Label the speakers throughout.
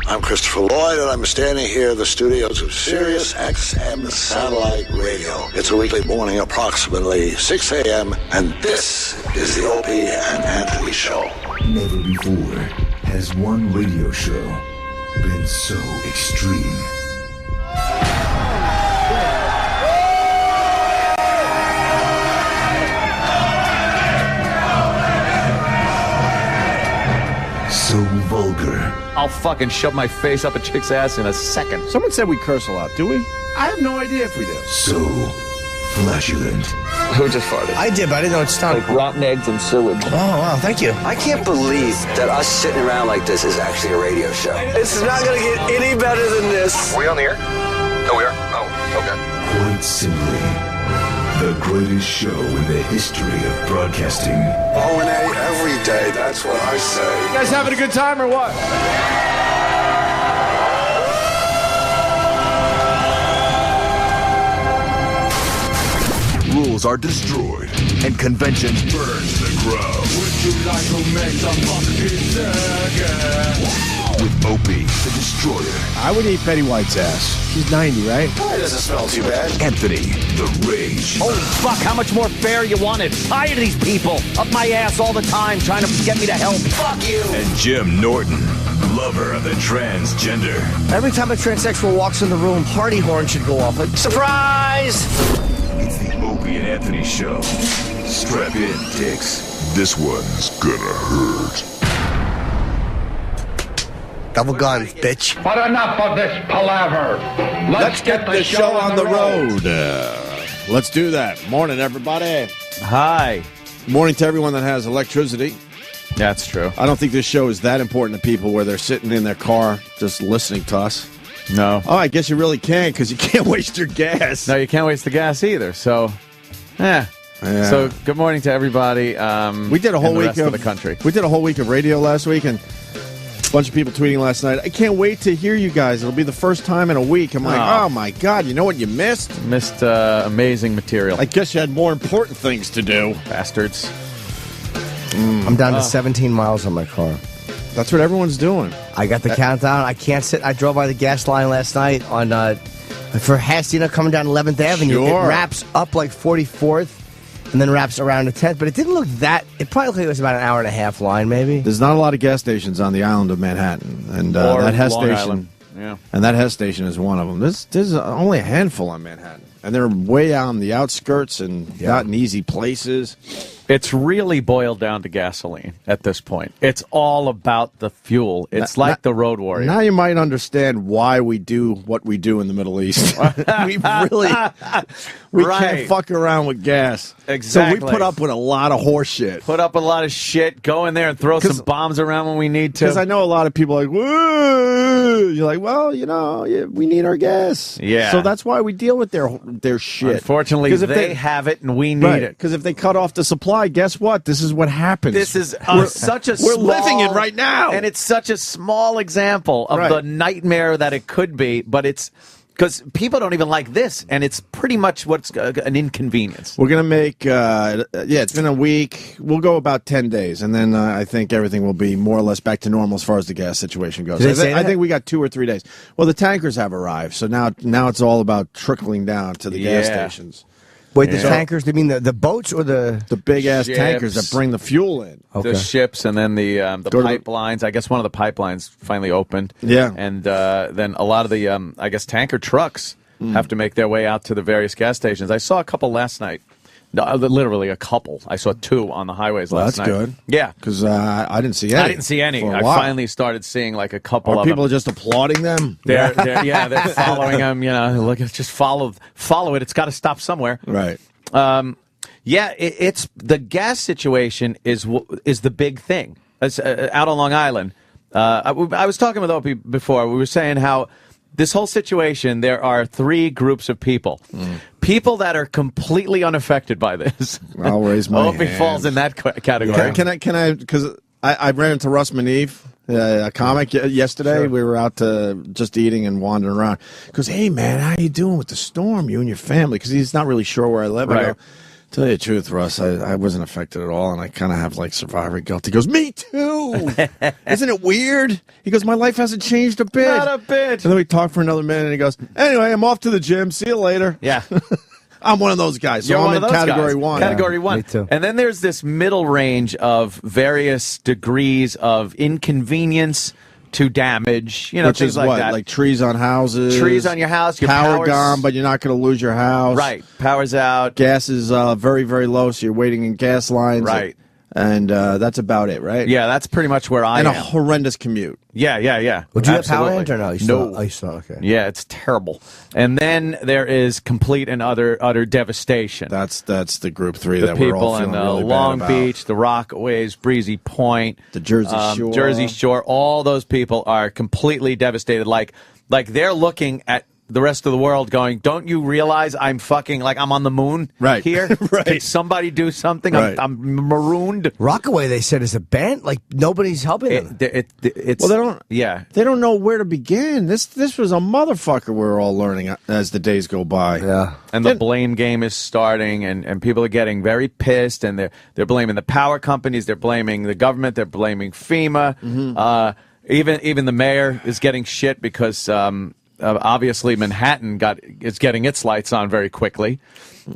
Speaker 1: I'm Christopher Lloyd, and I'm standing here in the studios of Sirius XM Satellite Radio. It's a weekly morning, approximately 6 a.m., and this is the Opie and Anthony Show.
Speaker 2: Never before has one radio show been so extreme. So vulgar.
Speaker 3: I'll fucking shove my face up a chick's ass in a second.
Speaker 4: Someone said we curse a lot, do we?
Speaker 5: I have no idea if we do.
Speaker 2: So flatulent.
Speaker 3: Who just farted?
Speaker 4: I did, but I didn't know it stunk.
Speaker 3: Like rotten eggs and sewage.
Speaker 4: Oh, wow, thank you.
Speaker 6: I can't believe that us sitting around like this is actually a radio show.
Speaker 7: This is not going to get any better than this.
Speaker 8: Are we on the air? Oh, we are? Oh, okay.
Speaker 2: Quite simply, the greatest show in the history of broadcasting.
Speaker 1: O and A every day, that's what I say.
Speaker 4: You guys having a good time or what?
Speaker 2: Rules are destroyed and conventions burned to the ground.
Speaker 7: Would you like to make some fucking circus?
Speaker 2: With Opie, the Destroyer.
Speaker 4: I would eat Betty White's ass. She's 90, right?
Speaker 1: It doesn't smell too bad.
Speaker 2: Anthony, the Rage.
Speaker 9: Holy fuck, how much more fair you wanted? Tired of these people. Up my ass all the time trying to get me to help.
Speaker 6: Fuck you!
Speaker 2: And Jim Norton, lover of the transgender.
Speaker 9: Every time a transsexual walks in the room, party horn should go off. Like, surprise!
Speaker 2: It's the Opie Opie and Anthony Show. Strap in, dicks. This one's gonna hurt.
Speaker 4: Double guns, bitch.
Speaker 7: But enough of this palaver.
Speaker 4: Let's get the show on the road. Let's do that. Morning, everybody.
Speaker 3: Hi.
Speaker 4: Morning to everyone that has electricity.
Speaker 3: That's true.
Speaker 4: I don't think this show is that important to people where they're sitting in their car just listening to us.
Speaker 3: No.
Speaker 4: Oh, I guess you really can because you can't waste your gas.
Speaker 3: No, you can't waste the gas either. So, yeah. So, good morning to everybody.
Speaker 4: We did a whole
Speaker 3: in the
Speaker 4: week
Speaker 3: rest of the country.
Speaker 4: We did a whole week of radio last week, and a bunch of people tweeting last night. I can't wait to hear you guys. It'll be the first time in a week. I'm like, oh my God, you know what you missed?
Speaker 3: Missed amazing material.
Speaker 4: I guess you had more important things to do.
Speaker 3: Bastards.
Speaker 5: I'm down to 17 miles on my car.
Speaker 4: That's what everyone's doing.
Speaker 5: I got the countdown. I can't sit. I drove by the gas line last night on for Hastina coming down 11th Avenue.
Speaker 4: Sure.
Speaker 5: It wraps up like 44th and then wraps around to 10th. But it didn't look that. It probably was about an hour and a half line, maybe.
Speaker 4: There's not a lot of gas stations on the island of Manhattan, and
Speaker 3: Or
Speaker 4: that Hess
Speaker 3: Long
Speaker 4: station,
Speaker 3: Island. Yeah.
Speaker 4: and that Hess station is one of them. There's only a handful on Manhattan, and they're way out on the outskirts and not in easy places.
Speaker 3: It's really boiled down to gasoline at this point. It's all about the fuel. It's like the Road Warrior.
Speaker 4: Now you might understand why we do what we do in the Middle East. we can't fuck around with gas.
Speaker 3: Exactly.
Speaker 4: So we put up with a lot of horse shit.
Speaker 3: Put up a lot of shit, go in there and throw some bombs around when we need to.
Speaker 4: Because I know a lot of people are like, woo! You're like, well, we need our gas.
Speaker 3: Yeah.
Speaker 4: So that's why we deal with their shit.
Speaker 3: Unfortunately, they have it and we need it.
Speaker 4: Because if they cut off the supply, guess what? This is what happens.
Speaker 3: This is such a
Speaker 4: we're
Speaker 3: small...
Speaker 4: living it right now.
Speaker 3: And it's such a small example of the nightmare that it could be, but it's... Because people don't even like this, and it's pretty much what's an inconvenience.
Speaker 4: We're going to make, it's been a week. We'll go about 10 days, and then I think everything will be more or less back to normal as far as the gas situation goes. I think we got 2 or 3 days. Well, the tankers have arrived, so now it's all about trickling down to the gas stations.
Speaker 5: Wait, the tankers, do you mean the boats or the
Speaker 4: big-ass tankers that bring the fuel in?
Speaker 3: Okay. The ships and then the pipelines. I guess one of the pipelines finally opened.
Speaker 4: Yeah.
Speaker 3: And then a lot of the, I guess, tanker trucks have to make their way out to the various gas stations. I saw a couple last night. No, literally a couple. I saw 2 on the highways last night.
Speaker 4: That's good.
Speaker 3: Yeah.
Speaker 4: Because I didn't see any.
Speaker 3: I didn't see any. I finally started seeing like a couple of
Speaker 4: people
Speaker 3: them.
Speaker 4: just applauding them?
Speaker 3: They're following them. Look, just follow it. It's got to stop somewhere.
Speaker 4: Right.
Speaker 3: It's the gas situation is the big thing. It's, out on Long Island. I was talking with Opie before. We were saying how this whole situation, there are 3 groups of people. People that are completely unaffected by this.
Speaker 4: I'll raise my
Speaker 3: Opie
Speaker 4: hand.
Speaker 3: falls in that category.
Speaker 4: Can I? Because I ran into Russ Maneve, a comic, yesterday. Sure. We were out just eating and wandering around. He goes, hey, man, how you doing with the storm, you and your family? Because he's not really sure where I live.
Speaker 3: Right.
Speaker 4: I go, tell you the truth, Russ, I wasn't affected at all, and I kind of have, like, survivor guilt. He goes, me too! Isn't it weird? He goes, my life hasn't changed a bit.
Speaker 3: Not a bit.
Speaker 4: And then we talk for another minute, and he goes, anyway, I'm off to the gym. See you later.
Speaker 3: Yeah.
Speaker 4: I'm one of those guys, so I'm in Category 1.
Speaker 3: Category 1.
Speaker 5: Me too.
Speaker 3: And then there's this middle range of various degrees of inconvenience to damage,
Speaker 4: Which
Speaker 3: things
Speaker 4: is
Speaker 3: like
Speaker 4: what?
Speaker 3: that.
Speaker 4: Like trees on houses?
Speaker 3: Trees on your house, your
Speaker 4: power
Speaker 3: power's
Speaker 4: gone, but you're not going to lose your house.
Speaker 3: Right. Power's out.
Speaker 4: Gas is very, very low, so you're waiting in gas lines.
Speaker 3: Right.
Speaker 4: And that's about it, right?
Speaker 3: Yeah, that's pretty much where I am.
Speaker 4: And a horrendous commute.
Speaker 3: Yeah.
Speaker 5: Would you have power ant or no?
Speaker 3: No.
Speaker 5: You saw, okay.
Speaker 3: Yeah, it's terrible. And then there is complete and utter devastation.
Speaker 4: That's the group 3
Speaker 3: The
Speaker 4: that we're
Speaker 3: people
Speaker 4: all
Speaker 3: in
Speaker 4: feeling really
Speaker 3: Long
Speaker 4: bad about.
Speaker 3: Beach, the Rockaways, Breezy Point,
Speaker 4: The Jersey Shore.
Speaker 3: all those people are completely devastated. Like they're looking at the rest of the world going, don't you realize I'm on the moon here?
Speaker 4: Right.
Speaker 3: Can somebody do something?
Speaker 4: Right.
Speaker 3: I'm marooned.
Speaker 5: Rockaway, they said, is a band. Like, nobody's helping them.
Speaker 3: It's,
Speaker 4: Well, they don't.
Speaker 3: Yeah.
Speaker 4: They don't know where to begin. This was a motherfucker. We're all learning as the days go by.
Speaker 5: Yeah.
Speaker 3: And the blame game is starting, and people are getting very pissed, and they're blaming the power companies, they're blaming the government, they're blaming FEMA. Even the mayor is getting shit because obviously Manhattan is getting its lights on very quickly.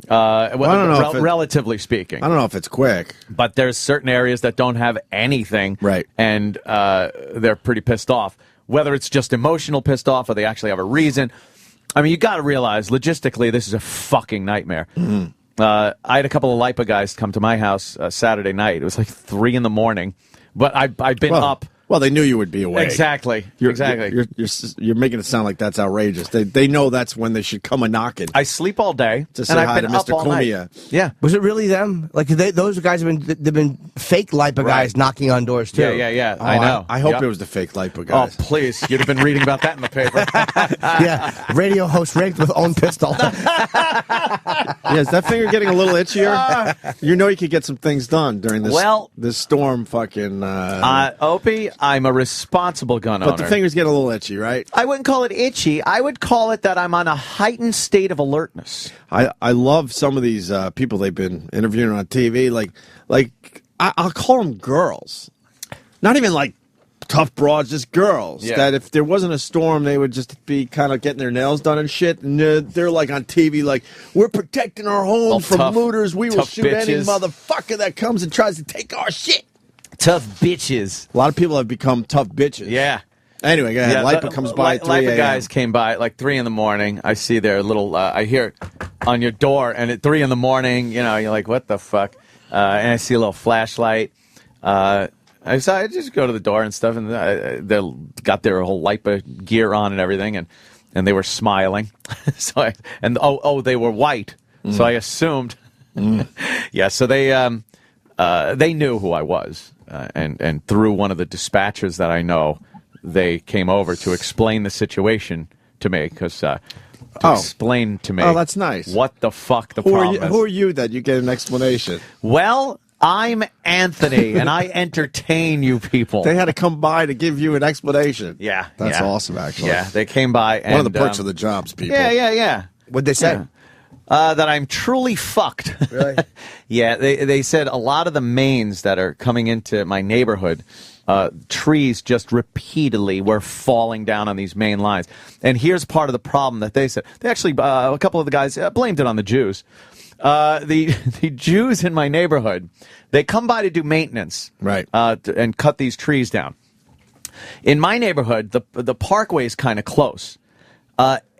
Speaker 4: I don't know
Speaker 3: relatively speaking.
Speaker 4: I don't know if it's quick,
Speaker 3: but there's certain areas that don't have anything,
Speaker 4: right?
Speaker 3: And they're pretty pissed off. Whether it's just emotional pissed off or they actually have a reason. I mean, you got to realize logistically this is a fucking nightmare. I had a couple of LIPA guys come to my house Saturday night. It was like 3 a.m, but I've been up.
Speaker 4: Well, they knew you would be awake.
Speaker 3: Exactly.
Speaker 4: You're making it sound like that's outrageous. They know that's when they should come a knocking.
Speaker 3: I sleep all day
Speaker 4: to say hi to Mr. Cumia.
Speaker 3: Yeah.
Speaker 5: Was it really them? Like those guys they've been fake LIPA guys knocking on doors too.
Speaker 3: Yeah.
Speaker 4: Oh,
Speaker 3: I know.
Speaker 4: I hope it was the fake LIPA guys.
Speaker 3: Oh, please! You'd have been reading about that in the paper.
Speaker 5: Yeah, radio host raped with own pistol.
Speaker 4: Yeah, is that finger getting a little itchier? You know you could get some things done during this storm. Fucking
Speaker 3: Opie, I'm a responsible gun owner.
Speaker 4: But the finger's getting a little itchy, right?
Speaker 3: I wouldn't call it itchy. I would call it that I'm on a heightened state of alertness.
Speaker 4: I love some of these people they've been interviewing on TV. Like I'll call them girls. Not even like tough broads, just girls.
Speaker 3: Yeah.
Speaker 4: That if there wasn't a storm, they would just be kind of getting their nails done and shit. And they're like on TV, like, we're protecting our home from looters. We will shoot any motherfucker that comes and tries to take our shit.
Speaker 3: Tough bitches.
Speaker 4: A lot of people have become tough bitches.
Speaker 3: Yeah.
Speaker 4: Anyway, go ahead. LIPA comes by at 3 a.m.
Speaker 3: LIPA guys came by at like 3 in. I see their little, I hear it on your door, and at 3 in, you're like, what the fuck? And I see a little flashlight. I just go to the door and stuff, and they got their whole LIPA gear on and everything, and they were smiling. They were white, so I assumed. Yeah, so they knew who I was. And through one of the dispatchers that I know, they came over to explain the situation to me, because explain to me.
Speaker 4: Oh, that's nice.
Speaker 3: What the fuck the problem is.
Speaker 4: Who are you that you get an explanation?
Speaker 3: Well, I'm Anthony, and I entertain you people.
Speaker 4: They had to come by to give you an explanation.
Speaker 3: Yeah.
Speaker 4: That's awesome, actually.
Speaker 3: Yeah, they came by. And,
Speaker 4: one of the perks of the jobs, people.
Speaker 3: Yeah.
Speaker 5: What'd they say?
Speaker 3: That I'm truly fucked.
Speaker 5: Really?
Speaker 3: Yeah, they said a lot of the mains that are coming into my neighborhood, trees just repeatedly were falling down on these main lines. And here's part of the problem that they said. They actually, a couple of the guys blamed it on the Jews. The Jews in my neighborhood, they come by to do maintenance,
Speaker 4: right,
Speaker 3: and cut these trees down. In my neighborhood, the parkway is kind of close.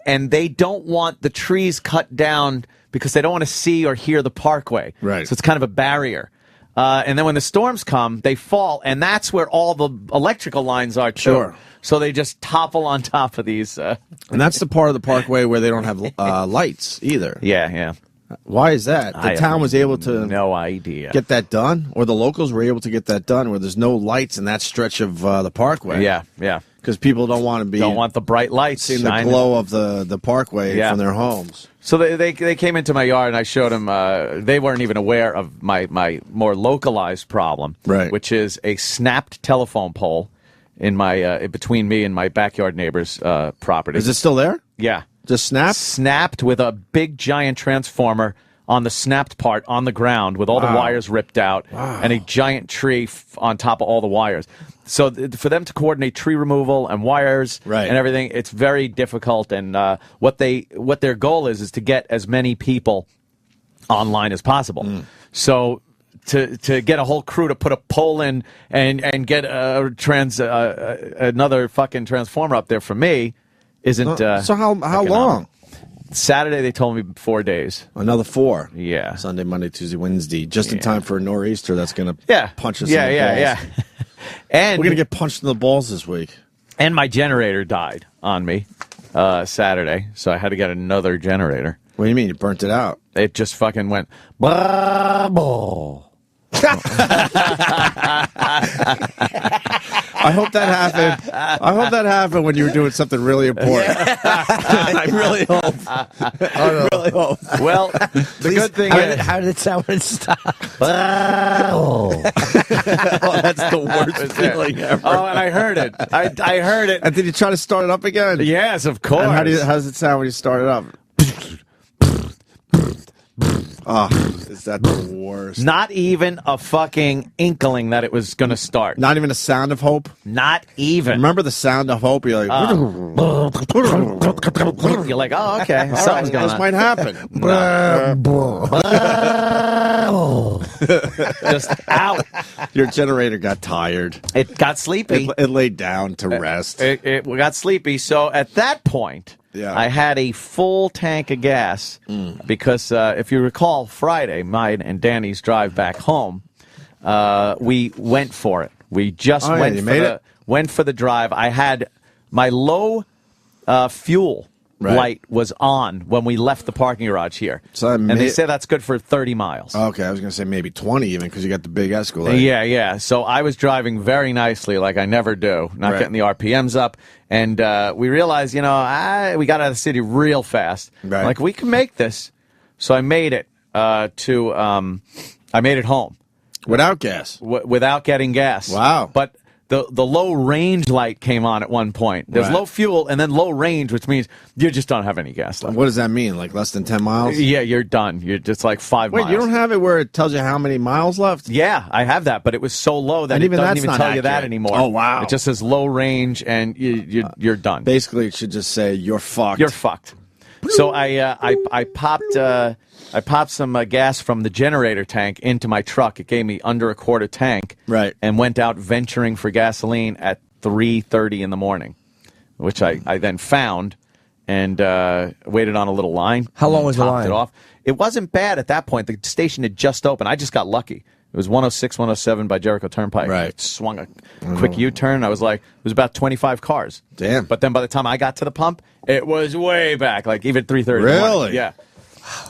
Speaker 3: And they don't want the trees cut down because they don't want to see or hear the parkway.
Speaker 4: Right.
Speaker 3: So it's kind of a barrier. And then when the storms come, they fall, and that's where all the electrical lines are, too.
Speaker 4: Sure.
Speaker 3: So they just topple on top of these.
Speaker 4: And that's the part of the parkway where they don't have lights either.
Speaker 3: Yeah.
Speaker 4: Why is that? The town was able to
Speaker 3: no idea
Speaker 4: get that done, or the locals were able to get that done, where there's no lights in that stretch of the parkway.
Speaker 3: Yeah.
Speaker 4: Because people don't want
Speaker 3: the bright lights
Speaker 4: seeing the glow of the parkway from their homes.
Speaker 3: So they came into my yard, and I showed them. They weren't even aware of my more localized problem,
Speaker 4: right?
Speaker 3: Which is a snapped telephone pole in my between me and my backyard neighbor's property.
Speaker 4: Is it still there?
Speaker 3: Yeah.
Speaker 4: Just snapped?
Speaker 3: Snapped with a big giant transformer on the snapped part on the ground with all the wires ripped out and a giant tree on top of all the wires. So for them to coordinate tree removal and wires and everything, it's very difficult. And what their goal is to get as many people online as possible. So to get a whole crew to put a pole in and get another fucking transformer up there for me isn't.
Speaker 4: So how long?
Speaker 3: Saturday they told me 4 days.
Speaker 4: Another 4.
Speaker 3: Yeah.
Speaker 4: Sunday, Monday, Tuesday, Wednesday, just in time for a nor'easter that's going to punch us in the balls.
Speaker 3: Yeah. And
Speaker 4: we're going to get punched in the balls this week.
Speaker 3: And my generator died on me Saturday, so I had to get another generator.
Speaker 4: What do you mean? You burnt it out?
Speaker 3: It just fucking went blah.
Speaker 4: I hope that happened. I hope that happened when you were doing something really important. I really hope. I really hope.
Speaker 3: Well, the good thing is,
Speaker 5: how did it sound when it stopped?
Speaker 4: Oh, that's the worst feeling ever.
Speaker 3: Oh, and I heard it. I heard it.
Speaker 4: And did you try to start it up again?
Speaker 3: Yes, of course.
Speaker 4: And how does it sound when you start it up? Oh, is that the worst?
Speaker 3: Not even a fucking inkling that it was going to start.
Speaker 4: Not even a sound of hope?
Speaker 3: Not even.
Speaker 4: Remember the sound of hope? You're like,
Speaker 3: you're like, oh, okay. Something's going on.
Speaker 4: This might happen.
Speaker 3: Just out.
Speaker 4: Your generator got tired.
Speaker 3: It got sleepy.
Speaker 4: It laid down to rest.
Speaker 3: It got sleepy. So at that point, I had a full tank of gas because if you recall, Friday, mine and Danny's drive back home, we went for it. We just went for the drive. I had my low fuel light was on when we left the parking garage here. And they say that's good for 30 miles.
Speaker 4: Okay, I was going to say maybe 20 even because you got the big Escalade.
Speaker 3: Yeah. So I was driving very nicely like I never do, not getting the RPMs up. And we realized, we got out of the city real fast.
Speaker 4: Right.
Speaker 3: Like, we can make this. So I made it I made it home.
Speaker 4: Without gas?
Speaker 3: Without getting gas.
Speaker 4: Wow.
Speaker 3: But the low range light came on at one point. There's low fuel and then low range, which means you just don't have any gas left.
Speaker 4: What does that mean? Like less than 10 miles?
Speaker 3: Yeah, you're done. You're just like 5 miles.
Speaker 4: Wait, you don't have it where it tells you how many miles left?
Speaker 3: Yeah, I have that, but it was so low that it doesn't even tell you that anymore.
Speaker 4: Oh, wow.
Speaker 3: It just says low range and you're done.
Speaker 4: Basically, it should just say you're fucked.
Speaker 3: You're fucked. So I popped some gas from the generator tank into my truck. It gave me under a quarter tank.
Speaker 4: Right.
Speaker 3: And went out venturing for gasoline at 3:30 in the morning, which I then found and waited on a little line.
Speaker 5: How long was the line?
Speaker 3: It off. It wasn't bad at that point. The station had just opened. I just got lucky. It was 106, 107 by Jericho Turnpike.
Speaker 4: Right.
Speaker 3: I swung a quick U-turn. I was like, it was about 25 cars.
Speaker 4: Damn.
Speaker 3: But then by the time I got to the pump, it was way back, like even 3:30.
Speaker 4: Really?
Speaker 3: Yeah.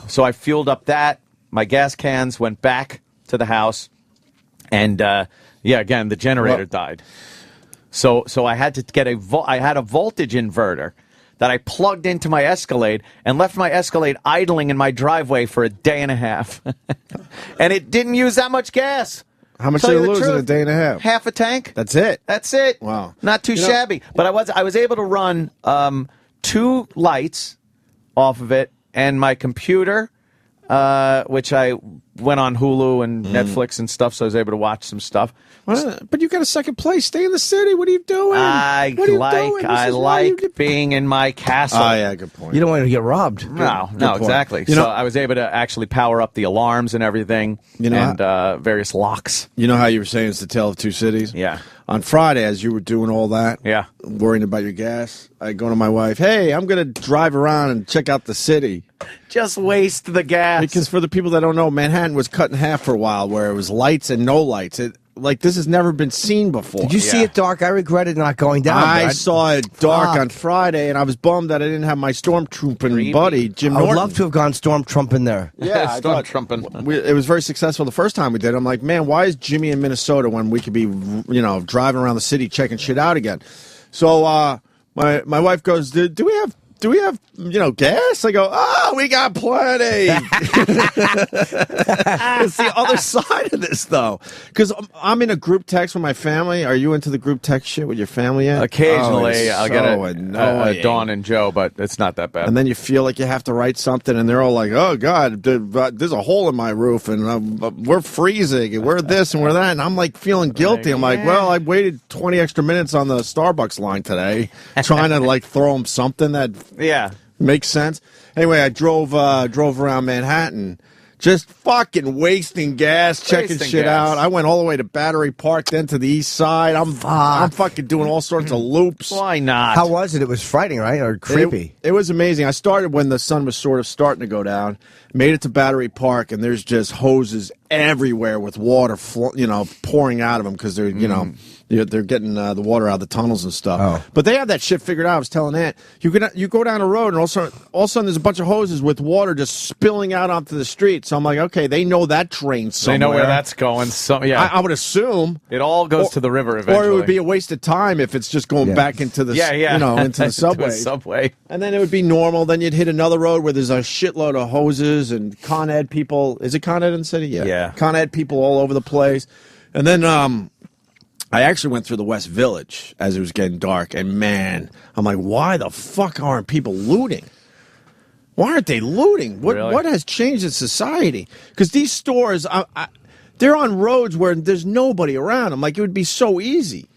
Speaker 3: So I fueled up that. My gas cans went back to the house. And, again, the generator died. So I had to get I had a voltage inverter that I plugged into my Escalade and left my Escalade idling in my driveway for a day and a half. And it didn't use that much gas.
Speaker 4: How much did it lose in a day and a half?
Speaker 3: Half a tank.
Speaker 4: That's it?
Speaker 3: That's it.
Speaker 4: Wow.
Speaker 3: Not too shabby. But I was able to run 2 lights off of it and my computer, which I went on Hulu and Netflix and stuff, so I was able to watch some stuff.
Speaker 4: But you got a second place. Stay in the city. What are you doing?
Speaker 3: I like being in my castle.
Speaker 4: Oh, yeah, good point.
Speaker 5: You don't want to get robbed.
Speaker 3: No,
Speaker 4: point.
Speaker 3: exactly. So I was able to actually power up the alarms and everything, and various locks.
Speaker 4: You know how you were saying it's the tale of two cities?
Speaker 3: Yeah.
Speaker 4: On Friday, as you were doing all that, worrying about your gas, I go to my wife, hey, I'm going to drive around and check out the city.
Speaker 3: Just waste the gas.
Speaker 4: Because for the people that don't know, Manhattan was cut in half for a while where it was lights and no lights. This has never been seen before.
Speaker 5: Did you see it dark? I regretted not going down.
Speaker 4: I saw it dark on Friday, and I was bummed that I didn't have my stormtrooping buddy, Jim Norton.
Speaker 5: I would love to have gone stormtrooping there.
Speaker 4: Yeah,
Speaker 3: stormtrooping.
Speaker 4: It was very successful the first time we did. I'm like, man, why is Jimmy in Minnesota when we could be, driving around the city checking shit out again? So my wife goes, do we have gas? I go, we got plenty. It's the other side of this, though. Because I'm in a group text with my family. Are you into the group text shit with your family yet?
Speaker 3: Occasionally, I'll get a Dawn and Joe, but it's not that bad.
Speaker 4: And then you feel like you have to write something, and they're all like, oh, God, there's a hole in my roof, and we're freezing, and we're this, and we're that. And I'm, like, feeling guilty. I'm like, well, I waited 20 extra minutes on the Starbucks line today, trying to, like, throw them something that...
Speaker 3: Yeah.
Speaker 4: Makes sense. Anyway, I drove around Manhattan, just fucking wasting gas, checking shit out. I went all the way to Battery Park, then to the east side. I'm fucking doing all sorts of loops.
Speaker 3: Why not?
Speaker 5: How was it? It was frightening, right? Or creepy?
Speaker 4: It was amazing. I started when the sun was sort of starting to go down, made it to Battery Park, and there's just hoses everywhere with water, pouring out of them because they're, they're getting the water out of the tunnels and stuff.
Speaker 5: Oh.
Speaker 4: But they have that shit figured out. I was telling Aunt, you go down a road and all of a sudden there's a bunch of hoses with water just spilling out onto the street. So I'm like, okay, they know that drains somewhere.
Speaker 3: They know where that's going.
Speaker 4: I would assume
Speaker 3: it all goes to the river eventually.
Speaker 4: Or it would be a waste of time if it's just going back into the into the subway.
Speaker 3: Subway.
Speaker 4: And then it would be normal. Then you'd hit another road where there's a shitload of hoses and Con Ed people. Is it Con Ed in the city? Yeah. Con Ed people all over the place. And then I actually went through the West Village as it was getting dark, and man, I'm like, why the fuck aren't people looting? Why aren't they looting? What has changed in society? Because these stores, they're on roads where there's nobody around. I'm like, it would be so easy.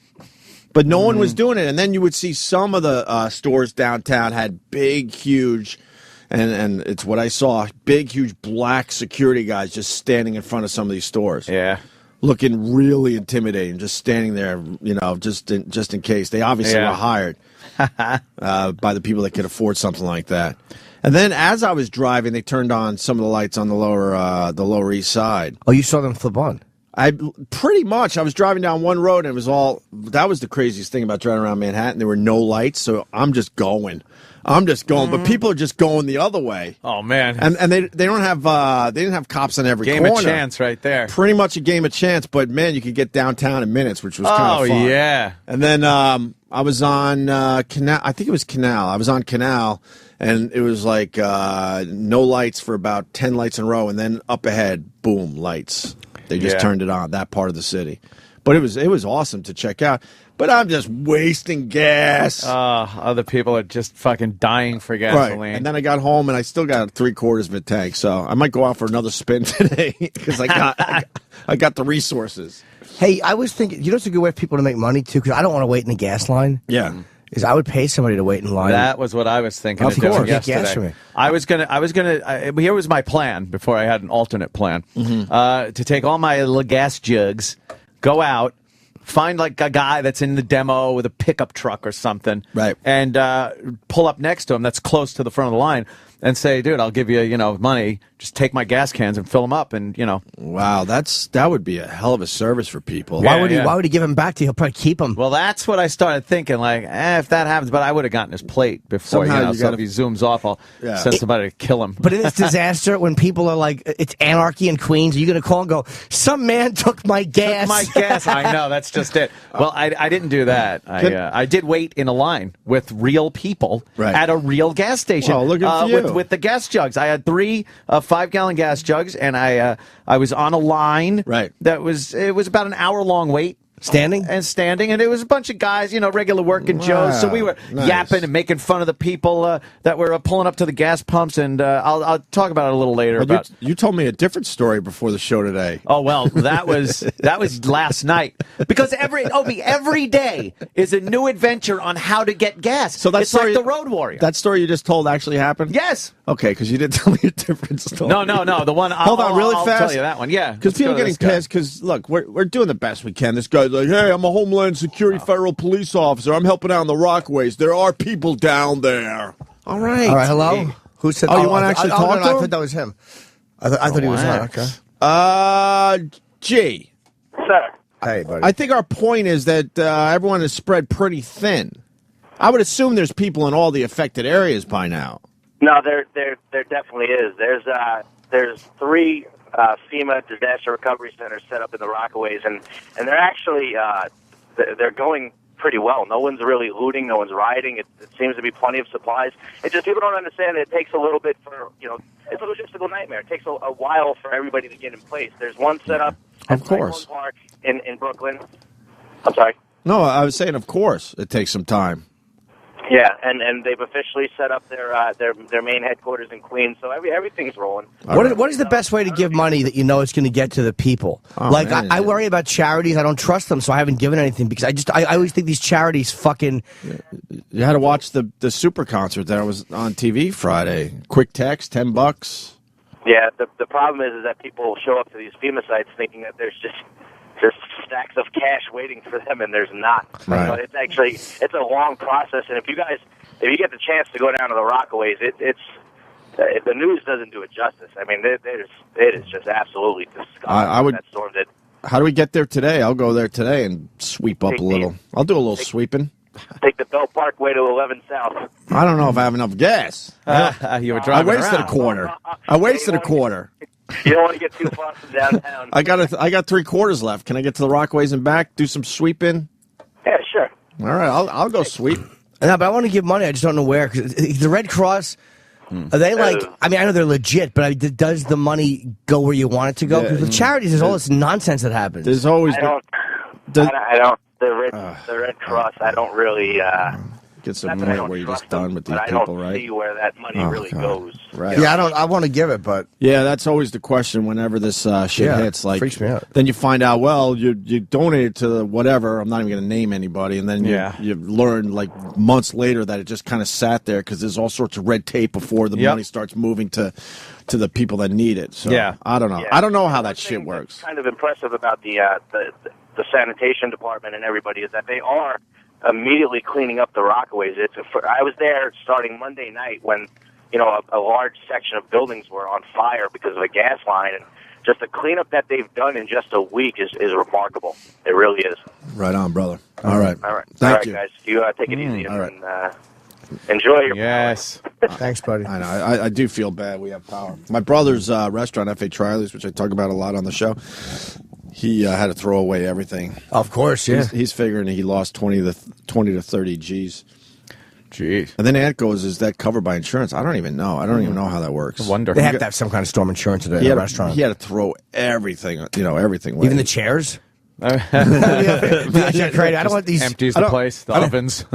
Speaker 4: But no one was doing it. And then you would see some of the stores downtown had big, huge, and it's what I saw, big, huge black security guys just standing in front of some of these stores.
Speaker 3: Yeah.
Speaker 4: looking really intimidating, just standing there, just in case. They obviously were hired by the people that could afford something like that. And then as I was driving, they turned on some of the lights on the Lower East Side.
Speaker 5: Oh, you saw them flip on?
Speaker 4: Pretty much. I was driving down one road, and that was the craziest thing about driving around Manhattan. There were no lights, so I'm just going. But people are just going the other way.
Speaker 3: Oh man!
Speaker 4: And they don't have they didn't have cops on every
Speaker 3: game
Speaker 4: corner.
Speaker 3: Game of chance right there.
Speaker 4: Pretty much a game of chance, but man, you could get downtown in minutes, which was kind of fun.
Speaker 3: Oh yeah!
Speaker 4: And then I was on Canal. I think it was Canal. I was on Canal, and it was like no lights for about 10 lights in a row, and then up ahead, boom, lights. They just turned it on, that part of the city. But it was awesome to check out. But I'm just wasting gas.
Speaker 3: Other people are just fucking dying for gasoline.
Speaker 4: Right. And then I got home, and I still got 3/4 of a tank. So I might go out for another spin today because I got the resources.
Speaker 5: Hey, I was thinking, it's a good way for people to make money, too, because I don't want to wait in the gas line.
Speaker 4: Yeah.
Speaker 5: Is I would pay somebody to wait in line.
Speaker 3: That was what I was thinking.
Speaker 5: Of course,
Speaker 3: get gas for me. I was gonna. Here was my plan before I had an alternate plan. To take all my little gas jugs, go out, find like a guy that's in the demo with a pickup truck or something,
Speaker 4: right,
Speaker 3: and pull up next to him that's close to the front of the line and say, dude, I'll give you, money. Just take my gas cans and fill them up, and
Speaker 4: Wow, that would be a hell of a service for people.
Speaker 5: Why would he give them back to you? He'll probably keep them.
Speaker 3: Well, that's what I started thinking. Like, if that happens, but I would have gotten his plate before. So if he zooms off, I'll send somebody to kill him.
Speaker 5: But in this disaster, when people are like, it's anarchy in Queens, are you going to call and go, some man took my gas?
Speaker 3: I know, that's just it. Well, I didn't do that. I did wait in a line with real people at a real gas station.
Speaker 4: Well, look at you.
Speaker 3: With the gas jugs. I had 3 5-gallon gas jugs, and I was on a line.
Speaker 4: Right.
Speaker 3: It was about an hour-long wait.
Speaker 5: Standing,
Speaker 3: and it was a bunch of guys, regular working Joes. So we were yapping and making fun of the people that were pulling up to the gas pumps, and I'll talk about it a little later.
Speaker 4: You told me a different story before the show today.
Speaker 3: Oh well, that was last night, because every day is a new adventure on how to get gas.
Speaker 4: So
Speaker 3: it's like the Road Warrior.
Speaker 4: That story you just told actually happened?
Speaker 3: Yes.
Speaker 4: Okay, because you didn't tell me a different story.
Speaker 3: No. The one.
Speaker 4: Hold on, really fast.
Speaker 3: I'll tell you that one. Yeah,
Speaker 4: because people are getting pissed. Because look, we're doing the best we can. This guy's like, hey, I'm a Homeland Security federal police officer. I'm helping out on the Rockaways. There are people down there. All right.
Speaker 5: Hello. Hey. Who said?
Speaker 4: Oh, you want to actually talk to him?
Speaker 5: I thought that was him. I thought he was on. Okay.
Speaker 4: G.
Speaker 10: Sir.
Speaker 5: Hey, buddy.
Speaker 4: I think our point is that everyone is spread pretty thin. I would assume there's people in all the affected areas by now.
Speaker 10: No, there definitely is. There's 3 FEMA disaster recovery centers set up in the Rockaways, and they're actually they're going pretty well. No one's really looting, no one's rioting. It seems to be plenty of supplies. It's just people don't understand that it takes a little bit for it's a logistical nightmare. It takes a while for everybody to get in place. There's one set up at
Speaker 4: course
Speaker 10: Park in Brooklyn. I'm sorry.
Speaker 4: No, I was saying, of course, it takes some time.
Speaker 10: Yeah, and they've officially set up their main headquarters in Queens, so everything's rolling.
Speaker 5: What is the best way to give money that it's going to get to the people? I worry about charities. I don't trust them, so I haven't given anything because I always think these charities fucking.
Speaker 4: You had to watch the super concert that was on TV Friday. Quick text, $10.
Speaker 10: Yeah, the problem is that people show up to these FEMA sites thinking that there's stacks of cash waiting for them, and there's not.
Speaker 4: Right.
Speaker 10: It's a long process, and if you get the chance to go down to the Rockaways, the news doesn't do it justice. I mean, it is just absolutely disgusting. That storm did.
Speaker 4: How do we get there today? I'll go there today and sweep up a little. I'll do a little sweeping.
Speaker 10: Take the Bell Parkway to 11 South.
Speaker 4: I don't know if I have enough gas.
Speaker 3: You were driving
Speaker 4: I wasted a quarter.
Speaker 10: You don't want to get too far from downtown.
Speaker 4: I got 3/4 left. Can I get to the Rockaways and back? Do some sweeping?
Speaker 10: Yeah, sure.
Speaker 4: All right, I'll go sweep.
Speaker 5: No, but I want to give money. I just don't know where. 'Cause the Red Cross, are they like? I mean, I know they're legit, but does the money go where you want it to go? Because with charities, there's all this nonsense that happens.
Speaker 4: There's always.
Speaker 10: I don't. The Red Cross. I don't really.
Speaker 4: gets to a
Speaker 10: Not that I
Speaker 4: point
Speaker 10: don't
Speaker 4: where you're
Speaker 10: trust
Speaker 4: just done with these
Speaker 10: but I
Speaker 4: people,
Speaker 10: don't
Speaker 4: right?
Speaker 10: see where that money really
Speaker 4: God.
Speaker 10: goes.
Speaker 4: Right.
Speaker 5: Yeah, I want to give it, but
Speaker 4: Yeah, that's always the question whenever this shit
Speaker 5: Yeah,
Speaker 4: hits. Like,
Speaker 5: freaks me out.
Speaker 4: then you find out, well, you donated to whatever. I'm not even going to name anybody, and then you learn like months later that it just kind of sat there because there's all sorts of red tape before the money starts moving to the people that need it. So I don't know.
Speaker 10: Yeah.
Speaker 4: I don't know how that shit works.
Speaker 10: What's kind of impressive about the sanitation department and everybody is that they are immediately cleaning up the Rockaways. I was there starting Monday night when a large section of buildings were on fire because of a gas line, and just the cleanup that they've done in just a week is remarkable. It really is.
Speaker 4: Right on, brother. All right.
Speaker 10: Thank
Speaker 4: you.
Speaker 10: guys. You take it easy
Speaker 4: all right.
Speaker 10: and enjoy your
Speaker 3: Yes.
Speaker 5: Thanks, buddy.
Speaker 4: I know. I do feel bad. We have power. My brother's restaurant, F.A. Triley's, which I talk about a lot on the show, he had to throw away everything.
Speaker 5: Of course, yeah.
Speaker 4: He's figuring he lost 20 to 30 G's.
Speaker 3: Jeez.
Speaker 4: And then Aunt goes, is that covered by insurance? I don't even know. I don't even know how that works.
Speaker 3: I wonder.
Speaker 5: They have to have some kind of storm insurance at a restaurant.
Speaker 4: He had to throw everything, everything away.
Speaker 5: Even the chairs? I don't want these.
Speaker 3: Empties the place, the ovens.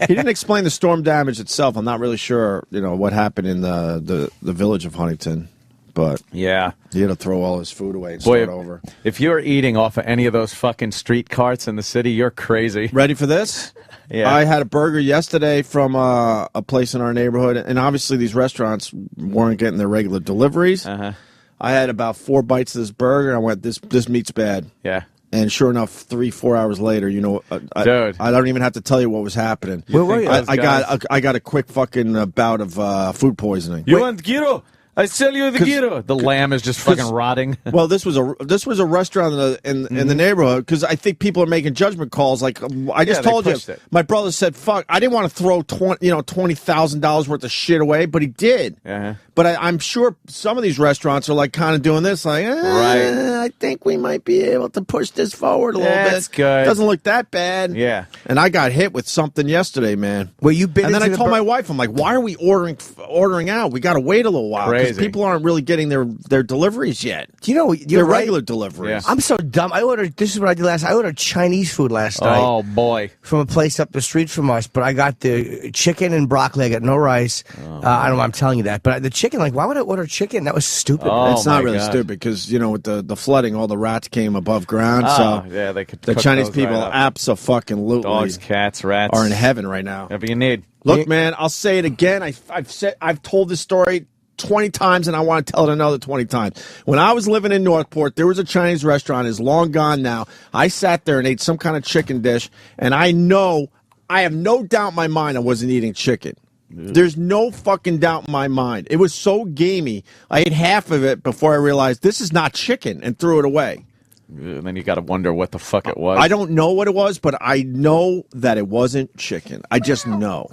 Speaker 4: He didn't explain the storm damage itself. I'm not really sure, what happened in the village of Huntington. But
Speaker 3: yeah,
Speaker 4: he had to throw all his food away and start over.
Speaker 3: If you're eating off of any of those fucking street carts in the city, you're crazy.
Speaker 4: Ready for this?
Speaker 3: Yeah.
Speaker 4: I had a burger yesterday from a place in our neighborhood, and obviously these restaurants weren't getting their regular deliveries.
Speaker 3: Uh-huh.
Speaker 4: I had about 4 bites of this burger, and I went, this meat's bad.
Speaker 3: Yeah.
Speaker 4: And sure enough, 3-4 hours later,
Speaker 3: Dude.
Speaker 4: I don't even have to tell you what was happening.
Speaker 5: Where were you?
Speaker 4: I got a quick fucking bout of food poisoning.
Speaker 3: You want gyro? I sell you the gyro. The lamb is just fucking rotting.
Speaker 4: Well, this was a restauant in the neighborhood because I think people are making judgment calls. Like I just told you, my brother said, "Fuck, I didn't want to throw $20,000 worth of shit away," but he did.
Speaker 3: Uh-huh.
Speaker 4: But I'm sure some of these restaurants are like kind of doing this, like,
Speaker 3: right.
Speaker 4: I think we might be able to push this forward a little bit.
Speaker 3: That's good.
Speaker 4: Doesn't look that bad.
Speaker 3: Yeah.
Speaker 4: And I got hit with something yesterday, man.
Speaker 5: Well, you've been.
Speaker 4: And then I told my wife, I'm like, why are we ordering out? We got to wait a little while because people aren't really getting their deliveries yet.
Speaker 5: Do you know
Speaker 4: their regular deliveries?
Speaker 5: Yeah. I'm so dumb. This is what I did last. I ordered Chinese food last night.
Speaker 3: Oh boy,
Speaker 5: from a place up the street from us. But I got the chicken and broccoli. I got no rice. I don't know. I'm telling you that. But the chicken, like, why would I order chicken? That was stupid.
Speaker 4: It's not really stupid because with the flooding, all the rats came above ground. So
Speaker 3: yeah, they could.
Speaker 4: The Chinese people, abso-fucking-lutely,
Speaker 3: dogs, cats, rats,
Speaker 4: are in heaven right now.
Speaker 3: Whatever you need.
Speaker 4: Look, man, I'll say it again. I've told this story 20 times, and I want to tell it another 20 times. When I was living in Northport, there was a Chinese restaurant. It's long gone now. I sat there and ate some kind of chicken dish, and I have no doubt in my mind I wasn't eating chicken. There's no fucking doubt in my mind. It was so gamey. I ate half of it before I realized this is not chicken and threw it away.
Speaker 3: And then you got to wonder what the fuck it was.
Speaker 4: I don't know what it was, but I know that it wasn't chicken. I just know.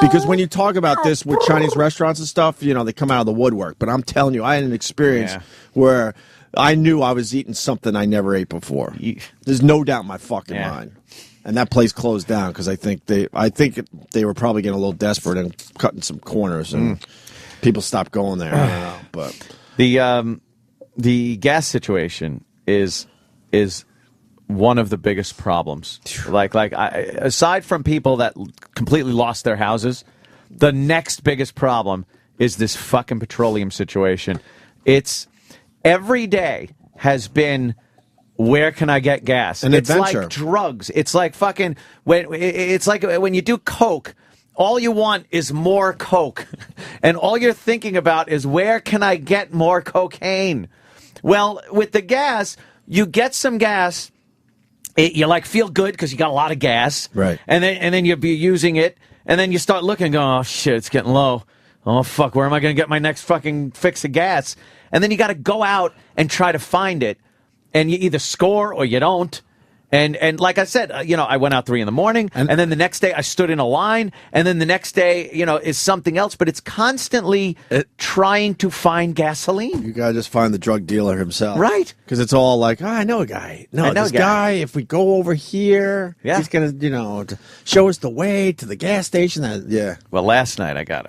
Speaker 4: Because when you talk about this with Chinese restaurants and stuff, they come out of the woodwork. But I'm telling you, I had an experience where I knew I was eating something I never ate before. There's no doubt in my fucking mind. And that place closed down because I think they were probably getting a little desperate and cutting some corners, and people stopped going there. I don't know, but
Speaker 3: the gas situation is one of the biggest problems. Aside from people that completely lost their houses, the next biggest problem is this fucking petroleum situation. It's every day has been, where can I get gas? It's like drugs. It's like fucking it's like when you do coke, all you want is more coke. And all you're thinking about is, where can I get more cocaine? Well, with the gas, you get some gas, you feel good because you got a lot of gas.
Speaker 4: Right.
Speaker 3: And then you'll be using it, and then you start looking and going, oh shit, it's getting low. Oh fuck, where am I going to get my next fucking fix of gas? And then you got to go out and try to find it. And you either score or you don't. And like I said, I went out 3 a.m, and then the next day I stood in a line, and then the next day, is something else. But it's constantly trying to find gasoline.
Speaker 4: You gotta just find the drug dealer himself,
Speaker 3: right?
Speaker 4: Because it's all like, I know a guy. This guy. If we go over here, he's gonna, show us the way to the gas station.
Speaker 3: Well, last night I got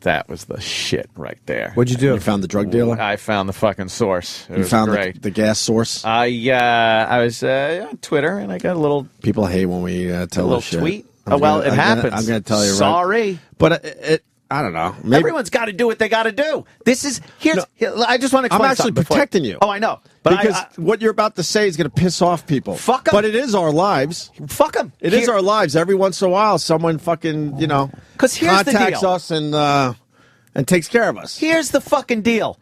Speaker 3: that was the shit right there.
Speaker 4: What'd you do? You found the drug dealer?
Speaker 3: I found the fucking source.
Speaker 4: You found the gas source?
Speaker 3: I was on Twitter, and I got a little...
Speaker 4: People hate when we tell
Speaker 3: a little
Speaker 4: shit.
Speaker 3: tweet. Well, it happens.
Speaker 4: I'm going to tell you.
Speaker 3: Sorry.
Speaker 4: Right? But I don't know. Maybe.
Speaker 3: Everyone's got to do what they got to do. This is I just want to explain.
Speaker 4: I'm actually protecting you.
Speaker 3: Oh, I know. But
Speaker 4: because what you're about to say is going to piss off people.
Speaker 3: Fuck them.
Speaker 4: But it is our lives.
Speaker 3: Fuck them.
Speaker 4: It is our lives. Every once in a while, someone fucking contacts us and takes care of us.
Speaker 3: Here's the fucking deal.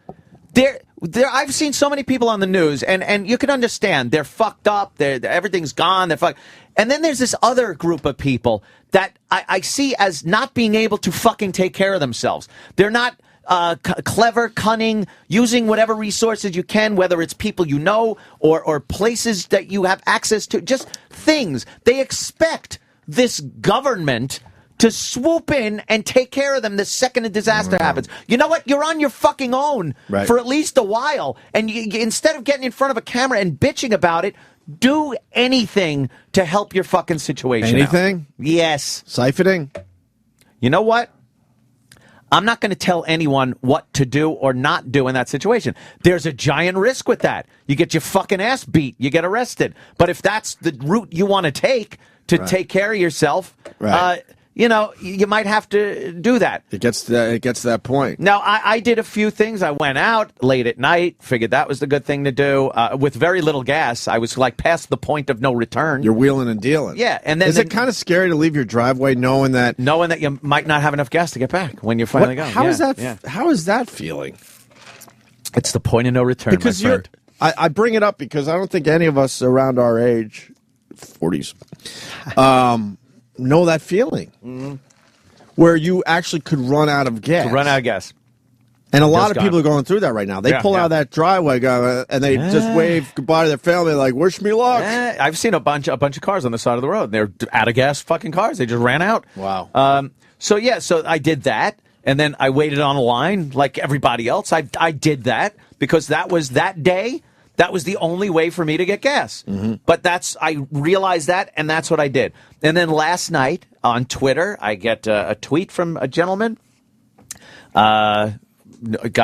Speaker 3: I've seen so many people on the news, and you can understand they're fucked up. Everything's gone. They're fucked. And then there's this other group of people that I see as not being able to fucking take care of themselves. They're not clever, cunning, using whatever resources you can, whether it's people you know or places that you have access to, just things. They expect this government to swoop in and take care of them the second a disaster happens. You know what? You're on your fucking own for at least a while. And instead of getting in front of a camera and bitching about it, do anything to help your fucking situation
Speaker 4: Anything?
Speaker 3: out. Yes.
Speaker 4: Siphoning?
Speaker 3: You know what? I'm not going to tell anyone what to do or not do in that situation. There's a giant risk with that. You get your fucking ass beat. You get arrested. But if that's the route you want to take take care of yourself, you might have to do that.
Speaker 4: It gets to that point.
Speaker 3: Now, I did a few things. I went out late at night, figured that was the good thing to do. With very little gas, I was like past the point of no return.
Speaker 4: You're wheeling and dealing.
Speaker 3: Yeah, and then
Speaker 4: is it kind of scary to leave your driveway knowing that
Speaker 3: you might not have enough gas to get back when you finally go?
Speaker 4: How is that? Yeah. How is that feeling?
Speaker 3: It's the point of no return.
Speaker 4: Because
Speaker 3: my friend.
Speaker 4: I bring it up because I don't think any of us around our age, 40s, know that feeling where you actually could run out of gas. And a lot of people are going through that right now. They pull out of that driveway and they just wave goodbye to their family like, wish me luck.
Speaker 3: I've seen a bunch of cars on the side of the road. They're out of gas fucking cars. They just ran out.
Speaker 4: Wow.
Speaker 3: So I did that. And then I waited on a line like everybody else. I did that because that was that day. That was the only way for me to get gas. But I realized that, and that's what I did. And then last night on Twitter, I get a tweet from a gentleman. Gotta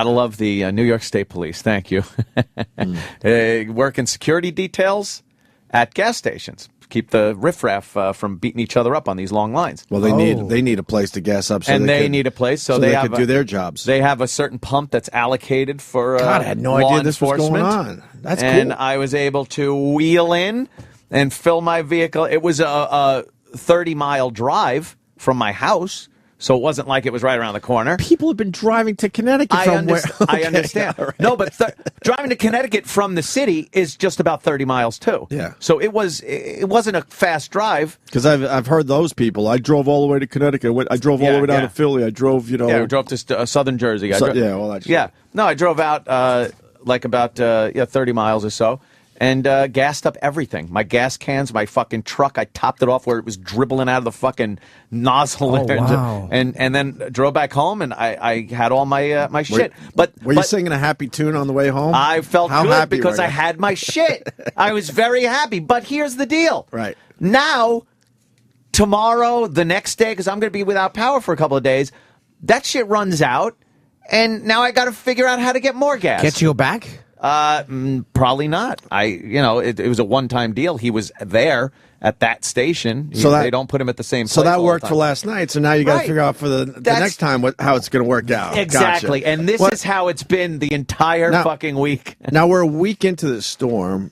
Speaker 3: love the New York State Police. Thank you. Working security details at gas stations. Keep the riffraff from beating each other up on these long lines.
Speaker 4: Well, they need a place to gas up,
Speaker 3: they need a place so they
Speaker 4: could do their jobs.
Speaker 3: They have a certain pump that's allocated for
Speaker 4: God, I had no idea this was going on. That's cool.
Speaker 3: And I was able to wheel in and fill my vehicle. It was a 30-mile drive from my house. So it wasn't like it was right around the corner.
Speaker 4: People have been driving to Connecticut from where?
Speaker 3: I understand. Right. No, but driving to Connecticut from the city is just about 30 miles too.
Speaker 4: Yeah.
Speaker 3: So it wasn't a fast drive.
Speaker 4: Because I've heard those people. I drove all the way to Connecticut. I drove all the way down to Philly. I drove,
Speaker 3: we drove to southern Jersey.
Speaker 4: All that shit.
Speaker 3: Yeah. No, I drove out about 30 miles or so. And gassed up everything. My gas cans, my fucking truck, I topped it off where it was dribbling out of the fucking nozzle.
Speaker 5: Wow.
Speaker 3: And then drove back home, and I had all my shit.
Speaker 4: Were you singing a happy tune on the way home?
Speaker 3: I felt good because I had my shit. I was very happy. But here's the deal.
Speaker 4: Right.
Speaker 3: Now, tomorrow, the next day, because I'm going to be without power for a couple of days, that shit runs out, and now I got to figure out how to get more gas.
Speaker 5: Get you back?
Speaker 3: Probably not. It was a one-time deal. He was there at that station. They don't put him at the same place.
Speaker 4: So that worked for last night. So now you got to figure out for the next time how it's going to work out.
Speaker 3: Exactly.
Speaker 4: Gotcha.
Speaker 3: And this is how it's been the entire fucking week.
Speaker 4: Now we're a week into the storm.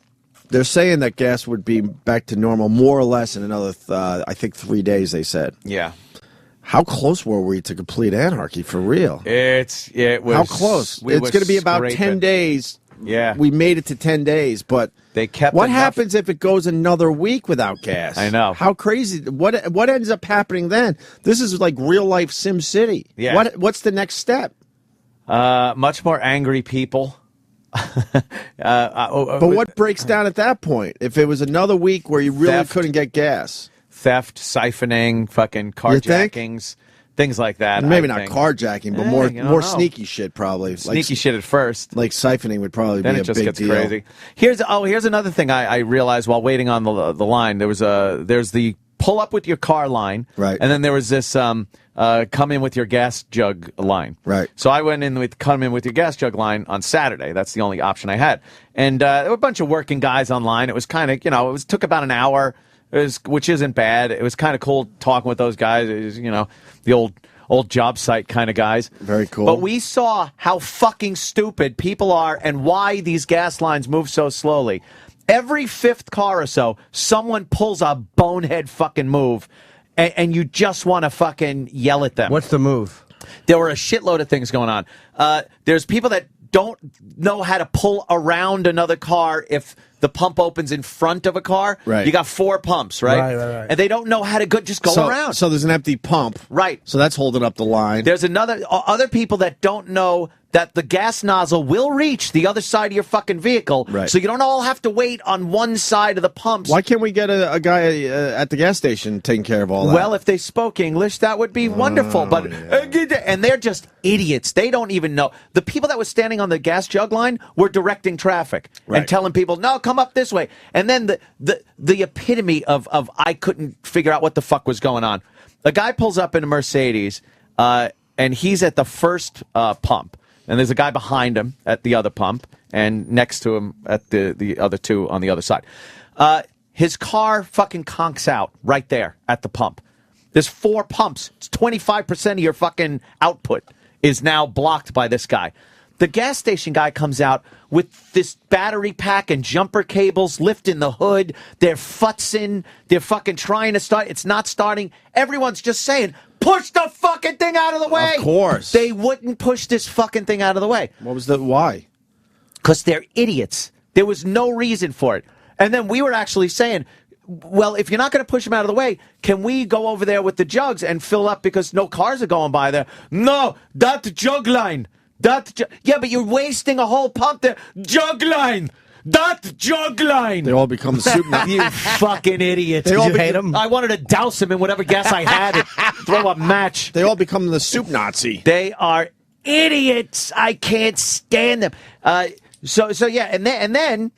Speaker 4: They're saying that gas would be back to normal more or less in another, I think, 3 days, they said.
Speaker 3: Yeah.
Speaker 4: How close were we to complete anarchy for real?
Speaker 3: It was.
Speaker 4: How close? It's going to be about 10 days.
Speaker 3: Yeah.
Speaker 4: We made it to 10 days, but
Speaker 3: they kept.
Speaker 4: What happens if it goes another week without gas?
Speaker 3: I know.
Speaker 4: How crazy. What ends up happening then? This is like real life Sim City.
Speaker 3: Yeah.
Speaker 4: What's the next step?
Speaker 3: Much more angry people.
Speaker 4: But what breaks down at that point? If it was another week where you really couldn't get gas?
Speaker 3: Theft, siphoning, fucking carjackings. Things like that.
Speaker 4: Maybe not carjacking, but more sneaky shit probably.
Speaker 3: Sneaky shit at first.
Speaker 4: Like siphoning would probably be a big deal. Then it just gets crazy.
Speaker 3: Here's another thing I realized while waiting on the line. There's the pull up with your car line,
Speaker 4: right?
Speaker 3: And then there was this come in with your gas jug line,
Speaker 4: right?
Speaker 3: So I went in with come in with your gas jug line on Saturday. That's the only option I had, and there were a bunch of working guys online. It was kind of took about an hour. which isn't bad. It was kind of cool talking with those guys. It was, the old job site kind of guys.
Speaker 4: Very cool.
Speaker 3: But we saw how fucking stupid people are and why these gas lines move so slowly. Every fifth car or so, someone pulls a bonehead fucking move, and you just want to fucking yell at them.
Speaker 5: What's the move?
Speaker 3: There were a shitload of things going on. There's people that don't know how to pull around another car if the pump opens in front of a car.
Speaker 4: Right.
Speaker 3: You got 4 pumps, right?
Speaker 5: Right.
Speaker 3: And they don't know how to just go around.
Speaker 4: So there's an empty pump.
Speaker 3: Right.
Speaker 4: So that's holding up the line.
Speaker 3: There's other people that don't know that the gas nozzle will reach the other side of your fucking vehicle.
Speaker 4: Right.
Speaker 3: So you don't all have to wait on one side of the pumps.
Speaker 4: Why can't we get a guy at the gas station taking care of all that?
Speaker 3: Well, if they spoke English, that would be wonderful. But and they're just idiots. They don't even know. The people that were standing on the gas jug line were directing traffic and telling people, "No, come up this way." And then the epitome of I couldn't figure out what the fuck was going on. A guy pulls up in a Mercedes, and he's at the first pump. And there's a guy behind him at the other pump, and next to him at the other two on the other side. His car fucking conks out right there at the pump. There's 4 pumps. It's 25% of your fucking output is now blocked by this guy. The gas station guy comes out with this battery pack and jumper cables, lifting the hood. They're futzing. They're fucking trying to start. It's not starting. Everyone's just saying, push the fucking thing out of the way.
Speaker 4: Of course.
Speaker 3: They wouldn't push this fucking thing out of the way.
Speaker 4: Why?
Speaker 3: Because they're idiots. There was no reason for it. And then we were actually saying, well, if you're not going to push them out of the way, can we go over there with the jugs and fill up because no cars are going by there? No, that jug line. Yeah, but you're wasting a whole pump there. Jug line. That jug line.
Speaker 4: They all become the soup Nazi.
Speaker 3: You fucking idiots.
Speaker 5: Did you hate them?
Speaker 3: I wanted to douse them in whatever gas I had and throw a match.
Speaker 4: They all become the soup Nazi.
Speaker 3: They are idiots. I can't stand them. So yeah, and then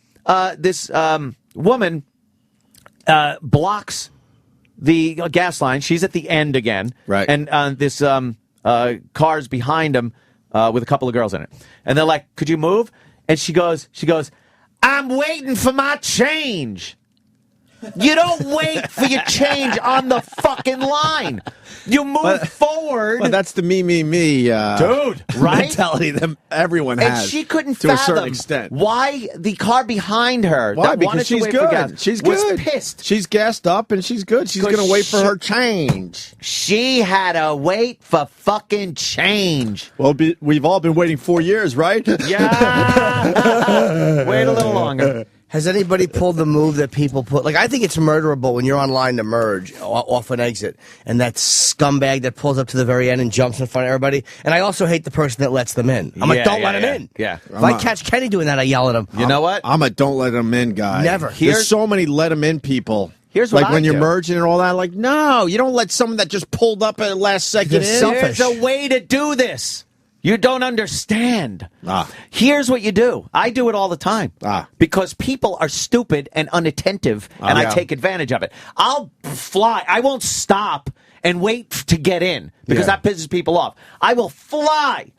Speaker 3: this woman blocks the gas line. She's at the end again.
Speaker 4: Right.
Speaker 3: And this car's behind him with a couple of girls in it. And they're like, could you move? And she goes, I'm waiting for my change. You don't wait for your change on the fucking line. You move forward.
Speaker 4: Well, that's the me,
Speaker 3: dude, right?
Speaker 4: mentality that everyone has.
Speaker 3: And she couldn't
Speaker 4: to
Speaker 3: fathom
Speaker 4: a certain extent.
Speaker 3: why the car behind her
Speaker 4: Why?
Speaker 3: that
Speaker 4: Because
Speaker 3: wanted
Speaker 4: she's
Speaker 3: to wait for
Speaker 4: good.
Speaker 3: gas
Speaker 4: She's
Speaker 3: was
Speaker 4: good.
Speaker 3: pissed.
Speaker 4: She's gassed up and she's good. She's going to wait for her change.
Speaker 3: She had to wait for fucking change.
Speaker 4: Well, we've all been waiting 4 years, right?
Speaker 3: Yeah. Wait a little longer.
Speaker 5: Has anybody pulled the move that people put? Like, I think it's murderable when you're online to merge off an exit, and that scumbag that pulls up to the very end and jumps in front of everybody. And I also hate the person that lets them in. I'm like, don't let him in.
Speaker 3: Yeah.
Speaker 5: If I catch Kenny doing that, I yell at him.
Speaker 3: You know what?
Speaker 4: I'm a don't let him in guy.
Speaker 5: Never.
Speaker 4: There's so many let him in people.
Speaker 3: Here's what
Speaker 4: like
Speaker 3: I
Speaker 4: when you're
Speaker 3: do.
Speaker 4: merging and all that. Like, no, you don't let someone that just pulled up at the last second in.
Speaker 5: Selfish.
Speaker 3: There's a way to do this. You don't understand.
Speaker 4: Ah.
Speaker 3: Here's what you do. I do it all the time.
Speaker 4: Ah.
Speaker 3: Because people are stupid and unattentive, and I take advantage of it. I'll fly. I won't stop and wait to get in because that pisses people off. I will fly.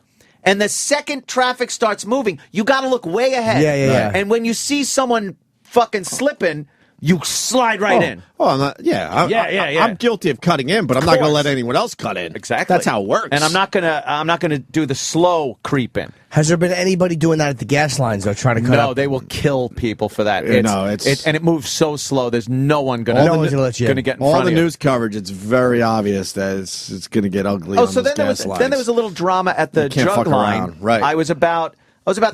Speaker 3: And the second traffic starts moving, you got to look way ahead.
Speaker 5: Yeah.
Speaker 3: And when you see someone fucking slipping, you slide right in.
Speaker 4: Oh, I'm not. Yeah, I'm guilty of cutting in, but I'm not going to let anyone else cut in.
Speaker 3: Exactly.
Speaker 4: That's how it works.
Speaker 3: And I'm not gonna do the slow creep in.
Speaker 5: Has there been anybody doing that at the gas lines, though, trying to cut up?
Speaker 3: No, they will kill people for that. And it moves so slow. There's no one gonna
Speaker 5: No one's gonna let you in.
Speaker 3: get in
Speaker 4: all
Speaker 3: front
Speaker 4: the
Speaker 3: of you.
Speaker 4: news coverage. It's very obvious that it's going to get ugly.
Speaker 3: Oh,
Speaker 4: on
Speaker 3: so
Speaker 4: those
Speaker 3: then
Speaker 4: gas lines.
Speaker 3: there was a little drama at the
Speaker 4: You can't
Speaker 3: drug
Speaker 4: fuck
Speaker 3: line.
Speaker 4: around. Right.
Speaker 3: I was about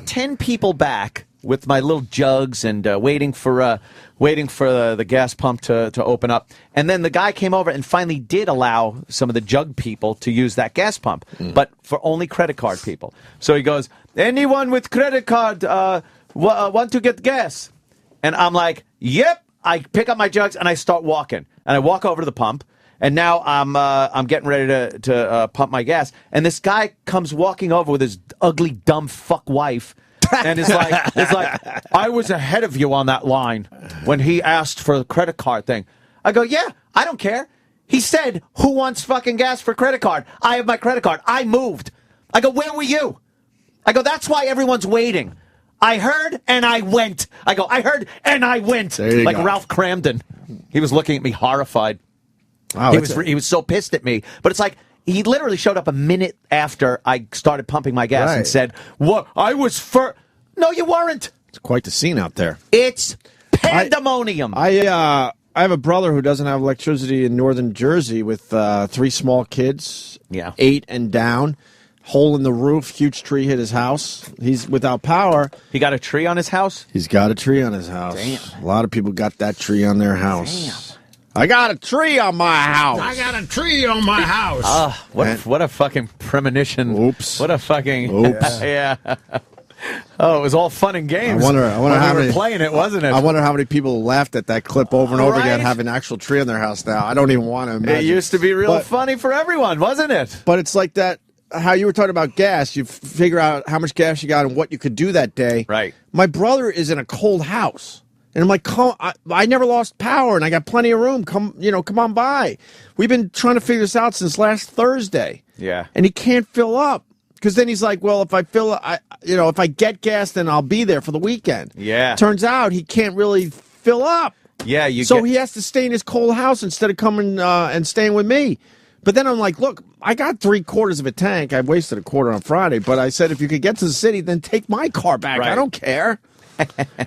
Speaker 3: 10 people back with my little jugs and waiting for the gas pump to open up. And then the guy came over and finally did allow some of the jug people to use that gas pump, but for only credit card people. So he goes, anyone with credit card want to get gas? And I'm like, yep. I pick up my jugs and I start walking. And I walk over to the pump. And now I'm getting ready to pump my gas. And this guy comes walking over with his ugly, dumb fuck wife. And it's like, I was ahead of you on that line when he asked for the credit card thing. I go, yeah, I don't care. He said, who wants fucking gas for credit card? I have my credit card. I moved. I go, where were you? I go, that's why everyone's waiting. I heard and I went. I go, I heard and I went. Like go. Ralph Cramden. He was looking at me horrified.
Speaker 4: Oh,
Speaker 3: he was so pissed at me. But it's like, he literally showed up a minute after I started pumping my gas and said, "What? I was No, you weren't."
Speaker 4: It's quite the scene out there.
Speaker 3: It's pandemonium.
Speaker 4: I have a brother who doesn't have electricity in northern Jersey with 3 small kids, 8 and down. Hole in the roof, huge tree hit his house. He's without power.
Speaker 3: He got a tree on his house?
Speaker 4: He's got a tree on his house.
Speaker 3: Damn.
Speaker 4: A lot of people got that tree on their house. Damn. I got a tree on my house.
Speaker 11: I got a tree on my house.
Speaker 3: What a fucking premonition.
Speaker 4: Oops.
Speaker 3: What a fucking...
Speaker 4: Oops.
Speaker 3: Yeah. Oh, it was all fun and games.
Speaker 4: I wonder how many
Speaker 3: playing it, wasn't it?
Speaker 4: I wonder how many people laughed at that clip over and over again, having an actual tree on their house now. I don't even want to imagine.
Speaker 3: It used to be real funny for everyone, wasn't it?
Speaker 4: But it's like that, how you were talking about gas. You figure out how much gas you got and what you could do that day.
Speaker 3: Right.
Speaker 4: My brother is in a cold house. And I'm like, I never lost power, and I got plenty of room. Come on by. We've been trying to figure this out since last Thursday.
Speaker 3: Yeah.
Speaker 4: And he can't fill up. Because then he's like, well, if I get gas, then I'll be there for the weekend.
Speaker 3: Yeah.
Speaker 4: Turns out he can't really fill up.
Speaker 3: Yeah,
Speaker 4: he has to stay in his cold house instead of coming and staying with me. But then I'm like, look, I got 3/4 of a tank. I wasted a quarter on Friday. But I said, if you could get to the city, then take my car back.
Speaker 3: Right.
Speaker 4: I don't care.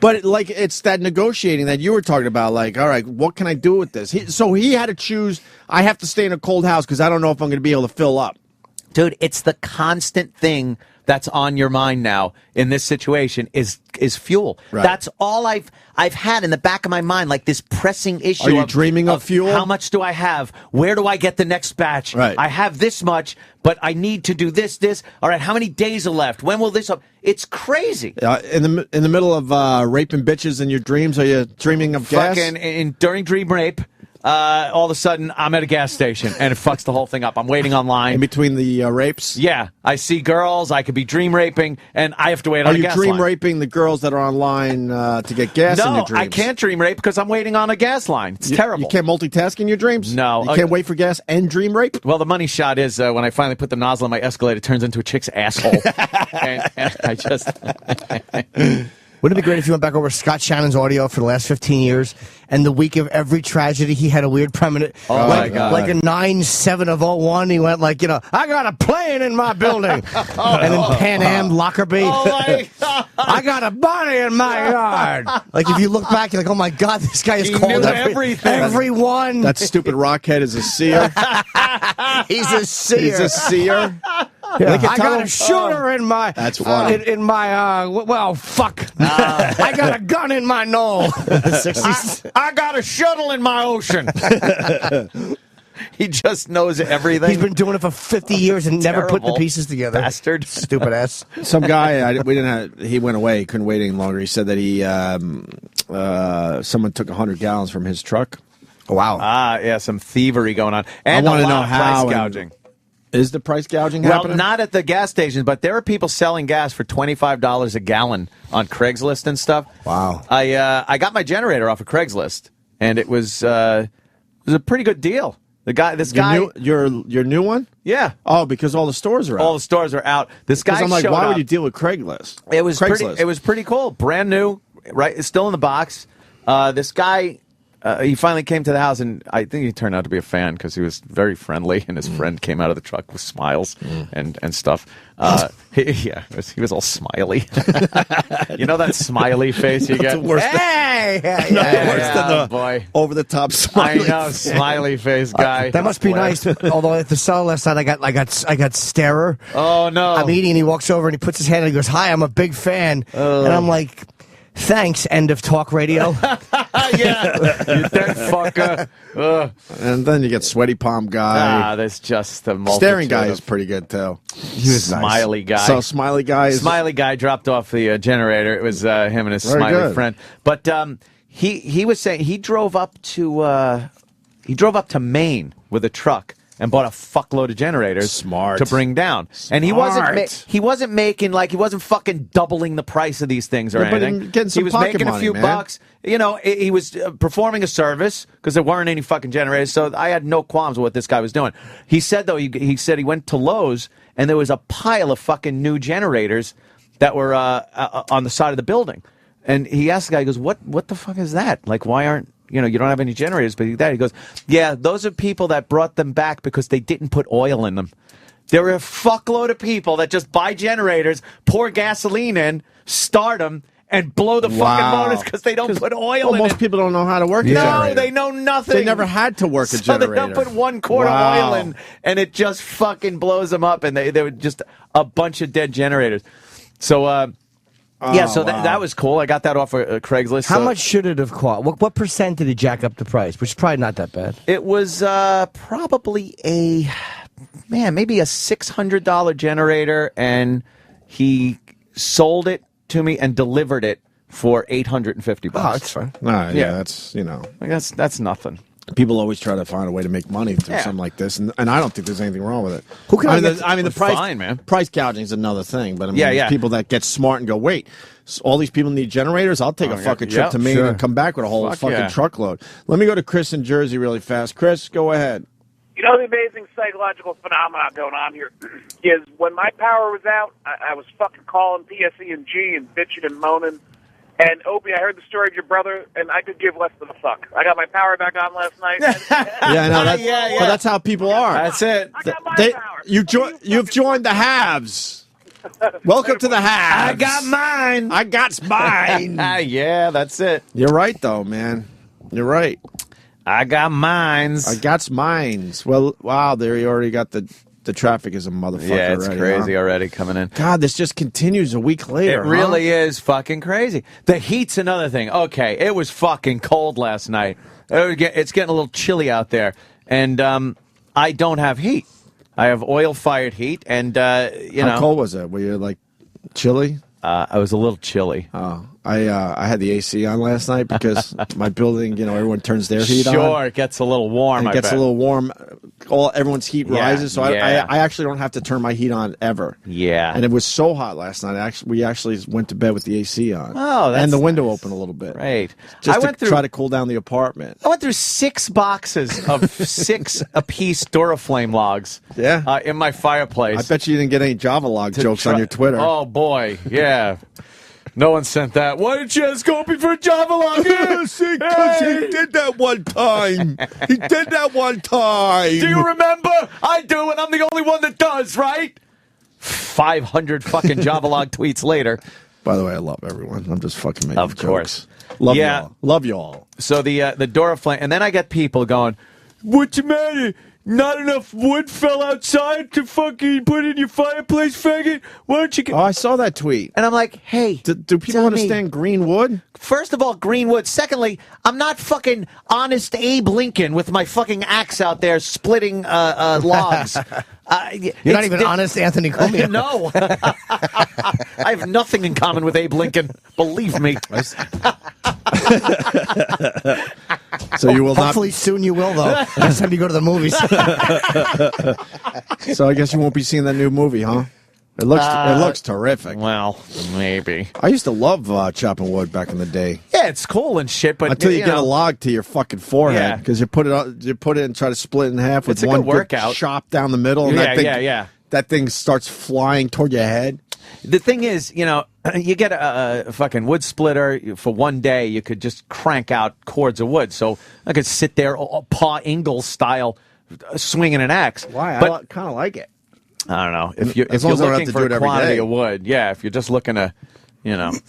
Speaker 4: But it's that negotiating that you were talking about. Like, all right, what can I do with this? So he had to choose. I have to stay in a cold house because I don't know if I'm going to be able to fill up.
Speaker 3: Dude, it's the constant thing that's on your mind now in this situation is fuel.
Speaker 4: Right.
Speaker 3: That's all I've had in the back of my mind, like this pressing issue.
Speaker 4: Are you dreaming of fuel?
Speaker 3: How much do I have? Where do I get the next batch?
Speaker 4: Right.
Speaker 3: I have this much, but I need to do this. All right, how many days are left? When will this up? It's crazy.
Speaker 4: In the middle of raping bitches in your dreams, are you dreaming of gas?
Speaker 3: During dream rape. All of a sudden, I'm at a gas station, and it fucks the whole thing up. I'm waiting online.
Speaker 4: In between the rapes?
Speaker 3: Yeah. I see girls. I could be dream raping, and I have to wait on a gas line.
Speaker 4: Are you dream raping the girls that are online to get gas in your dreams?
Speaker 3: No, I can't dream rape because I'm waiting on a gas line. It's terrible.
Speaker 4: You can't multitask in your dreams?
Speaker 3: No.
Speaker 4: You can't wait for gas and dream rape?
Speaker 3: Well, the money shot is when I finally put the nozzle in my Escalate, it turns into a chick's asshole. and I just...
Speaker 5: Wouldn't it be great if you went back over Scott Shannon's audio for the last 15 years, and the week of every tragedy, he had a weird premonition.
Speaker 3: Oh, my God.
Speaker 5: Like a 9/7 of 01, he went like, I got a plane in my building. And then Pan Am, Lockerbie.
Speaker 3: Oh, my God.
Speaker 5: I got a body in my yard. Like, if you look back, you're like, oh, my God, this guy has called
Speaker 3: everything.
Speaker 5: Everyone.
Speaker 4: That stupid rockhead is a seer.
Speaker 5: He's a seer.
Speaker 4: He's a seer.
Speaker 5: Yeah, I got a shooter in my...
Speaker 4: That's funny.
Speaker 5: In my, fuck. I got a gun in my knoll.
Speaker 3: I got a shuttle in my ocean. He just knows everything.
Speaker 5: He's been doing it for 50 years and never put the pieces together.
Speaker 3: Bastard.
Speaker 5: Stupid ass.
Speaker 4: Some guy, he went away. He couldn't wait any longer. He said that someone took 100 gallons from his truck.
Speaker 5: Oh, wow.
Speaker 3: Yeah, some thievery going on. And
Speaker 4: I want to know
Speaker 3: how.
Speaker 4: Price
Speaker 3: gouging.
Speaker 4: Is the price gouging happening?
Speaker 3: Well, not at the gas stations, but there are people selling gas for $25 a gallon on Craigslist and stuff.
Speaker 4: Wow.
Speaker 3: I got my generator off of Craigslist, and it was a pretty good deal.
Speaker 4: Your new one?
Speaker 3: Yeah.
Speaker 4: Oh, because all the stores are out.
Speaker 3: All the stores are out. This guy
Speaker 4: I'm like,
Speaker 3: showed
Speaker 4: why
Speaker 3: up.
Speaker 4: would you deal with Craigslist?
Speaker 3: It was pretty cool. Brand new, right? It's still in the box. This guy, he finally came to the house, and I think he turned out to be a fan because he was very friendly, and his friend came out of the truck with smiles and stuff. He was all smiley. You know that smiley face you get?
Speaker 5: Hey!
Speaker 4: Worse than the
Speaker 3: boy.
Speaker 4: over-the-top smiley
Speaker 3: I know, smiley face guy.
Speaker 5: That must be nice. Although at the cellar last night, I got starer.
Speaker 3: Oh, no.
Speaker 5: I'm eating, and he walks over, and he puts his hand, and he goes, hi, I'm a big fan. And I'm like... Thanks, end of talk radio.
Speaker 3: Yeah, you dead fucker.
Speaker 4: And then you get sweaty palm guy.
Speaker 3: That's just the
Speaker 4: staring guy is pretty good too.
Speaker 3: He was smiley
Speaker 4: nice.
Speaker 3: guy.
Speaker 4: So smiley guy
Speaker 3: dropped off the generator. It was him and his
Speaker 4: Very
Speaker 3: smiley
Speaker 4: good.
Speaker 3: friend. But he was saying he drove up to Maine with a truck and bought a fuckload of generators to bring down. And he wasn't making he wasn't fucking doubling the price of these things or anything.
Speaker 4: He
Speaker 3: was making a few bucks. You know, he was performing a service because there weren't any fucking generators. So I had no qualms with what this guy was doing. He said though he said he went to Lowe's and there was a pile of fucking new generators that were on the side of the building. And he asked the guy, he goes, what the fuck is that? Like, why aren't, you don't have any generators, but that. He goes, yeah, those are people that brought them back because they didn't put oil in them. There were a fuckload of people that just buy generators, pour gasoline in, start them, and blow the fucking motors because they don't put oil in
Speaker 4: most
Speaker 3: it.
Speaker 4: people don't know how to work a generator.
Speaker 3: No, they know nothing.
Speaker 4: They never had to work a generator.
Speaker 3: So they don't put 1 quart of oil in, and it just fucking blows them up, and they were just a bunch of dead generators. So, that was cool. I got that off of Craigslist.
Speaker 5: How much should it have cost? What percent did he jack up the price? Which is probably not that bad.
Speaker 3: It was probably maybe a $600 generator, and he sold it to me and delivered it for $850.
Speaker 5: Oh, that's fine.
Speaker 4: Yeah, that's
Speaker 3: that's nothing.
Speaker 4: People always try to find a way to make money through something like this, and I don't think there's anything wrong with it. The price,
Speaker 3: fine, man.
Speaker 4: Price gouging is another thing, but there's people that get smart and go, wait, all these people need generators? I'll take a fucking trip to Maine and come back with a whole fucking truckload. Let me go to Chris in Jersey really fast. Chris, go ahead.
Speaker 12: The amazing psychological phenomenon going on here is when my power was out, I was fucking calling PSE&G and bitching and moaning. And Opie, I heard the story of your brother, and I could give less than a fuck. I got my power back on last night.
Speaker 4: I know. But that's how people are.
Speaker 3: That's it.
Speaker 12: I got my power.
Speaker 4: You've joined the haves. Welcome to the haves.
Speaker 3: I got mine.
Speaker 4: I got mine.
Speaker 3: Yeah, that's it.
Speaker 4: You're right, though, man. You're right.
Speaker 3: I got mines.
Speaker 4: I got mines. Well, wow, there you already got the traffic is a motherfucker.
Speaker 3: Yeah, it's
Speaker 4: already,
Speaker 3: crazy already coming in.
Speaker 4: God, this just continues a week later.
Speaker 3: It really is fucking crazy. The heat's another thing. Okay, it was fucking cold last night. It's getting a little chilly out there, and I don't have heat. I have oil-fired heat, and
Speaker 4: How cold was it? Were you like chilly?
Speaker 3: I was a little chilly.
Speaker 4: Oh, I had the AC on last night because my building, everyone turns their heat on.
Speaker 3: Sure, it gets a little warm.
Speaker 4: It gets a little warm. Everyone's heat rises, so I actually don't have to turn my heat on ever.
Speaker 3: Yeah.
Speaker 4: And it was so hot last night. We actually went to bed with the AC on.
Speaker 3: Oh,
Speaker 4: and the window open a little bit.
Speaker 3: Right.
Speaker 4: Just to try to cool down the apartment.
Speaker 3: I went through 6 boxes of 6 apiece Duraflame logs.
Speaker 4: Yeah.
Speaker 3: In my fireplace.
Speaker 4: I bet you didn't get any Java log jokes on your Twitter.
Speaker 3: Oh boy, yeah. No one sent that. Why didn't you ask Opie for a Java log?
Speaker 4: Because he did that one time. He did that one time.
Speaker 3: Do you remember? I do, and I'm the only one that does, right? 500 fucking Java log tweets later.
Speaker 4: By the way, I love everyone. I'm just fucking making
Speaker 3: Of course.
Speaker 4: jokes. Love y'all. Love y'all.
Speaker 3: So the Duraflame, and then I get people going, what's the matter? Not enough wood fell outside to fucking put in your fireplace, faggot? Why don't you get...
Speaker 4: Oh, I saw that tweet.
Speaker 3: And I'm like, hey,
Speaker 4: do people understand green wood?
Speaker 3: First of all, green wood. Secondly, I'm not fucking honest Abe Lincoln with my fucking axe out there splitting logs.
Speaker 5: You're not even honest Anthony Cumia.
Speaker 3: No. I have nothing in common with Abe Lincoln. Believe me.
Speaker 4: So you will
Speaker 5: Hopefully soon you will, though. Next time you go to the movies.
Speaker 4: So I guess you won't be seeing that new movie, huh? It looks terrific.
Speaker 3: Well, maybe.
Speaker 4: I used to love chopping wood back in the day.
Speaker 3: Yeah, it's cool and shit, but
Speaker 4: until you get a log to your fucking forehead, because you put it and try to split it in half with one
Speaker 3: good workout.
Speaker 4: chop down the middle. And that thing starts flying toward your head.
Speaker 3: The thing is, you get a fucking wood splitter for one day. You could just crank out cords of wood. So I could sit there, Pa Ingalls style, swinging an axe.
Speaker 4: Why?
Speaker 3: But,
Speaker 4: I kind of like it.
Speaker 3: I don't know. If you're looking for a quantity of wood, if you're just looking to,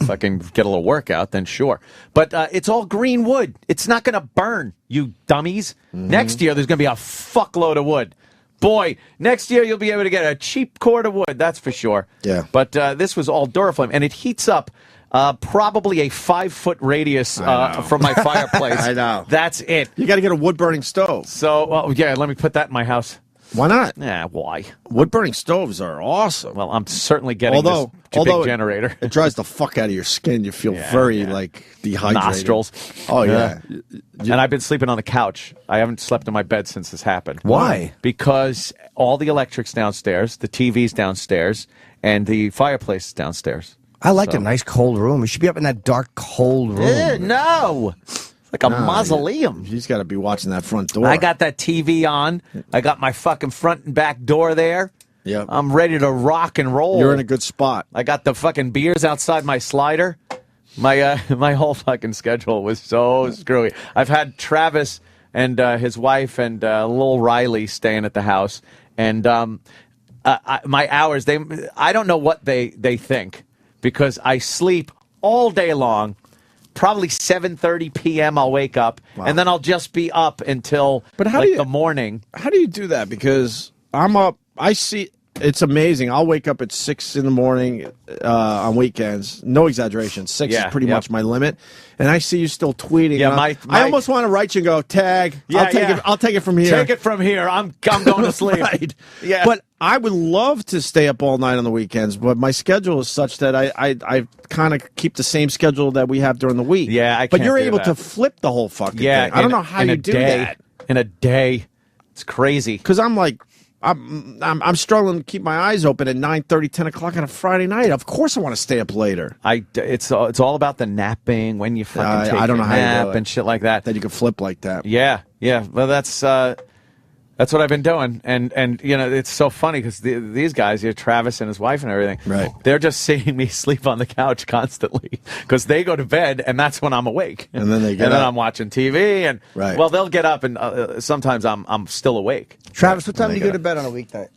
Speaker 3: fucking get a little workout, then sure. But it's all green wood. It's not going to burn, you dummies. Mm-hmm. Next year, there's going to be a fuckload of wood. Boy, next year you'll be able to get a cheap cord of wood, that's for sure.
Speaker 4: Yeah.
Speaker 3: But this was all Duraflame, and it heats up probably a 5-foot radius from my fireplace.
Speaker 4: I know.
Speaker 3: That's it.
Speaker 4: You got to get a wood-burning stove.
Speaker 3: So, let me put that in my house.
Speaker 4: Why not?
Speaker 3: Yeah, why?
Speaker 4: Wood-burning stoves are awesome.
Speaker 3: Well, I'm certainly getting this big generator.
Speaker 4: It dries the fuck out of your skin. You feel very, dehydrated.
Speaker 3: Nostrils.
Speaker 4: Oh, yeah.
Speaker 3: And I've been sleeping on the couch. I haven't slept in my bed since this happened.
Speaker 5: Why?
Speaker 3: Because all the electric's downstairs, the TV's downstairs, and the fireplace is downstairs.
Speaker 5: I like a nice cold room. You should be up in that dark, cold room.
Speaker 3: No! Like a mausoleum.
Speaker 4: He's got to be watching that front door.
Speaker 3: I got that TV on. I got my fucking front and back door there.
Speaker 4: Yep.
Speaker 3: I'm ready to rock and roll.
Speaker 4: You're in a good spot.
Speaker 3: I got the fucking beers outside my slider. My my whole fucking schedule was so screwy. I've had Travis and his wife and little Riley staying at the house, and my hours. I don't know what they think, because I sleep all day long. Probably 7:30 p.m. I'll wake up, and then I'll just be up until the morning.
Speaker 4: How do you do that? Because I'm up. I see. It's amazing. I'll wake up at 6 in the morning on weekends. No exaggeration. 6 is pretty much my limit. And I see you still tweeting.
Speaker 3: Yeah,
Speaker 4: I almost want to write you and go, tag.
Speaker 3: Yeah,
Speaker 4: I'll take it from here.
Speaker 3: Take it from here. I'm going to sleep.
Speaker 4: Right.
Speaker 3: Yeah.
Speaker 4: But I would love to stay up all night on the weekends, but my schedule is such that I kind of keep the same schedule that we have during the week.
Speaker 3: Yeah, I
Speaker 4: But
Speaker 3: can't
Speaker 4: you're
Speaker 3: do
Speaker 4: able
Speaker 3: that.
Speaker 4: to flip the whole fucking thing. I don't know how you do that.
Speaker 3: In a day. It's crazy.
Speaker 4: Because I'm like, I'm struggling to keep my eyes open at 9:30, 10 o'clock on a Friday night. Of course I want to stay up later.
Speaker 3: It's all about the napping, when you fucking take
Speaker 4: I don't know
Speaker 3: your
Speaker 4: how you
Speaker 3: nap
Speaker 4: do it.
Speaker 3: and shit like that.
Speaker 4: That you can flip like that.
Speaker 3: Yeah. Well, that's what I've been doing, and you know, it's so funny because these guys, Travis and his wife and everything,
Speaker 4: right?
Speaker 3: They're just seeing me sleep on the couch constantly because they go to bed, and that's when I'm awake,
Speaker 4: and then they get
Speaker 3: and
Speaker 4: up.
Speaker 3: then I'm watching TV, and well, they'll get up, and sometimes I'm still awake.
Speaker 5: Travis, what time do you go to bed on a weeknight?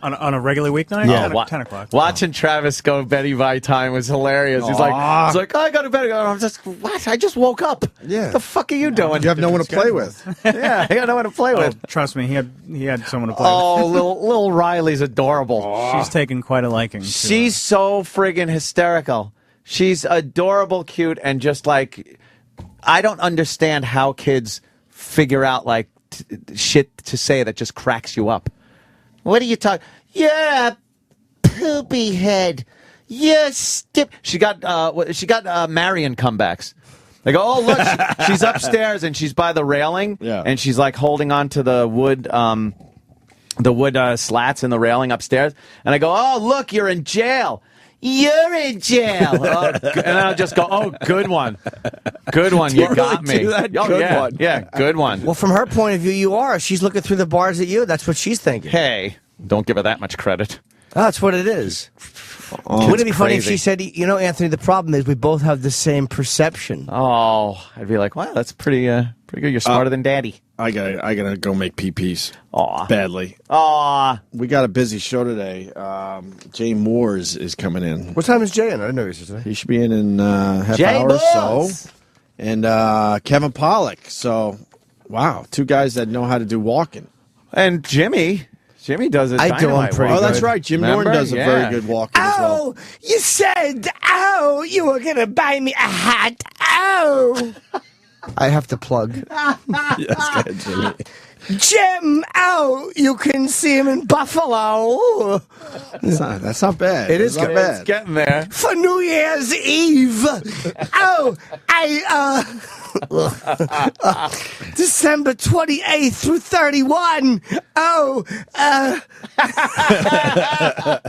Speaker 13: On a regular weeknight?
Speaker 3: Yeah,
Speaker 13: 10 o'clock.
Speaker 3: Watching Travis go Betty by time was hilarious. He's like, oh, I got to bed. I'm just, what? I just woke up.
Speaker 4: Yeah.
Speaker 3: What the fuck are you doing?
Speaker 4: You have no one to play with.
Speaker 3: Yeah, I got no one to play with.
Speaker 13: Trust me, he had someone to play
Speaker 3: with.
Speaker 13: with.
Speaker 3: little Riley's adorable.
Speaker 13: She's taken quite a liking to
Speaker 3: She's so friggin' hysterical. She's adorable, cute, and just like, I don't understand how kids figure out like shit to say that just cracks you up. What are you talking? Yeah, poopy head. Yeah, She got Marion comebacks. They go, oh look, she's upstairs and she's by the railing, and she's like holding on to the wood slats in the railing upstairs. And I go, oh look, you're in jail. You're in jail. And then I'll just go, oh, good one. Good one. You got me.
Speaker 5: Good one.
Speaker 3: Yeah, good one.
Speaker 5: Well, from her point of view, you are. She's looking through the bars at you. That's what she's thinking.
Speaker 3: Hey, don't give her that much credit.
Speaker 5: That's what it is. Wouldn't it be funny if she said, you know, Anthony, the problem is we both have the same perception.
Speaker 3: Oh, I'd be like, wow, that's pretty good. You're smarter than Daddy.
Speaker 4: I gotta go make PPs.
Speaker 3: Aw.
Speaker 4: Badly.
Speaker 3: Aw.
Speaker 4: We got a busy show today. Jay Moore is coming in.
Speaker 5: What time is Jay in? I didn't know he was today.
Speaker 4: He should be in half
Speaker 5: Jay
Speaker 4: hour or so.
Speaker 5: Moores.
Speaker 4: And Kevin Pollock. So, wow, two guys that know how to do walking.
Speaker 3: And Jimmy does it.
Speaker 5: I do him pretty good.
Speaker 4: Oh, that's right. Jim Norton does a very good walking as well.
Speaker 5: You said, you were going to buy me a hat. I have to plug.
Speaker 4: Yes, go ahead, Jimmy.
Speaker 5: Jim, you can see him in Buffalo.
Speaker 4: That's not bad.
Speaker 5: It is
Speaker 4: not
Speaker 5: good.
Speaker 4: bad.
Speaker 3: It's getting there.
Speaker 5: For New Year's Eve. December 28th through 31.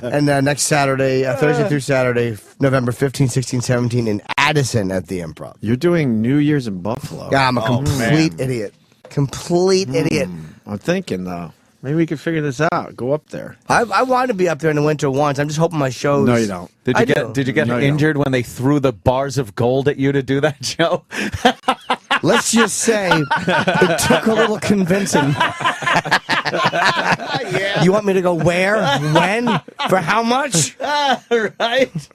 Speaker 5: And next Saturday, Thursday through Saturday, November 15, 16, 17 in Addison at the Improv.
Speaker 4: You're doing New Year's in Buffalo.
Speaker 5: Yeah, I'm a complete idiot. Complete idiot.
Speaker 4: I'm thinking, though, maybe we could figure this out. Go up there.
Speaker 5: I want to be up there in the winter once. I'm just hoping my shows.
Speaker 4: No, you don't.
Speaker 3: Did you get injured when they threw the bars of gold at you to do that show?
Speaker 5: Let's just say it took a little convincing.
Speaker 3: Yeah.
Speaker 5: You want me to go where? When? For how much?
Speaker 3: Right.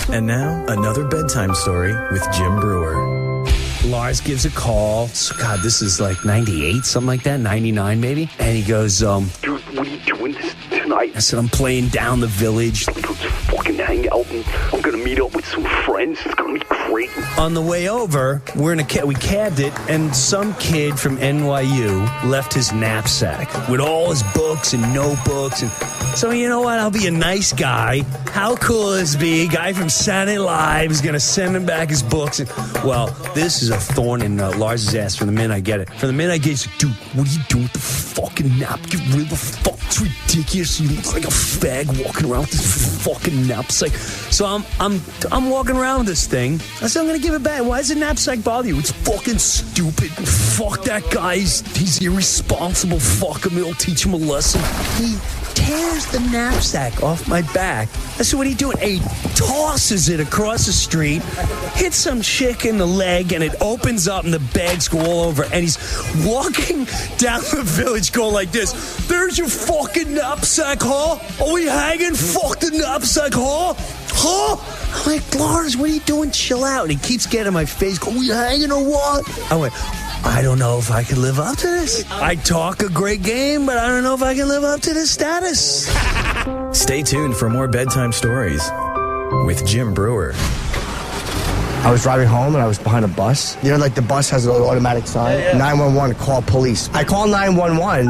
Speaker 14: And now, another bedtime story with Jim Brewer. Lars gives a call. God, this is like 98, something like that, 99 maybe. And he goes,
Speaker 8: Dude, what are you doing tonight?
Speaker 14: I said, I'm playing down the village.
Speaker 8: Let's fucking hang out and I'm gonna meet up with some friends. It's gonna be great.
Speaker 14: On the way over, we cabbed it, and some kid from NYU left his knapsack with all his books and notebooks, and So you know what? I'll be a nice guy. How cool is be? Guy from Saturday Live is going to send him back his books. And, well, this is a thorn in Lars's ass from the minute I get it. From the minute I get it, he's like, dude, what are you doing with the fucking nap? Get rid of the fuck. It's ridiculous. You look like a fag walking around with this fucking knapsack. So I'm walking around with this thing. I said, I'm going to give it back. Why does the knapsack bother you? It's fucking stupid. Fuck that guy. He's irresponsible. Fuck him. It'll teach him a lesson. He tears the knapsack off my back. I said, what are you doing? He tosses it across the street, hits some chick in the leg, and it opens up and the bags go all over. And he's walking down the village going like this. There's your fucking knapsack, huh? Are we hanging? Fuck the knapsack, huh? Huh? I'm like, Lars, what are you doing? Chill out. And he keeps getting in my face. Are we hanging or what? I went, I don't know if I can live up to this. I talk a great game, but I don't know if I can live up to this status.
Speaker 15: Stay tuned for more bedtime stories with Jim Brewer.
Speaker 5: I was driving home and I was behind a bus. You know, like the bus has an automatic sign. 911, call police. I call 911.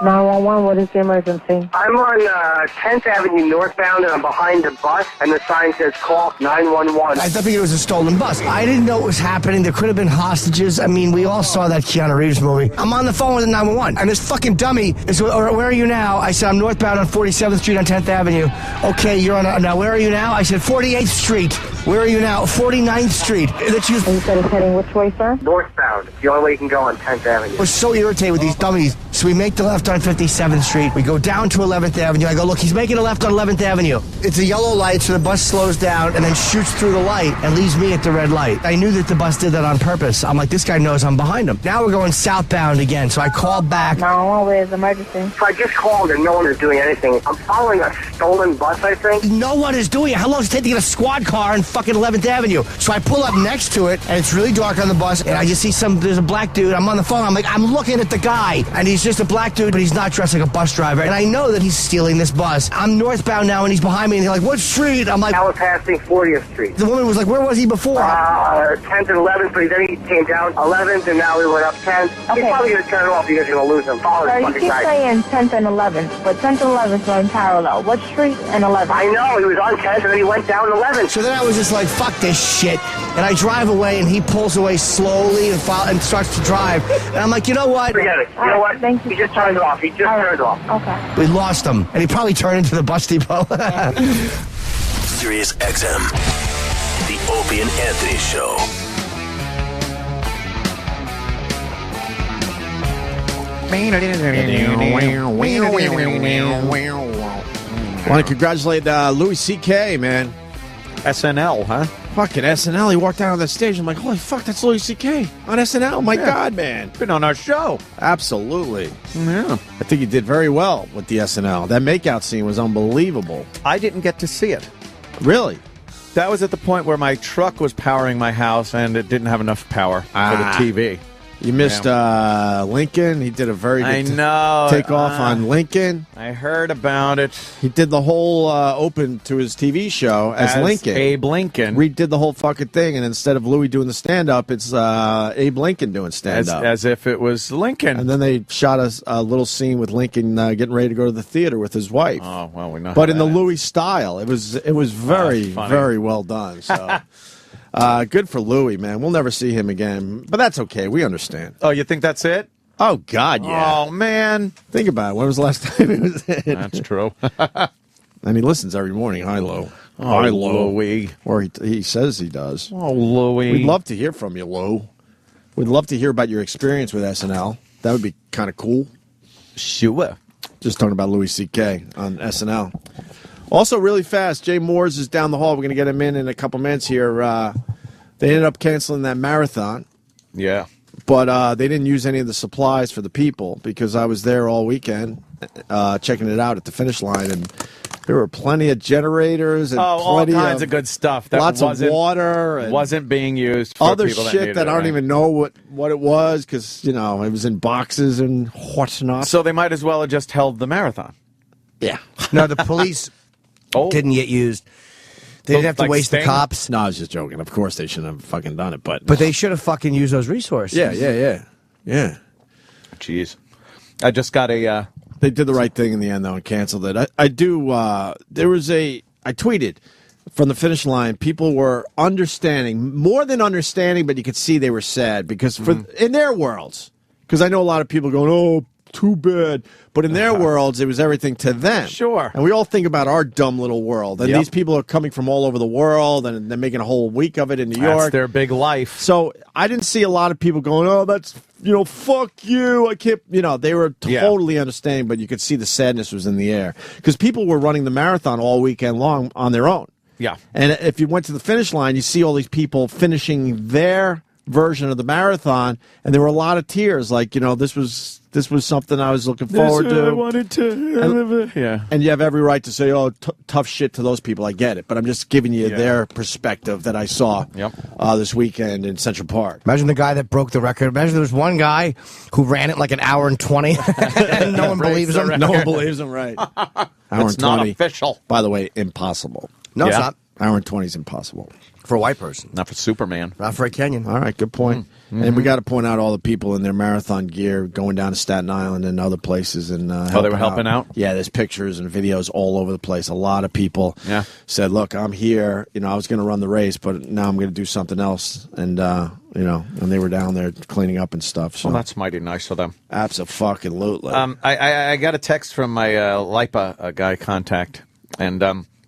Speaker 16: 911, what is the emergency?
Speaker 17: I'm on 10th Avenue northbound and I'm behind the bus and the sign says call 911.
Speaker 5: I thought it was a stolen bus. I didn't know what was happening. There could have been hostages. I mean, we all saw that Keanu Reeves movie. I'm on the phone with the 911 and this fucking dummy is, where are you now? I said, I'm northbound on 47th Street on 10th Avenue. Okay, you're on, now where are you now? I said, 48th Street. Where are you now? 49th Street.
Speaker 16: And you said it's heading which way, sir?
Speaker 17: Northbound. It's the only way you can go on 10th Avenue.
Speaker 5: We're so irritated with these dummies. So we make the left on 57th Street. We go down to 11th Avenue. I go, look, he's making a left on 11th Avenue. It's a yellow light, so the bus slows down and then shoots through the light and leaves me at the red light. I knew that the bus did that on purpose. I'm like, this guy knows I'm behind him. Now we're going southbound again, so I call back.
Speaker 16: No, where's the emergency?
Speaker 17: So I just called and no one is doing anything. I'm following a stolen bus, I think.
Speaker 5: No one is doing it. How long does it take to get a squad car on fucking 11th Avenue? So I pull up next to it, and it's really dark on the bus, and I just see there's a black dude. I'm on the phone. I'm like, I'm looking at the guy, and he's just a black dude, but he's not dressed like a bus driver. And I know that he's stealing this bus. I'm northbound now, and he's behind me, and they're like, what street? I'm like,
Speaker 17: now we're passing 40th Street.
Speaker 5: The woman was like, where was he before?
Speaker 17: 10th and 11th, but then he came down 11th, and now we went up 10th.
Speaker 16: Okay.
Speaker 17: He's probably going to turn it off because you're going to lose him. Follow
Speaker 16: Sir,
Speaker 17: this
Speaker 16: you
Speaker 17: fucking
Speaker 16: keep
Speaker 17: guy.
Speaker 16: saying 10th and 11th, but 10th and 11th are in parallel. What street and 11th?
Speaker 17: I know, he was on 10th, and then he went down 11th.
Speaker 5: So then I was just like, fuck this shit. And I drive away, and he pulls away slowly and starts to drive. And I'm like, you know what?
Speaker 17: Forget it. You know what? Thank you. He just turned it off. He just turned it off.
Speaker 16: Okay.
Speaker 5: We lost him. And he probably turned into the bus depot.
Speaker 15: Sirius XM, the Opie and Anthony Show.
Speaker 4: Want to congratulate Louis C.K., man.
Speaker 3: SNL, huh?
Speaker 4: Fucking SNL. He walked out on that stage. I'm like, holy fuck, that's Louis C.K. on SNL. My God, man.
Speaker 3: Been on our show.
Speaker 4: Absolutely.
Speaker 3: Yeah.
Speaker 4: I think he did very well with the SNL. That makeout scene was unbelievable.
Speaker 3: I didn't get to see it.
Speaker 4: Really?
Speaker 3: That was at the point where my truck was powering my house and it didn't have enough power for the TV.
Speaker 4: You missed Lincoln. He did a very good takeoff on Lincoln.
Speaker 3: I heard about it.
Speaker 4: He did the whole open to his TV show as Lincoln.
Speaker 3: Abe Lincoln.
Speaker 4: Redid the whole fucking thing, and instead of Louis doing the stand-up, it's Abe Lincoln doing stand-up.
Speaker 3: As if it was Lincoln.
Speaker 4: And then they shot a little scene with Lincoln getting ready to go to the theater with his wife.
Speaker 3: Oh, well, we know.
Speaker 4: But in the Louis style. It was very, very well done. So... good for Louis, man. We'll never see him again, but that's okay. We understand.
Speaker 3: Oh, you think that's it?
Speaker 4: Oh, God, yeah.
Speaker 3: Oh, man.
Speaker 4: Think about it. When was the last time he was in?
Speaker 3: That's true.
Speaker 4: And he listens every morning. Hi, Lou.
Speaker 3: Oh,
Speaker 4: Hi, Lou.
Speaker 3: Louis.
Speaker 4: Or he says he does.
Speaker 3: Oh, Louis.
Speaker 4: We'd love to hear from you, Lou. We'd love to hear about your experience with SNL. That would be kind of cool.
Speaker 3: Sure.
Speaker 4: Just talking about Louis C.K. on SNL. Also, really fast, Jay Moores is down the hall. We're going to get him in a couple minutes here. They ended up canceling that marathon.
Speaker 3: Yeah.
Speaker 4: But they didn't use any of the supplies for the people because I was there all weekend checking it out at the finish line, and there were plenty of generators and
Speaker 3: all kinds of good stuff. That
Speaker 4: lots of water. And
Speaker 3: wasn't being used for
Speaker 4: other
Speaker 3: people
Speaker 4: shit that I don't even know what it was because, you know, it was in boxes and whatnot.
Speaker 3: So they might as well have just held the marathon.
Speaker 4: Yeah.
Speaker 5: No, the police... didn't get used. They didn't have to waste the cops.
Speaker 4: No, I was just joking. Of course they shouldn't have fucking done it, but
Speaker 5: they should have fucking used those resources.
Speaker 4: Yeah.
Speaker 3: Jeez. I just got a
Speaker 4: They did the right thing in the end, though, and canceled it. I tweeted from the finish line, people were understanding, more than understanding, but you could see they were sad because in their worlds, because I know a lot of people going, oh, too bad. But in their worlds, it was everything to them.
Speaker 3: Sure.
Speaker 4: And we all think about our dumb little world. And these people are coming from all over the world, and they're making a whole week of it in New York.
Speaker 3: That's their big life.
Speaker 4: So I didn't see a lot of people going, oh, that's, fuck you. I can't, they were totally understanding, but you could see the sadness was in the air. Because people were running the marathon all weekend long on their own.
Speaker 3: Yeah.
Speaker 4: And if you went to the finish line, you see all these people finishing their version of the marathon, and there were a lot of tears. Like, this was something I was looking forward to.
Speaker 3: I wanted to.
Speaker 4: And you have every right to say, oh, tough shit to those people. I get it. But I'm just giving you their perspective that I saw this weekend in Central Park.
Speaker 5: Imagine the guy that broke the record. Imagine there was one guy who ran it like an hour and 20, and no one believes him.
Speaker 4: No one believes him, right. Hour
Speaker 3: it's
Speaker 4: and 20.
Speaker 3: Not official.
Speaker 4: By the way, impossible.
Speaker 5: No, it's not.
Speaker 4: Hour and 20 is impossible.
Speaker 5: For a white person.
Speaker 3: Not for Superman.
Speaker 5: Not for a Kenyan.
Speaker 4: All right, good point. And we got to point out all the people in their marathon gear going down to Staten Island and other places. And
Speaker 3: they were helping out?
Speaker 4: Yeah, there's pictures and videos all over the place. A lot of people said, look, I'm here. I was going to run the race, but now I'm going to do something else. And, and they were down there cleaning up and stuff. So.
Speaker 3: Well, that's mighty nice of them.
Speaker 4: Absolutely.
Speaker 3: I got a text from my LIPA guy contact. And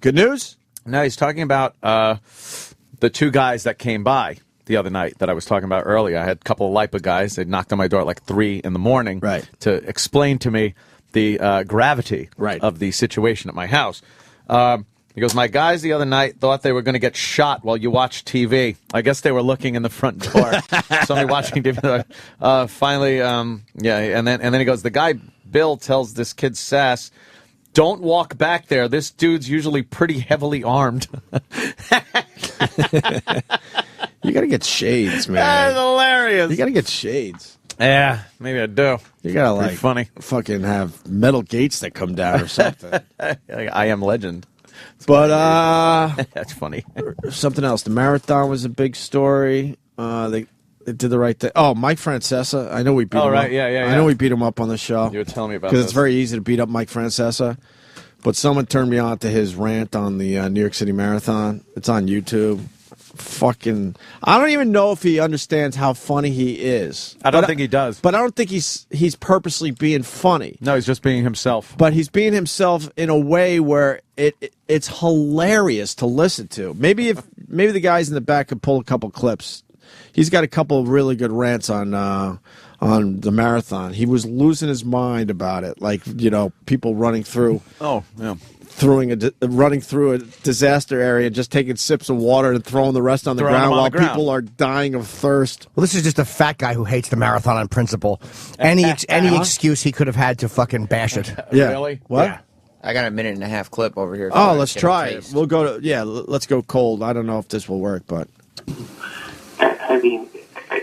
Speaker 4: good news?
Speaker 3: No, he's talking about the two guys that came by the other night that I was talking about earlier. I had a couple of LIPA guys. They knocked on my door at like 3 in the morning to explain to me the gravity of the situation at my house. He goes, my guys the other night thought they were going to get shot while you watched TV. I guess they were looking in the front door. Somebody watching TV. Finally, and then he goes, the guy Bill tells this kid Sass, don't walk back there. This dude's usually pretty heavily armed.
Speaker 4: You got to get shades, man.
Speaker 3: That's hilarious.
Speaker 4: You got to get shades.
Speaker 3: Yeah, maybe I do.
Speaker 4: You got to,
Speaker 3: Pretty funny.
Speaker 4: fucking have metal gates that come down or something.
Speaker 3: I Am Legend.
Speaker 4: But,
Speaker 3: that's funny.
Speaker 4: Something else. The marathon was a big story. They did the right thing. Oh, Mike Francesa. I know we beat him up. I know we beat him up on the show.
Speaker 3: You were telling me about this.
Speaker 4: Because it's very easy to beat up Mike Francesa. But someone turned me on to his rant on the New York City Marathon. It's on YouTube. Fucking, I don't even know if he understands how funny he is.
Speaker 3: I don't think he does.
Speaker 4: But I don't think he's purposely being funny.
Speaker 3: No, he's just being himself.
Speaker 4: But he's being himself in a way where it's hilarious to listen to. Maybe the guys in the back could pull a couple clips. He's got a couple of really good rants on the marathon. He was losing his mind about it, like people running through.
Speaker 3: Oh, yeah.
Speaker 4: Running through a disaster area, just taking sips of water and throwing the rest on the ground while people are dying of thirst.
Speaker 5: Well, this is just a fat guy who hates the marathon on principle. Any excuse he could have had to fucking bash it.
Speaker 4: Yeah.
Speaker 3: Really?
Speaker 4: What?
Speaker 18: Yeah. I got a 1.5-minute clip over here.
Speaker 4: Oh, let's try it. We'll go to let's go cold. I don't know if this will work, but
Speaker 19: I mean,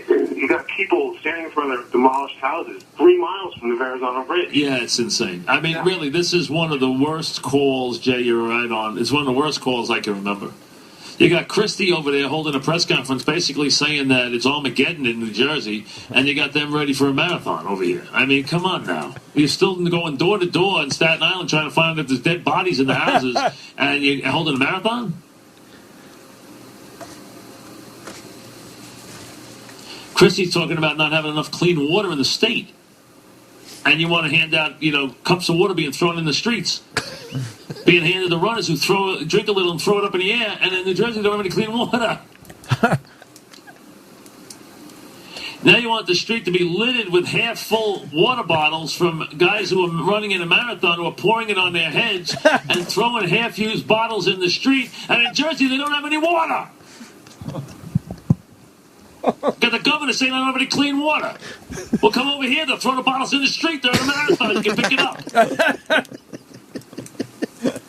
Speaker 19: you got people standing in front of demolished houses 3 miles from the Verrazano Bridge.
Speaker 20: Yeah, it's insane. I mean, really, this is one of the worst calls, Jay, you're right on. It's one of the worst calls I can remember. You got Christie over there holding a press conference basically saying that it's Armageddon in New Jersey, and you got them ready for a marathon over here. I mean, come on now. You're still going door to door in Staten Island trying to find if there's dead bodies in the houses, and you're holding a marathon? Christie's talking about not having enough clean water in the state. And you want to hand out, cups of water being thrown in the streets. Being handed to runners who drink a little and throw it up in the air. And in New Jersey, they don't have any clean water. Now you want the street to be littered with half-full water bottles from guys who are running in a marathon who are pouring it on their heads and throwing half-used bottles in the street. And in Jersey, they don't have any water. Got the governor saying I don't have any clean water. Well, come over here. They'll throw the bottles in the street. They're in a marathon. You can pick it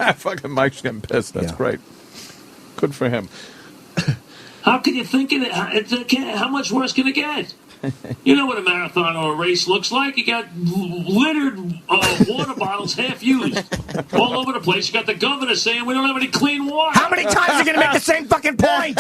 Speaker 20: up.
Speaker 3: Fucking Mike's getting pissed. That's great. Good for him.
Speaker 20: How can you think of it? How much worse can it get? You know what a marathon or a race looks like. You got littered water bottles, half used, all over the place. You got the governor saying we don't have any clean water.
Speaker 5: How many times are you going to make the same fucking point?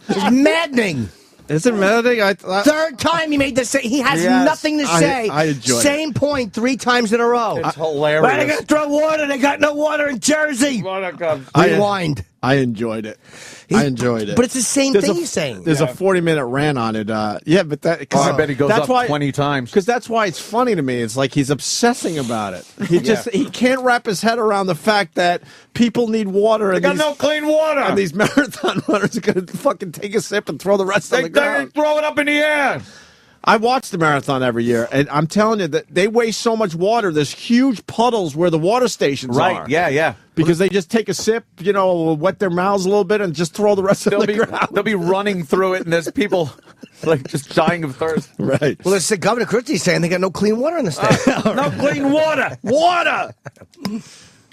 Speaker 5: It's maddening.
Speaker 4: Isn't meditating?
Speaker 5: Third time he made the same. He has nothing to say.
Speaker 4: I enjoy it.
Speaker 5: Same point 3 times in a row.
Speaker 3: It's hilarious.
Speaker 5: Well, they got to throw water. They got no water in Jersey. Rewind.
Speaker 4: I enjoyed it. I enjoyed it.
Speaker 5: But it's the same thing he's saying.
Speaker 4: There's a 40-minute rant on it. Yeah, but that.
Speaker 3: I bet he goes up 20 times.
Speaker 4: Because that's why it's funny to me. It's like he's obsessing about it. He can't wrap his head around the fact that people need water.
Speaker 3: They got no clean water.
Speaker 4: And these marathon runners are going to fucking take a sip and throw the rest on the ground.
Speaker 3: They throw it up in the air.
Speaker 4: I watch the marathon every year, and I'm telling you that they waste so much water. There's huge puddles where the water stations are.
Speaker 3: Right, yeah.
Speaker 4: Because they just take a sip, wet their mouths a little bit, and just throw the rest on the ground.
Speaker 3: They'll be running through it, and there's people like just dying of thirst.
Speaker 4: Right.
Speaker 5: Well, it's Governor Christie's saying they got no clean water in the state.
Speaker 3: No clean water. Water.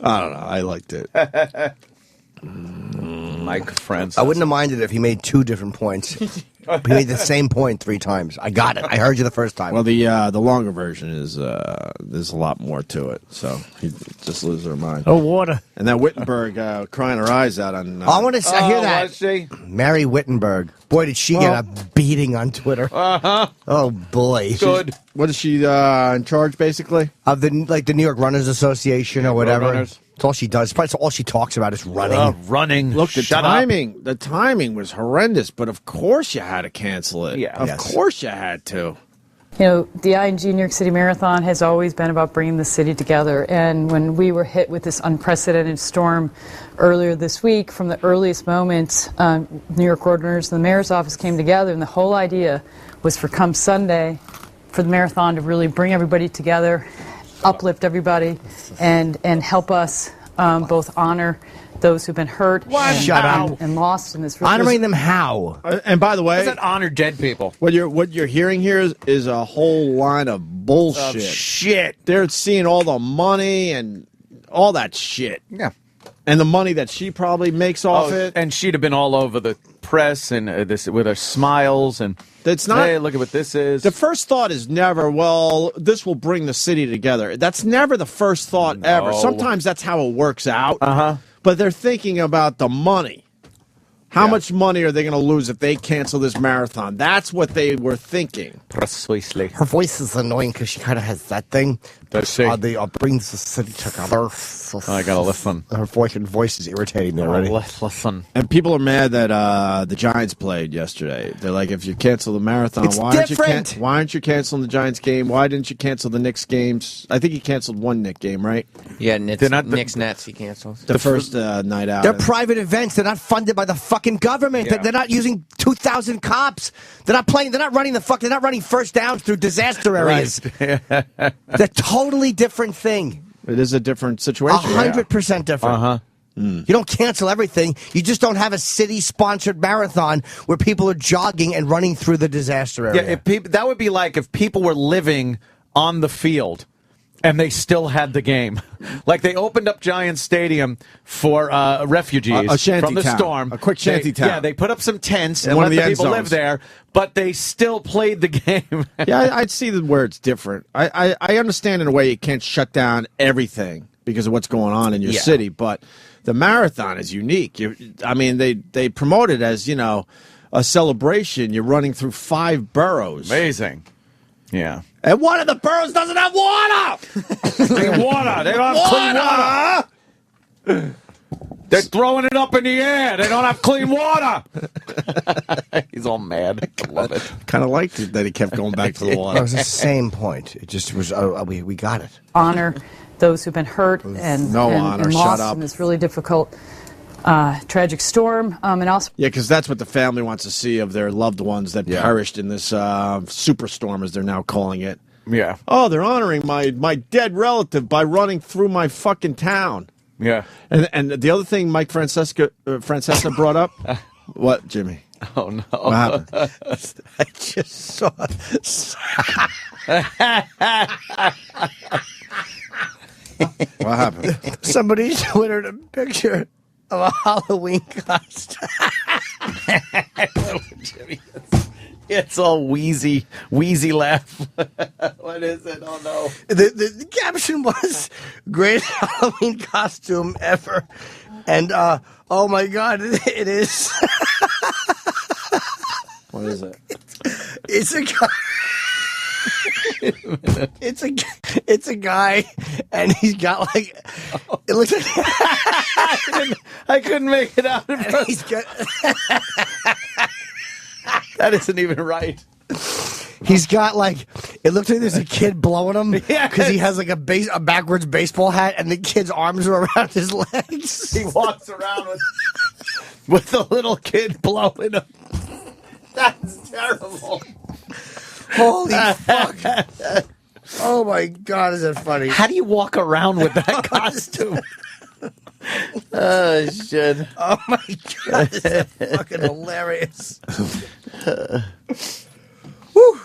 Speaker 4: I don't know. I liked it.
Speaker 3: Mike Francesa.
Speaker 5: I wouldn't have minded if he made 2 different points. He made the same point 3 times. I got it. I heard you the first time.
Speaker 4: Well, the longer version is there's a lot more to it, so he just loses her mind.
Speaker 11: Oh, water.
Speaker 4: And that Wittenberg crying her eyes out on.
Speaker 5: I want to hear that.
Speaker 3: Was she?
Speaker 5: Mary Wittenberg. Boy, did she get a beating on Twitter. Oh boy.
Speaker 3: Good.
Speaker 4: What is she in charge, basically?
Speaker 5: Of the New York Runners Association or whatever. That's all she does. That's all she talks about is running.
Speaker 3: Running.
Speaker 4: Look, the timing was horrendous, but of course you had to cancel it.
Speaker 3: Yeah.
Speaker 4: Of course you had to.
Speaker 21: You know, the ING New York City Marathon has always been about bringing the city together. And when we were hit with this unprecedented storm earlier this week, from the earliest moments, New York Runners and the mayor's office came together, and the whole idea was for come Sunday, for the marathon to really bring everybody together, uplift everybody, and help us both honor those who've been hurt and lost in this.
Speaker 5: Honoring them how?
Speaker 4: And by the way,
Speaker 3: doesn't honor dead people.
Speaker 4: What you're hearing here is a whole line of bullshit.
Speaker 3: Shit.
Speaker 4: They're seeing all the money and all that shit.
Speaker 3: Yeah.
Speaker 4: And the money that she probably makes off it.
Speaker 3: And she'd have been all over the press and this with her smiles and.
Speaker 4: It's not.
Speaker 3: Hey, look at what this is.
Speaker 4: The first thought is never, well, this will bring the city together. That's never the first thought ever. Sometimes that's how it works out. But they're thinking about the money. How much money are they going to lose if they cancel this marathon? That's what they were thinking.
Speaker 3: Precisely.
Speaker 5: Her voice is annoying because she kind of has that thing. They brings the city together.
Speaker 3: I got to listen.
Speaker 5: Her voice is irritating me already.
Speaker 3: Listen.
Speaker 4: And people are mad that the Giants played yesterday. They're like, if you cancel the marathon, why aren't you canceling the Giants game? Why didn't you cancel the Knicks games? I think he canceled one Knicks game, right?
Speaker 18: Yeah, Knicks Nets he canceled.
Speaker 4: The first night out.
Speaker 5: They're private events. They're not funded by the fucking government.
Speaker 3: Yeah.
Speaker 5: They're not using 2,000 cops. They're not playing. They're not running They're not running first downs through disaster areas. They're totally different thing.
Speaker 4: It is a different situation.
Speaker 5: 100% different. You don't cancel everything. You just don't have a city-sponsored marathon where people are jogging and running through the disaster area.
Speaker 3: Yeah, that would be like if people were living on the field and they still had the game. Like they opened up Giants Stadium for refugees from the storm.
Speaker 4: A quick shanty town.
Speaker 3: Yeah, they put up some tents and let the people live there, but they still played the game.
Speaker 4: Yeah, I'd see where it's different. I understand in a way you can't shut down everything because of what's going on in your city, but the marathon is unique. They promote it as, a celebration. You're running through 5 boroughs.
Speaker 3: Amazing. Yeah.
Speaker 4: And one of the boroughs doesn't have water!
Speaker 3: Clean water. They don't have clean water. They're throwing it up in the air. They don't have clean water. He's all mad. I love it.
Speaker 4: Kind of liked it that he kept going back to the water.
Speaker 5: It was the same point. It just was, we got it.
Speaker 21: Honor those who've been hurt and
Speaker 4: honor.
Speaker 21: lost
Speaker 4: Shut up.
Speaker 21: in this really difficult, tragic storm. And also,
Speaker 4: because that's what the family wants to see of their loved ones that perished in this superstorm, as they're now calling it.
Speaker 3: Yeah.
Speaker 4: Oh, they're honoring my dead relative by running through my fucking town.
Speaker 3: Yeah.
Speaker 4: And the other thing Mike Francesa brought up, what, Jimmy?
Speaker 3: Oh, no.
Speaker 4: What happened?
Speaker 5: I just saw.
Speaker 4: What happened?
Speaker 5: Somebody twittered a picture of a Halloween costume.
Speaker 3: It's all wheezy laugh. What is it? Oh, no.
Speaker 5: The caption was, greatest Halloween costume ever. And, oh, my God, it is.
Speaker 4: What is it?
Speaker 5: It's a guy. It's a guy, and he's got like it looks like
Speaker 3: I couldn't make it out.
Speaker 5: He's got,
Speaker 3: that isn't even right.
Speaker 5: He's got like it looks like there's a kid blowing him because he has like a backwards baseball hat, and the kid's arms are around his legs.
Speaker 3: He walks around with the little kid blowing him. That's terrible.
Speaker 5: Holy fuck. Oh my God, is that funny?
Speaker 3: How do you walk around with that costume? Oh, shit.
Speaker 5: Oh my God, is that fucking hilarious. Whew.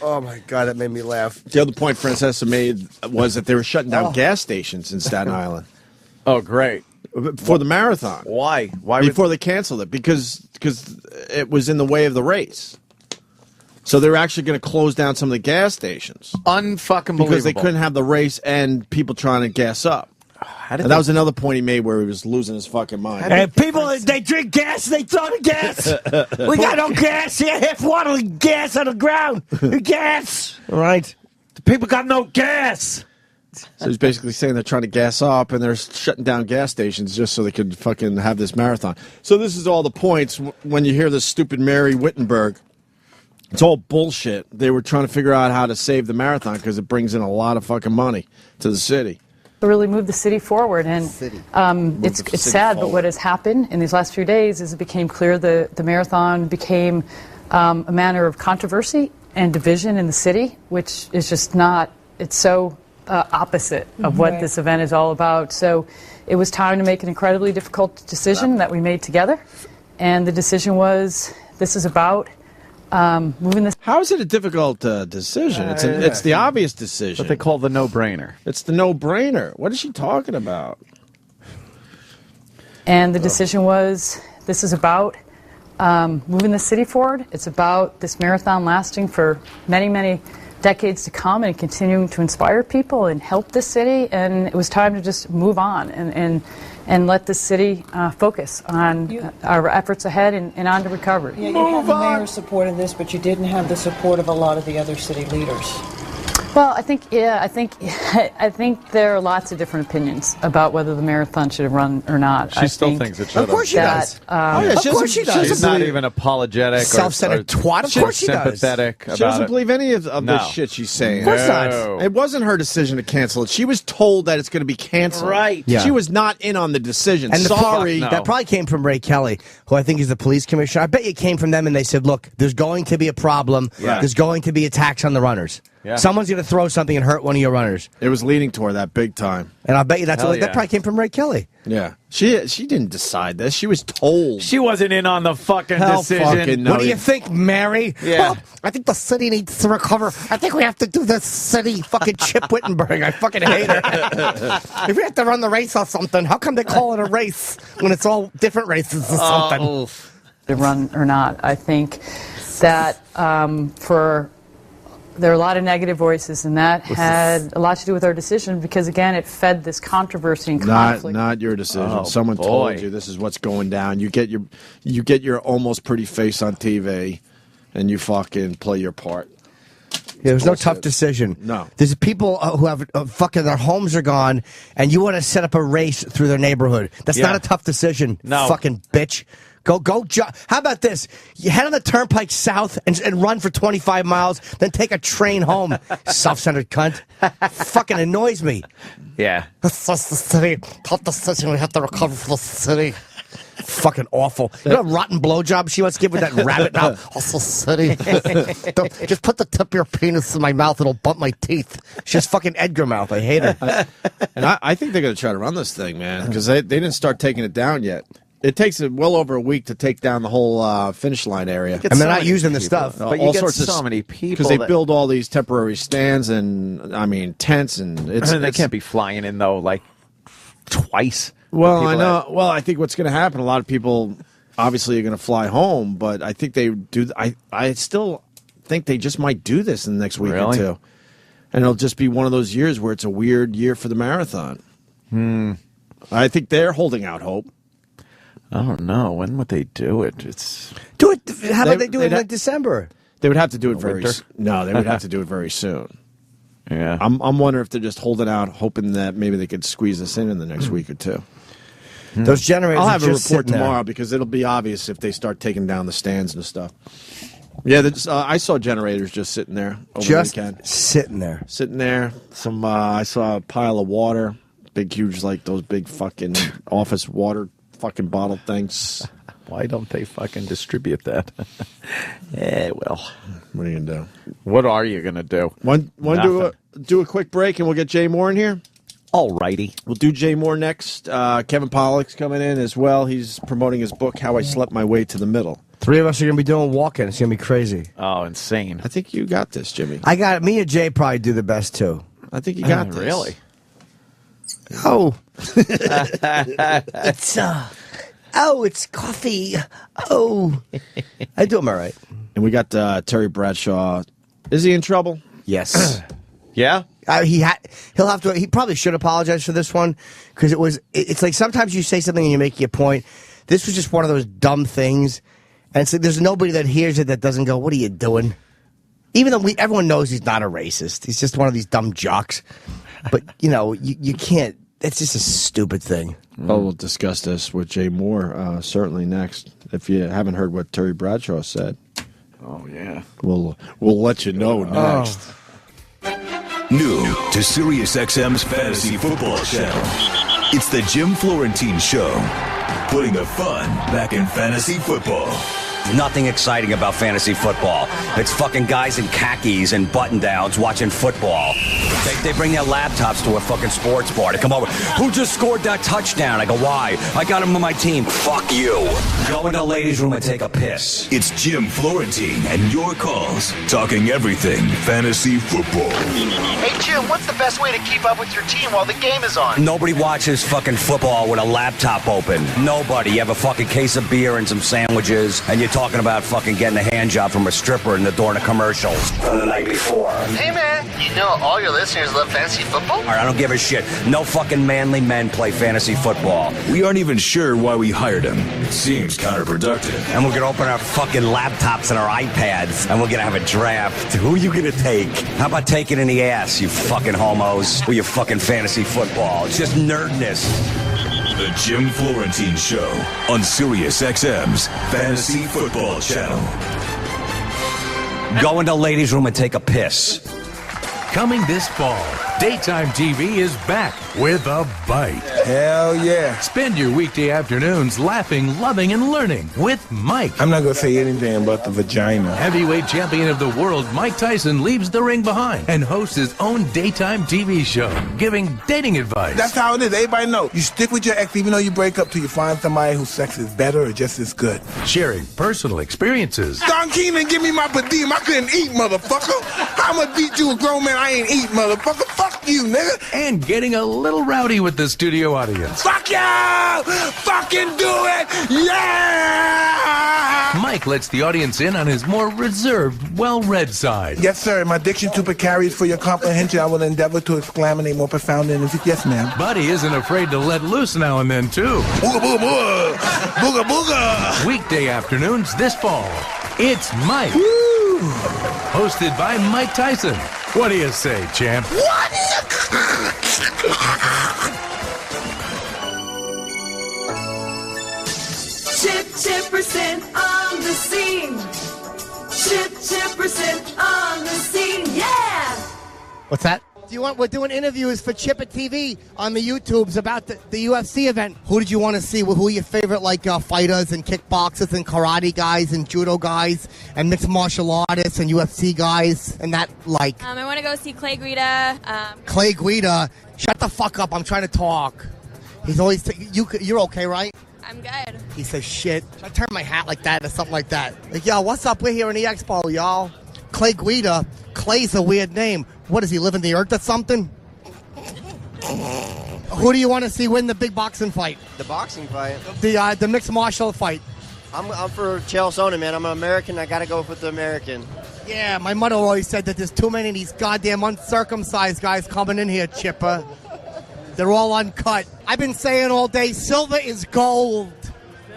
Speaker 5: Oh my God, that made me laugh.
Speaker 4: The other point Francesa made was that they were shutting down gas stations in Staten Island.
Speaker 3: Oh, great.
Speaker 4: For the marathon.
Speaker 3: Why?
Speaker 4: Before they canceled it, because it was in the way of the race. So they were actually going to close down some of the gas stations.
Speaker 3: Unfucking believable.
Speaker 4: Because they couldn't have the race and people trying to gas up. And that was another point he made where he was losing his fucking mind.
Speaker 5: And people, they drink gas, they throw the gas. We got no gas here. Half water gas on the ground. Gas. All right.
Speaker 3: The people got no gas.
Speaker 4: So he's basically saying they're trying to gas up and they're shutting down gas stations just so they could fucking have this marathon. So this is all the points when you hear this stupid Mary Wittenberg. It's all bullshit. They were trying to figure out how to save the marathon because it brings in a lot of fucking money to the city.
Speaker 21: To really move the city forward, and it's sad, but what has happened in these last few days is it became clear the marathon became a matter of controversy and division in the city, which is just not. It's so opposite of what this event is all about. So it was time to make an incredibly difficult decision that we made together, and the decision was this is about. Moving this.
Speaker 4: How is it a difficult decision? It's the obvious decision.
Speaker 3: What they call the no-brainer.
Speaker 4: It's the no-brainer. What is she talking about?
Speaker 21: And the decision was this is about moving the city forward. It's about this marathon lasting for many, many decades to come and continuing to inspire people and help the city. And it was time to just move on and let the city focus on our efforts ahead and on to recovery.
Speaker 1: Yeah, you had the mayor's support of this, but you didn't have the support of a lot of the other city leaders.
Speaker 21: Well, I think there are lots of different opinions about whether the marathon should have run or not.
Speaker 3: She still thinks it should have.
Speaker 5: Of course she does. Of course she does.
Speaker 3: She's not even apologetic.
Speaker 5: Self-centered twat. Of course she does.
Speaker 3: Sympathetic about
Speaker 4: She doesn't
Speaker 3: it.
Speaker 4: believe any of the shit she's saying.
Speaker 5: Of course not.
Speaker 4: It wasn't her decision to cancel it. She was told that it's going to be canceled.
Speaker 3: Right.
Speaker 4: Yeah. She was not in on the decision.
Speaker 5: And
Speaker 4: Sorry.
Speaker 5: that probably came from Ray Kelly, who I think is the police commissioner. I bet it came from them, and they said, look, there's going to be a problem.
Speaker 4: Yeah.
Speaker 5: There's going to be attacks on the runners.
Speaker 3: Yeah.
Speaker 5: Someone's going to throw something and hurt one of your runners.
Speaker 4: It was leaning toward that big time.
Speaker 5: And I bet you that
Speaker 3: yeah.
Speaker 5: probably came from Ray Kelly.
Speaker 4: Yeah. She didn't decide this. She was told.
Speaker 3: She wasn't in on the fucking decision.
Speaker 4: Fucking no.
Speaker 5: What do you think, Mary?
Speaker 3: Yeah.
Speaker 5: Well, I think the city needs to recover. I think we have to do the city fucking Chip Wittenberg. I fucking hate her. If we have to run the race or something, how come they call it a race when it's all different races or something?
Speaker 21: To run or not, I think that there are a lot of negative voices, and that had a lot to do with our decision because, again, it fed this controversy and conflict.
Speaker 4: Not your decision.
Speaker 3: Oh,
Speaker 4: Someone
Speaker 3: boy.
Speaker 4: told you this is what's going down. You get your almost pretty face on TV, and you fucking play your part.
Speaker 5: There's no tough decision.
Speaker 4: No.
Speaker 5: There's people who have fucking their homes are gone, and you want to set up a race through their neighborhood. That's not a tough decision.
Speaker 3: No.
Speaker 5: Fucking bitch. Go. How about this? You head on the turnpike south and run for 25 miles, then take a train home. Self-centered cunt. Fucking annoys me.
Speaker 3: Yeah.
Speaker 5: That's the city. Tough decision. We have to recover for the city. Fucking awful. You know what rotten blowjob she wants to give with that rabbit mouth? Also city. Just put the tip of your penis in my mouth. It'll bump my teeth. She has fucking Edgar mouth. I hate her.
Speaker 4: And I think they're going to try to run this thing, man, because they didn't start taking it down yet. It takes well over a week to take down the whole finish line area.
Speaker 5: And they're not using the stuff.
Speaker 3: But you get so many people.
Speaker 4: Because they build all these temporary stands and, tents. And
Speaker 3: they can't be flying in, though, like twice.
Speaker 4: Well, I know. Well, I think what's going to happen, a lot of people obviously are going to fly home, but I think they do. I still think they just might do this in the next week or two. And it'll just be one of those years where it's a weird year for the marathon. I think they're holding out hope.
Speaker 3: I don't know. When would they do it?
Speaker 5: Do it How about they do it in like December?
Speaker 4: They would have to do it very.
Speaker 3: Winter?
Speaker 4: No, they would have to do it very soon.
Speaker 3: Yeah,
Speaker 4: I'm wondering if they're just holding out, hoping that maybe they could squeeze us in the next week or two.
Speaker 5: Those generators.
Speaker 4: I'll have a
Speaker 5: just
Speaker 4: report
Speaker 5: sitting there.
Speaker 4: tomorrow because it'll be obvious if they start taking down the stands and stuff. Yeah, I saw generators just sitting there over
Speaker 5: Just
Speaker 4: the weekend.
Speaker 5: sitting there.
Speaker 4: Sitting there. Some I saw a pile of water, big, huge, like those big fucking office water fucking bottle things.
Speaker 3: Why don't they fucking distribute that? Well,
Speaker 4: what are you gonna do?
Speaker 3: What are you gonna do?
Speaker 4: Want to do a quick break and we'll get Jay Moore in here.
Speaker 3: Alrighty,
Speaker 4: we'll do Jay Moore next. Kevin Pollock's coming in as well. He's promoting his book, How I Slept My Way to the Middle.
Speaker 5: 3 of us are going to be doing walk-in. It's going to be crazy.
Speaker 3: Oh, insane.
Speaker 4: I think you got this, Jimmy.
Speaker 5: I got it. Me and Jay probably do the best, too.
Speaker 4: I think you got this.
Speaker 3: Really?
Speaker 5: Oh. It's coffee. Oh. I do them all right.
Speaker 4: And we got Terry Bradshaw. Is he in trouble?
Speaker 5: Yes.
Speaker 3: Yeah?
Speaker 5: He'll have to. He probably should apologize for this one because it's like sometimes you say something and you make your point. This was just one of those dumb things, and it's like there's nobody that hears it that doesn't go, "What are you doing?" Even though everyone knows he's not a racist, he's just one of these dumb jocks. But you can't. It's just a stupid thing.
Speaker 4: Well, we'll discuss this with Jay Moore certainly next. If you haven't heard what Terry Bradshaw said,
Speaker 3: oh yeah,
Speaker 4: we'll let you know next.
Speaker 2: New to SiriusXM's Fantasy Football Channel. It's the Jim Florentine Show, putting the fun back in fantasy football.
Speaker 9: Nothing exciting about fantasy football. It's fucking guys in khakis and button-downs watching football. They bring their laptops to a fucking sports bar to come over. Who just scored that touchdown? I go, why? I got him on my team. Fuck you. Go in the ladies' room and take a piss.
Speaker 2: It's Jim Florentine and your calls, talking everything fantasy football.
Speaker 6: Hey, Jim, what's the best way to keep up with your team while the game is on?
Speaker 9: Nobody watches fucking football with a laptop open. Nobody. You have a fucking case of beer and some sandwiches, and you're talking about fucking getting a hand job from a stripper in the during the commercials from the night before.
Speaker 6: Hey, man, you know all your listeners love fantasy football?
Speaker 9: All right, I don't give a shit. No fucking manly men play fantasy football.
Speaker 2: We aren't even sure why we hired him. It seems counterproductive.
Speaker 9: And we're going to open our fucking laptops and our iPads, and we're going to have a draft. Who are you going to take? How about taking in the ass, you fucking homos, with your fucking fantasy football? It's just nerdness.
Speaker 2: The Jim Florentine Show on SiriusXM's Fantasy Football Channel.
Speaker 9: Go in the ladies' room and take a piss.
Speaker 22: Coming this fall, daytime TV is back with a bite.
Speaker 23: Hell yeah.
Speaker 22: Spend your weekday afternoons laughing, loving, and learning with Mike.
Speaker 23: I'm not going to say anything about the vagina.
Speaker 22: Heavyweight champion of the world, Mike Tyson leaves the ring behind and hosts his own daytime TV show, giving dating advice.
Speaker 23: That's how it is. Everybody knows. You stick with your ex even though you break up till you find somebody whose sex is better or just as good.
Speaker 22: Sharing personal experiences.
Speaker 23: Don Keenan, give me my per diem. I couldn't eat, motherfucker. I'm going to beat you a grown man. I ain't eat, motherfucker. Fuck you, nigga.
Speaker 22: And getting a little rowdy with the studio audience.
Speaker 23: Fuck you! Fucking do it! Yeah!
Speaker 22: Mike lets the audience in on his more reserved, well-read side.
Speaker 23: Yes, sir. In my diction to precarious for your comprehension, I will endeavor to exclaminate more profound than if yes, ma'am.
Speaker 22: But he isn't afraid to let loose now and then, too.
Speaker 23: Booga, booga, booga. Booga, booga.
Speaker 22: Weekday afternoons this fall. It's Mike.
Speaker 23: Woo!
Speaker 22: Hosted by Mike Tyson. What do you say, champ?
Speaker 23: What?
Speaker 24: Chipperson on the scene. Chipperson on the scene. Yeah.
Speaker 5: What's that? We're doing interviews for Chipper TV on the YouTubes about the UFC event. Who did you want to see? Who are your favorite fighters and kickboxers and karate guys and judo guys and mixed martial artists and UFC guys and that
Speaker 25: I want to go see Clay Guida.
Speaker 5: Clay Guida. Shut the fuck up. I'm trying to talk. He's always you're okay, right?
Speaker 25: I'm good.
Speaker 5: He says shit. Should I turn my hat like that or something like that? Yo, what's up? We're here in the expo, y'all. Clay Guida. Clay's a weird name. What, does he live in the earth or something? Who do you want to see win the big boxing fight?
Speaker 26: The boxing fight?
Speaker 5: The mixed martial fight.
Speaker 26: I'm for Chael Sonnen, man. I'm an American. I got to go with the American.
Speaker 5: Yeah, my mother always said that there's too many of these goddamn uncircumcised guys coming in here, Chipper. They're all uncut. I've been saying all day, silver is gold.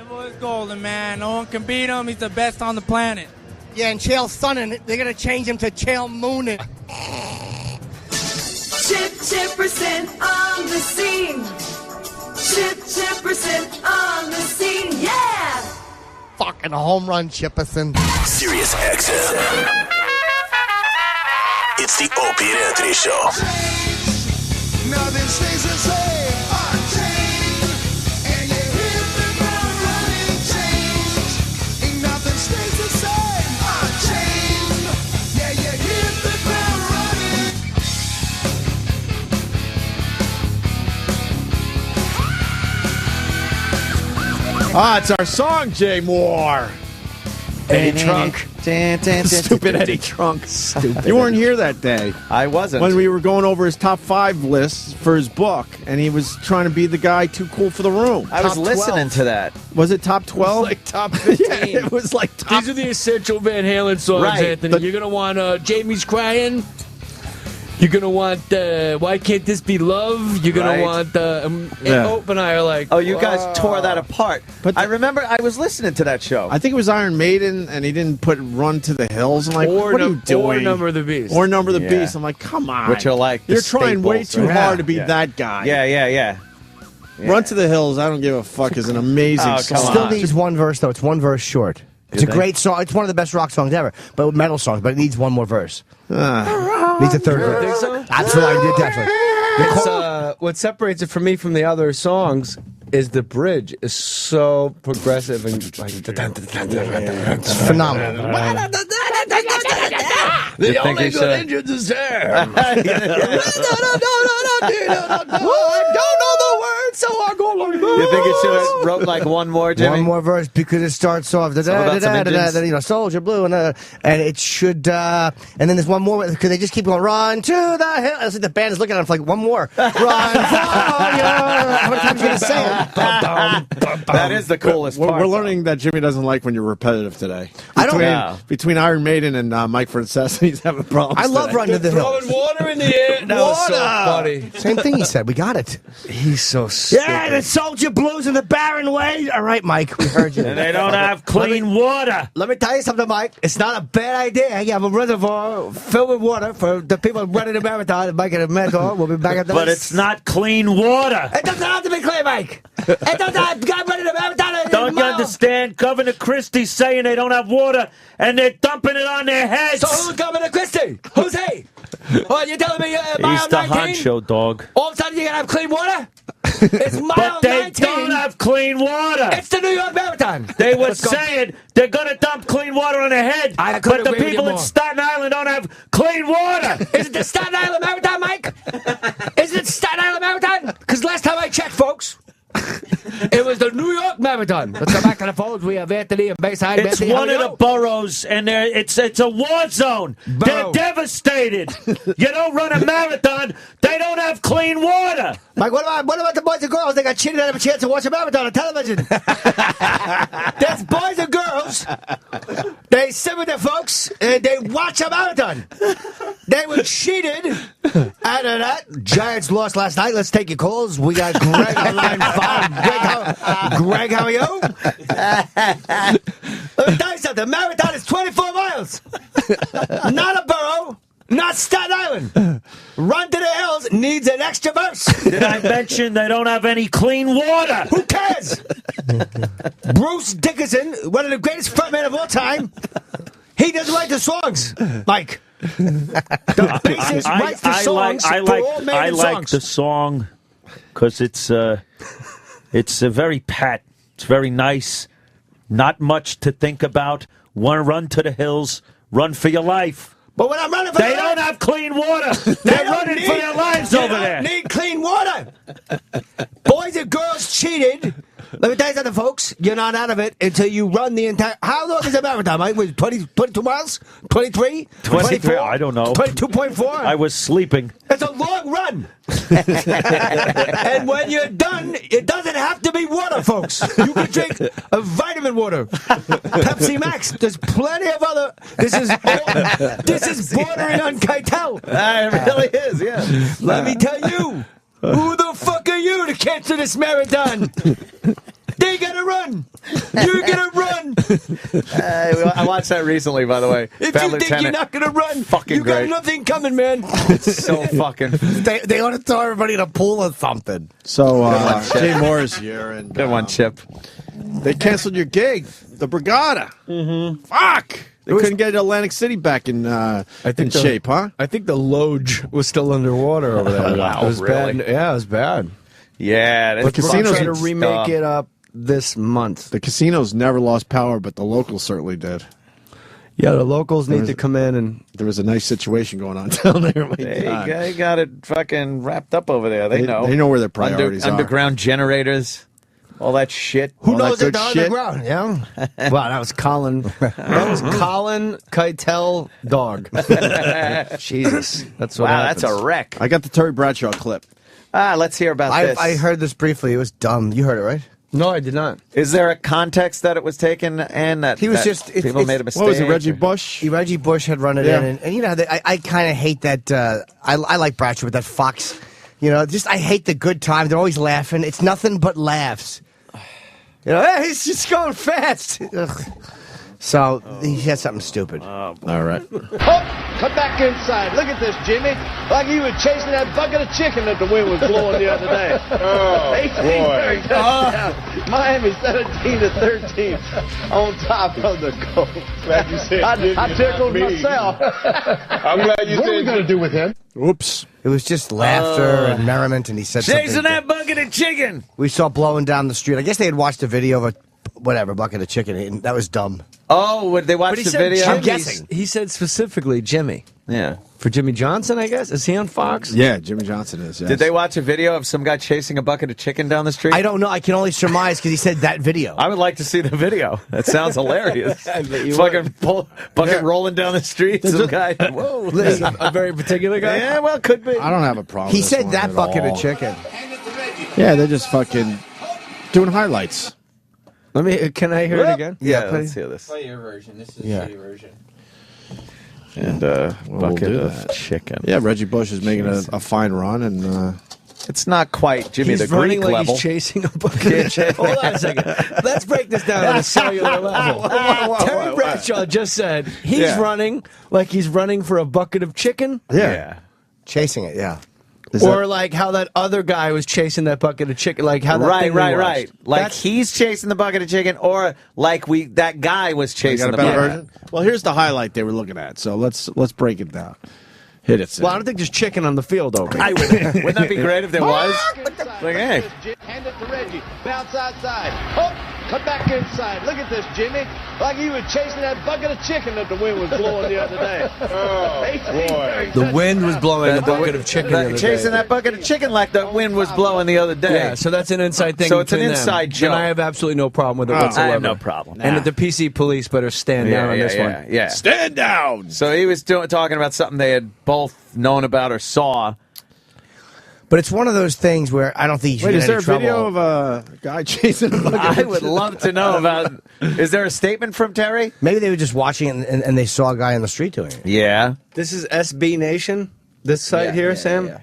Speaker 7: boy's golden, man. No one can beat him. He's the best on the planet.
Speaker 5: Yeah, and Chael Sonnen, they're going to change him to Chael Moonin.
Speaker 24: Chipperson on the scene. Chipperson on the scene. Yeah!
Speaker 5: Fucking home run, Chipperson.
Speaker 2: Sirius XM. It's the Opie and Anthony Show.
Speaker 23: Nothing stays the same. And you hit the ground running, change. Ain't nothing stays the same. Yeah, you hit the ground running.
Speaker 4: It's our song, Jay Moore. Eddie Trunk. Stupid Eddie Trunk. You weren't here that day.
Speaker 3: I wasn't.
Speaker 4: When we were going over his top 5 lists for his book, and he was trying to be the guy too cool for the room.
Speaker 3: I was listening to that.
Speaker 4: Was it top 12?
Speaker 7: It was like top 15.
Speaker 4: Yeah, it was like top.
Speaker 7: These are the essential Van Halen songs,
Speaker 3: Right.
Speaker 7: Anthony. You're going to want Jamie's Crying. You're going to want Why Can't This Be Love? You're going to want and Hope and I are like,
Speaker 3: oh, you guys tore that apart. But I remember I was listening to that show.
Speaker 4: I think it was Iron Maiden, and he didn't put Run to the Hills. I'm like, what are you doing?
Speaker 7: Or Number of the Beast.
Speaker 4: Or Number of the Beast. I'm like, come on.
Speaker 3: Which are like
Speaker 4: You're
Speaker 3: the
Speaker 4: trying way
Speaker 3: staples,
Speaker 4: too
Speaker 3: right?
Speaker 4: hard to be that guy.
Speaker 3: Yeah.
Speaker 4: Run to the Hills, I don't give a fuck, is an amazing song.
Speaker 5: Still needs one verse, though. It's one verse short. It's a great song. It's one of the best rock songs ever, but metal songs. But it needs one more verse. Needs a third verse.
Speaker 7: Think so?
Speaker 5: That's what I did, definitely.
Speaker 7: It's, what separates it from me from the other songs is the bridge is so progressive and like
Speaker 5: It's phenomenal.
Speaker 7: The only good engines is there. I don't know the words, so I go like that.
Speaker 3: You think it should have wrote like one more, Jimmy?
Speaker 5: One more verse because it starts off Soldier Blue and it should and then there's one more because they just keep going run to the hill. It's like the band is looking at him like one more run for how many times are you gonna say it?
Speaker 3: That is the coolest part.
Speaker 4: We're learning that Jimmy doesn't like when you're repetitive today. Between Iron Maiden and Mike Francesa, he's having problems.
Speaker 5: I love Run to the Hill.
Speaker 7: Throwing water in the air. That was so funny.
Speaker 5: Same thing he said. We got it.
Speaker 7: He's so stupid.
Speaker 5: Yeah, the Soldier Blues in the barren way. All right, Mike, we heard you.
Speaker 7: And they don't have clean water.
Speaker 5: Let me tell you something, Mike. It's not a bad idea. You have a reservoir filled with water for the people running the marathon. Mike and the mentor will be back at the
Speaker 7: But it's not clean water.
Speaker 5: It doesn't have to be clean, Mike. It doesn't have to running the marathon.
Speaker 7: Don't you understand? Governor Christie's saying they don't have water, and they're dumping it on their heads.
Speaker 5: So who's Governor Christie? Who's he? Well, you're telling me
Speaker 7: He's the honcho, dog.
Speaker 5: All of a sudden you're going to have clean water? It's mile
Speaker 7: But they
Speaker 5: 19.
Speaker 7: don't have clean water.
Speaker 5: It's the New York Marathon.
Speaker 7: They were saying they're going to dump clean water on their head, but the people in Staten Island don't have clean water.
Speaker 5: Is it the Staten Island Marathon, Mike? Is it Staten Island Marathon? Because last time I checked, folks, it was the New York Marathon. Let's go back to the phones. We have Anthony and Bayside.
Speaker 7: It's
Speaker 5: Anthony,
Speaker 7: one of the boroughs, and it's a war zone. They're devastated. You don't run a marathon. They don't have clean water.
Speaker 5: Mike, what about the boys and girls? They got cheated out of a chance to watch a marathon on television. There's boys and girls. They sit with their folks and they watch a marathon. They were cheated out of that. Giants lost last night. Let's take your calls. We got Greg on line 5. Greg, how are you? Let me tell you something. The marathon is 24 miles. Not a borough. Not Staten Island. Run to the Hills needs an extra verse.
Speaker 7: Did I mention they don't have any clean water?
Speaker 5: Who cares? Bruce Dickinson, one of the greatest frontmen of all time, he doesn't write the songs, Mike. The bassist writes the songs for all men
Speaker 7: I
Speaker 5: and
Speaker 7: like
Speaker 5: songs.
Speaker 7: the song because it's very pat. It's very nice. Not much to think about. One run to the hills. Run for your life.
Speaker 5: But when I'm running for
Speaker 7: they don't have clean water. They're running for their lives over there.
Speaker 5: They don't need clean water. Boys and girls cheated. Let me tell you something, folks. You're not out of it until you run the entire... How long is a marathon, Mike? Was it 22 miles? 23?
Speaker 7: 23? I don't know.
Speaker 5: 22.4?
Speaker 7: I was sleeping.
Speaker 5: It's a long run. And when you're done, it doesn't have to be water, folks. You can drink a vitamin water. Pepsi Max. There's plenty of other... This is bordering on Keitel.
Speaker 3: It really is, yeah.
Speaker 5: Let me tell you. Who the fuck are you to cancel this marathon? They gotta run. You're gonna run.
Speaker 3: I watched that recently, by the way.
Speaker 5: If
Speaker 3: Bad
Speaker 5: you think
Speaker 3: Lieutenant.
Speaker 5: you're not gonna run,
Speaker 3: Fucking
Speaker 5: you got
Speaker 3: great.
Speaker 5: nothing coming, man.
Speaker 3: It's so fucking.
Speaker 5: They ought to throw everybody in a pool or something.
Speaker 4: So
Speaker 3: Chip.
Speaker 4: Jay Moore is here, and
Speaker 3: Good one, Chip.
Speaker 4: they canceled your gig, the Brigada. Mm-hmm. Fuck. They couldn't get Atlantic City back in shape, huh?
Speaker 8: I think the Loge was still underwater over there.
Speaker 3: Wow,
Speaker 8: it was
Speaker 3: really?
Speaker 8: bad. Yeah, it was bad.
Speaker 3: Yeah,
Speaker 8: But casinos trying to
Speaker 3: it's
Speaker 8: remake
Speaker 3: dumb.
Speaker 8: it up this month.
Speaker 4: The casinos never lost power, but the locals certainly did.
Speaker 8: Yeah, the locals need to come in and.
Speaker 4: There was a nice situation going on down there.
Speaker 3: They got it fucking wrapped up over there. They know.
Speaker 4: They know where their priorities are.
Speaker 3: Underground generators, all that shit.
Speaker 5: Who
Speaker 3: all
Speaker 5: knows
Speaker 3: that
Speaker 5: they're
Speaker 3: good
Speaker 5: underground? Yeah.
Speaker 8: Wow, that was Colin. That was Colin Keitel Dog. Jesus, that's what
Speaker 3: Wow,
Speaker 8: happens.
Speaker 3: that's a wreck.
Speaker 4: I got the Terry Bradshaw clip.
Speaker 3: Let's hear about this.
Speaker 5: I heard this briefly. It was dumb. You heard it, right?
Speaker 8: No, I did not.
Speaker 3: Is there a context that it was taken and that
Speaker 5: He was
Speaker 3: that
Speaker 5: just
Speaker 3: people made a mistake?
Speaker 4: What was it, Reggie Bush?
Speaker 5: Reggie Bush had run it in, and you know, I kind of hate that. I like Bradshaw with that Fox. You know, just I hate the good time. They're always laughing. It's nothing but laughs. You know, hey, he's just going fast. Ugh. So he had something stupid.
Speaker 4: All right.
Speaker 10: Come back inside. Look at this, Jimmy. Like he was chasing that bucket of chicken that the wind was blowing the other day.
Speaker 12: Oh,
Speaker 10: 18-yard touchdown. Miami 17-13 on top of the goal.
Speaker 12: Glad you said
Speaker 10: I tickled myself.
Speaker 12: I'm glad you
Speaker 10: What are we
Speaker 12: said
Speaker 10: going to do with him?
Speaker 4: Oops.
Speaker 5: It was just laughter and merriment, and he said
Speaker 3: Chasing
Speaker 5: something.
Speaker 3: that bucket of chicken.
Speaker 5: We saw blowing down the street. I guess they had watched a video of a bucket of chicken, and that was dumb.
Speaker 3: Oh, would they
Speaker 8: But
Speaker 3: watch
Speaker 8: he
Speaker 3: the
Speaker 8: said
Speaker 3: video?
Speaker 8: Jimmy.
Speaker 5: I'm guessing.
Speaker 8: He said specifically Jimmy.
Speaker 3: Yeah.
Speaker 8: For Jimmy Johnson, I guess? Is he on Fox?
Speaker 4: Yeah, Jimmy Johnson is. Yes.
Speaker 3: Did they watch a video of some guy chasing a bucket of chicken down the street?
Speaker 5: I don't know. I can only surmise because he said that video.
Speaker 3: I would like to see the video. That sounds hilarious.
Speaker 8: I bet you
Speaker 3: Fucking bucket rolling down the street. Some guy. Whoa.
Speaker 8: A very particular guy?
Speaker 3: Yeah, well, could be.
Speaker 4: I don't have a problem.
Speaker 5: He
Speaker 4: with
Speaker 5: said
Speaker 4: this
Speaker 5: that
Speaker 4: one at
Speaker 5: bucket
Speaker 4: all.
Speaker 5: of chicken.
Speaker 4: Yeah, they're just fucking doing highlights.
Speaker 8: Let me. Can I hear it again?
Speaker 3: Yeah, let's hear this.
Speaker 18: Play your version. This is
Speaker 8: Yeah.
Speaker 18: the shitty version.
Speaker 3: And
Speaker 4: We'll
Speaker 3: bucket
Speaker 4: do
Speaker 3: of
Speaker 4: that.
Speaker 3: chicken.
Speaker 4: Yeah, Reggie Bush is making a fine run, and
Speaker 3: It's not quite Jimmy
Speaker 8: He's
Speaker 3: the
Speaker 8: running
Speaker 3: Greek
Speaker 8: like
Speaker 3: level.
Speaker 8: he's chasing a bucket of chicken. Hold on a second. Let's break this down on a cellular level. Terry Bradshaw just said he's running like he's running for a bucket of chicken.
Speaker 3: Yeah.
Speaker 5: Chasing it, yeah.
Speaker 8: Or like how that other guy was chasing that bucket of chicken. Like how that
Speaker 3: Right,
Speaker 8: thing we
Speaker 3: right,
Speaker 8: watched.
Speaker 3: right. Like
Speaker 8: That's-
Speaker 3: he's chasing the bucket of chicken, or like that guy was
Speaker 4: you
Speaker 3: chasing
Speaker 4: got a
Speaker 3: the
Speaker 4: better
Speaker 3: bucket.
Speaker 4: version. Well, here's the highlight they were looking at. So let's break it down. Hit it. Sid.
Speaker 8: Well, I don't think there's chicken on the field, Opie.
Speaker 3: Wouldn't that be great if there was? Like, hey.
Speaker 10: Hand it to Reggie. Bounce outside. Oh, come back inside. Look at this, Jimmy. Like he was chasing that bucket of chicken that the wind was blowing the other day.
Speaker 12: Oh,
Speaker 10: 18-yard
Speaker 8: The wind was blowing a bucket of chicken. the other
Speaker 3: Chasing
Speaker 8: day.
Speaker 3: that bucket of chicken like the wind was blowing the other day.
Speaker 8: Yeah, so that's an inside thing.
Speaker 3: So it's an
Speaker 8: between them.
Speaker 3: inside joke.
Speaker 8: And I have absolutely no problem with it whatsoever.
Speaker 3: I have no problem.
Speaker 8: And that the PC police better stand down on this one.
Speaker 3: Yeah.
Speaker 4: Stand down.
Speaker 3: So he was talking about something they had both known about or saw.
Speaker 5: But it's one of those things where I don't think you should
Speaker 4: Wait,
Speaker 5: get
Speaker 4: is there
Speaker 5: any
Speaker 4: a
Speaker 5: trouble.
Speaker 4: video of a guy chasing a bucket?
Speaker 3: I would love to know about. Is there a statement from Terry?
Speaker 5: Maybe they were just watching it and they saw a guy on the street doing it.
Speaker 3: Yeah.
Speaker 8: This is SB Nation, this site here, Sam.
Speaker 5: yeah.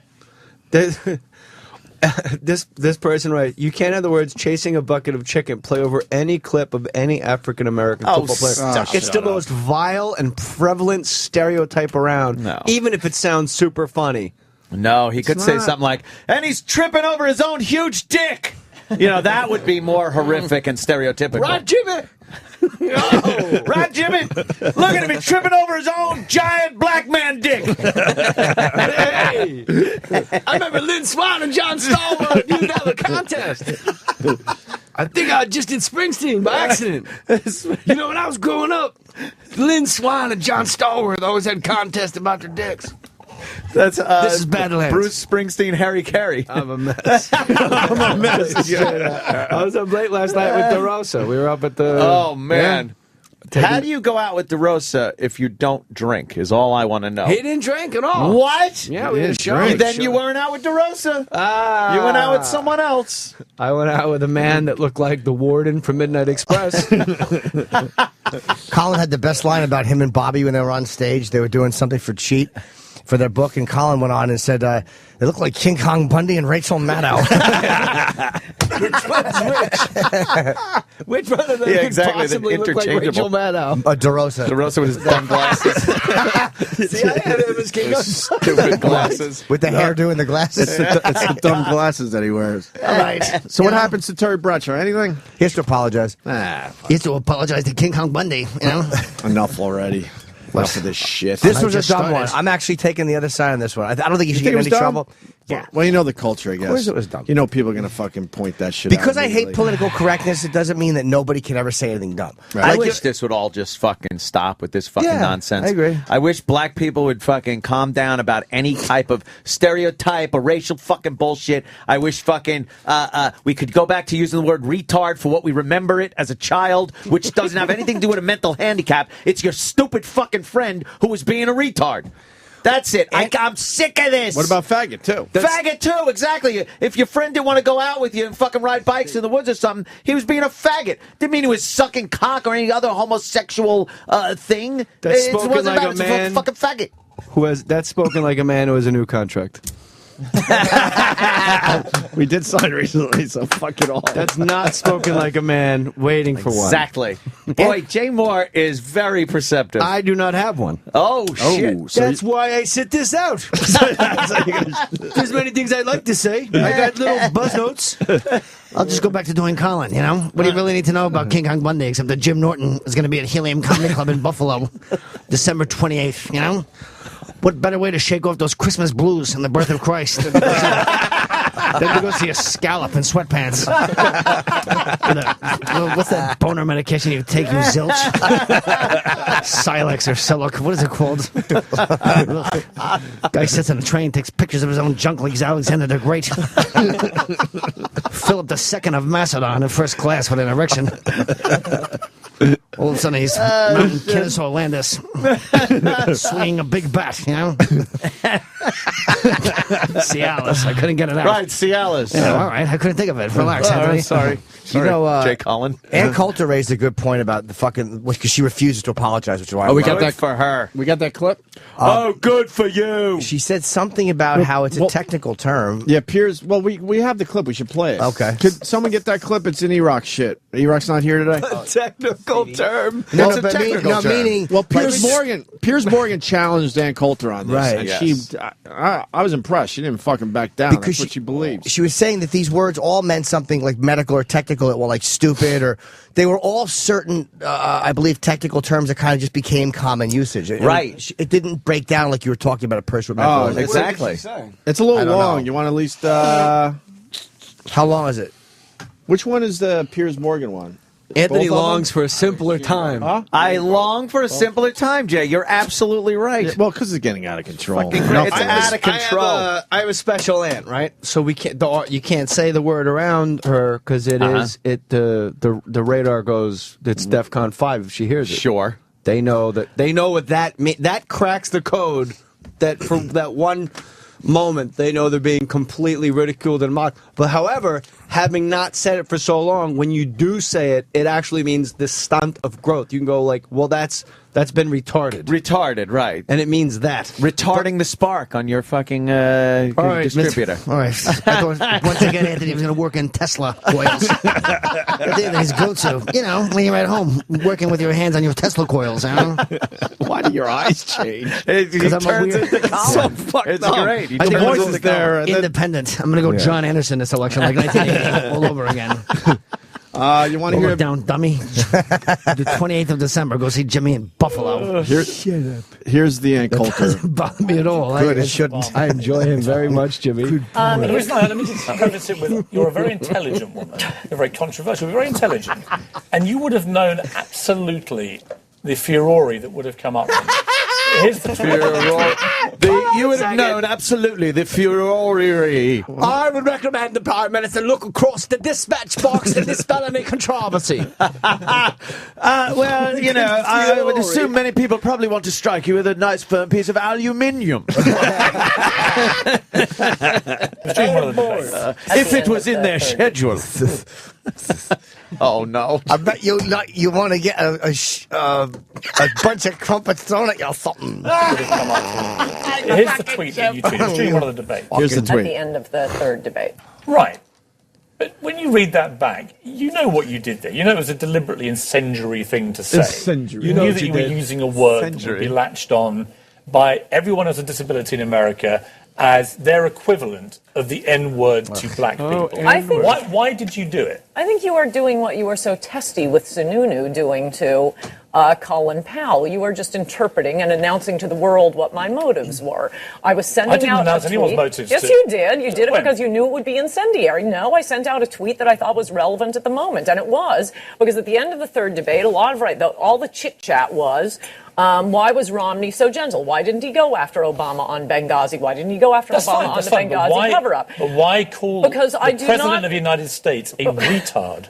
Speaker 8: This person writes, you can't have the words chasing a bucket of chicken play over any clip of any African American football player.
Speaker 3: stop.
Speaker 8: It's
Speaker 3: Shut
Speaker 8: the
Speaker 3: up.
Speaker 8: most vile and prevalent stereotype around,
Speaker 3: No.
Speaker 8: even if it sounds super funny.
Speaker 3: No, he could say
Speaker 8: not.
Speaker 3: something like, and he's tripping over his own huge dick. You know, that would be more horrific and stereotypical.
Speaker 8: Right, Jimmy?
Speaker 3: Right, Jimmy? Look at him, he's tripping over his own giant black man dick.
Speaker 8: Hey! I remember Lynn Swan and John Stallworth used to have a contest. I think I just did Springsteen by accident. You know, when I was growing up, Lynn Swan and John Stallworth always had contests about their dicks.
Speaker 3: That's
Speaker 8: This is Badlands.
Speaker 3: Bruce Springsteen, Harry Carey.
Speaker 8: I'm a mess. I'm a mess. I was up late last night with DeRosa. We were up at the...
Speaker 3: Oh, man.
Speaker 8: Yeah.
Speaker 3: How do you go out with DeRosa if you don't drink, is all I want to know.
Speaker 8: He didn't drink at all.
Speaker 3: What?
Speaker 8: Yeah, we had a show.
Speaker 3: Then you weren't out with DeRosa.
Speaker 8: Ah.
Speaker 3: You went out with someone else.
Speaker 8: I went out with a man that looked like the warden from Midnight Express.
Speaker 5: Colin had the best line about him and Bobby when they were on stage. They were doing something for Cheat. for their book, and Colin went on and said they look like King Kong Bundy and Rachel Maddow.
Speaker 8: Which one of them could possibly look like Rachel Maddow?
Speaker 5: DeRosa.
Speaker 3: DeRosa with his dumb glasses.
Speaker 8: See, I had him as King Kong.
Speaker 3: Stupid glasses.
Speaker 5: With the hairdo and the glasses.
Speaker 4: It's the dumb glasses that he wears.
Speaker 5: All right.
Speaker 4: So what happens to Terry Bradshaw? Anything?
Speaker 5: He has to apologize. He has to apologize to King Kong Bundy, you know?
Speaker 4: Enough already. Enough of this shit.
Speaker 5: This was a dumb one. I'm actually taking the other side on this one. I don't think you should get in any trouble.
Speaker 4: Yeah. Well, you know the culture, I guess.
Speaker 5: Of course it was dumb.
Speaker 4: You know people are going to fucking point that shit
Speaker 5: Because
Speaker 4: out.
Speaker 5: I hate political correctness, it doesn't mean that nobody can ever say anything dumb.
Speaker 4: Right.
Speaker 3: I wish this would all just fucking stop with this fucking nonsense.
Speaker 5: I agree.
Speaker 3: I wish black people would fucking calm down about any type of stereotype or racial fucking bullshit. I wish fucking we could go back to using the word retard for what we remember it as a child, which doesn't have anything to do with a mental handicap. It's your stupid fucking friend who was being a retard. That's it. I'm sick of this.
Speaker 4: What about faggot, too?
Speaker 3: Faggot, too, exactly. If your friend didn't want to go out with you and fucking ride bikes in the woods or something, he was being a faggot. Didn't mean he was sucking cock or any other homosexual thing.
Speaker 8: That's
Speaker 3: It
Speaker 8: spoken
Speaker 3: wasn't
Speaker 8: like
Speaker 3: about
Speaker 8: a
Speaker 3: it. It's a
Speaker 8: man
Speaker 3: fucking faggot.
Speaker 8: That's spoken like a man who has a new contract.
Speaker 4: We did sign recently, so fuck it all.
Speaker 8: That's not spoken like a man waiting for one.
Speaker 3: Exactly. Boy, Jay Moore is very perceptive.
Speaker 8: I do not have one.
Speaker 3: Oh, shit.
Speaker 8: That's why I sit this out. There's many things I'd like to say. I got little buzz notes.
Speaker 5: I'll just go back to doing Colin, you know? What do you really need to know about King Kong Bundy except that Jim Norton is going to be at Helium Comedy Club in Buffalo December 28th, you know? What better way to shake off those Christmas blues and the birth of Christ than to go see a scallop in sweatpants? What's that boner medication you take, you zilch? Silex or Celoc, what is it called? Guy sits on a train, takes pictures of his own junk like he's Alexander the Great. Philip II of Macedon in first class with an erection. All of a sudden he's mounting Kennesaw Landis, swinging a big bat, you know? Cialis, I couldn't get it out.
Speaker 3: Right, Cialis.
Speaker 5: Yeah, all right, I couldn't think of it. Relax, Anthony.
Speaker 3: Sorry.
Speaker 5: You know,
Speaker 3: Jay Cullen.
Speaker 5: Ann Coulter raised a good point about the fucking, because she refuses to apologize, which is why.
Speaker 4: Oh, we got
Speaker 3: Good
Speaker 4: that
Speaker 3: for her.
Speaker 4: We got that clip.
Speaker 3: Oh, good for you.
Speaker 5: She said something about how it's a technical term.
Speaker 4: Yeah, Piers. Well, we have the clip. We should play it.
Speaker 5: Okay.
Speaker 4: Could someone get that clip? It's in E-Rock shit. E-Rock's not here today.
Speaker 8: Technical term.
Speaker 5: No,
Speaker 4: It's a
Speaker 5: but
Speaker 4: technical term.
Speaker 5: meaning.
Speaker 4: Well, Piers Morgan challenged Ann Coulter on this,
Speaker 5: Right.
Speaker 4: and
Speaker 3: Yes.
Speaker 4: I was impressed. She didn't fucking back down.
Speaker 5: Because
Speaker 4: That's what she believes.
Speaker 5: She was saying that these words all meant something like medical or technical, well, like stupid, or they were all certain, I believe, technical terms that kind of just became common usage.
Speaker 3: Right.
Speaker 5: It didn't break down like you were talking about a person with medical.
Speaker 4: Oh,
Speaker 3: Exactly.
Speaker 4: It's a little
Speaker 5: I don't
Speaker 4: long.
Speaker 5: know.
Speaker 4: You want at least
Speaker 5: How long is it?
Speaker 4: which one is the Piers Morgan one?
Speaker 8: Anthony
Speaker 4: Both of them?
Speaker 8: longs for a simpler time.
Speaker 4: Huh?
Speaker 3: I long for a simpler time, Jay. You're absolutely right.
Speaker 4: Yeah, well, because it's getting out of control.
Speaker 3: Fucking great. It's out of control.
Speaker 8: I have a special aunt, right? So we can't. You can't say the word around her because it is it. The radar goes. It's DEFCON 5 if she hears it.
Speaker 3: Sure.
Speaker 8: They know that. They know what that means. That cracks the code. That for that one moment they know they're being completely ridiculed and mocked. But however, having not said it for so long, when you do say it, it actually means the stunt of growth. You can go like, well, that's been retarded.
Speaker 3: Retarded, right.
Speaker 8: And it means that.
Speaker 3: Retarding the spark on your fucking distributor.
Speaker 5: All right. I thought once again Anthony was going to work in Tesla coils. Anthony's go-to. You know, when you're at home, working with your hands on your Tesla coils. You know?
Speaker 4: Why do your eyes change?
Speaker 3: He
Speaker 5: I'm a
Speaker 3: turns
Speaker 5: weird-
Speaker 3: into Colin. It's great. He
Speaker 4: The
Speaker 3: turns
Speaker 4: voice
Speaker 3: into
Speaker 4: is there. and then-
Speaker 5: Independent. I'm going to go John Anderson this election, like 1980, all over again.
Speaker 4: You want to hear
Speaker 5: Look down, dummy. The 28th of December, go see Jimmy in Buffalo.
Speaker 4: Here's the Ann Coulter.
Speaker 5: Doesn't bother me at all.
Speaker 8: Good, it shouldn't. I enjoy him very much, Jimmy.
Speaker 13: The reason let me just preface it with, you're a very intelligent woman. You're very controversial, you're very intelligent. And you would have known absolutely the furore that would have come up. Here's the
Speaker 3: You would have known absolutely the furore.
Speaker 8: I would recommend the Prime Minister look across the dispatch box in this felony controversy.
Speaker 3: Well, you know, I would assume many people probably want to strike you with a nice firm piece of aluminium. If it was in their schedule. Oh no!
Speaker 5: I bet you want to get a bunch of crumpets thrown at you or something.
Speaker 13: Here's the tweet that you tweeted. It's during one of the debates.
Speaker 4: Here's the
Speaker 14: At
Speaker 4: tweet.
Speaker 14: the end of the third debate.
Speaker 13: Right. But when you read that back, you know what you did there. You know it was a deliberately incendiary thing to say.
Speaker 4: Incendiary.
Speaker 13: You knew that you were using a word that would be latched on by everyone who has a disability in America as their equivalent of the N-word to black people.
Speaker 14: I think-
Speaker 13: Why did you do it?
Speaker 14: I think you are doing what you were so testy with Sununu doing to Colin Powell. You were just interpreting and announcing to the world what my motives were. I was sending
Speaker 13: I didn't
Speaker 14: out
Speaker 13: announce
Speaker 14: a tweet.
Speaker 13: anyone's motives.
Speaker 14: Yes,
Speaker 13: to-
Speaker 14: you did. You did it
Speaker 13: When?
Speaker 14: because you knew it would be incendiary. No, I sent out a tweet that I thought was relevant at the moment, and it was because at the end of the third debate, a lot of all the chit chat was. Why was Romney so gentle? Why didn't he go after Obama on Benghazi? Why didn't he go after Obama on the Benghazi cover-up?
Speaker 13: But why call
Speaker 14: Because I
Speaker 13: the
Speaker 14: do
Speaker 13: President
Speaker 14: not-
Speaker 13: of the United States a retard?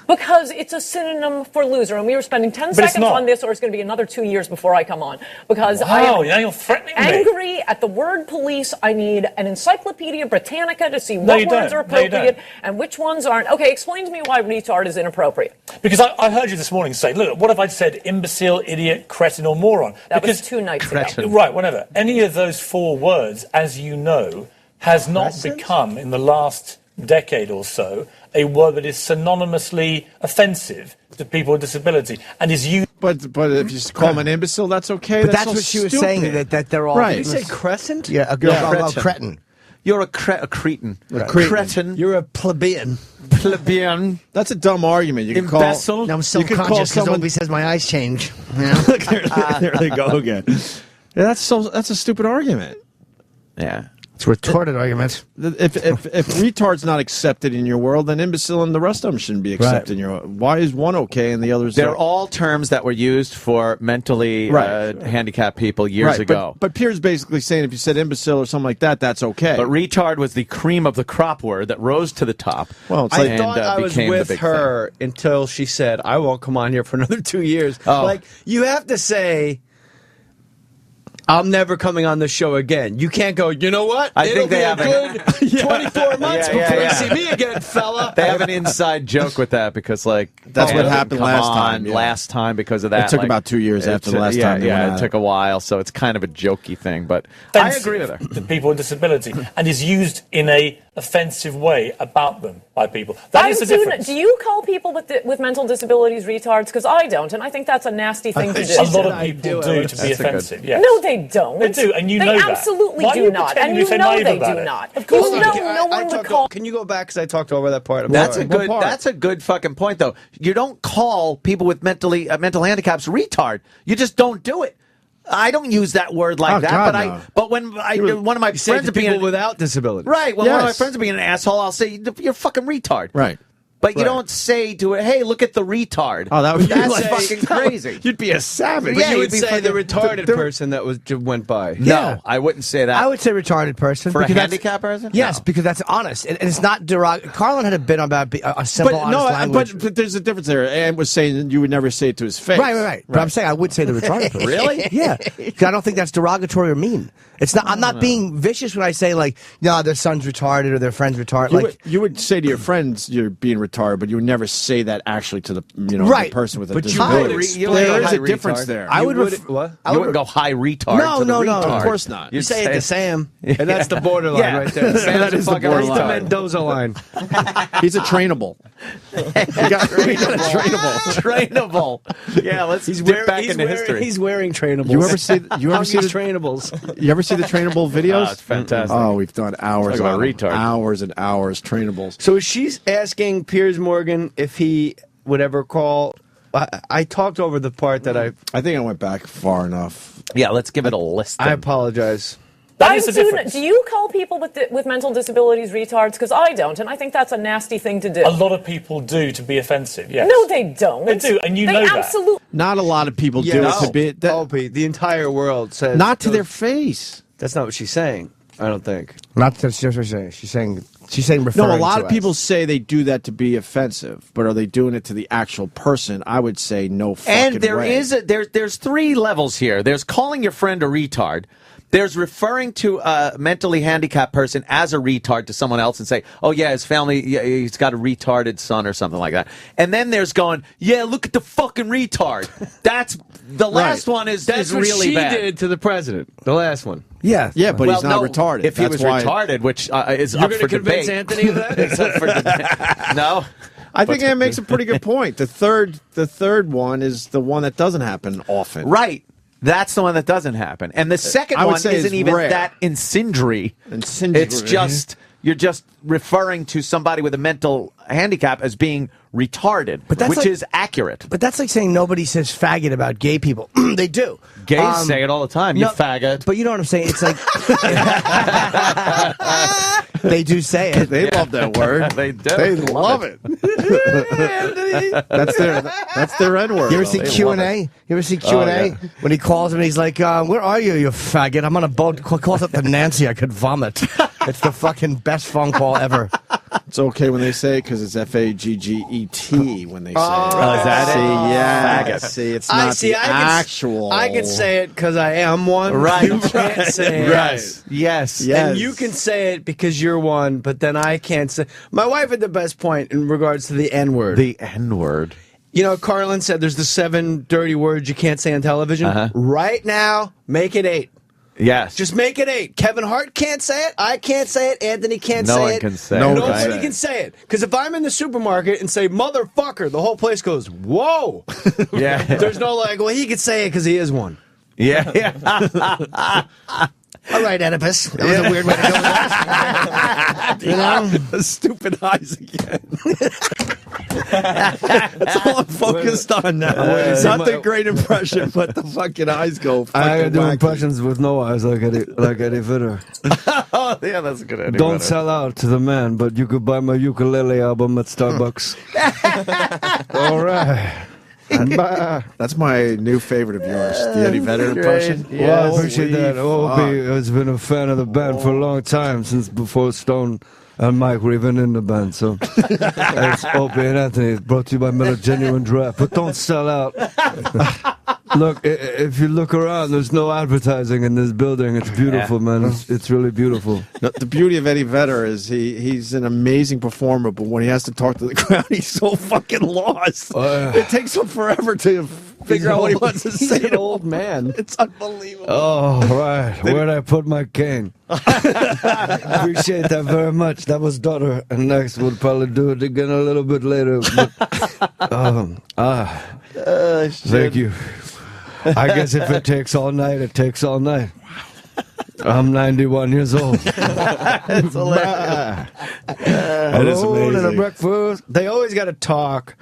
Speaker 14: Because it's a synonym for loser, and we were spending 10
Speaker 13: But it's
Speaker 14: seconds
Speaker 13: not.
Speaker 14: on this, or it's going to be another 2 years before I come on. Because
Speaker 13: Wow,
Speaker 14: I am
Speaker 13: now you're threatening me.
Speaker 14: angry at the word police. I need an Encyclopedia Britannica to see
Speaker 13: No,
Speaker 14: what
Speaker 13: you
Speaker 14: words
Speaker 13: don't.
Speaker 14: are
Speaker 13: No, you
Speaker 14: appropriate
Speaker 13: don't.
Speaker 14: and which ones aren't. Okay, explain to me why retard is inappropriate.
Speaker 13: Because I heard you this morning say, look, what if I'd said imbecile, idiot, cretin, or moron?
Speaker 14: That
Speaker 13: because,
Speaker 14: was 2 nights ago.
Speaker 13: Right, whatever. Any of those 4 words, as you know, has not become, in the last decade or so, a word that is synonymously offensive to people with disability and is used.
Speaker 4: But if you call him an imbecile, that's okay.
Speaker 5: But that's
Speaker 4: so
Speaker 5: what she was
Speaker 4: stupid.
Speaker 5: saying, that they're all...
Speaker 4: Right.
Speaker 5: Did you say
Speaker 8: crescent?
Speaker 5: Yeah, a cretin.
Speaker 3: You're a cretin.
Speaker 4: A cretin.
Speaker 3: Cretin.
Speaker 8: You're a plebeian.
Speaker 3: Plebeian.
Speaker 4: That's a dumb argument. You can
Speaker 3: Imbecile.
Speaker 5: I'm
Speaker 4: you
Speaker 5: still
Speaker 4: could call
Speaker 5: conscious because
Speaker 4: someone-
Speaker 5: Opie says my eyes change.
Speaker 4: there they go again. Yeah, that's a stupid argument.
Speaker 3: Yeah.
Speaker 5: It's a retarded argument.
Speaker 4: If retard's not accepted in your world, then imbecile and the rest of them shouldn't be accepted in your world. Why is one okay and the others
Speaker 3: They're
Speaker 4: not?
Speaker 3: all terms that were used for mentally handicapped people years ago.
Speaker 4: But Piers basically saying if you said imbecile or something like that, that's okay.
Speaker 3: But retard was the cream of the crop word that rose to the top.
Speaker 4: Well, it's
Speaker 8: I thought I was
Speaker 3: became the
Speaker 8: with
Speaker 3: big
Speaker 8: her until she said, I won't come on here for another 2 years.
Speaker 3: Oh.
Speaker 8: Like, you have to say, I'm never coming on this show again. You can't go, you know what?
Speaker 3: I
Speaker 8: It'll
Speaker 3: think they
Speaker 8: be a
Speaker 3: have
Speaker 8: good 24 months before you see me again, fella.
Speaker 3: They have an inside joke with that because,
Speaker 4: that's what happened last time. Yeah.
Speaker 3: Last time because of that.
Speaker 4: It took about 2 years after the last time.
Speaker 3: Yeah, it took a while, so it's kind of a jokey thing. But I agree with her.
Speaker 13: To people with disability and is used in a offensive way about them by people. That is the difference.
Speaker 14: Do you call people with mental disabilities retards? Because I don't, and I think that's a nasty thing to do.
Speaker 13: A lot of people do to be offensive. Yes.
Speaker 14: No, they don't.
Speaker 13: They do, and you know that.
Speaker 14: They absolutely
Speaker 13: Why
Speaker 14: do
Speaker 13: are you
Speaker 14: not,
Speaker 13: pretending
Speaker 14: and
Speaker 13: to
Speaker 14: you
Speaker 13: say
Speaker 14: know
Speaker 13: neither
Speaker 14: they
Speaker 13: about
Speaker 14: do
Speaker 13: it?
Speaker 14: not.
Speaker 13: Of course
Speaker 14: You
Speaker 13: not.
Speaker 14: know no one would call.
Speaker 8: Can you go back because I talked over that part?
Speaker 3: That's a good. That's a good fucking point, though. You don't call people with mental handicaps retard. You just don't do it. I don't use that word like that,
Speaker 4: God,
Speaker 3: but
Speaker 4: no.
Speaker 3: But when one of my friends
Speaker 8: to people without disabilities,
Speaker 3: right? When one of my friends are being an asshole, I'll say you're fucking retard.
Speaker 4: Right.
Speaker 3: But you don't say to it, "Hey, look at the retard."
Speaker 4: Oh, that would be
Speaker 3: that's fucking crazy.
Speaker 4: You'd be a savage.
Speaker 8: But you would
Speaker 3: you'd be
Speaker 8: say the
Speaker 3: fucking-
Speaker 8: retarded person that went by.
Speaker 3: No, I wouldn't say that.
Speaker 5: I would say retarded person.
Speaker 3: For a
Speaker 5: because that's-
Speaker 3: handicapped person?
Speaker 5: Yes,
Speaker 3: No.
Speaker 5: because that's honest. And it's not derogatory. Carlin had a bit about a simple, honest language.
Speaker 4: but there's a difference there. Ann was saying you would never say it to his face.
Speaker 5: Right. But I'm saying I would say the retarded person.
Speaker 3: Really?
Speaker 5: Yeah. 'Cause I don't think that's derogatory or mean. It's not. I'm not being vicious when I say their son's retarded or their friend's retarded.
Speaker 4: You would say to your friends you're being retarded, but you would never say that actually to the
Speaker 5: Right.
Speaker 4: the person with a
Speaker 5: But you
Speaker 4: disability.
Speaker 5: would
Speaker 4: There is
Speaker 3: high
Speaker 4: a difference
Speaker 3: retard.
Speaker 4: there.
Speaker 5: I would.
Speaker 8: What?
Speaker 3: You wouldn't go high retard.
Speaker 5: No,
Speaker 3: to the
Speaker 5: no,
Speaker 3: retard.
Speaker 4: Of course not.
Speaker 8: You say it to Sam, and that's the borderline
Speaker 3: Yeah.
Speaker 8: right there.
Speaker 3: Sam's
Speaker 4: That is the
Speaker 3: fucking
Speaker 4: borderline.
Speaker 8: That's the
Speaker 3: retard.
Speaker 8: Mendoza line.
Speaker 4: He's a trainable. You got a trainable.
Speaker 3: Trainable. Yeah, let's get back into history.
Speaker 8: He's wearing trainables.
Speaker 4: You ever see the
Speaker 8: trainables?
Speaker 4: You ever see the trainable videos?
Speaker 3: Oh, it's fantastic.
Speaker 4: Oh, we've done hours
Speaker 3: Talk about
Speaker 4: on them.
Speaker 3: retard.
Speaker 4: Hours and hours trainables.
Speaker 8: So she's asking Piers Morgan if he would ever call. I talked over the part that I
Speaker 4: think I went back far enough.
Speaker 3: Yeah, let's give it a list.
Speaker 8: I apologize.
Speaker 13: That is the difference.
Speaker 14: Do you call people with mental disabilities retards? Because I don't, and I think that's a nasty thing to do.
Speaker 13: A lot of people do to be offensive. Yes.
Speaker 14: No, they don't.
Speaker 13: They do, and you
Speaker 14: They
Speaker 13: know that.
Speaker 14: absolutely.
Speaker 4: Not a lot of people do it to be.
Speaker 8: Opie, the entire world says
Speaker 4: Not to their face.
Speaker 8: That's not what she's saying. I don't think.
Speaker 5: Not that's just what she's saying. She's saying referring
Speaker 4: No, a lot
Speaker 5: to
Speaker 4: of people say they do that to be offensive, but are they doing it to the actual person? I would say no fucking
Speaker 3: And there
Speaker 4: way.
Speaker 3: is there's 3 levels here. There's calling your friend a retard. There's referring to a mentally handicapped person as a retard to someone else and say, oh, yeah, his family, he's got a retarded son or something like that. And then there's going, yeah, look at the fucking retard. That's the last one is
Speaker 8: That's what
Speaker 3: really
Speaker 8: she
Speaker 3: bad.
Speaker 8: did to the president. The last one.
Speaker 5: Yeah,
Speaker 4: but he's not retarded.
Speaker 3: If he
Speaker 4: That's
Speaker 3: was
Speaker 4: why-
Speaker 3: retarded, which is
Speaker 8: You're
Speaker 3: up
Speaker 8: going
Speaker 3: for
Speaker 8: to convince
Speaker 3: debate.
Speaker 8: Anthony of that?
Speaker 3: It's up for debate. No.
Speaker 4: I think Ann makes a pretty good point. The third one is the one that doesn't happen often.
Speaker 3: Right. That's the one that doesn't happen. And the second
Speaker 4: I would
Speaker 3: one
Speaker 4: say
Speaker 3: isn't
Speaker 4: is
Speaker 3: even
Speaker 4: rare.
Speaker 3: that incendiary.
Speaker 4: Incendiary.
Speaker 3: It's just, you're just referring to somebody with a mental handicap as being retarded, which is accurate.
Speaker 5: But that's like saying nobody says faggot about gay people. They do.
Speaker 3: Gays say it all the time. You
Speaker 5: no,
Speaker 3: faggot.
Speaker 5: But you know what I'm saying? It's like they do say it.
Speaker 4: They love that word.
Speaker 3: They do.
Speaker 4: They love it. That's their N word.
Speaker 5: You ever see Q&A? You ever see Q&A?
Speaker 3: yeah.
Speaker 5: When he calls him and he's like, where are you, you faggot? I'm on a boat. Calls up to Nancy. I could vomit. It's the fucking best phone call ever.
Speaker 4: It's okay when they say it because it's F-A-G-G-E-T when they say it.
Speaker 3: Oh, is that it?
Speaker 4: See, yeah.
Speaker 3: Faggot.
Speaker 4: See, it's not the actual.
Speaker 8: I can say it because I am one.
Speaker 3: Right.
Speaker 8: You can't say it.
Speaker 3: Right. Yes.
Speaker 8: And you can say it because you're one, but then I can't say. My wife had the best point in regards to the N word.
Speaker 3: The N word.
Speaker 8: You know, Carlin said there's the 7 dirty words you can't say on television. Right now, make it 8.
Speaker 3: Yes.
Speaker 8: Just make it 8. Kevin Hart can't say it. I can't say it. Anthony can't
Speaker 3: No
Speaker 8: say
Speaker 3: one
Speaker 8: it.
Speaker 3: can say it.
Speaker 8: Nobody can say it. Because if I'm in the supermarket and say motherfucker, the whole place goes, whoa.
Speaker 3: Yeah.
Speaker 8: There's no like, well, he could say it because he is one.
Speaker 3: Yeah. Yeah.
Speaker 5: All right, Oedipus. That was a weird way to go with that. You know?
Speaker 4: Stupid eyes again. That's all I'm focused on now. It's not the great impression, but the fucking eyes go.
Speaker 8: I do
Speaker 4: wacky.
Speaker 8: impressions with no eyes like Eddie Vedder.
Speaker 3: Oh, yeah, that's a good idea.
Speaker 8: Don't sell out to the man, but you could buy my ukulele album at Starbucks. All right.
Speaker 4: That's my new favorite of yours, the Eddie Vedder impression.
Speaker 8: Well, I appreciate that. Opie has been a fan of the band for a long time, since before Stone and Mike were even in the band. So it's Opie and Anthony, brought to you by Miller Genuine Draft. But don't sell out. Look, if you look around, there's no advertising in this building. It's beautiful, man. It's really beautiful.
Speaker 4: The beauty of Eddie Vedder is he's an amazing performer, but when he has to talk to the crowd, he's so fucking lost. It takes him forever to figure out what he wants to say.
Speaker 8: He's an old man.
Speaker 4: It's unbelievable.
Speaker 8: Oh, right. Where'd I put my cane? Appreciate that very much. That was daughter. And next we'll probably do it again a little bit later. But, thank you. I guess if it takes all night, it takes all night. I'm 91 years old.
Speaker 3: That's hilarious.
Speaker 8: That is amazing. And a breakfast. They always got to talk.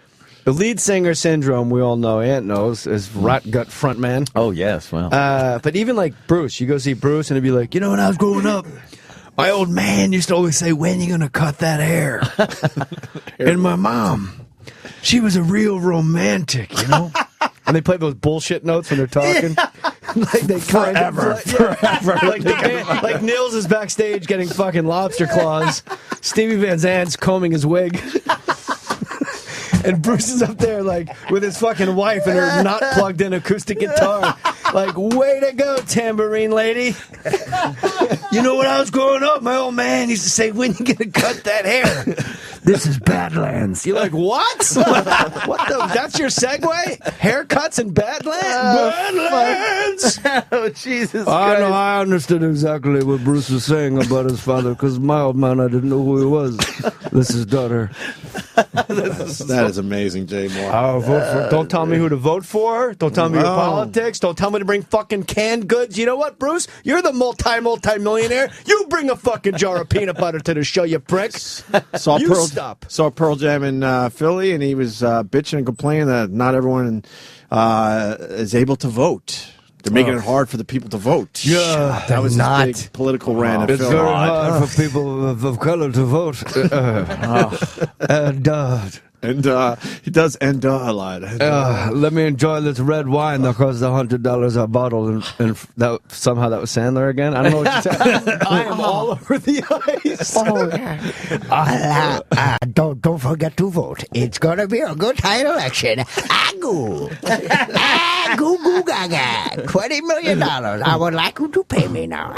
Speaker 8: The lead singer syndrome, we all know, Ant knows, is rot gut frontman.
Speaker 3: Oh, yes. Well.
Speaker 8: But even like Bruce, you go see Bruce and he'd be like, you know, when I was growing up, my old man used to always say, when you going to cut that hair? And my mom, she was a real romantic, you know? And they play those bullshit notes when they're talking. Like they forever. Like Nils is backstage getting fucking lobster claws. Stevie Van Zandt's combing his wig. And Bruce is up there, like, with his fucking wife and her not plugged in acoustic guitar. Like, way to go, tambourine lady. You know, when I was growing up, my old man used to say, when you gonna cut that hair? This is Badlands. You're like, what? What the? That's your segue? Haircuts in Badlands? Badlands!
Speaker 3: Oh, Jesus
Speaker 8: I
Speaker 3: Christ.
Speaker 8: know, I understood exactly what Bruce was saying about his father, because my old man, I didn't know who he was. This is daughter.
Speaker 4: That is amazing, Jay Moore.
Speaker 8: I'll vote for. Don't tell me who to vote for. Don't tell me your
Speaker 4: No.
Speaker 8: politics. Don't tell me to bring fucking canned goods. You know what, Bruce? You're the multi-millionaire. You bring a fucking jar of peanut butter to the show, you prick.
Speaker 4: Saw
Speaker 8: Stop.
Speaker 4: Pearl Jam in Philly, and he was bitching and complaining that not everyone is able to vote. They're making it hard for the people to vote.
Speaker 8: Yeah,
Speaker 4: that was
Speaker 5: not.
Speaker 4: his big political rant. in
Speaker 8: It's
Speaker 4: Philly.
Speaker 8: very hard for people of color to vote.
Speaker 4: And he does end a lot.
Speaker 8: Let me enjoy this red wine that costs $100 a bottle, and that somehow that was Sandler again. I don't know what you said. I am all over the ice.
Speaker 5: Don't forget to vote. It's gonna be a good time election. Agoo. Goo goo gaga. $20 million. I would like you to pay me now.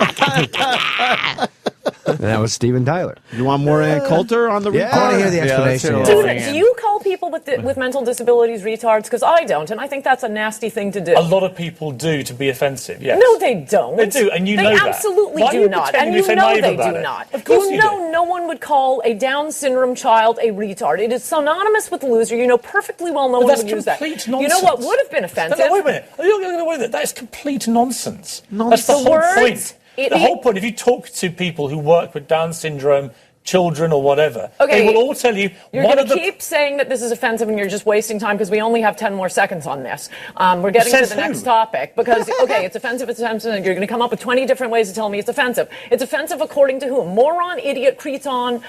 Speaker 8: And that was Steven Tyler.
Speaker 4: You want more Ann Coulter on the
Speaker 8: Yeah.
Speaker 4: record?
Speaker 5: I want to hear the explanation.
Speaker 14: Do you call people people with mental disabilities retards? Because I don't, and I think that's a nasty thing to do.
Speaker 13: A lot of people do to be offensive, yes.
Speaker 14: No, they don't.
Speaker 13: They do, and you know that.
Speaker 14: They absolutely
Speaker 13: Why are
Speaker 14: do
Speaker 13: you
Speaker 14: not,
Speaker 13: pretending
Speaker 14: and
Speaker 13: to be
Speaker 14: you know
Speaker 13: naive
Speaker 14: they
Speaker 13: about
Speaker 14: do
Speaker 13: it?
Speaker 14: not.
Speaker 13: Of course
Speaker 14: you
Speaker 13: you
Speaker 14: know no one would call a Down syndrome child a retard. It is synonymous with loser. You know perfectly well no one would use that.
Speaker 13: Complete
Speaker 14: You know
Speaker 13: nonsense.
Speaker 14: what would have been offensive?
Speaker 13: No, wait a minute. You're going to go away with it. That is complete nonsense.
Speaker 14: Nonsense.
Speaker 13: That's the
Speaker 14: The
Speaker 13: whole
Speaker 14: words,
Speaker 13: point. The whole point, if you talk to people who work with Down syndrome children or whatever,
Speaker 14: Okay,
Speaker 13: they will all tell you
Speaker 14: You're
Speaker 13: one
Speaker 14: going
Speaker 13: of
Speaker 14: to
Speaker 13: the
Speaker 14: keep saying that this is offensive and you're just wasting time because we only have 10 more seconds on this. We're getting to
Speaker 13: Says
Speaker 14: the
Speaker 13: who?
Speaker 14: next topic because, okay, it's offensive, it's offensive, and you're going to come up with 20 different ways to tell me it's offensive. It's offensive according to whom? Moron, idiot, cretin,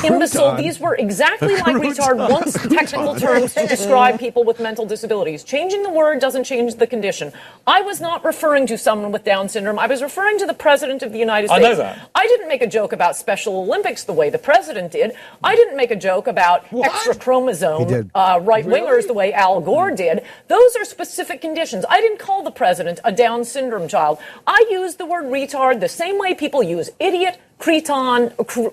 Speaker 14: imbecile. These were exactly like retard once technical terms to describe people with mental disabilities. Changing the word doesn't change the condition. I was not referring to someone with Down syndrome. I was referring to the President of the United
Speaker 13: I
Speaker 14: States.
Speaker 13: know that.
Speaker 14: I didn't make a joke about Special Olympics the way the president did. I didn't make a joke about extra chromosome right-wingers the way Al Gore did. Those are specific conditions. I didn't call the president a Down syndrome child. I used the word retard the same way people use idiot, cretin, moron,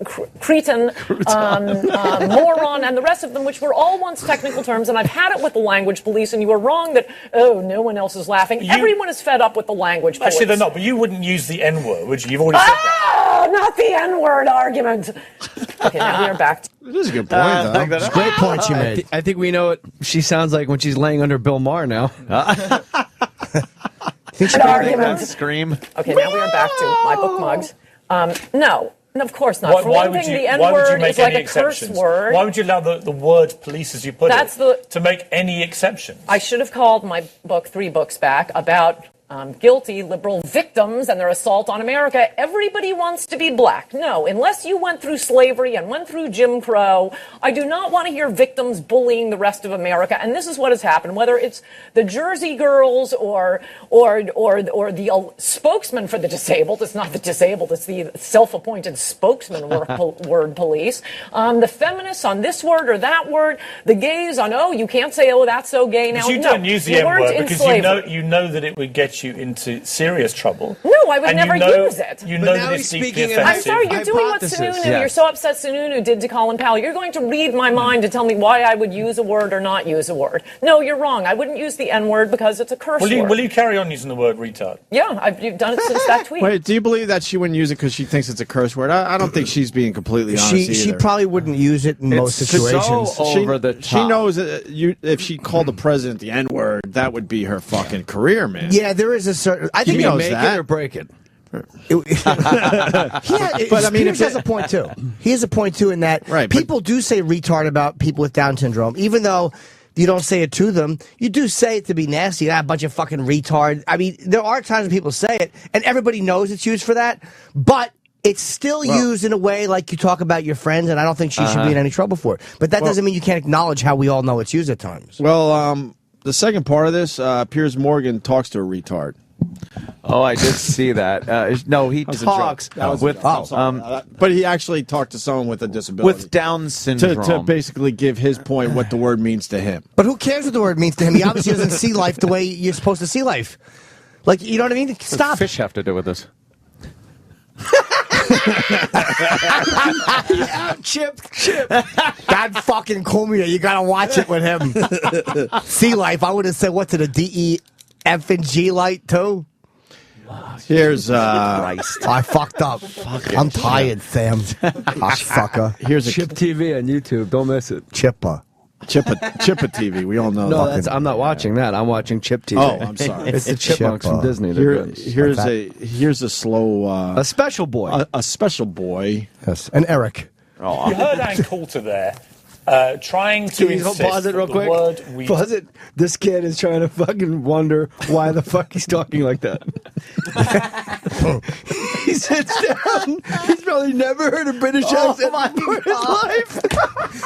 Speaker 14: and the rest of them, which were all once technical terms, and I've had it with the language police, and you were wrong that, oh, no one else is laughing. Everyone is fed up with the language police.
Speaker 13: Actually, they're not, but you wouldn't use the N-word, would you? You've already said that.
Speaker 14: Oh, not the N-word argument. Okay, now we are back to...
Speaker 4: It is a good point, though.
Speaker 5: It's a great point you made.
Speaker 8: I think we know what she sounds like when she's laying under Bill Maher now.
Speaker 3: Scream.
Speaker 14: Okay, now we are back to my book mugs. No, of course not. For
Speaker 13: Why
Speaker 14: one
Speaker 13: would
Speaker 14: thing,
Speaker 13: you,
Speaker 14: the
Speaker 13: why would you
Speaker 14: N-word
Speaker 13: make
Speaker 14: is like
Speaker 13: any
Speaker 14: a curse
Speaker 13: exceptions?
Speaker 14: word.
Speaker 13: Why would you allow the word police, as you put
Speaker 14: That's
Speaker 13: it, to make any exceptions?
Speaker 14: I should have called my book 3 books back about guilty liberal victims and their assault on America. Everybody wants to be black. No, unless you went through slavery and went through Jim Crow, I do not want to hear victims bullying the rest of America. And this is what has happened, whether it's the Jersey Girls or the spokesman for the disabled. It's not the disabled, it's the self-appointed spokesman word police. The feminists on this word or that word. The gays on, oh, you can't say, oh, that's so gay now.
Speaker 13: But you don't use the N-word because you know that it would get you into serious trouble.
Speaker 14: No, I would never use it.
Speaker 13: You know that it's deeply offensive.
Speaker 14: I'm sorry, you're doing what Sununu, you're so upset Sununu did to Colin Powell. You're going to read my mind to tell me why I would use a word or not use a word. No, you're wrong. I wouldn't use the N-word because it's a curse word.
Speaker 13: Will you carry on using the word retard?
Speaker 14: Yeah, you've done it since that tweet.
Speaker 4: Wait, do you believe that she wouldn't use it because she thinks it's a curse word? I don't think she's being completely honest either.
Speaker 5: She probably wouldn't use it in most situations.
Speaker 4: She knows that if she called the president the N-word, that would be her fucking career, man.
Speaker 5: Yeah, there is a certain... I think
Speaker 4: She knows
Speaker 8: make
Speaker 4: that.
Speaker 8: it or break it.
Speaker 5: But I mean, Piers has a point too. He has a point too in that people do say retard about people with Down syndrome, even though you don't say it to them. You do say it to be nasty. A bunch of fucking retard. I mean, there are times when people say it, and everybody knows it's used for that, but it's still used in a way like you talk about your friends, and I don't think she should be in any trouble for it. But that doesn't mean you can't acknowledge how we all know it's used at times.
Speaker 4: Well, the second part of this, Piers Morgan talks to a retard.
Speaker 3: Oh, I did see that. No, he talks with,
Speaker 4: but he actually talked to someone with a disability,
Speaker 3: with Down syndrome,
Speaker 4: to basically give his point what the word means to him.
Speaker 5: But who cares what the word means to him? He obviously doesn't see life the way you're supposed to see life. Like, you know what I mean? Stop.
Speaker 3: What does fish have to do with this?
Speaker 5: Yeah, Chip. God fucking Cormier, you gotta watch it with him. Sea life, I would have said, what's it, a DEF and G light too?
Speaker 4: Here's
Speaker 5: I fucked up. I'm tired, Sam. Fucker.
Speaker 4: Here's a
Speaker 8: Chip TV on YouTube. Don't miss it.
Speaker 5: Chippa
Speaker 4: TV. We all know.
Speaker 8: No, I'm not watching that. I'm watching Chip TV.
Speaker 4: Oh, I'm sorry.
Speaker 8: It's the Chipmunks from Disney.
Speaker 4: Here's a slow
Speaker 8: a special boy.
Speaker 4: A special boy.
Speaker 5: Yes, and Eric.
Speaker 13: Oh. You heard Ann Coulter there. Trying to insist
Speaker 8: pause it real
Speaker 13: the
Speaker 8: quick.
Speaker 13: word we...
Speaker 8: Pause it. This kid is trying to fucking wonder why the fuck he's talking like that. He sits down. He's probably never heard a British accent before in his life.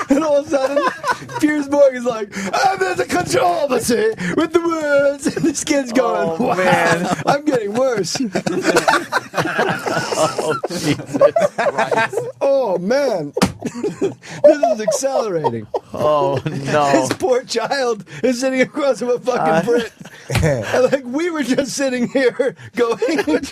Speaker 8: And all of a sudden, Piers Morgan's like, there's a controversy with the words. And this kid's going, wow, man, I'm getting worse.
Speaker 3: Oh, Jesus Christ.
Speaker 8: Oh, man. This is accelerating.
Speaker 3: Oh, no.
Speaker 8: This poor child is sitting across from a fucking Brit. Like, we were just sitting here going,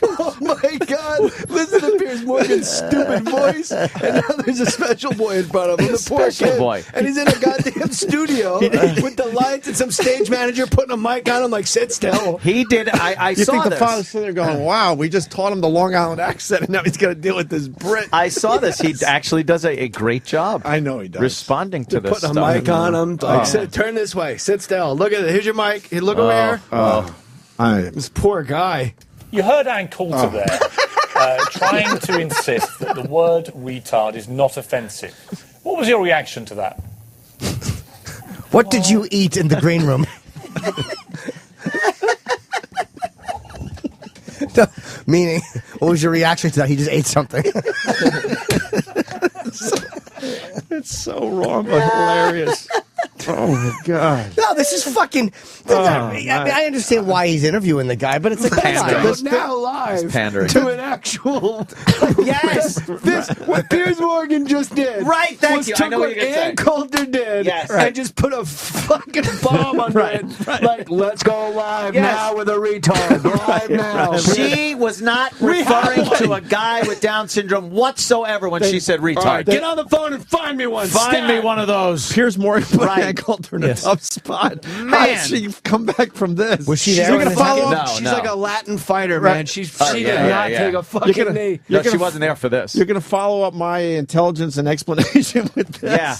Speaker 8: oh my God, listen to Piers Morgan's stupid voice. And now there's a special boy in front of him, the poor
Speaker 3: Special
Speaker 8: kid.
Speaker 3: boy.
Speaker 8: And he's in a goddamn studio with the lights and some stage manager putting a mic on him like, sit still.
Speaker 3: He did. I
Speaker 4: You
Speaker 3: saw
Speaker 4: think the
Speaker 3: this.
Speaker 4: father's sitting there going, wow, we just taught him the Long Island accent, and now he's going to deal with this Brit.
Speaker 3: I saw this. He actually does a great job.
Speaker 4: I know he does.
Speaker 3: Responding to this
Speaker 8: Putting a
Speaker 3: stuff.
Speaker 8: mic on him. Like, sit, turn this way. Sit still. Look at it. Here's your mic. Hey, look over here. This poor guy.
Speaker 13: You heard Ann Coulter there trying to insist that the word retard is not offensive. What was your reaction to that?
Speaker 5: What did you eat in the green room? Meaning, what was your reaction to that? He just ate something.
Speaker 4: It's so wrong but hilarious. Oh my God!
Speaker 5: No, this is fucking. I understand why he's interviewing the guy, but it's like
Speaker 8: Pandering. Now live
Speaker 3: pandering.
Speaker 8: to an actual.
Speaker 5: Yes,
Speaker 8: this what Piers Morgan just did.
Speaker 3: Right, thank
Speaker 8: was
Speaker 3: you. I
Speaker 8: Took
Speaker 3: know what
Speaker 8: what
Speaker 3: you're gonna
Speaker 8: Ann
Speaker 3: say.
Speaker 8: Coulter did,
Speaker 3: Yes.
Speaker 8: and
Speaker 3: Right.
Speaker 8: just put a fucking bomb under it. Like, let's go live
Speaker 3: Yes.
Speaker 8: now with a retard. Live now.
Speaker 3: She was not referring to a guy with Down syndrome whatsoever when she said retard.
Speaker 8: All right, get on the phone and find me one.
Speaker 3: Find me one of those.
Speaker 4: Piers Morgan put
Speaker 3: Right.
Speaker 4: Ann Coulter in a
Speaker 3: Yes.
Speaker 4: tough spot.
Speaker 3: Man.
Speaker 4: How did she come back from this?
Speaker 5: Was she
Speaker 8: She's
Speaker 5: there
Speaker 8: gonna
Speaker 5: when it
Speaker 8: follow
Speaker 5: happened?
Speaker 8: up.
Speaker 3: No,
Speaker 8: She's
Speaker 3: no.
Speaker 8: like a Latin fighter,
Speaker 4: Right.
Speaker 8: man. She
Speaker 3: Oh,
Speaker 8: did
Speaker 3: yeah,
Speaker 8: not
Speaker 3: yeah.
Speaker 8: take a fucking
Speaker 4: You're gonna-
Speaker 8: knee.
Speaker 3: No, she wasn't there for this.
Speaker 4: You're going to follow up my intelligence and explanation with this?
Speaker 3: Yeah.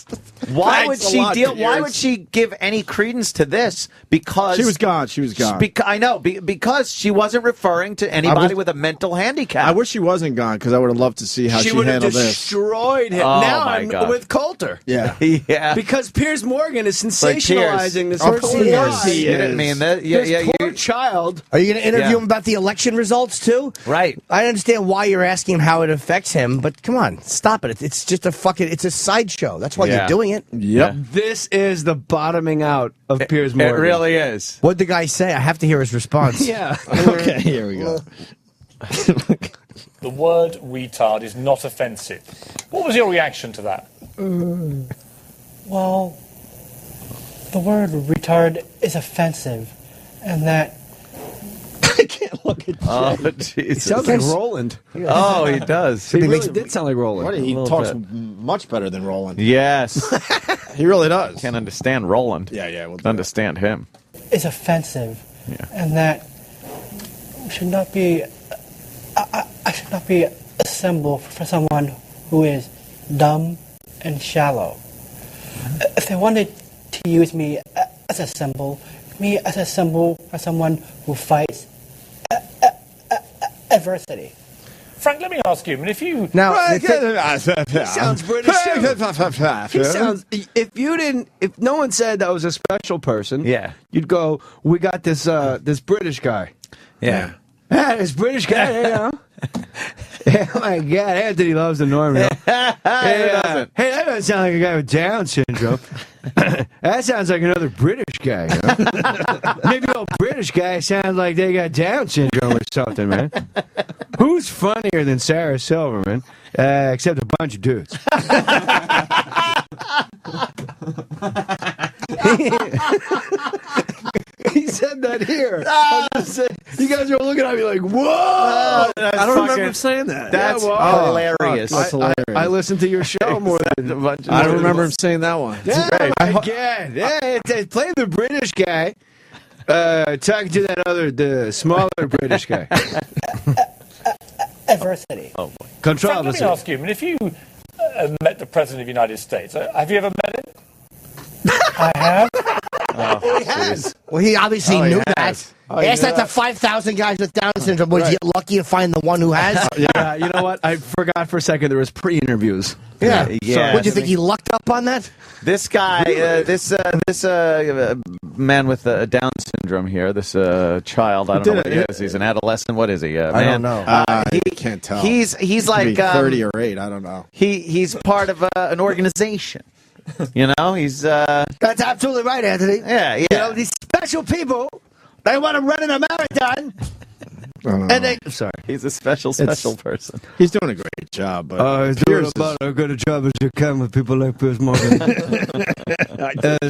Speaker 3: Why would
Speaker 4: Thanks a
Speaker 3: she
Speaker 4: lot,
Speaker 3: deal? Why
Speaker 4: Piers.
Speaker 3: would she give any credence to this? Because
Speaker 4: She was gone. She was gone.
Speaker 3: I know because she wasn't referring to anybody
Speaker 4: was-
Speaker 3: with a mental handicap.
Speaker 4: I wish she wasn't gone because I would have loved to see how she
Speaker 8: would have
Speaker 4: handled this.
Speaker 8: destroyed him.
Speaker 3: Oh,
Speaker 8: now
Speaker 3: my
Speaker 8: I'm
Speaker 3: God.
Speaker 8: with Coulter.
Speaker 4: Yeah.
Speaker 3: yeah.
Speaker 8: Because Piers Morgan is
Speaker 3: Like Piers.
Speaker 8: sensationalizing this
Speaker 4: Of
Speaker 8: poor
Speaker 4: course
Speaker 8: guy.
Speaker 4: he
Speaker 3: You didn't
Speaker 4: is.
Speaker 3: mean that. Yeah,
Speaker 8: This
Speaker 3: yeah.
Speaker 8: poor
Speaker 3: You,
Speaker 8: child.
Speaker 5: Are you going to interview
Speaker 3: Yeah.
Speaker 5: him about the election results too?
Speaker 3: right.
Speaker 5: I understand why you're asking him how it affects him, but come on, stop it. It's just it's a sideshow. That's why
Speaker 3: Yeah.
Speaker 5: you're doing it.
Speaker 4: Yep.
Speaker 8: This is the bottoming out of Piers
Speaker 3: It
Speaker 8: Morgan.
Speaker 3: really is.
Speaker 5: What'd the guy say? I have to hear his response.
Speaker 8: Yeah.
Speaker 4: Okay, here we go.
Speaker 13: The word retard is not offensive. What was your reaction to that?
Speaker 11: Well, the word retard is offensive, and that.
Speaker 8: I can't look at
Speaker 3: Oh,
Speaker 8: Jay. He
Speaker 3: Jesus.
Speaker 8: sounds like Roland.
Speaker 3: Oh, he does.
Speaker 8: He really did sound like Roland.
Speaker 4: What, he
Speaker 3: little
Speaker 4: talks
Speaker 3: bit.
Speaker 4: much better than Roland.
Speaker 3: Yes.
Speaker 4: He really does.
Speaker 3: Can't understand Roland.
Speaker 4: Yeah, we'll do
Speaker 3: Understand him.
Speaker 11: Is offensive,
Speaker 3: Yeah.
Speaker 11: and that should not be. I should not be a symbol for someone who is dumb and shallow. If they wanted to use me as a symbol for someone who fights adversity.
Speaker 13: Frank, let me ask you. I mean, if you
Speaker 5: Now,
Speaker 8: He sounds British. Too. He sounds. If no one said that was a special person,
Speaker 3: Yeah.
Speaker 8: you'd go. We got this this British guy.
Speaker 3: Yeah.
Speaker 8: Ah, this British guy, you know. Oh my God, Anthony loves the norm. You know? Hey,
Speaker 3: doesn't?
Speaker 8: hey, that doesn't sound like a guy with Down syndrome. That sounds like another British guy. You know? Maybe a British guy sounds like they got Down syndrome or something, man. Who's funnier than Sarah Silverman? Except a bunch of dudes. He said that here. I was just saying, you guys are looking at me like, whoa!
Speaker 3: That's
Speaker 8: I don't remember
Speaker 3: fucking-
Speaker 8: saying that.
Speaker 3: That's
Speaker 8: Yeah, well,
Speaker 3: hilarious.
Speaker 8: fuck.
Speaker 4: That's hilarious.
Speaker 8: I listened to your show more than
Speaker 4: I don't remember him saying that one.
Speaker 8: Yeah, again. Yeah, it played the British guy talking to that the smaller British guy.
Speaker 11: Adversity.
Speaker 13: Frank, let me
Speaker 8: Controversy.
Speaker 13: ask you. I mean, if you met the President of the United States, have you ever met him?
Speaker 11: I have.
Speaker 5: he has. Well, he obviously knew that. Ask that to 5,000 guys with Down syndrome. Was you lucky to find the one who has?
Speaker 8: Yeah, you know what? I forgot for a second there was pre-interviews.
Speaker 5: Yeah.
Speaker 3: Yeah.
Speaker 5: What, do you think he lucked up on that?
Speaker 3: This guy, this man with Down syndrome here, this child, I don't know what he is. He's an adolescent. What is he?
Speaker 5: I don't know.
Speaker 4: I can't tell.
Speaker 3: He's
Speaker 4: He could
Speaker 3: like
Speaker 4: be 30 or 8. I don't know.
Speaker 3: he's part of an organization. You know, he's
Speaker 5: That's absolutely right, Anthony.
Speaker 3: yeah.
Speaker 5: You know, these special people, they want to run in a marathon. Sorry.
Speaker 3: He's a special person.
Speaker 4: He's doing a great job. But
Speaker 8: He's doing about as good a job as you can with people like Piers Morgan.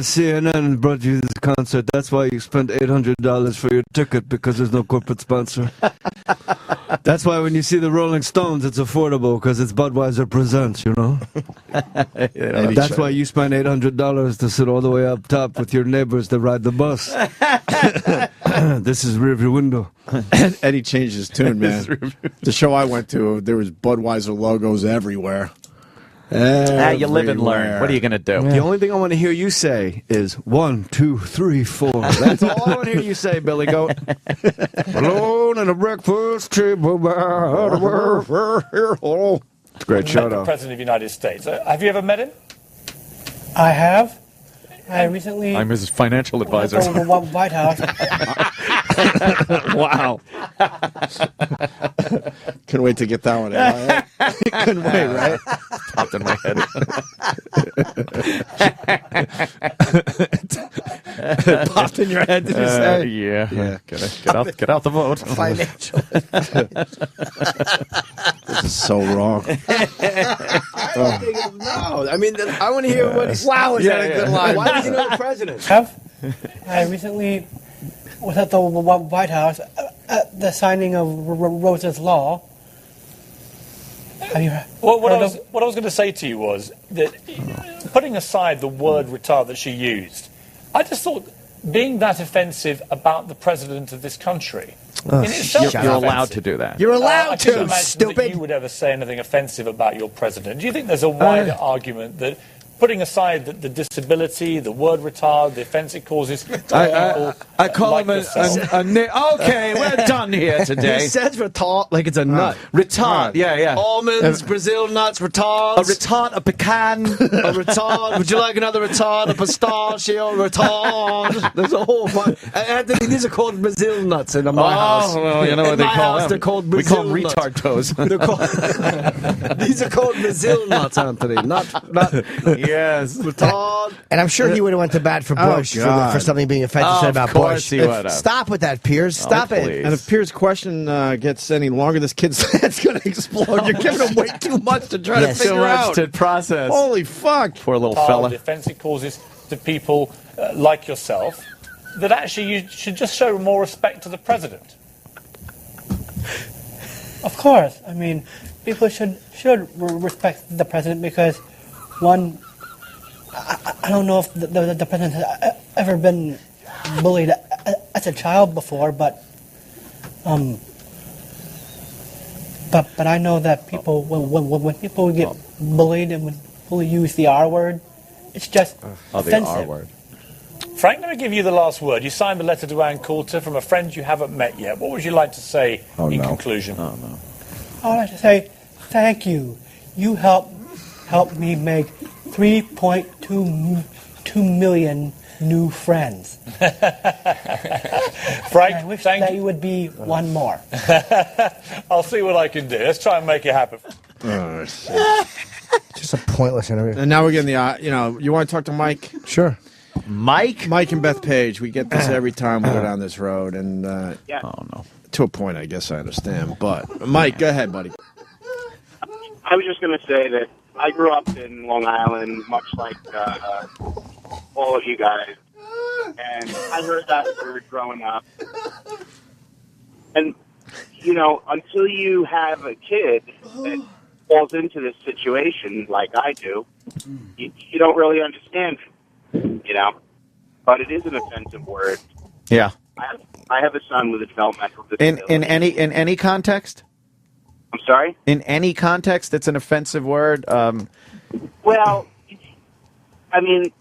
Speaker 8: CNN brought you this concert. That's why you spent $800 for your ticket, because there's no corporate sponsor. That's why when you see the Rolling Stones, it's affordable, because it's Budweiser Presents, you know? That's why you spent $800 to sit all the way up top with your neighbors that ride the bus. This is rearview window.
Speaker 4: Eddie changed his tune, man. The show I went to, there was Budweiser logos everywhere.
Speaker 3: You live and learn. What are you going to do?
Speaker 8: The only thing I want to hear you say is 1, 2, 3, 4. That's all I want to hear you say, Billy Goat. Alone in a breakfast table. It's a great show,
Speaker 13: The
Speaker 8: though.
Speaker 13: President of the United States. Have you ever met him?
Speaker 11: I have. I recently.
Speaker 3: I'm his financial advisor.
Speaker 11: Went to the White House.
Speaker 4: Wow. Couldn't wait to get that one in. Couldn't wait, right?
Speaker 3: Popped in my head.
Speaker 4: It popped in your head, did you say?
Speaker 3: Yeah. Get out the vote.
Speaker 5: Financial.
Speaker 4: This is so wrong.
Speaker 8: No, I mean, I want to hear what he's...
Speaker 5: Wow, is that a good line?
Speaker 8: Why does he know the president?
Speaker 11: I recently was at the White House at the signing of Rose's Law. Have you heard
Speaker 13: What I was going to say to you was that, putting aside the word retard that she used, I just thought being that offensive about the president of this country in itself
Speaker 3: You're allowed to do that.
Speaker 5: You're
Speaker 13: I
Speaker 5: allowed
Speaker 13: couldn't
Speaker 5: to,
Speaker 13: imagine
Speaker 5: stupid.
Speaker 13: that you would ever say anything offensive about your president. Do you think there's a wider argument that, putting aside the disability, the word retard, the offence it causes to people
Speaker 8: I call
Speaker 13: like
Speaker 8: him
Speaker 13: yourself?
Speaker 3: Okay, we're done here today.
Speaker 8: He says retard like it's a nut.
Speaker 3: Retard, yeah.
Speaker 8: Almonds, Brazil nuts, retards.
Speaker 3: A retard, a pecan.
Speaker 8: A retard. Would you like another retard? A pistachio, retard. There's a whole bunch. Anthony, these are called Brazil nuts in my house.
Speaker 3: Well, you know what
Speaker 8: in
Speaker 3: they
Speaker 8: my
Speaker 3: call
Speaker 8: house,
Speaker 3: them.
Speaker 8: they're called
Speaker 3: We
Speaker 8: Brazil
Speaker 3: call them
Speaker 8: nuts.
Speaker 3: retard toes.
Speaker 8: They're called, these are called Brazil nuts, Anthony. Not
Speaker 3: Yes.
Speaker 8: retard.
Speaker 5: And I'm sure he would have went to bat for Bush for something being offensive said about
Speaker 3: Of course
Speaker 5: Bush.
Speaker 3: he would have.
Speaker 5: Stop with that, Piers. Stop it.
Speaker 3: please.
Speaker 4: And if Piers' question gets any longer, this kid's head's going to explode. You're giving him way too much to try to
Speaker 3: Too
Speaker 4: figure
Speaker 3: much
Speaker 4: out.
Speaker 3: to process.
Speaker 4: Holy fuck.
Speaker 3: Poor little
Speaker 13: The
Speaker 3: fella.
Speaker 13: offence it causes to people like yourself, that actually you should just show more respect to the president.
Speaker 11: Of course. I mean, people should respect the president because, one, I don't know if the president has ever been bullied as a child before, but I know that people when people get bullied and when people use the R word, it's just offensive.
Speaker 3: The R word.
Speaker 13: Frank, let me give you the last word. You signed the letter to Ann Coulter from a friend you haven't met yet. What would you like to say in conclusion?
Speaker 3: Oh, no.
Speaker 11: I would like to say thank you. You helped me make 3.2 million new friends.
Speaker 13: Frank,
Speaker 11: I wish that you would be one more.
Speaker 13: I'll see what I can do. Let's try and make it happen.
Speaker 5: Just a pointless interview.
Speaker 4: And now we're getting the, you want to talk to Mike?
Speaker 5: Sure.
Speaker 3: Mike
Speaker 4: and Beth Page. We get this every time we go down this road. And
Speaker 3: oh, no.
Speaker 4: To a point, I guess I understand. But, Mike, go ahead, buddy.
Speaker 1: I was just going to say that I grew up in Long Island, much like all of you guys. And I heard that word growing up. And, until you have a kid that falls into this situation like I do, you don't really understand, But it is an offensive word.
Speaker 3: Yeah.
Speaker 1: I have a son with a developmental disability.
Speaker 3: In any context?
Speaker 1: I'm sorry?
Speaker 3: In any context, it's an offensive word.
Speaker 1: Well, I mean,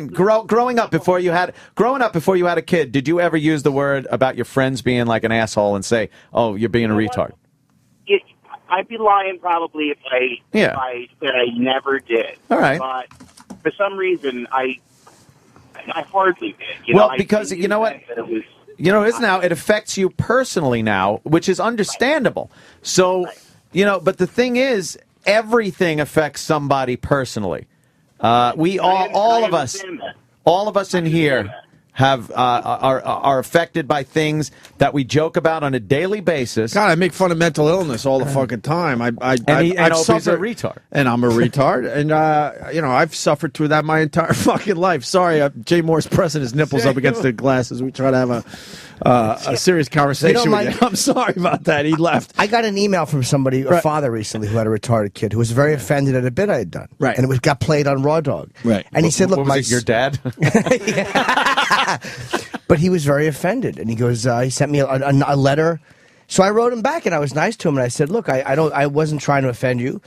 Speaker 3: growing up before you had a kid, did you ever use the word about your friends being like an asshole and say, "Oh, you're being a retard"?
Speaker 1: I'd be lying probably if I said I never did.
Speaker 3: All right.
Speaker 1: But for some reason, I hardly did.
Speaker 3: Because you know what? It affects you personally now, which is understandable. So, but the thing is, everything affects somebody personally. All of us in here are affected by things that we joke about on a daily basis.
Speaker 4: God, I make fun of mental illness all the fucking time. I've
Speaker 3: Opie's a retard,
Speaker 4: and I'm a retard, and I've suffered through that my entire fucking life. Sorry, Jay Moore's pressing his nipples up against the glasses. We try to have a serious conversation with you. I'm sorry about that. He left.
Speaker 5: I got an email from somebody, a father recently, who had a retarded kid who was very offended at a bit I had done.
Speaker 4: Right,
Speaker 5: and it got played on Raw Dog.
Speaker 4: Right,
Speaker 5: and he said, "Look,
Speaker 3: what was it, your dad."
Speaker 5: But he was very offended, and he goes, he sent me a letter. So I wrote him back, and I was nice to him, and I said, "Look, I wasn't trying to offend you,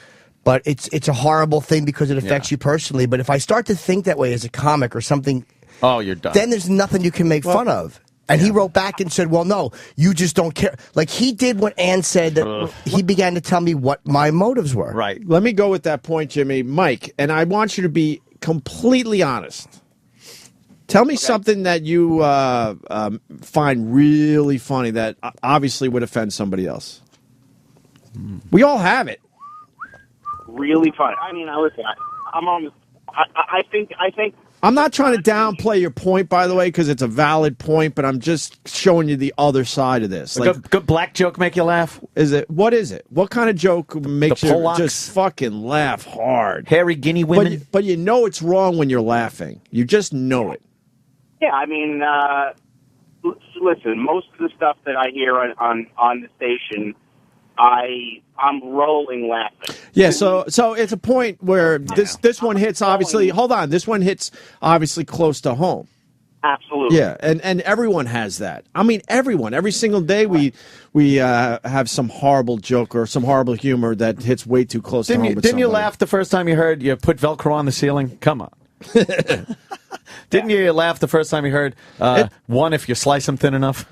Speaker 5: but it's a horrible thing because it affects you personally. But if I start to think that way as a comic or something,
Speaker 3: you're done.
Speaker 5: Then there's nothing you can make fun of." And he wrote back and said, "Well, no, you just don't care." Like he did what Ann said. That he began to tell me what my motives were.
Speaker 4: Right. Let me go with that point, Jimmy. Mike, and I want you to be completely honest. Tell me something that you find really funny that obviously would offend somebody else. We all have it.
Speaker 1: Really funny. I mean, I think.
Speaker 4: I'm not trying to downplay your point, by the way, because it's a valid point, but I'm just showing you the other side of this.
Speaker 3: Like, good black joke make you laugh?
Speaker 4: What is it? What kind of joke makes you
Speaker 3: Pollocks?
Speaker 4: just fucking laugh hard?
Speaker 3: Hairy guinea women?
Speaker 4: But you know it's wrong when you're laughing. You just know it.
Speaker 1: Yeah, I mean, listen, most of the stuff that I hear on the station, I'm rolling laughing.
Speaker 4: Yeah, so it's a point where this one hits obviously. Hold on, this one hits obviously close to home.
Speaker 1: Absolutely.
Speaker 4: Yeah, and everyone has that. I mean, everyone. Every single day we have some horrible joke or some horrible humor that hits way too close to home.
Speaker 3: Didn't you laugh the first time you heard you put Velcro on the ceiling? Come on. Didn't you laugh the first time you heard one if you slice them thin enough?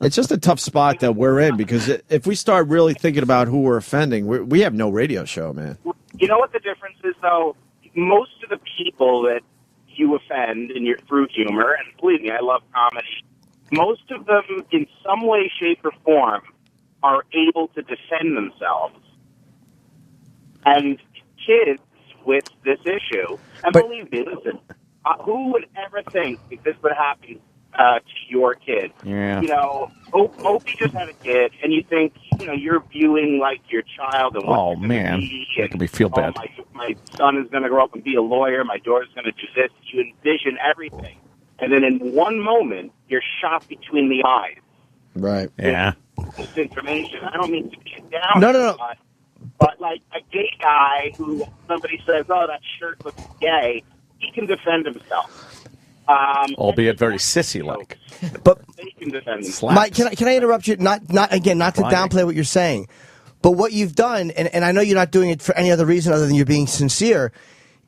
Speaker 4: It's just a tough spot that we're in because if we start really thinking about who we're offending, we have no radio show, man.
Speaker 1: You know what the difference is, though? Most of the people that you offend through humor, and believe me, I love comedy, most of them, in some way, shape, or form, are able to defend themselves. And kids with this issue, and believe me, listen, who would ever think this would happen to your kid?
Speaker 3: Yeah.
Speaker 1: You know, Opie just had a kid, and you think, you're viewing like your child and what they're
Speaker 3: man,
Speaker 1: gonna be,
Speaker 3: that could be feel bad.
Speaker 1: My son is going to grow up and be a lawyer. My daughter's going to do this. You envision everything, and then in one moment, you're shot between the eyes.
Speaker 4: Right.
Speaker 3: Yeah.
Speaker 1: This information. I don't mean to get down.
Speaker 5: No.
Speaker 1: But like a gay guy who somebody says, "Oh, that shirt looks gay," he can defend himself.
Speaker 3: Albeit very sissy-like.
Speaker 5: But
Speaker 1: they can defend themselves.
Speaker 5: Mike, can I interrupt you? Not to downplay what you're saying, but what you've done, and I know you're not doing it for any other reason other than you're being sincere,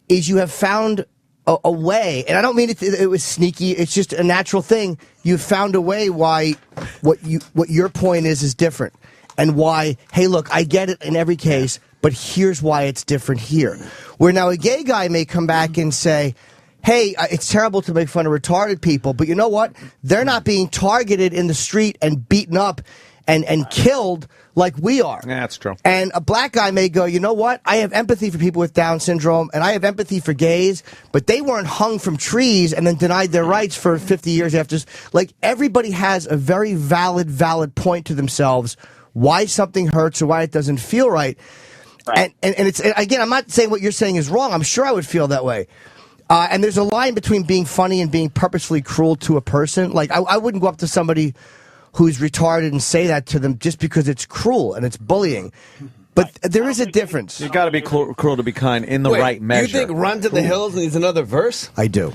Speaker 5: is you have found a way, and I don't mean it was sneaky. It's just a natural thing. You've found a way why what your point is different, and why. Hey, look, I get it in every case, but here's why it's different here. Where now a gay guy may come back and say, "Hey, it's terrible to make fun of retarded people, but you know what? They're not being targeted in the street and beaten up and killed like we are."
Speaker 3: Yeah, that's true.
Speaker 5: And a black guy may go, "You know what? I have empathy for people with Down syndrome, and I have empathy for gays, but they weren't hung from trees and then denied their rights for 50 years after." Like, everybody has a very valid point to themselves why something hurts or why it doesn't feel right. And it's, again, I'm not saying what you're saying is wrong. I'm sure I would feel that way. And there's a line between being funny and being purposefully cruel to a person. Like, I wouldn't go up to somebody who's retarded and say that to them just because it's cruel and it's bullying. But there is a difference.
Speaker 3: You got to be cruel to be kind in the right measure.
Speaker 8: You think "Run to the Hills" needs another verse?
Speaker 5: I do.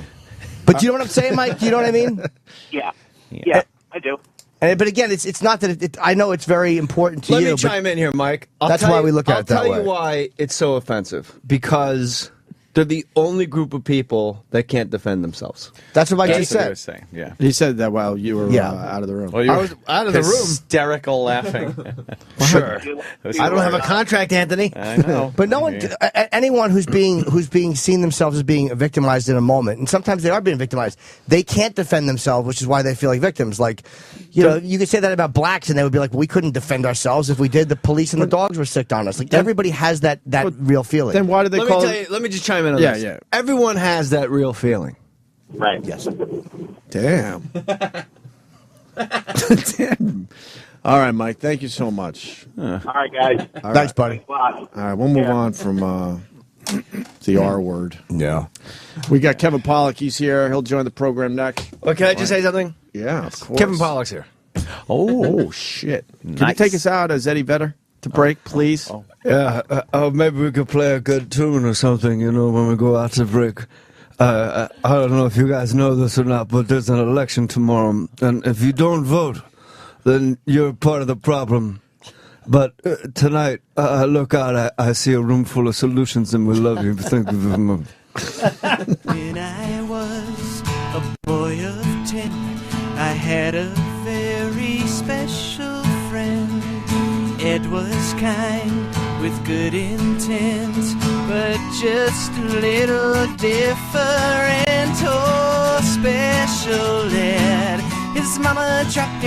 Speaker 5: But you know what I'm saying, Mike? You know what I mean?
Speaker 1: Yeah, I do.
Speaker 5: But again, it's not that I know it's very important to you.
Speaker 8: Let me chime in here, Mike.
Speaker 5: That's why we look at it that way.
Speaker 8: I'll tell you why it's so offensive. Because they're the only group of people that can't defend themselves.
Speaker 5: That's what Mike just said.
Speaker 3: Saying. Yeah.
Speaker 4: He said that while you were out of the room.
Speaker 3: Well, you
Speaker 8: I was out of the room.
Speaker 3: Hysterical laughing.
Speaker 5: Sure. I don't have a contract, Anthony.
Speaker 3: I know.
Speaker 5: But no one, anyone who's being seen themselves as being victimized in a moment, and sometimes they are being victimized, they can't defend themselves, which is why they feel like victims. Like, you could say that about blacks, and they would be like, "Well, we couldn't defend ourselves. If we did, the police and the dogs were sicked on us." Like, everybody has that real feeling.
Speaker 4: Then why do they call it?
Speaker 8: Let me just chime in on this. Everyone has that real feeling.
Speaker 1: Right.
Speaker 5: Yes.
Speaker 4: Damn. Damn. All right, Mike. Thank you so much.
Speaker 1: All right, guys.
Speaker 4: All
Speaker 5: Thanks, buddy.
Speaker 1: Thanks a lot.
Speaker 4: All right, we'll move on from the R word.
Speaker 5: Yeah.
Speaker 4: We got Kevin Pollock. He's here. He'll join the program next.
Speaker 8: Well, can I just say something?
Speaker 4: Yeah, of course.
Speaker 8: Kevin Pollock's here.
Speaker 4: Oh shit. Can you
Speaker 3: Nice.
Speaker 4: take us out as Eddie Vedder to break, please?
Speaker 15: Yeah, maybe we could play a good tune or something, when we go out to break. I don't know if you guys know this or not, but there's an election tomorrow, and if you don't vote, then you're part of the problem. But tonight, look out, I see a room full of solutions, and we love you. Thank you very much.
Speaker 23: When I was a boy of 10, I had a very special friend. Ed was kind with good intent, but just a little different. Oh, special Ed. His mama dropped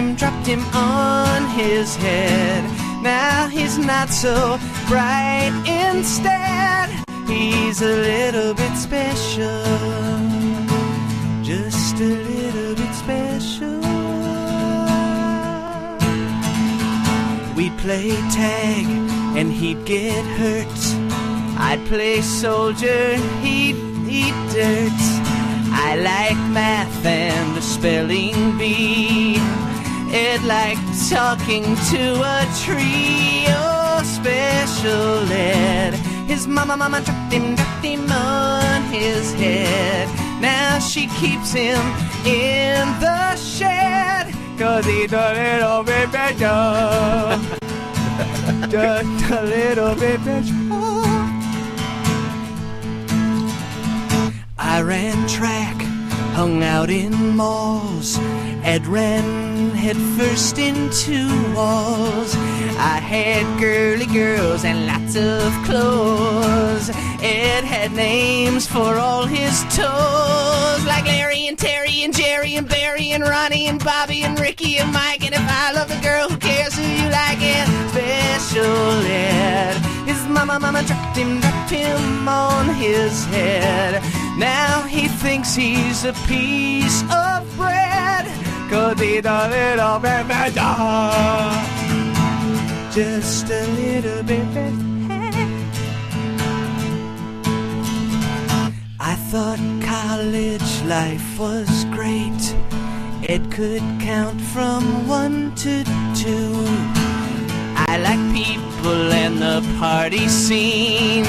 Speaker 23: him on his head. Now he's not so bright. Instead, he's a little bit special. Just a little bit special. We'd play tag and he'd get hurt. I'd play soldier, he'd eat dirt. I like math and the spelling bee. Ed liked talking to a tree. Oh, special Ed. His mama dropped him on his head. Now she keeps him in the shed, 'cause he's a little bit better. Just a little bit better. I ran track, hung out in malls. Ed ran headfirst into walls. I had girly girls and lots of clothes. Ed had names for all his toes, like Larry and Terry and Jerry and Barry and Ronnie and Bobby and Ricky and Mike. And if I love a girl, who cares who you like it? Special Ed. His mama dropped him on his head. Now he thinks he's a piece of bread, 'cause he's a little bit better. Just a little bit better. I thought college life was great. Ed could count from 1 to 2. I like people and the party scene.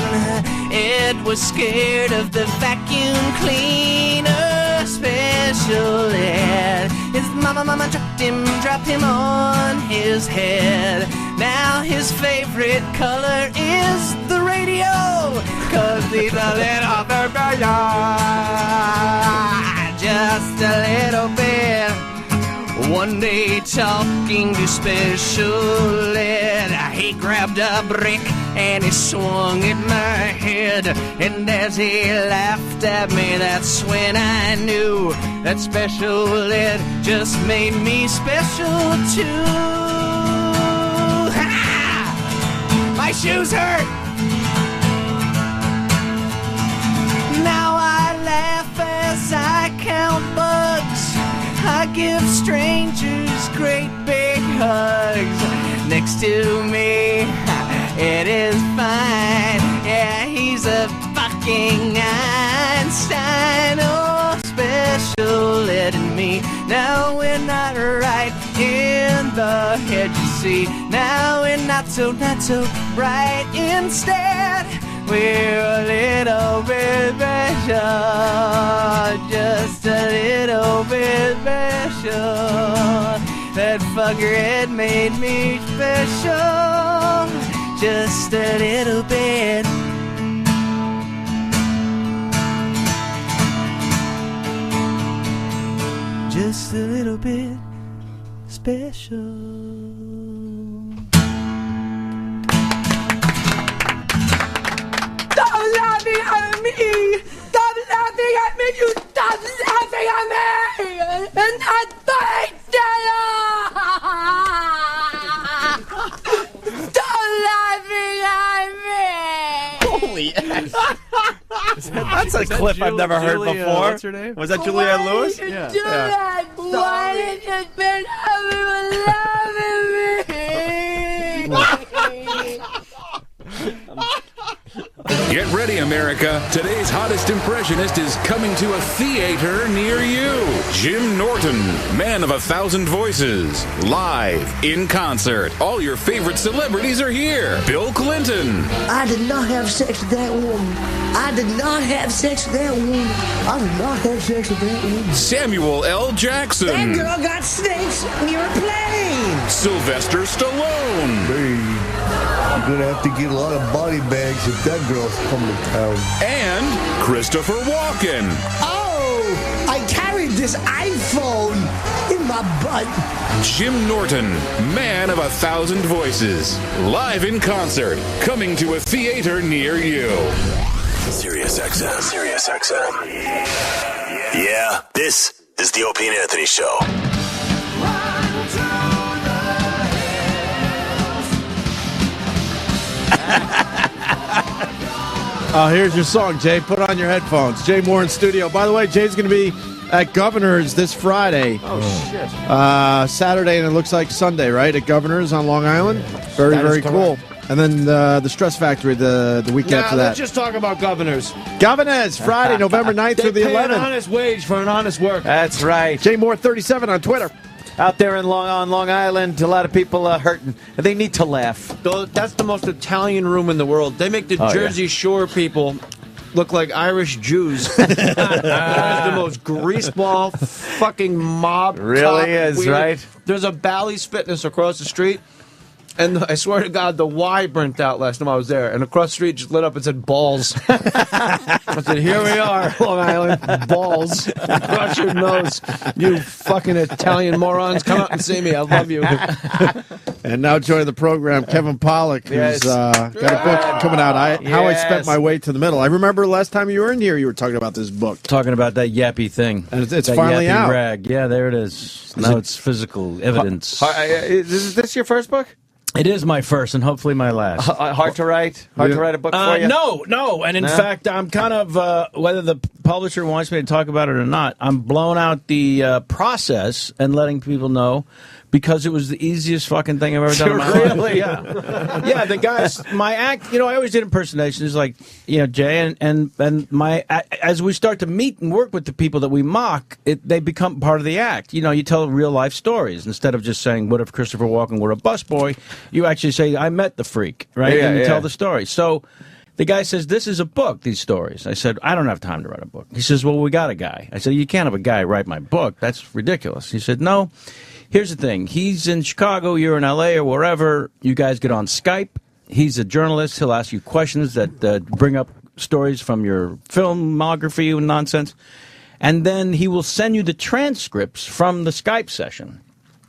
Speaker 23: Ed was scared of the vacuum cleaner. Special Ed. His mama dropped him on his head. Now his favorite color is the radio, 'cause he's a little bit better. Just a little bit. One day talking to Special Ed, he grabbed a brick and he swung at my head. And as he laughed at me, that's when I knew that Special Ed just made me special too. Ha! My shoes hurt! Now I laugh as I count bugs. I give strangers great big hugs. Next to me, it is fine. Yeah, he's a fucking Einstein. Oh, Special Ed and me. Now we're not right in the head, you see. Now we're not so right. Instead, we're a little bit special. Just a little bit special. That fucker Ed made me special. Just a little bit. Just a little bit special. Stop laughing at me! Stop laughing at me! You stop laughing at me! And I bite Stop laughing at me!
Speaker 18: Holy ass.
Speaker 4: I
Speaker 3: That's a clip I've never heard
Speaker 6: Julia,
Speaker 3: before.
Speaker 6: what's her name?
Speaker 3: Was that Julianne Lewis?
Speaker 24: Why did you do that? Why did you spend
Speaker 22: Get ready, America. Today's hottest impressionist is coming to a theater near you. Jim Norton, man of 1,000 voices, live in concert. All your favorite celebrities are here. Bill Clinton.
Speaker 24: I did not have sex with that woman. I did not have sex with that woman. I did not have sex with that woman.
Speaker 22: Samuel L. Jackson.
Speaker 24: That girl got snakes near a plane.
Speaker 22: Sylvester Stallone.
Speaker 16: You're gonna have to get a lot of body bags if that girl's coming to town.
Speaker 22: And Christopher Walken.
Speaker 24: Oh, I carried this iPhone in my butt.
Speaker 22: Jim Norton, man of 1,000 voices, live in concert, coming to a theater near you.
Speaker 2: Sirius XM. Sirius XM. Yeah, this is the Opie and Anthony Show.
Speaker 4: Here's your song, Jay. Put on your headphones. Jay Moore in studio. By the way, Jay's going to be at Governor's this Friday.
Speaker 6: Oh, shit.
Speaker 4: Saturday, and it looks like Sunday, right? At Governor's on Long Island. Very, very cool. And then the Stress Factory the week after that.
Speaker 8: Let's just talk about Governors.
Speaker 4: Governor's, Friday, November 9th through the
Speaker 8: They pay an
Speaker 4: 11th.
Speaker 8: honest wage for an honest work.
Speaker 3: That's right.
Speaker 4: Jay Moore 37 on Twitter.
Speaker 3: Out there on Long Island, a lot of people hurting. They need to laugh.
Speaker 8: That's the most Italian room in the world. They make the Jersey Shore people look like Irish Jews. That is the most greaseball fucking mob.
Speaker 3: Really is, right?
Speaker 8: There's a Bally's Fitness across the street. And I swear to God, the Y burnt out last time I was there. And across the street just lit up and said balls. I said, here we are, Long Island. Balls. Across your nose. You fucking Italian morons. Come out and see me. I love you.
Speaker 4: And now joining the program, Kevin Pollock, who's got a book coming out, How I Spent My Way to the Middle. I remember last time you were in here, you were talking about this book.
Speaker 7: Talking about that yappy thing.
Speaker 4: And it's
Speaker 7: that
Speaker 4: finally
Speaker 7: yappy
Speaker 4: out.
Speaker 7: Rag. Yeah, there it is. Now it's physical evidence.
Speaker 3: Is this your first book?
Speaker 7: It is my first and hopefully my last.
Speaker 3: Hard to write? Hard to write a book for you?
Speaker 7: No. And in fact, I'm kind of, whether the publisher wants me to talk about it or not, I'm blowing out the process and letting people know because it was the easiest fucking thing I've ever done in my life. Yeah, the guys, my act, I always did impersonations like, Jay, and my, as we start to meet and work with the people that we mock, they become part of the act. You tell real life stories instead of just saying, what if Christopher Walken were a busboy? You actually say, I met the freak, right?
Speaker 3: Yeah,
Speaker 7: and you tell the story. So the guy says, this is a book, these stories. I said, I don't have time to write a book. He says, well, we got a guy. I said, you can't have a guy write my book. That's ridiculous. He said, no. Here's the thing. He's in Chicago, you're in L.A. or wherever. You guys get on Skype. He's a journalist. He'll ask you questions that bring up stories from your filmography and nonsense. And then he will send you the transcripts from the Skype session.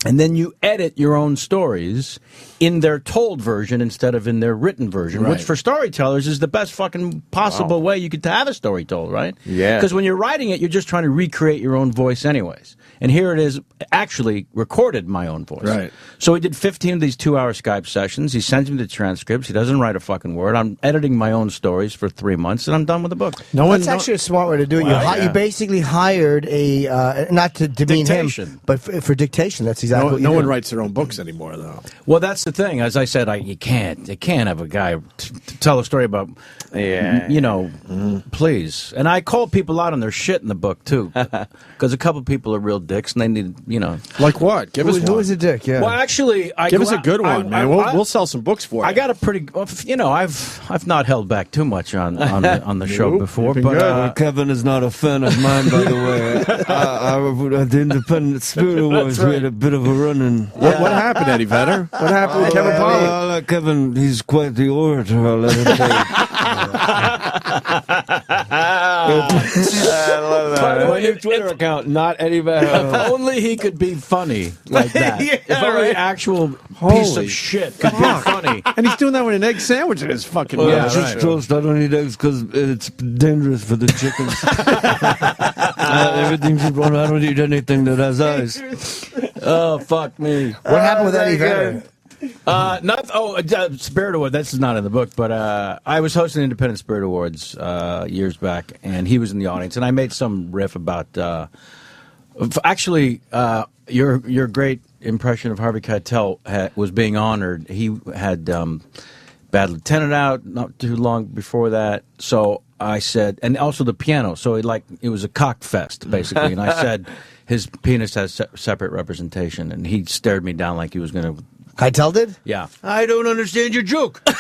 Speaker 7: And then you edit your own stories in their told version instead of in their written version, which for storytellers is the best fucking possible way you could have a story told, right?
Speaker 3: Yeah.
Speaker 7: Because when you're writing it, you're just trying to recreate your own voice anyways. And here it is, actually recorded my own voice.
Speaker 4: Right.
Speaker 7: So he did 15 of these 2-hour Skype sessions. He sends me the transcripts. He doesn't write a fucking word. I'm editing my own stories for 3 months, and I'm done with the book.
Speaker 5: That's actually a smart way to do it. You basically hired a, not to demean him, but for dictation. That's exactly what you
Speaker 4: No
Speaker 5: do.
Speaker 4: one writes their own books anymore, though.
Speaker 7: Well, that's the thing. As I said, you can't have a guy to tell a story about, please. And I call people out on their shit in the book, too, because a couple people are real dicks, and they need,
Speaker 4: Like what? Give us one.
Speaker 5: Who is a dick? Yeah.
Speaker 7: Well, actually,
Speaker 4: Give us a good one, man. We'll sell some books for you.
Speaker 7: I got a pretty, I've not held back too much on the show before, but
Speaker 15: Kevin is not a fan of mine, by the way. At the Independent Spirit Awards, we had a bit of a run-in.
Speaker 4: What happened, Eddie Vedder? What happened with Kevin Pollock?
Speaker 15: Kevin, he's quite the orator, I'll let him tell you.
Speaker 7: I love that.
Speaker 8: By the way, your Twitter account, not Eddie Vedder.
Speaker 7: If only he could be funny like that. If only actual piece of shit could be funny.
Speaker 4: And he's doing that with an egg sandwich in his fucking mouth.
Speaker 15: Just toast. I don't eat eggs because it's dangerous for the chickens. Everything's wrong. I don't eat anything that has eyes.
Speaker 7: Oh, fuck me.
Speaker 5: What happened with Eddie Vedder?
Speaker 7: Spirit Award. This is not in the book, but I was hosting Independent Spirit Awards years back, and he was in the audience, and I made some riff about. Actually, your great impression of Harvey Keitel was being honored. He had Bad Lieutenant out not too long before that, so I said, and also the piano. So it was a cock fest basically, and I said his penis has separate representation, and he stared me down like he was going to.
Speaker 5: Keitel did?
Speaker 7: Yeah.
Speaker 8: I don't understand your joke. When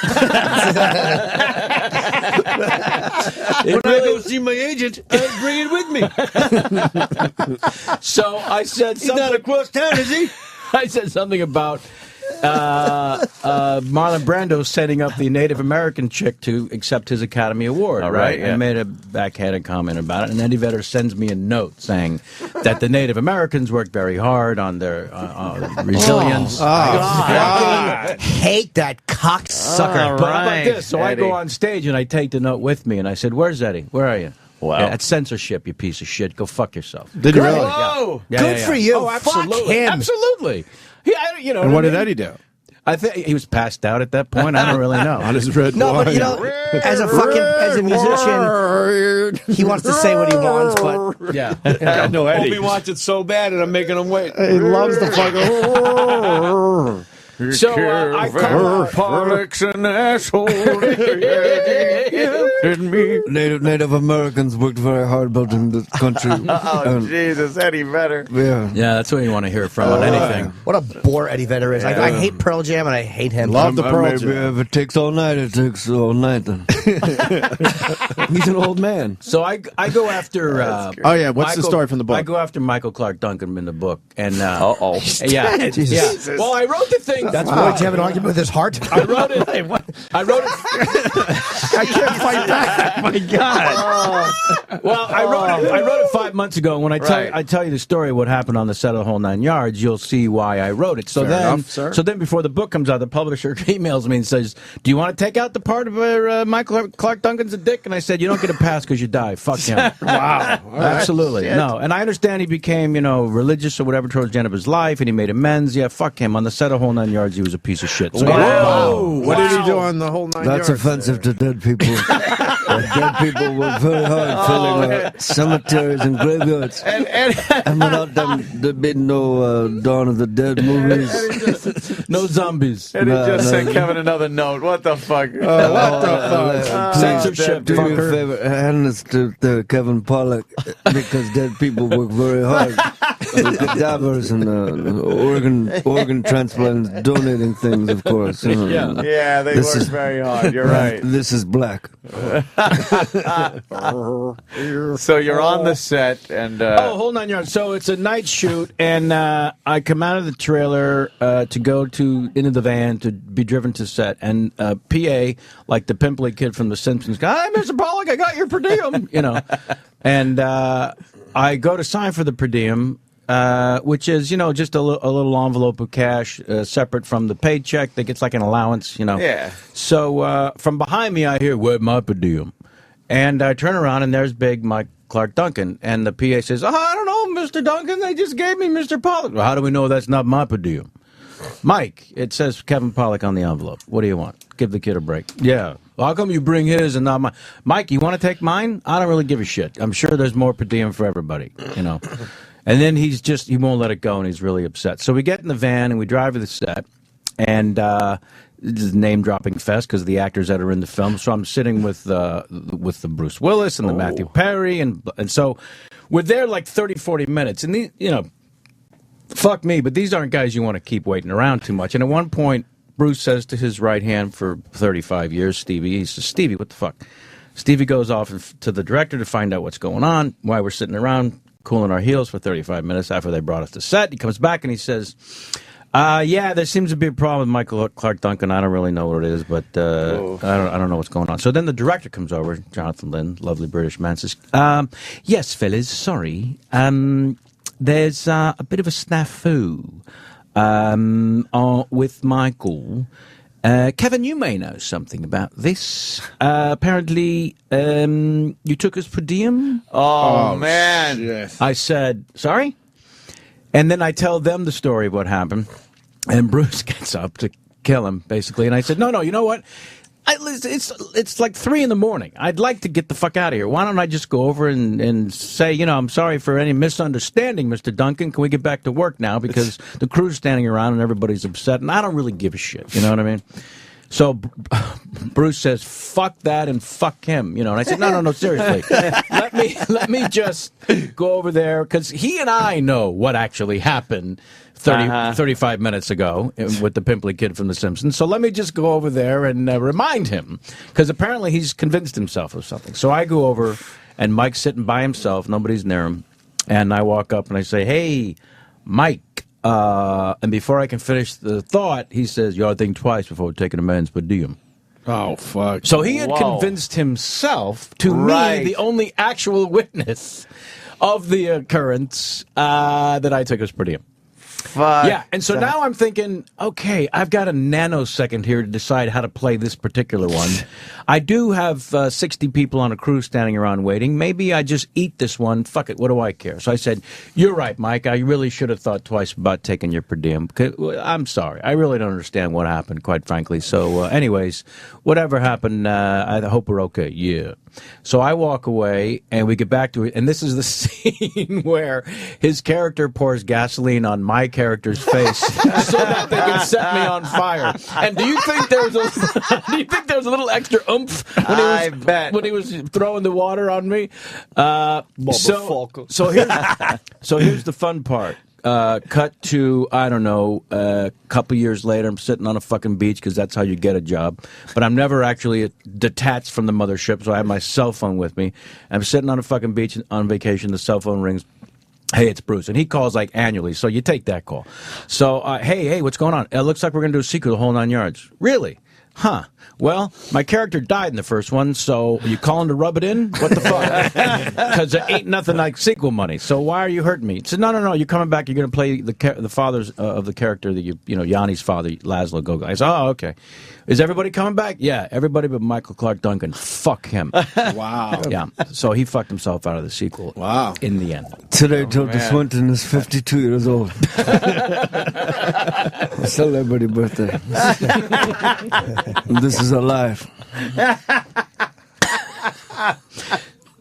Speaker 8: I go see my agent, I bring it with me.
Speaker 7: So I said something.
Speaker 8: He's not across town, is he?
Speaker 7: I said something about Marlon Brando setting up the Native American chick to accept his Academy Award, right?
Speaker 3: Yeah.
Speaker 7: I made a backhanded comment about it, and Eddie Vedder sends me a note saying that the Native Americans worked very hard on their resilience.
Speaker 5: I hate that cocksucker.
Speaker 7: But how about this? So
Speaker 3: Eddie.
Speaker 7: I go on stage and I take the note with me, and I said, "Where's Eddie? Where are you?"
Speaker 3: Wow.
Speaker 7: Yeah, that's censorship, you piece of shit. Go fuck yourself.
Speaker 4: Did you really?
Speaker 7: Whoa! Yeah.
Speaker 5: Good for you.
Speaker 7: Oh, absolutely.
Speaker 5: Fuck him.
Speaker 7: Absolutely.
Speaker 4: And what did Eddie do?
Speaker 7: I think he was passed out at that point. I don't really know.
Speaker 4: On his red
Speaker 5: No,
Speaker 4: wine.
Speaker 5: but as a musician, he wants to say what he wants, but
Speaker 7: Yeah.
Speaker 8: I know
Speaker 4: Eddie.
Speaker 8: Opie wants it so bad, and I'm making him wait.
Speaker 4: He loves the fucking.
Speaker 7: So I call
Speaker 3: Pollock's an asshole.
Speaker 15: Native Americans worked very hard building the country.
Speaker 3: Oh, Jesus, Eddie Vedder.
Speaker 15: Yeah.
Speaker 7: Yeah, that's what you want to hear from on anything.
Speaker 5: what a bore Eddie Vedder is. I hate Pearl Jam, and I hate him.
Speaker 4: Love the Pearl
Speaker 15: Maybe
Speaker 4: Jam.
Speaker 15: if it takes all night, it takes all night then. He's an old man.
Speaker 7: So I go after.
Speaker 4: Oh, yeah, what's the story from the book?
Speaker 7: I go after Michael Clark Duncan in the book, and
Speaker 3: Uh-oh.
Speaker 7: yeah,
Speaker 5: Jesus.
Speaker 7: yeah. Well, I wrote the thing.
Speaker 5: That's why you have an argument with his heart.
Speaker 7: I wrote it. I wrote it.
Speaker 4: I can't fight back.
Speaker 3: My God.
Speaker 7: Well, I wrote it 5 months ago. When I tell you the story of what happened on the set of the whole 9 yards, you'll see why I wrote it. So then before the book comes out, the publisher emails me and says, "Do you want to take out the part of where Michael Clark Duncan's a dick?" And I said, "You don't get a pass because you die. Fuck him."
Speaker 4: Wow.
Speaker 7: Absolutely.
Speaker 4: Shit.
Speaker 7: No. And I understand he became, religious or whatever towards the end of his life, and he made amends. Yeah, fuck him. On the set of whole 9 yards, he was a piece of shit. So
Speaker 4: What did he do on the whole 9
Speaker 15: That's
Speaker 4: yards?
Speaker 15: offensive to dead people. Dead people work very hard filling cemeteries and graveyards. And without them, there'd be no Dawn of the Dead movies.
Speaker 7: No zombies.
Speaker 3: And he just sent Kevin another note. What the fuck?
Speaker 7: Censorship,
Speaker 15: Do me a
Speaker 7: fucker.
Speaker 15: favor, hand this to Kevin Pollock, because dead people work very hard. Cadavers and organ transplants, donating things, of course.
Speaker 3: Yeah, they
Speaker 15: This
Speaker 3: work
Speaker 15: is-
Speaker 3: very hard. You're right.
Speaker 15: This is black.
Speaker 3: So you're on the set, and
Speaker 7: whole 9 yards. So it's a night shoot, and I come out of the trailer to go into the van to be driven to set, and PA, like the pimply kid from The Simpsons, goes, "Hi, Mr. Pollock, I got your per diem," and I go to sign for the per diem. Which is, just a little envelope of cash separate from the paycheck that gets like an allowance,
Speaker 3: Yeah.
Speaker 7: So from behind me, I hear, "Where's my per diem?" And I turn around, and there's big Mike Clark Duncan. And the PA says, "Oh, I don't know, Mr. Duncan. They just gave me Mr. Pollock." "Well, how do we know that's not my per diem?" "Mike, it says Kevin Pollock on the envelope. What do you want? Give the kid a break." "Yeah. Well, how come you bring his and not mine?" "Mike, you want to take mine? I don't really give a shit. I'm sure there's more per diem for everybody, And then he won't let it go, and he's really upset. So we get in the van, and we drive to the set, and this is name-dropping fest because of the actors that are in the film. So I'm sitting with the Bruce Willis and the Matthew Perry, and so we're there like 30, 40 minutes. And, fuck me, but these aren't guys you want to keep waiting around too much. And at one point, Bruce says to his right hand for 35 years, Stevie, he says, "Stevie, what the fuck?" Stevie goes off to the director to find out what's going on, why we're sitting around cooling our heels for 35 minutes after they brought us to set. He comes back and he says, "Yeah, there seems to be a problem with Michael Clark Duncan. I don't really know what it is, but I don't know what's going on." So then the director comes over, Jonathan Lynn, lovely British man, says, "Yes, fellas, sorry. There's a bit of a snafu with Michael. Kevin, you may know something about this. Apparently, you took us per diem."
Speaker 3: Oh, man.
Speaker 4: Shit.
Speaker 7: I said, "Sorry?" And then I tell them the story of what happened. And Bruce gets up to kill him, basically. And I said, no, you know what? It's like 3 a.m. I'd like to get the fuck out of here. Why don't I just go over and say, I'm sorry for any misunderstanding, Mr. Duncan. Can we get back to work now? Because the crew's standing around and everybody's upset, and I don't really give a shit. You know what I mean? So Bruce says, fuck that and fuck him. And I said, no, seriously. let me just go over there, because he and I know what actually happened 35 minutes ago with the pimply kid from The Simpsons. So let me just go over there and remind him, because apparently he's convinced himself of something. So I go over, and Mike's sitting by himself. Nobody's near him. And I walk up and I say, hey, Mike. And before I can finish the thought, he says, you ought to think twice before taking a man's per diem.
Speaker 4: Oh, fuck.
Speaker 7: So he had convinced himself, to me, the only actual witness of the occurrence, that I took as per diem.
Speaker 3: Fuck.
Speaker 7: Yeah, and so now I'm thinking, okay, I've got a nanosecond here to decide how to play this particular one. I do have 60 people on a crew standing around waiting. Maybe I just eat this one. Fuck it, what do I care? So I said, you're right, Mike. I really should have thought twice about taking your per diem. I'm sorry. I really don't understand what happened, quite frankly. So anyways, whatever happened, I hope we're okay. Yeah. So I walk away, and we get back to it, and this is the scene where his character pours gasoline on my character's face so that they can set me on fire. And do you think there was a little extra oomph when he was throwing the water on me? So here's the fun part. Cut to, I don't know, a couple years later, I'm sitting on a fucking beach, because that's how you get a job. But I'm never actually detached from the mothership, so I have my cell phone with me. I'm sitting on a fucking beach on vacation, the cell phone rings. Hey, it's Bruce. And he calls like annually, so you take that call. So, hey, what's going on? It looks like we're going to do a sequel, The Whole 9 Yards. Really? Huh. Well, my character died in the first one, so are you calling to rub it in? What the fuck? Because it ain't nothing like sequel money. So why are you hurting me? He said, no, you're coming back. You're going to play the father's of the character that Yanni's father, Laszlo Gogol. I said, oh, okay. Is everybody coming back? Yeah, everybody but Michael Clark Duncan. Fuck him.
Speaker 4: Wow.
Speaker 7: Yeah. So he fucked himself out of the sequel.
Speaker 4: Wow.
Speaker 7: In the end.
Speaker 15: Today, Tilda Swinton is 52 years old. Celebrity birthday. This is a life.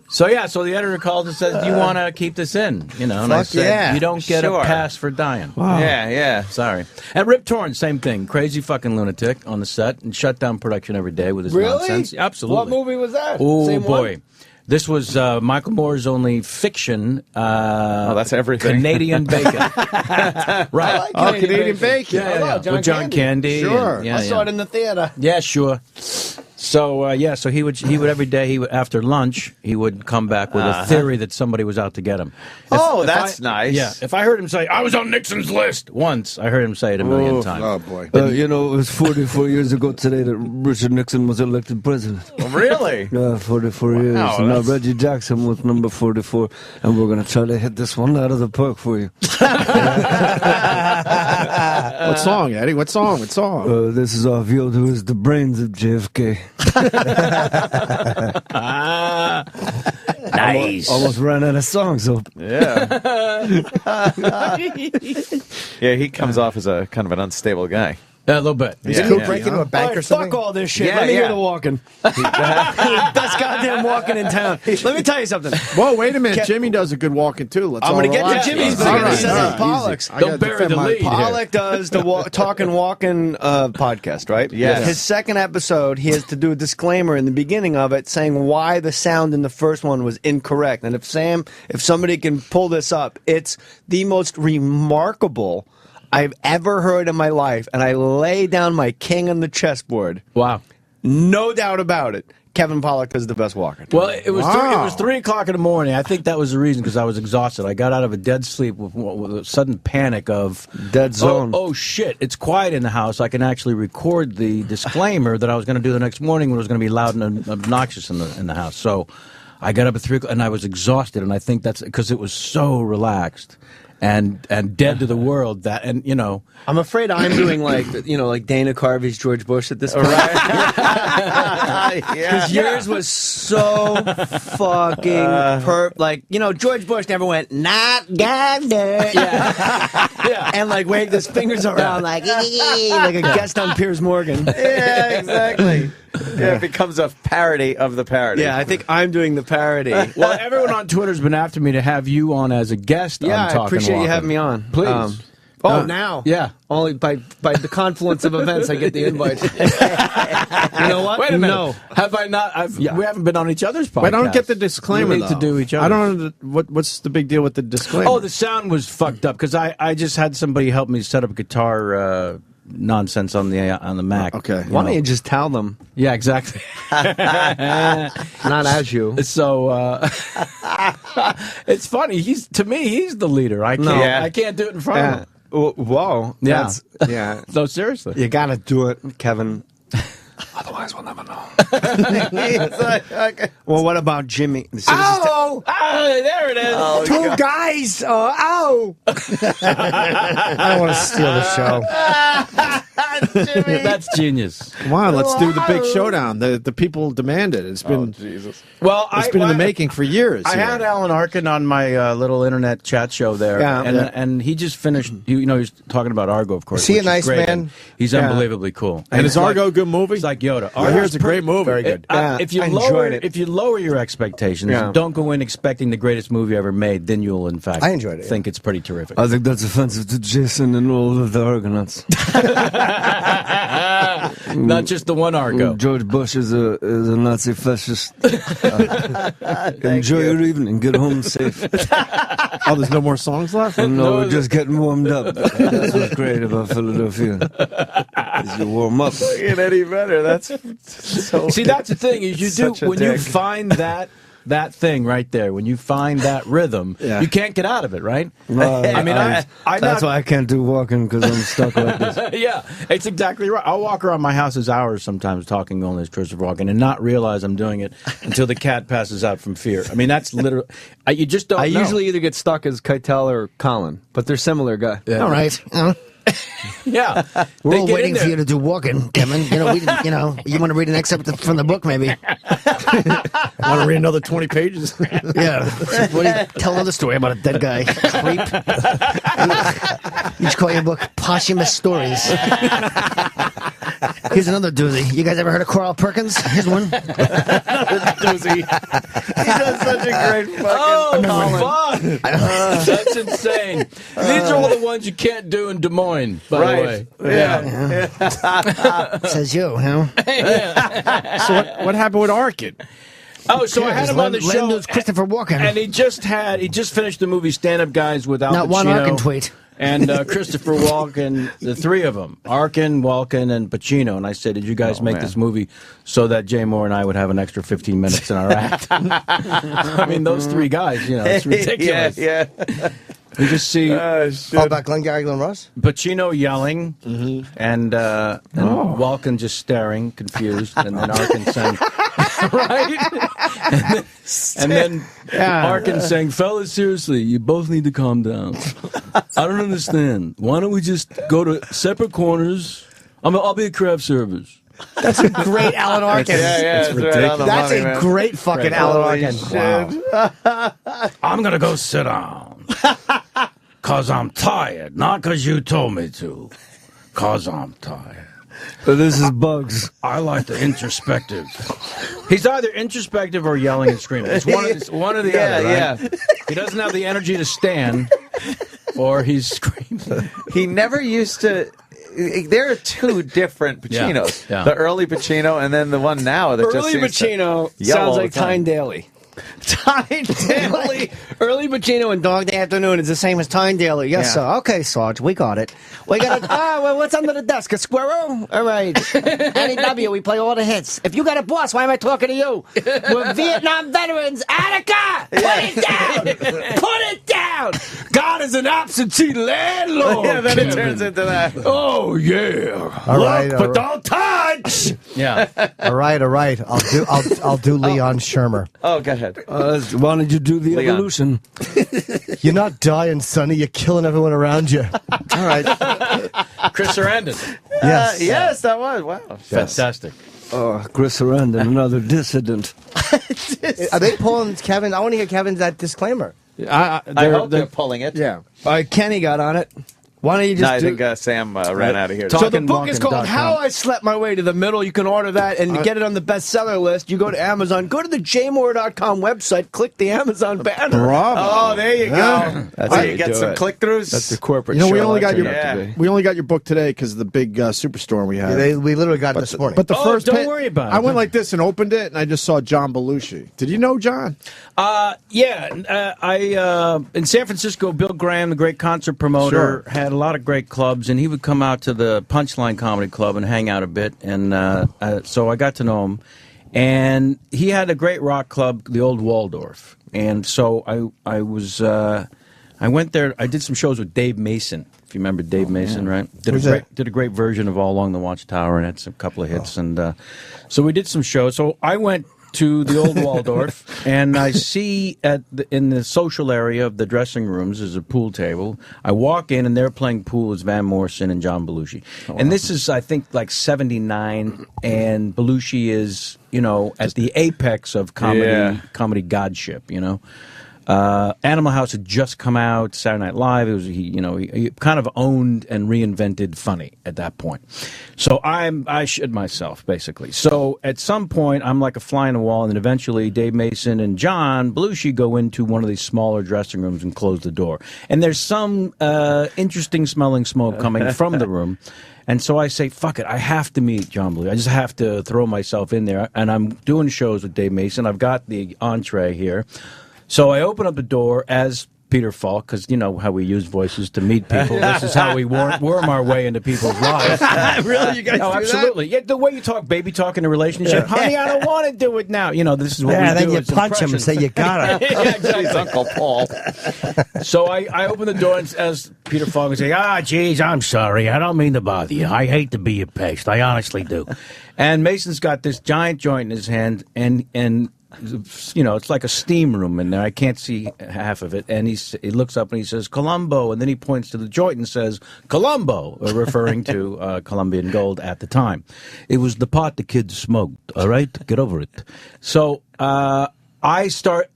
Speaker 7: So the editor calls and says, do you want to keep this in? And I said, you don't get a pass for dying.
Speaker 3: Wow. Yeah.
Speaker 7: Sorry. And Rip Torn, same thing. Crazy fucking lunatic on the set, and shut down production every day with his nonsense. Absolutely.
Speaker 8: What movie was that?
Speaker 7: Oh, boy. One? This was Michael Moore's only fiction.
Speaker 3: That's everything.
Speaker 7: Canadian Bacon. Right.
Speaker 8: Like
Speaker 4: Canadian Bacon.
Speaker 7: Yeah. With John Candy.
Speaker 4: Sure.
Speaker 8: I saw it in the theater.
Speaker 7: Yeah, sure. So he would every day after lunch he would come back with a theory that somebody was out to get him.
Speaker 3: That's nice.
Speaker 7: Yeah, if I heard him say I was on Nixon's list once, I heard him say it a million times.
Speaker 4: Oh boy!
Speaker 15: It was 44 years ago today that Richard Nixon was elected president.
Speaker 3: Oh, really?
Speaker 15: Yeah, 44 years. And now Reggie Jackson was number 44, and we're going to try to hit this one out of the park for you.
Speaker 4: What song, Eddie? What song?
Speaker 15: This is off Yoda, who is the brains of JFK.
Speaker 7: Nice.
Speaker 15: Almost ran out of songs. So.
Speaker 3: Yeah. Yeah, he comes off as a kind of an unstable guy.
Speaker 7: Yeah, a little bit.
Speaker 8: Did you break into a bank or something?
Speaker 5: Fuck all this shit.
Speaker 3: Yeah,
Speaker 5: Let me hear the walking. Best goddamn walking in town. Let me tell you something.
Speaker 4: Whoa, wait a minute. Jimmy does a good walking too.
Speaker 5: I'm going to get to Jimmy's, but I'm going to set up Pollock's.
Speaker 7: Don't bury the lead.
Speaker 5: Pollock does the Talk and Walking podcast, right?
Speaker 3: Yes.
Speaker 5: His second episode, he has to do a disclaimer in the beginning of it saying why the sound in the first one was incorrect. And if somebody can pull this up, it's the most remarkable I've ever heard in my life, and I lay down my king on the chessboard.
Speaker 7: Wow.
Speaker 5: No doubt about it. Kevin Pollock is the best walker.
Speaker 7: Well, it was 3 o'clock in the morning. I think that was the reason, because I was exhausted. I got out of a dead sleep with a sudden panic of
Speaker 15: dead zone.
Speaker 7: Oh shit! It's quiet in the house. I can actually record the disclaimer that I was going to do the next morning when it was going to be loud and obnoxious in the house. So I got up at 3 o'clock and I was exhausted, and I think that's because it was so relaxed. and dead to the world. That and you know,
Speaker 6: I'm afraid I'm doing like Dana Carvey's George Bush at this point. Because yours was so fucking George Bush never went not governor. Yeah. And like waved his fingers around like a guest on Piers Morgan.
Speaker 3: Yeah, exactly. Yeah, it becomes a parody of the parody.
Speaker 6: Yeah, I think I'm doing the parody.
Speaker 7: Well, everyone on Twitter's been after me to have you on as a guest.
Speaker 6: Yeah,
Speaker 7: on Talkin'
Speaker 6: I appreciate you
Speaker 7: Walkin'.
Speaker 6: having me on.
Speaker 7: Please.
Speaker 6: Now?
Speaker 7: Yeah.
Speaker 6: Only by the confluence of events, I get the invite. You know what?
Speaker 7: Wait a minute.
Speaker 6: No.
Speaker 7: Have I not? We haven't been on each other's podcast.
Speaker 4: Wait, I don't get the disclaimer,
Speaker 7: We need to do each other.
Speaker 4: I don't know what's the big deal with the disclaimer.
Speaker 7: Oh, the sound was fucked up because I just had somebody help me set up guitar nonsense on the Mac.
Speaker 4: Okay.
Speaker 6: Why don't you just tell them?
Speaker 7: Yeah, exactly.
Speaker 6: Not as you.
Speaker 7: So it's funny. He's the leader. I can't do it in front of him.
Speaker 6: Whoa.
Speaker 7: Yeah.
Speaker 6: Yeah.
Speaker 7: No, seriously.
Speaker 6: You gotta do it, Kevin. Otherwise, we'll never know. Well, what about Jimmy?
Speaker 7: Oh, there it is.
Speaker 6: Oh, two guys. Ow! I don't want to steal the show.
Speaker 7: Jimmy. That's genius.
Speaker 4: Come on, let's do the big showdown. The people demand it. It's been
Speaker 7: Well,
Speaker 4: it's been in the making for years.
Speaker 7: I had Alan Arkin on my little internet chat show there, and he just finished. He's talking about Argo, of course.
Speaker 6: Is he a
Speaker 7: which
Speaker 6: nice
Speaker 7: great,
Speaker 6: man?
Speaker 7: and he's unbelievably cool.
Speaker 4: And is Argo a good movie?
Speaker 7: It's like Yoda.
Speaker 4: I hear it's a great movie.
Speaker 6: Very good.
Speaker 7: If you lower your expectations, don't go in expecting the greatest movie ever made, then you'll in fact think it's pretty terrific.
Speaker 15: I think that's offensive to Jason and all of the Argonauts.
Speaker 7: Not just the one Argo.
Speaker 15: George Bush is a Nazi fascist. Enjoy your evening. Get home safe.
Speaker 4: Oh, there's no more songs left?
Speaker 15: No, we're just getting warmed up. That's what's great about Philadelphia. Is you warm up.
Speaker 3: Look at Eddie Vedder. That's so.
Speaker 7: See, that's the thing is you find that thing right there. When you find that rhythm, you can't get out of it, right?
Speaker 15: That's why I can't do walking because I'm stuck like this.
Speaker 7: Yeah, it's exactly right. I'll walk around my house hours sometimes talking only as Christopher Walken and not realize I'm doing it until the cat passes out from fear. I mean, that's literally. You just don't.
Speaker 6: I
Speaker 7: know.
Speaker 6: usually either get stuck as Keitel or Colin, but they're similar guys.
Speaker 5: Yeah. All right.
Speaker 7: Yeah,
Speaker 5: we're all waiting for you to do walking, Kevin. You want to read an excerpt from the book, maybe?
Speaker 4: Want to read another 20 pages?
Speaker 5: Yeah. Tell another story about a dead guy. Creep. You should call your book Posthumous Stories. Here's another doozy. You guys ever heard of Carl Perkins? Here's one.
Speaker 3: Another doozy. He does such a great fucking.
Speaker 7: Oh, fun! That's insane. These are all the ones you can't do in Des Moines, by the way.
Speaker 3: Yeah.
Speaker 5: Says you, huh?
Speaker 4: So what happened with Arkin?
Speaker 7: Oh, so I had him on the show.
Speaker 5: Lendo's Christopher Walken.
Speaker 7: And he just finished the movie Stand Up Guys with Al Pacino.
Speaker 5: Not one Arkin tweet.
Speaker 7: And Christopher Walken, the three of them, Arkin, Walken, and Pacino. And I said, did you guys make this movie so that Jay Moore and I would have an extra 15 minutes in our act? I mean, those three guys, it's ridiculous.
Speaker 3: Yeah.
Speaker 7: You just see
Speaker 5: about Glengarry Glen Ross?
Speaker 7: Pacino yelling, and Walken just staring, confused, and then Arkin saying, right? And then Arkin saying, fellas, seriously, you both need to calm down. I don't understand. Why don't we just go to separate corners? I'll be at craft service.
Speaker 5: That's a great Alan Arkin.
Speaker 3: That's ridiculous.
Speaker 5: That's a great fucking Alan Arkin.
Speaker 7: Wow. I'm going to go sit down. Because I'm tired. Not because you told me to. Because I'm tired.
Speaker 15: But this is Bugs.
Speaker 7: I like the introspective. He's either introspective or yelling and screaming. It's one or the other, right? Yeah. He doesn't have the energy to stand, or he's screaming.
Speaker 3: He never used to. There are two different Pacinos.
Speaker 7: Yeah.
Speaker 3: The early Pacino and then the one now that
Speaker 6: Early
Speaker 3: just seems
Speaker 6: Pacino
Speaker 3: to yell
Speaker 6: sounds
Speaker 3: all
Speaker 6: like
Speaker 3: the time.
Speaker 6: Tyne Daly.
Speaker 5: Tyne Daly. Early Pacino and Dog Day Afternoon is the same as Tyne Daly. Yes, sir. Okay, Sarge, we got it. We got it. Well, what's under the desk? A squirrel? All right. Annie W., we play all the hits. If you got a boss, why am I talking to you? We're Vietnam veterans. Attica! Put it down! Put it down!
Speaker 6: God is an absentee landlord.
Speaker 3: Yeah, then it turns into that.
Speaker 6: Oh yeah.
Speaker 5: All right,
Speaker 6: but don't touch.
Speaker 7: Yeah.
Speaker 5: All right. I'll do Leon Shermer.
Speaker 3: Oh, go ahead.
Speaker 15: Why don't you do the
Speaker 3: Leon.
Speaker 15: evolution?
Speaker 5: You're not dying, Sonny. You're killing everyone around you. All right.
Speaker 7: Chris Sarandon.
Speaker 5: Yes.
Speaker 3: Yes, that was. Wow.
Speaker 7: Fantastic.
Speaker 15: Chris Sarandon, another dissident.
Speaker 5: Are they pulling Kevin? I want to hear Kevin's that disclaimer.
Speaker 3: I hope they're pulling it.
Speaker 4: Yeah.
Speaker 15: Kenny got on it. Why don't you just
Speaker 3: No, I think Sam ran out of here.
Speaker 15: So the book is called How I Slept My Way to the Middle. You can order that and get it on the bestseller list. You go to Amazon. Go to the jmore.com website. Click the Amazon banner.
Speaker 4: Bravo.
Speaker 3: Oh, there you go.
Speaker 15: That's how
Speaker 3: you
Speaker 15: you
Speaker 3: get
Speaker 15: do
Speaker 3: some
Speaker 15: it.
Speaker 3: click-throughs.
Speaker 15: That's the corporate
Speaker 4: You know, we
Speaker 15: show
Speaker 4: only
Speaker 15: I
Speaker 4: got your
Speaker 15: turned out to be.
Speaker 4: we only got your book today because of the big superstorm we had.
Speaker 5: We literally got it this morning.
Speaker 4: But the first
Speaker 7: don't worry about it.
Speaker 4: I went like this and opened it, and I just saw John Belushi. Did you know John?
Speaker 7: I in San Francisco, Bill Graham, the great concert promoter, had a lot of great clubs, and he would come out to the Punchline Comedy Club and hang out a bit, and so I got to know him. And he had a great rock club, the Old Waldorf, and so I went there. I did some shows with Dave Mason. If you remember Dave Mason, right? Did a great version of All Along the Watchtower and had some couple of hits, and so we did some shows. So I went to the Old Waldorf, and I see in the social area of the dressing rooms is a pool table. I walk in, and they're playing pool as Van Morrison and John Belushi. And this is, I think, like 79, and Belushi is, at the apex of comedy godship, Animal House had just come out, Saturday Night Live. It was he kind of owned and reinvented funny at that point. So I shit myself basically. So at some point I'm like a fly on the wall, and then eventually Dave Mason and John Belushi go into one of these smaller dressing rooms and close the door. And there's some interesting smelling smoke coming from the room. And so I say, fuck it, I have to meet John Belushi. I just have to throw myself in there. And I'm doing shows with Dave Mason. I've got the entree here. So I open up the door as Peter Falk, because you know how we use voices to meet people. This is how we worm our way into people's lives.
Speaker 3: Really? You guys do
Speaker 7: absolutely.
Speaker 3: that?
Speaker 7: Yeah, the way you talk, baby talk in a relationship. Honey, I don't want to do it now. This is what we do.
Speaker 5: Then you
Speaker 7: It's
Speaker 5: punch him and say, you got it.
Speaker 7: Yeah, exactly.
Speaker 3: Uncle Paul.
Speaker 7: So I open the door and as Peter Falk and say, geez, I'm sorry. I don't mean to bother you. I hate to be a pest. I honestly do. And Mason's got this giant joint in his hand, and it's like a steam room in there. I can't see half of it. And he looks up and he says, Colombo. And then he points to the joint and says, Colombo, referring to Colombian gold at the time. It was the pot the kids smoked, all right? Get over it. So I start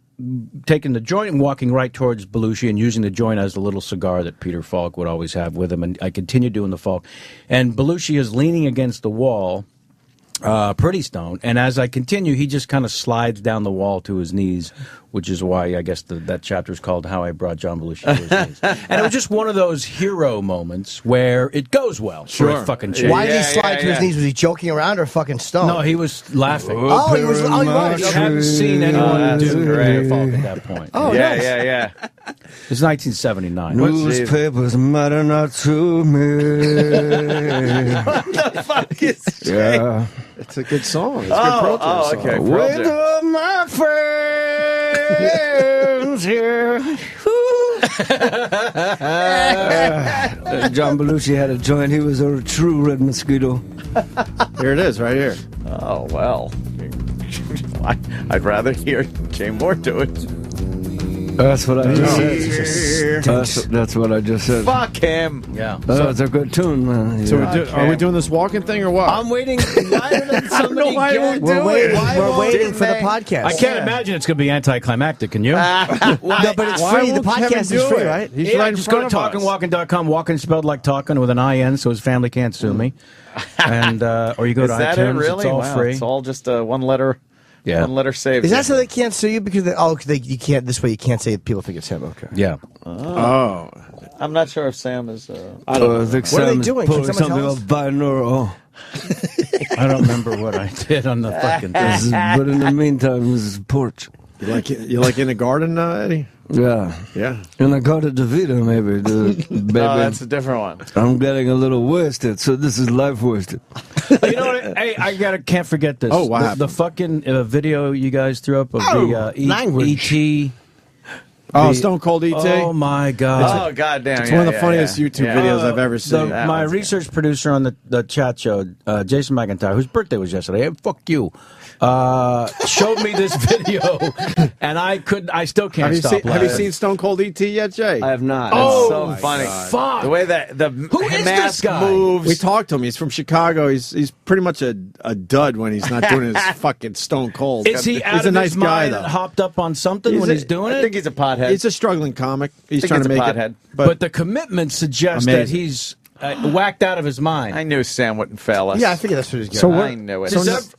Speaker 7: taking the joint and walking right towards Belushi and using the joint as a little cigar that Peter Falk would always have with him. And I continue doing the Falk. And Belushi is leaning against the wall, pretty stoned, and as I continue, he just kind of slides down the wall to his knees, which is why I guess that chapter is called How I Brought John Belushi to His Knees. And it was just one of those hero moments where it goes well for a fucking change.
Speaker 5: Why did he slide to his knees? Was he joking around or fucking stoned?
Speaker 7: No, he was laughing.
Speaker 5: He was. Oh, he was.
Speaker 7: I haven't seen anyone do Peter Falk at that point.
Speaker 5: Oh, nice.
Speaker 3: Yeah.
Speaker 7: It's 1979.
Speaker 15: Newspapers matter not to me.
Speaker 3: What the fuck is
Speaker 15: Yeah.
Speaker 4: It's a good song. It's a good protest song.
Speaker 3: Okay.
Speaker 15: With all my friends here. John Belushi had a joint. He was a true red mosquito.
Speaker 4: Here it is, right here.
Speaker 3: Oh, well. I'd rather hear Jay Moore do it.
Speaker 15: That's what I just said. That's what I just said.
Speaker 3: Fuck him.
Speaker 7: Yeah.
Speaker 15: It's a good tune, man.
Speaker 4: So
Speaker 15: Yeah.
Speaker 4: are we doing this walking thing or what?
Speaker 5: I'm waiting. Why didn't somebody
Speaker 3: why
Speaker 5: get
Speaker 3: won't
Speaker 5: We're
Speaker 3: do
Speaker 5: waiting.
Speaker 3: it.
Speaker 5: We're waiting for the podcast.
Speaker 7: I can't imagine it's going to be anticlimactic, can you?
Speaker 5: No, but it's
Speaker 4: Why
Speaker 5: free. The
Speaker 4: won't Kevin
Speaker 5: podcast
Speaker 4: do
Speaker 5: is free,
Speaker 4: it?
Speaker 5: right?
Speaker 4: He's
Speaker 7: Yeah,
Speaker 4: right in
Speaker 7: just go
Speaker 4: front
Speaker 7: to
Speaker 4: of us.
Speaker 7: talkingwalking.com. Walking spelled like talking with an IN, so his family can't sue me. And or you go
Speaker 3: Is
Speaker 7: to
Speaker 3: that
Speaker 7: iTunes.
Speaker 3: it, really?
Speaker 7: It's all
Speaker 3: Wow,
Speaker 7: free.
Speaker 3: It's all just one letter.
Speaker 7: Yeah.
Speaker 3: One letter saved.
Speaker 5: Is that so they can't sue you because you can't this way you can't say people think it's him? Okay.
Speaker 7: Yeah.
Speaker 4: Oh.
Speaker 3: I'm not sure if Sam is.
Speaker 15: I think
Speaker 5: What are they
Speaker 15: Sam's
Speaker 5: doing?
Speaker 15: pulling
Speaker 5: Can someone
Speaker 15: something
Speaker 5: tell
Speaker 15: up binaural.
Speaker 7: I don't remember what I did on the fucking thing.
Speaker 15: But in the meantime, this is porch.
Speaker 4: You like in the garden, Eddie?
Speaker 15: Yeah.
Speaker 4: Yeah.
Speaker 15: And I got a DeVita, maybe. Baby.
Speaker 3: No, that's a different one.
Speaker 15: I'm getting a little wasted, so this is life wasted.
Speaker 7: You know what? Hey, can't forget this.
Speaker 4: Oh, what
Speaker 7: the fucking video you guys threw up of the
Speaker 5: language.
Speaker 7: E.T.
Speaker 4: Oh, Stone Cold E.T.?
Speaker 7: Oh, my God.
Speaker 3: Oh, goddamn.
Speaker 4: It's one of the funniest YouTube videos I've ever seen.
Speaker 7: My research producer on the chat show, Jason McIntyre, whose birthday was yesterday, hey, fuck you. showed me this video, and I still can't stop laughing.
Speaker 4: Have you seen Stone Cold E.T. yet, Jay?
Speaker 15: I have not.
Speaker 3: It's so funny.
Speaker 7: Fuck.
Speaker 3: The way that the mask moves.
Speaker 4: We talked to him. He's from Chicago. He's pretty much a dud when he's not doing his fucking Stone Cold.
Speaker 7: Is he out
Speaker 4: he's
Speaker 7: of
Speaker 4: a nice
Speaker 7: his
Speaker 4: guy,
Speaker 7: mind
Speaker 4: though.
Speaker 7: hopped up on something when he's doing it?
Speaker 3: I think he's a pothead.
Speaker 4: He's a struggling comic. He's trying to make it.
Speaker 7: But the commitment suggests that
Speaker 4: Amazing.
Speaker 7: he's whacked out of his mind.
Speaker 3: I knew Sam wouldn't fail us.
Speaker 5: Yeah, I figured that's what he's
Speaker 4: So
Speaker 5: getting.
Speaker 3: I knew it.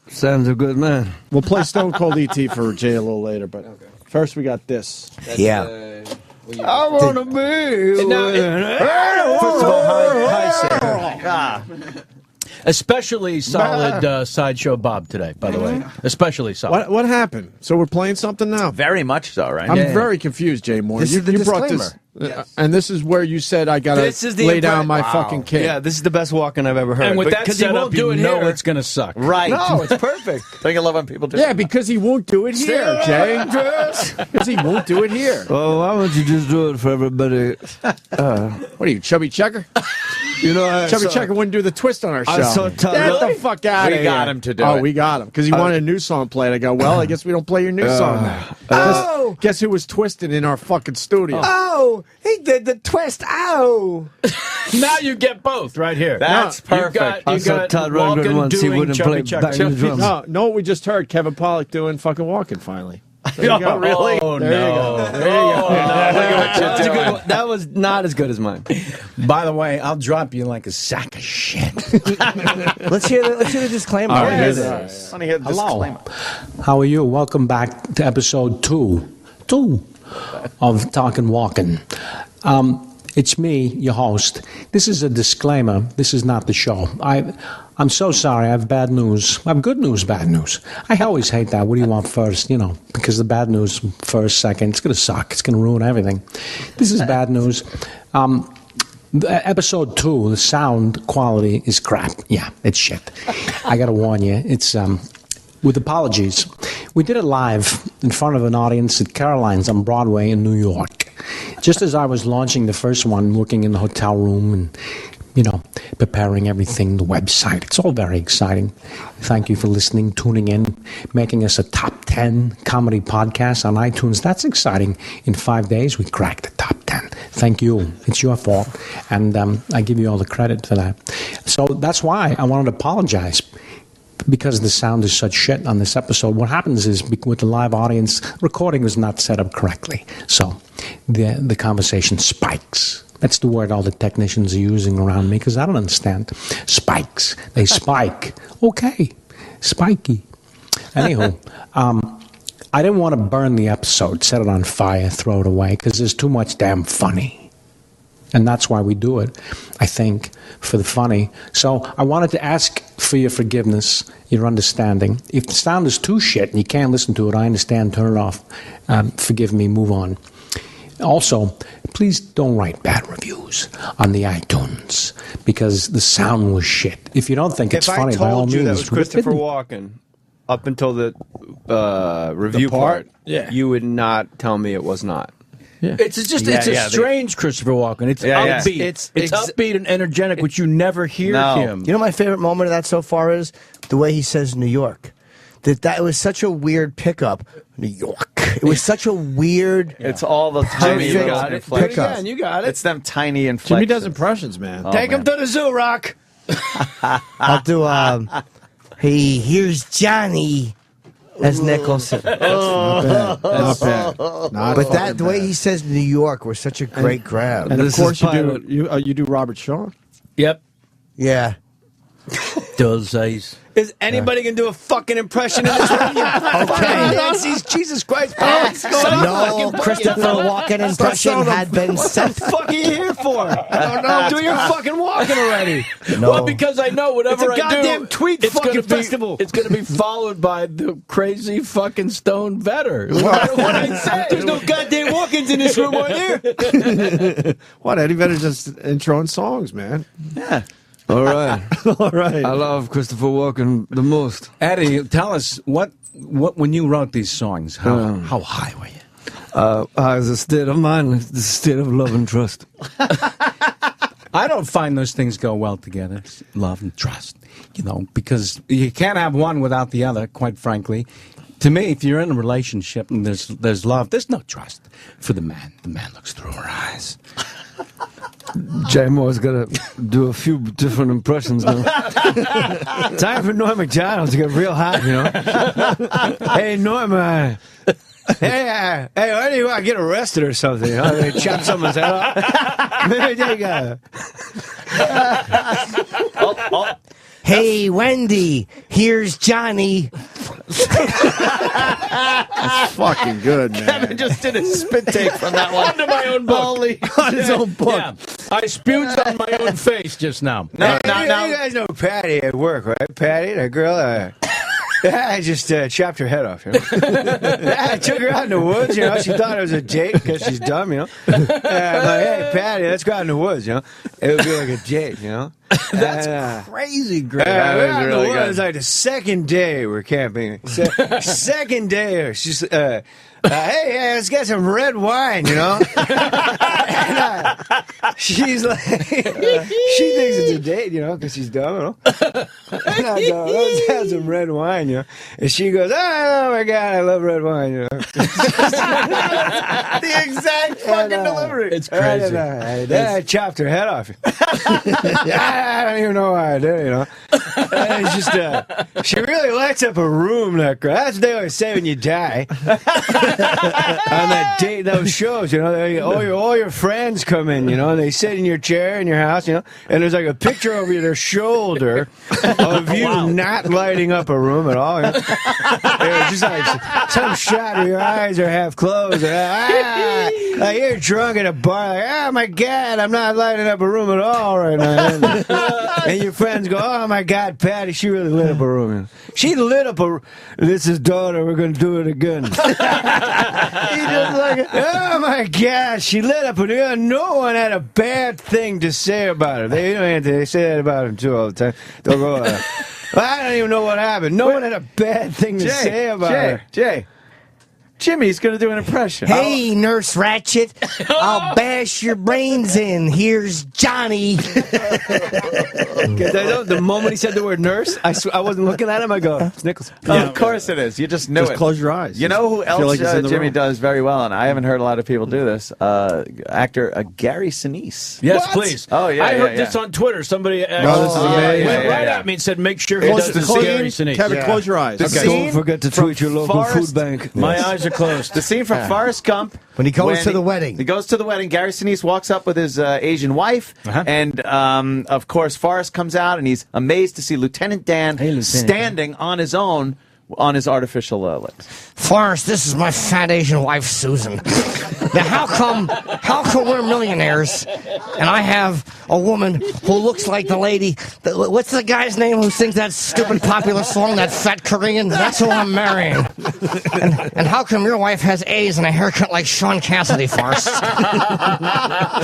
Speaker 15: Sam's a good man.
Speaker 4: We'll play Stone Cold E.T. for Jay a little later, but first we got this.
Speaker 5: Yeah.
Speaker 15: I want to be.
Speaker 7: First of all, hi, Sam. Especially solid Sideshow Bob today, by the way. Especially solid.
Speaker 4: What happened? So we're playing something now?
Speaker 3: Very much so, right?
Speaker 4: I'm very confused, Jay Moore.
Speaker 5: This
Speaker 4: You
Speaker 5: is the
Speaker 4: brought this, and this is where you said I gotta lay down my fucking kid.
Speaker 15: Yeah, this is the best walking I've ever heard.
Speaker 7: And with that
Speaker 15: Because he
Speaker 7: setup,
Speaker 15: won't do
Speaker 7: you
Speaker 15: it
Speaker 7: know
Speaker 15: here.
Speaker 7: it's going to suck.
Speaker 3: Right.
Speaker 15: No, it's perfect.
Speaker 3: Don't you love when people do
Speaker 4: Yeah, because he won't do it here, Jay. Because he won't do it here.
Speaker 15: Well, why don't you just do it for everybody?
Speaker 4: What are you, Chubby Checker?
Speaker 15: You know,
Speaker 4: Chubby Checker wouldn't do the twist on our show.
Speaker 15: I saw Todd.
Speaker 4: Get the fuck out of here.
Speaker 3: We got him to do
Speaker 4: Oh,
Speaker 3: it.
Speaker 4: we got him. Because he wanted a new song played. I go, well, I guess we don't play your new song now. Guess who was twisted in our fucking studio?
Speaker 5: Oh, he did the twist. Oh.
Speaker 7: Now you get both right here.
Speaker 3: That's perfect.
Speaker 15: I saw Todd Rundgren once. He wouldn't play back the drums.
Speaker 4: No, what we just heard? Kevin Pollock doing fucking walking finally. There you go.
Speaker 3: Really?
Speaker 7: Oh,
Speaker 4: There
Speaker 7: no.
Speaker 4: you go. There you
Speaker 7: Oh,
Speaker 4: go.
Speaker 7: no.
Speaker 15: That was a good one. That was not as good as mine.
Speaker 7: By the way, I'll drop you like a sack of shit.
Speaker 5: Let's hear the disclaimer.
Speaker 3: All right,
Speaker 5: What
Speaker 3: here's
Speaker 5: is
Speaker 3: this. I want to hear the disclaimer.
Speaker 9: How are you? Welcome back to episode two of Talkin' Walkin'. It's me, your host. This is a disclaimer. This is not the show. I'm so sorry. I have bad news. I have good news, bad news. I always hate that. What do you want first? You know, because the bad news first, second, it's going to suck. It's going to ruin everything. This is bad news. Episode 2, the sound quality is crap. Yeah, it's shit. I got to warn you. It's with apologies. We did it live in front of an audience at Caroline's on Broadway in New York. Just as I was launching the first one, working in the hotel room and, you know, preparing everything, the website. It's all very exciting. Thank you for listening, tuning in, making us a top 10 comedy podcast on iTunes. That's exciting. In 5 days, we cracked the top 10. Thank you. It's your fault. And I give you all the credit for that. So that's why I wanted to apologize. Because the sound is such shit on this episode, what happens is with the live audience, recording was not set up correctly. So the conversation spikes. That's the word all the technicians are using around me because I don't understand. Spikes. They spike. Okay. Spiky. Anywho, I didn't want to burn the episode, set it on fire, throw it away because there's too much damn funny. And that's why we do it, I think, for the funny. So I wanted to ask for your forgiveness, your understanding. If the sound is too shit and you can't listen to it, I understand, turn it off. Forgive me, move on. Also, please don't write bad reviews on the iTunes because the sound was shit. If you don't think it's funny, by all means.
Speaker 15: If I told you that was Christopher Walken up until the review part, you would not tell me it was not.
Speaker 7: Yeah. It's a strange Christopher Walken. It's upbeat. It's upbeat and energetic, which you never hear him.
Speaker 5: You know my favorite moment of that so far is the way he says New York. That was such a weird pickup. New York. It was such a weird.
Speaker 3: It's all the tiny
Speaker 5: Jimmy,
Speaker 3: little inflections.
Speaker 5: again,
Speaker 15: you got it.
Speaker 3: It's them tiny inflections.
Speaker 4: Jimmy does impressions, man.
Speaker 3: Oh,
Speaker 15: Take him to the zoo, Rock.
Speaker 5: I'll do. Hey, here's Johnny. That's Nicholson.
Speaker 4: Not bad.
Speaker 5: But the way he says New York was such a great grab.
Speaker 4: And of course you do Robert Shaw.
Speaker 7: Yep.
Speaker 5: Yeah.
Speaker 7: Those eyes.
Speaker 15: Is anybody going to do a fucking impression of this?
Speaker 5: Okay.
Speaker 15: Nazis, Jesus Christ.
Speaker 5: No Christopher Walken impression had been sent.
Speaker 15: What the fuck are you here for? I don't know. Do your fucking walking already.
Speaker 5: No.
Speaker 7: Well, because I know whatever
Speaker 15: It's a goddamn tweet
Speaker 7: it's
Speaker 15: fucking
Speaker 7: gonna be,
Speaker 15: festival.
Speaker 7: It's going to be followed by the crazy fucking Stone Vedder. What I say?
Speaker 15: There's no goddamn walk-ins in this room, are there?
Speaker 4: What, Eddie Vedder just introing songs, man.
Speaker 3: Yeah.
Speaker 15: All right.
Speaker 4: All right.
Speaker 15: I love Christopher Walken the most.
Speaker 7: Eddie, tell us what when you wrote these songs, how high were you?
Speaker 15: It's a state of mind, it's a state of love and trust.
Speaker 7: I don't find those things go well together, love and trust, because you can't have one without the other, quite frankly. To me, if you're in a relationship and there's love, there's no trust for the man. The man looks through her eyes.
Speaker 15: Jay Moore's got to do a few different impressions now. Time for Norm MacDonald to get real hot, Hey, Norm, hey, why do you want to get arrested or something? They chop someone's head off.
Speaker 5: Hey, Wendy, here's Johnny.
Speaker 4: That's fucking good, man.
Speaker 3: Kevin just did a spit take from that one.
Speaker 7: Onto my own book.
Speaker 3: On his own book.
Speaker 7: Yeah. I spewed on my own face just now.
Speaker 15: You guys know Patty at work, right? Patty, that girl, I just chopped her head off. I took her out in the woods. She thought it was a date because she's dumb. I'm like, hey, Patty, let's go out in the woods. It would be like a date.
Speaker 7: That's crazy great.
Speaker 15: That was really good. It was like the second day we're camping. Second day, she's hey, let's get some red wine, and, she's like, she thinks it's a date, because she's dumb, And I go, let's have some red wine, And she goes, oh my God, I love red wine,
Speaker 3: The exact fucking delivery.
Speaker 7: It's crazy.
Speaker 15: I chopped her head off. I don't even know why I did it, And it's just, she really lights up a room, that girl. That's what they always say when you die. On that date, those shows, all your friends come in, and they sit in your chair in your house, and there's like a picture over their shoulder of you not lighting up a room at all. It's just like some shot where your eyes are half closed. Like you're drunk at a bar, like, oh my God, I'm not lighting up a room at all right now. And your friends go, oh my God, Patty, she really lit up a room. She lit up this is daughter, we're going to do it again. He just like, oh my gosh, she lit up, and no one had a bad thing to say about her. They say that about him too all the time. They'll go, I don't even know what happened. No one had a bad thing to say about her.
Speaker 3: Jay, Jimmy's going to do an impression.
Speaker 5: Hey, Nurse Ratchet, I'll bash your brains in. Here's Johnny.
Speaker 15: The moment he said the word nurse, I wasn't looking at him. I go, it's Nicholson.
Speaker 3: Of course it is. You just knew it.
Speaker 4: Just close your eyes.
Speaker 3: You know who else
Speaker 4: like
Speaker 3: Jimmy does very well, and I haven't heard a lot of people do this? Actor Gary Sinise.
Speaker 7: Yes, please.
Speaker 3: Oh, yeah,
Speaker 7: I heard this on Twitter. Somebody
Speaker 4: this is amazing.
Speaker 7: went right at me and said, make sure he does this Gary Sinise.
Speaker 4: Kevin, close your eyes.
Speaker 15: Don't forget to tweet your local food bank.
Speaker 7: My eyes are closed.
Speaker 3: The scene from Forrest Gump.
Speaker 5: When he goes to the wedding.
Speaker 3: He goes to the wedding. Gary Sinise walks up with his Asian wife. And, of course, Forrest comes out, and he's amazed to see Lieutenant Dan standing on his own on his artificial legs.
Speaker 5: Forrest, this is my fat Asian wife, Susan. Now, how come we're millionaires and I have a woman who looks like the lady, what's the guy's name who sings that stupid popular song, that fat Korean? That's who I'm marrying. And how come your wife has A's and a haircut like Sean Cassidy, Forrest?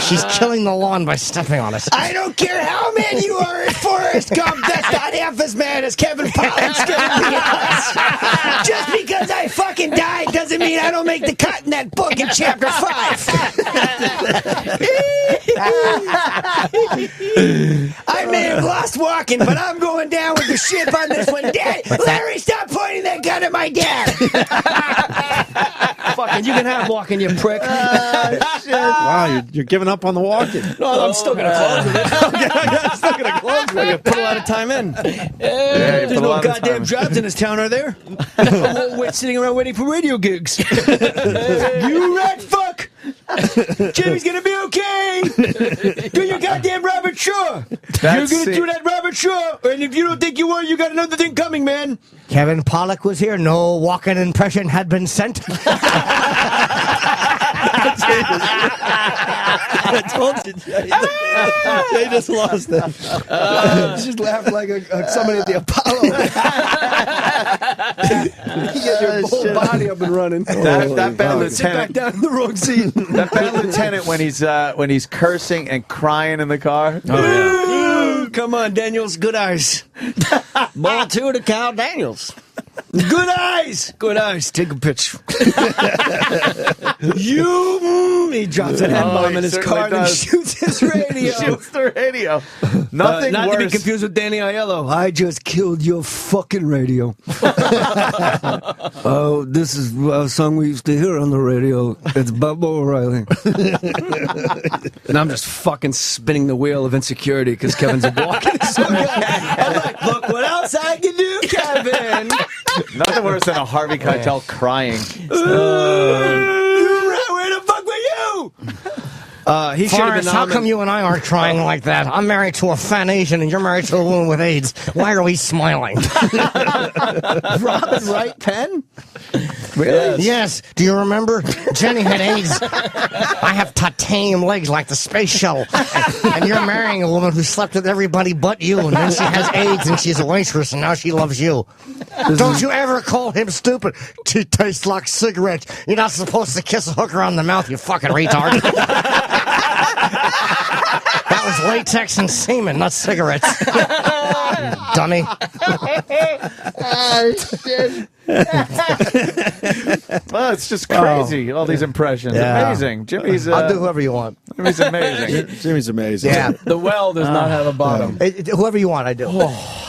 Speaker 5: She's killing the lawn by stepping on it.
Speaker 8: I don't care how mad you are at Forrest Gump, that's not half as mad as Kevin Pollock's gonna be at us. Just because I fucking died doesn't mean I don't make the cut in that book in chapter 5. I may have lost walking, but I'm going down with the ship on this one. Dad, Larry, stop pointing that gun at my dad.
Speaker 5: Fucking, you can have walking, you prick.
Speaker 4: Shit. Wow, you're giving up on the walking.
Speaker 5: No, I'm still going to close with it.
Speaker 4: I'm still going to close with it.
Speaker 8: Put a lot of time in.
Speaker 3: There's
Speaker 8: no goddamn jobs in this town, are there? We're sitting around waiting for radio gigs. You rat fuck! Jimmy's gonna be okay! Do your goddamn Robert Shaw! You're gonna do that Robert Shaw! And if you don't think you were, you got another thing coming, man!
Speaker 5: Kevin Pollock was here. No walking impression had been sent.
Speaker 8: I told you, Jay. Jay just lost it. Just laughed like somebody at the Apollo. You get your whole body up and running.
Speaker 3: That bad lieutenant.
Speaker 8: Sit back down in the wrong seat.
Speaker 3: That bad lieutenant when he's cursing and crying in the car.
Speaker 8: Come on, Daniels. Good eyes.
Speaker 5: Ball two to Cal Daniels.
Speaker 8: Good eyes. Good eyes. Take a picture. He drops an N-bomb in his car and shoots his radio.
Speaker 3: Shoots the radio. Nothing
Speaker 8: Not
Speaker 3: worse.
Speaker 8: to be confused with Danny Aiello. I just killed your fucking radio.
Speaker 15: Oh, this is a song we used to hear on the radio. It's Bubba O'Reilly.
Speaker 8: And I'm just fucking spinning the wheel of insecurity because Kevin's walking. Look what else I can do, Kevin.
Speaker 3: Nothing worse than a Harvey Keitel crying.
Speaker 8: Where the fuck were you? He should have been
Speaker 5: Forrest, how come you and I aren't crying like that? I'm married to a fat Asian and you're married to a woman with AIDS. Why are we smiling?
Speaker 8: Robin Wright pen?
Speaker 5: Really? Yes. Do you remember? Jenny had AIDS. I have titanium legs like the space shuttle. And you're marrying a woman who slept with everybody but you. And then she has AIDS and she's a waitress and now she loves you. Don't you ever call him stupid. She tastes like cigarettes. You're not supposed to kiss a hooker on the mouth, you fucking retard. That was latex and semen, not cigarettes. Dummy.
Speaker 3: Well, it's just crazy. All these impressions.
Speaker 5: Yeah.
Speaker 3: Amazing. Jimmy's.
Speaker 5: I'll do whoever you want.
Speaker 3: Jimmy's amazing.
Speaker 4: Jimmy's amazing.
Speaker 5: Yeah.
Speaker 7: The well does not have a bottom.
Speaker 5: Whoever you want, I do.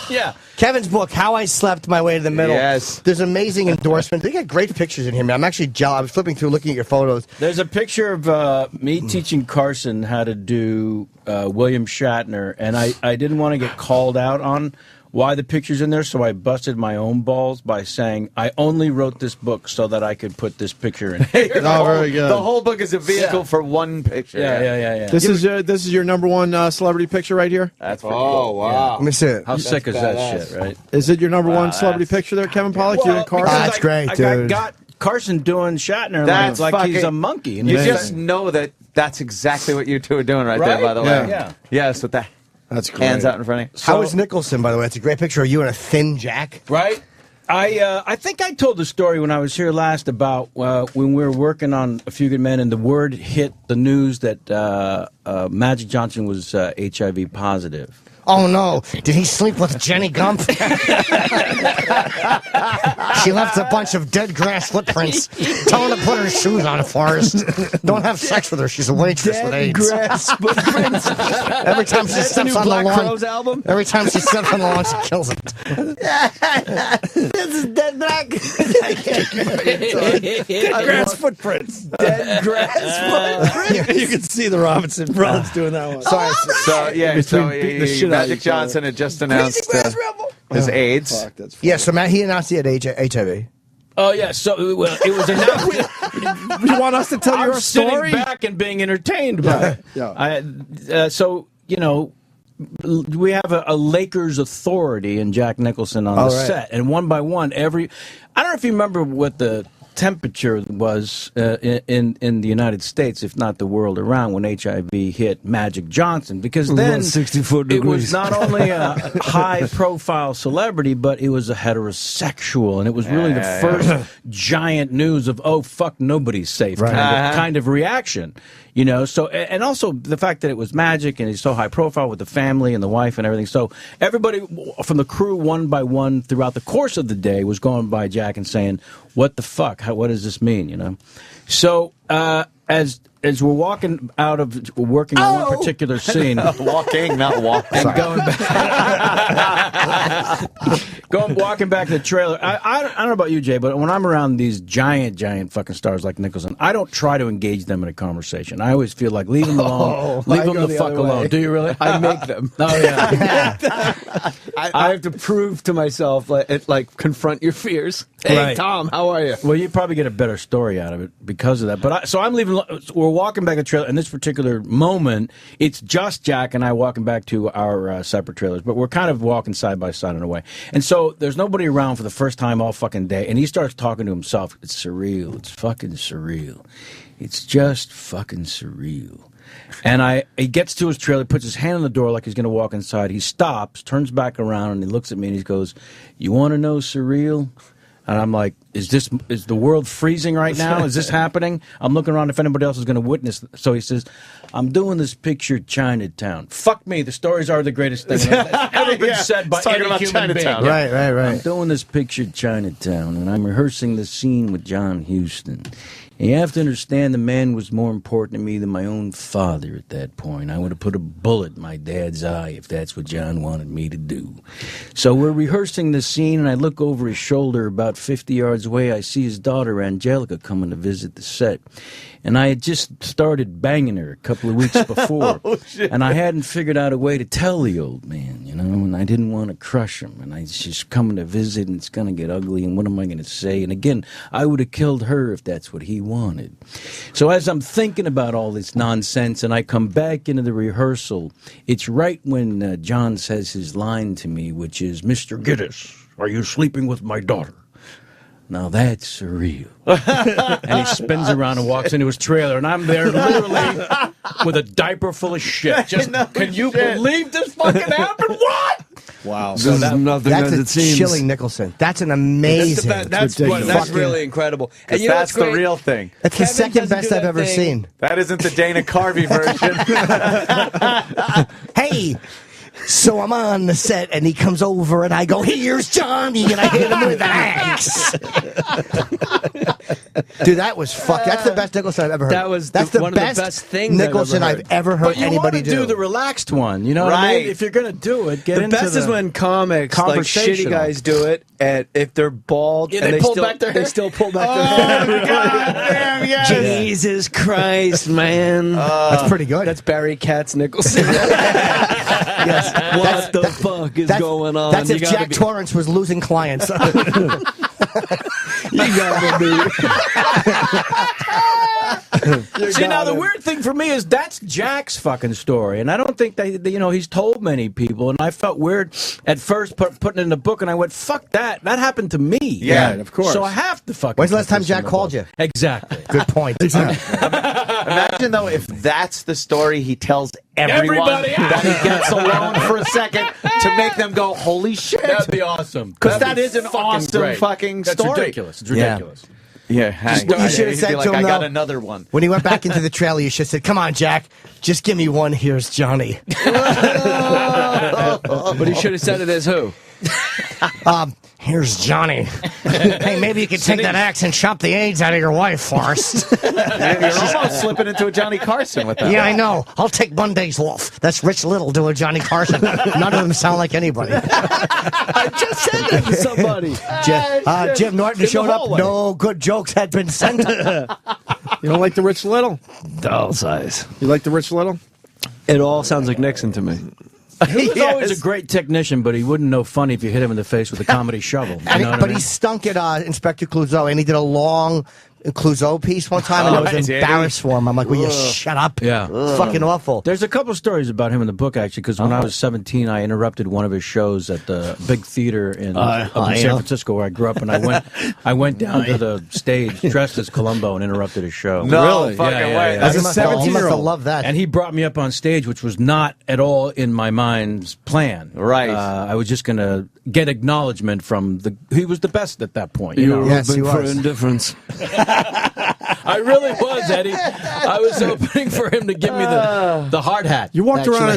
Speaker 7: Yeah.
Speaker 5: Kevin's book, How I Slept My Way to the Middle.
Speaker 3: Yes.
Speaker 5: There's amazing endorsements. They got great pictures in here, man. I'm actually jealous. I was flipping through looking at your photos.
Speaker 7: There's a picture of me teaching Carson how to do William Shatner, and I didn't want to get called out on why the picture's in there, so I busted my own balls by saying I only wrote this book so that I could put this picture in.
Speaker 4: Oh, very good.
Speaker 3: The whole book is a vehicle for one picture.
Speaker 7: Yeah.
Speaker 4: This is your number one celebrity picture right here.
Speaker 3: That's pretty cool.
Speaker 5: Wow. Let me see it.
Speaker 7: How sick is that shit, right?
Speaker 4: Is it your number one celebrity picture there, Kevin Pollock? You and Carson?
Speaker 5: That's great, dude.
Speaker 7: I got Carson doing Shatner
Speaker 3: That's
Speaker 7: like he's
Speaker 3: fucking-
Speaker 7: a monkey. And
Speaker 3: You
Speaker 7: he's
Speaker 3: just know that that's exactly what you two are doing right there, by the way.
Speaker 7: Yeah.
Speaker 3: Yes, with the
Speaker 4: That's great.
Speaker 3: hands out in front of you.
Speaker 5: How is Nicholson, by the way? It's a great picture of you and a thin Jack.
Speaker 7: Right? I think I told the story when I was here last about when we were working on A Few Good Men and the word hit the news that Magic Johnson was HIV positive.
Speaker 5: Oh, no. Did he sleep with Jenny Gump? She left a bunch of dead grass footprints. Tell her to put her shoes on, Forrest. Don't have sex with her. She's a waitress with AIDS.
Speaker 8: Grass footprints.
Speaker 5: Every time she
Speaker 8: That's the
Speaker 5: steps
Speaker 8: new
Speaker 5: on the
Speaker 8: Black
Speaker 5: lawn.
Speaker 8: Crowes album?
Speaker 5: Every time she steps on the lawn, she kills it.
Speaker 8: This is dead black. Dead grass footprints. Dead grass footprints.
Speaker 4: You can see the Robinson brothers doing that one.
Speaker 5: Sorry.
Speaker 3: So, yeah,
Speaker 4: Between beating the shit out of
Speaker 3: Magic
Speaker 4: each other.
Speaker 3: Johnson had just announced his AIDS.
Speaker 4: Fuck, that's funny.
Speaker 5: Yeah, so Matt, he announced he had HIV.
Speaker 7: Oh, yeah. So it was announced.
Speaker 4: You want us to tell
Speaker 7: I'm
Speaker 4: your story?
Speaker 7: sitting back and being entertained by it.
Speaker 4: Yeah.
Speaker 7: So, you know, we have a Lakers authority in Jack Nicholson on the set. And one by one, I don't know if you remember what the temperature was in the United States, if not the world around, when HIV hit Magic Johnson, because then
Speaker 15: 64
Speaker 7: it
Speaker 15: degrees.
Speaker 7: was not only a high-profile celebrity, but it was a heterosexual, and it was really the first giant news of, oh, fuck, nobody's safe kind of reaction. You know, so, and also the fact that it was Magic and he's so high profile with the family and the wife and everything. So everybody from the crew, one by one, throughout the course of the day, was going by Jack and saying, what the fuck? What does this mean, you know? So, as we're walking out of working on one particular scene,
Speaker 3: Walking, not walking.
Speaker 7: and walking back to the trailer. I don't know about you, Jay, but when I'm around these giant fucking stars like Nicholson, I don't try to engage them in a conversation. I always feel like leave them alone, leave them the fuck alone. Do you really?
Speaker 8: I make them.
Speaker 7: Oh yeah.
Speaker 8: I have to prove to myself, like confront your fears. Hey,
Speaker 7: Right.
Speaker 8: Tom, how are you?
Speaker 7: Well, you probably get a better story out of it because of that. But so I'm leaving. We're walking back the trailer, and this particular moment, it's just Jack and I walking back to our separate trailers, but we're kind of walking side by side in a way. And so there's nobody around for the first time all fucking day, and he starts talking to himself. It's surreal. It's fucking surreal. It's just fucking surreal. And he gets to his trailer, puts his hand on the door like he's going to walk inside. He stops, turns back around, and he looks at me and he goes, "You want to know surreal? And I'm like, is the world freezing right now? Is this happening? I'm looking around if anybody else is going to witness. So he says, I'm doing this picture Chinatown. Fuck me, the stories are the greatest thing that's ever been said by any human being.
Speaker 5: Right.
Speaker 7: I'm doing this picture Chinatown, and I'm rehearsing the scene with John Huston. And you have to understand the man was more important to me than my own father at that point. I would have put a bullet in my dad's eye if that's what John wanted me to do. So we're rehearsing the scene, and I look over his shoulder about 50 yards away. I see his daughter, Angelica, coming to visit the set. And I had just started banging her a couple of weeks before. And I hadn't figured out a way to tell the old man, and I didn't want to crush him. And she's coming to visit, and it's going to get ugly, and what am I going to say? And again, I would have killed her if that's what he wanted. So as I'm thinking about all this nonsense, and I come back into the rehearsal, it's right when John says his line to me, which is, Mr. Giddis, are you sleeping with my daughter? Now that's surreal. And he spins around and walks into his trailer, and I'm there literally with a diaper full of shit. Can you believe this fucking happened? What?
Speaker 4: Wow.
Speaker 5: So
Speaker 15: that's
Speaker 5: a chilling Nicholson. That's an amazing.
Speaker 8: That's really incredible. And
Speaker 3: that's the real thing.
Speaker 5: That's the second best I've ever seen.
Speaker 3: That isn't the Dana Carvey version.
Speaker 5: Hey. So I'm on the set, and he comes over, and I go, here's Johnny, and I hit him with an axe. Dude, that was That's the best Nicholson I've ever heard. That's
Speaker 8: one of the best things
Speaker 5: Nicholson I've ever heard anybody
Speaker 7: do. The relaxed one, what I mean? If you're going to do it, get into
Speaker 8: the best is when comics, like shitty guys, do it, and if they're bald, and they still pull back their hair.
Speaker 5: God damn, yes.
Speaker 8: Jesus Christ, man.
Speaker 5: That's pretty good.
Speaker 8: That's Barry Katz Nicholson.
Speaker 5: Yes.
Speaker 8: What the fuck is going on?
Speaker 5: That's if Jack Torrance was losing clients.
Speaker 8: You gotta be.
Speaker 7: See, now the weird thing for me is that's Jack's fucking story, and I don't think he's told many people, and I felt weird at first putting it in the book, and I went, fuck that. That happened to me.
Speaker 4: Yeah, of course.
Speaker 7: So I have to fucking.
Speaker 5: When's the last time Jack called you?
Speaker 7: Exactly.
Speaker 5: Good point.
Speaker 3: Imagine, though, if that's the story he tells everyone that he gets alone for a second to make them go, holy shit.
Speaker 7: That'd be awesome.
Speaker 3: Because that is an awesome fucking story.
Speaker 7: That's ridiculous. It's ridiculous.
Speaker 3: Yeah,
Speaker 5: you should have said to him,
Speaker 3: I got another one.
Speaker 5: When he went back into the trailer, you should have said, come on, Jack, just give me one. Here's Johnny.
Speaker 8: But he should have said it as who?
Speaker 5: Here's Johnny. Hey, maybe you could take that axe and chop the AIDS out of your wife first.
Speaker 3: You're almost slipping into a Johnny Carson with that.
Speaker 5: Yeah, I know. I'll take Mondays off. That's Rich Little doing Johnny Carson. None of them sound like anybody.
Speaker 8: I just said that to somebody.
Speaker 5: Jim Norton showed up. No good jokes had been sent.
Speaker 4: You don't like the Rich Little?
Speaker 15: Doll size.
Speaker 4: You like the Rich Little?
Speaker 15: It all sounds like Nixon to me.
Speaker 7: He was always a great technician, but he wouldn't know funny if you hit him in the face with a comedy shovel.
Speaker 5: But he stunk at Inspector Clouseau, and he did a long Clouseau piece one time, and I was embarrassed for him. I'm like, will you shut up?
Speaker 7: Yeah.
Speaker 5: Fucking awful.
Speaker 7: There's a couple stories about him in the book, actually, because when I was 17, I interrupted one of his shows at the big theater in San Francisco, where I grew up, and I went down to the stage dressed as Columbo and interrupted his show.
Speaker 3: No really? Fucking way.
Speaker 5: As a 17-year-old. He must have loved that.
Speaker 7: And he brought me up on stage, which was not at all in my mind's plan.
Speaker 3: Right.
Speaker 7: I was just going to get acknowledgement from he was the best at that point.
Speaker 15: You were
Speaker 5: yes,
Speaker 15: hoping
Speaker 5: he
Speaker 15: for
Speaker 5: was.
Speaker 15: indifference.
Speaker 7: I really was, Eddie. I was hoping for him to give me the hard hat.
Speaker 4: You walked around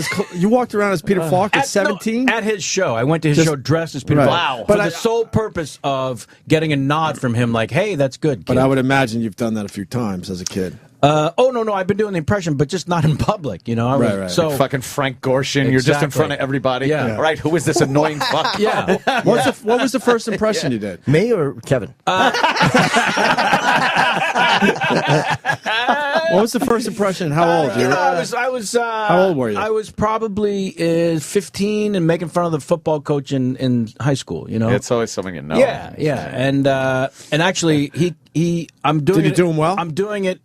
Speaker 4: as Peter Falk at 17?
Speaker 7: At his show. I went to his show dressed as Peter Falk. Wow. For the sole purpose of getting a nod from him like, hey, that's good, kid.
Speaker 4: But I would imagine you've done that a few times as a kid.
Speaker 7: No, I've been doing the impression, but just not in public,
Speaker 4: Right.
Speaker 7: So
Speaker 3: like fucking Frank Gorshin, you're just in front of everybody.
Speaker 7: Yeah.
Speaker 3: All right, who is this annoying fuck?
Speaker 7: Yeah.
Speaker 4: What was the first impression you did?
Speaker 5: Me or Kevin?
Speaker 4: What was the first impression? How old?
Speaker 7: How
Speaker 4: old were you?
Speaker 7: I was probably 15 and making fun of the football coach in high school.
Speaker 3: It's always something you know.
Speaker 7: Yeah, and actually I'm doing.
Speaker 4: Did you do him well?
Speaker 7: I'm doing it.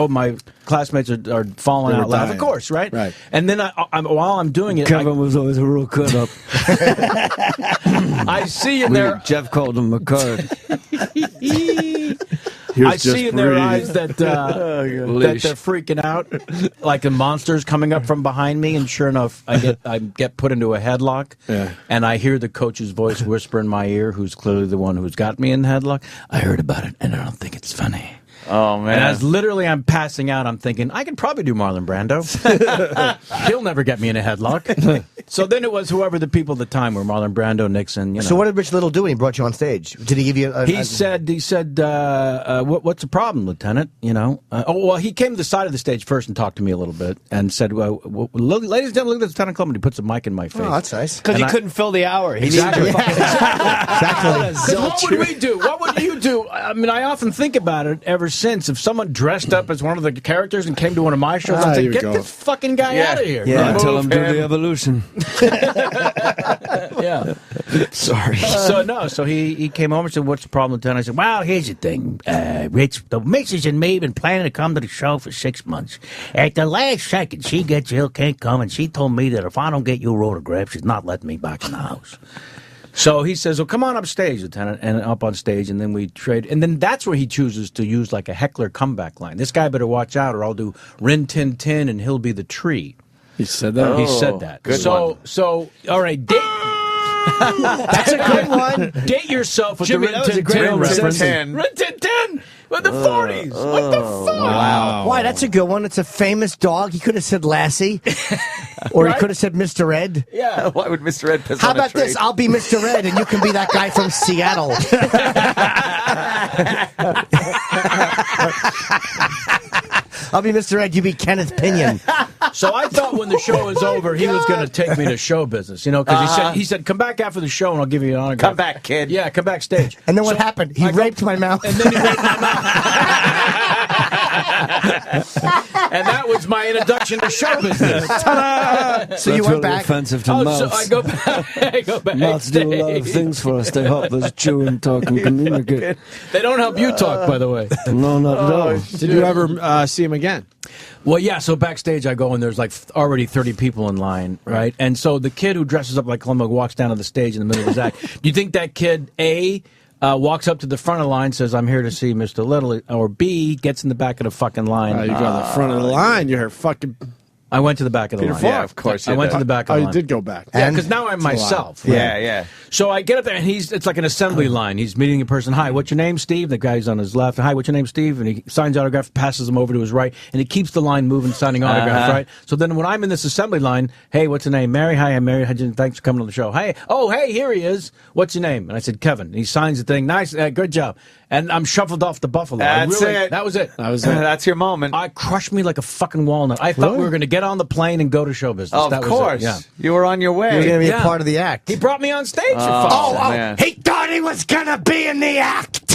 Speaker 7: My classmates are falling out laughing. Of course, right?
Speaker 4: Right.
Speaker 7: And then while I'm doing it,
Speaker 15: Kevin was always a real cut up.
Speaker 7: I see you there.
Speaker 15: Jeff called him a card.
Speaker 7: I see in their eyes that that they're freaking out, like a monster's coming up from behind me, and sure enough, I get put into a headlock, and I hear the coach's voice whisper in my ear, who's clearly the one who's got me in the headlock. I heard about it, and I don't think it's funny.
Speaker 3: Oh, man.
Speaker 7: And as literally I'm passing out, I'm thinking, I could probably do Marlon Brando. He'll never get me in a headlock. So then it was whoever the people at the time were, Marlon Brando, Nixon, you know.
Speaker 5: So what did Rich Little do when he brought you on stage? Did he give you
Speaker 7: He said, what's the problem, Lieutenant? You know? He came to the side of the stage first and talked to me a little bit and said, ladies and gentlemen, look at Lieutenant Coleman. He puts a mic in my face.
Speaker 5: Oh, that's nice.
Speaker 6: Because he couldn't fill the hour.
Speaker 7: Exactly.
Speaker 5: Exactly.
Speaker 7: What would we do? What would you do? I mean, I often think about it ever since. If someone dressed up as one of the characters and came to one of my shows, I'd say, get this fucking guy out of here.
Speaker 15: Yeah, tell him do the evolution.
Speaker 7: Yeah. Sorry. So he came over and said, what's the problem, Lieutenant? I said, well, here's the thing. Rich, the missus and me been planning to come to the show for 6 months. At the last second, she gets ill, can't come, and she told me that if I don't get your autograph, she's not letting me back in the house. So he says, well, come on upstage, Lieutenant, and up on stage, and then we trade. And then that's where he chooses to use like a heckler comeback line. This guy better watch out or I'll do Rin Tin Tin and he'll be the tree.
Speaker 4: He said that?
Speaker 7: He said that.
Speaker 4: Good
Speaker 7: So, all right, that's a good one. Date yourself with
Speaker 6: Jimmy,
Speaker 7: the
Speaker 6: that was a great
Speaker 7: reference.
Speaker 6: Rin
Speaker 7: Tin Tin with the 40s. What the fuck?
Speaker 5: Wow. Why, that's a good one. It's a famous dog. He could have said Lassie. Or he could have said Mr. Ed.
Speaker 7: Yeah.
Speaker 3: Why would Mr. Ed piss
Speaker 5: How
Speaker 3: on a
Speaker 5: about
Speaker 3: tree?
Speaker 5: this? I'll be Mr. Ed, and you can be that guy from Seattle. I'll be Mr. Ed, you be Kenneth Pinion.
Speaker 7: So I thought when the show was over, he was going to take me to show business, you know, because he said, come back after the show and I'll give you an autograph.
Speaker 3: Come back, kid.
Speaker 7: Yeah, come backstage.
Speaker 5: And then what happened? He raped my mouth.
Speaker 7: And then he raped my mouth. And that was my introduction to show business. Ta-da!
Speaker 5: So you went back.
Speaker 15: Offensive to mouths.
Speaker 7: So I go back.
Speaker 15: Mouths do a lot of things for us. They help us chew and talk and communicate.
Speaker 7: They don't help you talk, by the way.
Speaker 15: No, not at all.
Speaker 4: Did you ever see him again?
Speaker 7: Well, yeah, so backstage I go and there's like already 30 people in line, right? And so the kid who dresses up like Columbo walks down to the stage in the middle of his act. Do you think that kid, A, walks up to the front of the line, says, I'm here to see Mr. Little, or B, gets in the back of the fucking line?
Speaker 4: You go to the front of the line, you're fucking...
Speaker 7: I went to the back of the
Speaker 4: Peter
Speaker 7: line.
Speaker 4: Falk.
Speaker 3: Yeah, of course
Speaker 7: I
Speaker 3: you
Speaker 7: went
Speaker 3: did.
Speaker 7: to the back of the line.
Speaker 4: you did go back.
Speaker 7: Yeah, because now I'm myself.
Speaker 3: Right? Yeah.
Speaker 7: So I get up there, and it's like an assembly line. He's meeting a person. Hi, what's your name, Steve? The guy's on his left. Hi, what's your name, Steve? And he signs autograph, passes him over to his right, and he keeps the line moving, signing autographs, right? So then when I'm in this assembly line, hey, what's your name? Mary. Hi, I'm Mary. Thanks for coming on the show. Hey, here he is. What's your name? And I said, Kevin. And he signs the thing. Nice, good job. And I'm shuffled off the Buffalo.
Speaker 3: That's it.
Speaker 7: That was it.
Speaker 3: That's your moment.
Speaker 7: I crushed me like a fucking walnut. I thought we were going to get on the plane and go to show business.
Speaker 3: Of course.
Speaker 7: Yeah.
Speaker 3: You were on your way.
Speaker 5: You're going to be a part of the act.
Speaker 7: He brought me on stage.
Speaker 3: Man.
Speaker 5: He thought he was going to be in the act.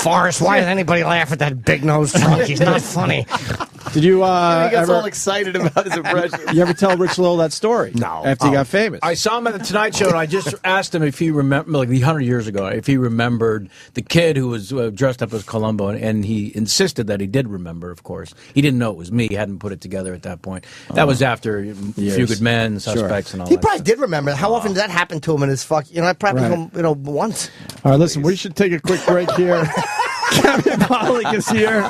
Speaker 5: Forrest, why does anybody laugh at that big-nosed drunk? He's not funny.
Speaker 4: Did you
Speaker 3: He gets
Speaker 4: ever...
Speaker 3: all excited about his impression.
Speaker 4: You ever tell Rich Little that story?
Speaker 5: No.
Speaker 4: After he got famous?
Speaker 7: I saw him at the Tonight Show, and I just asked him if he remembered, like 100 years ago, if he remembered the kid who was dressed up as Columbo, and he insisted that he did remember, of course. He didn't know it was me. He hadn't put it together at that point. That was after A Few Good Men, Suspects, and all
Speaker 5: He
Speaker 7: that.
Speaker 5: probably did remember. How often did that happen to him in his fuck? I probably once.
Speaker 4: All right, listen, we should take a quick break here. Kevin Pollock is here.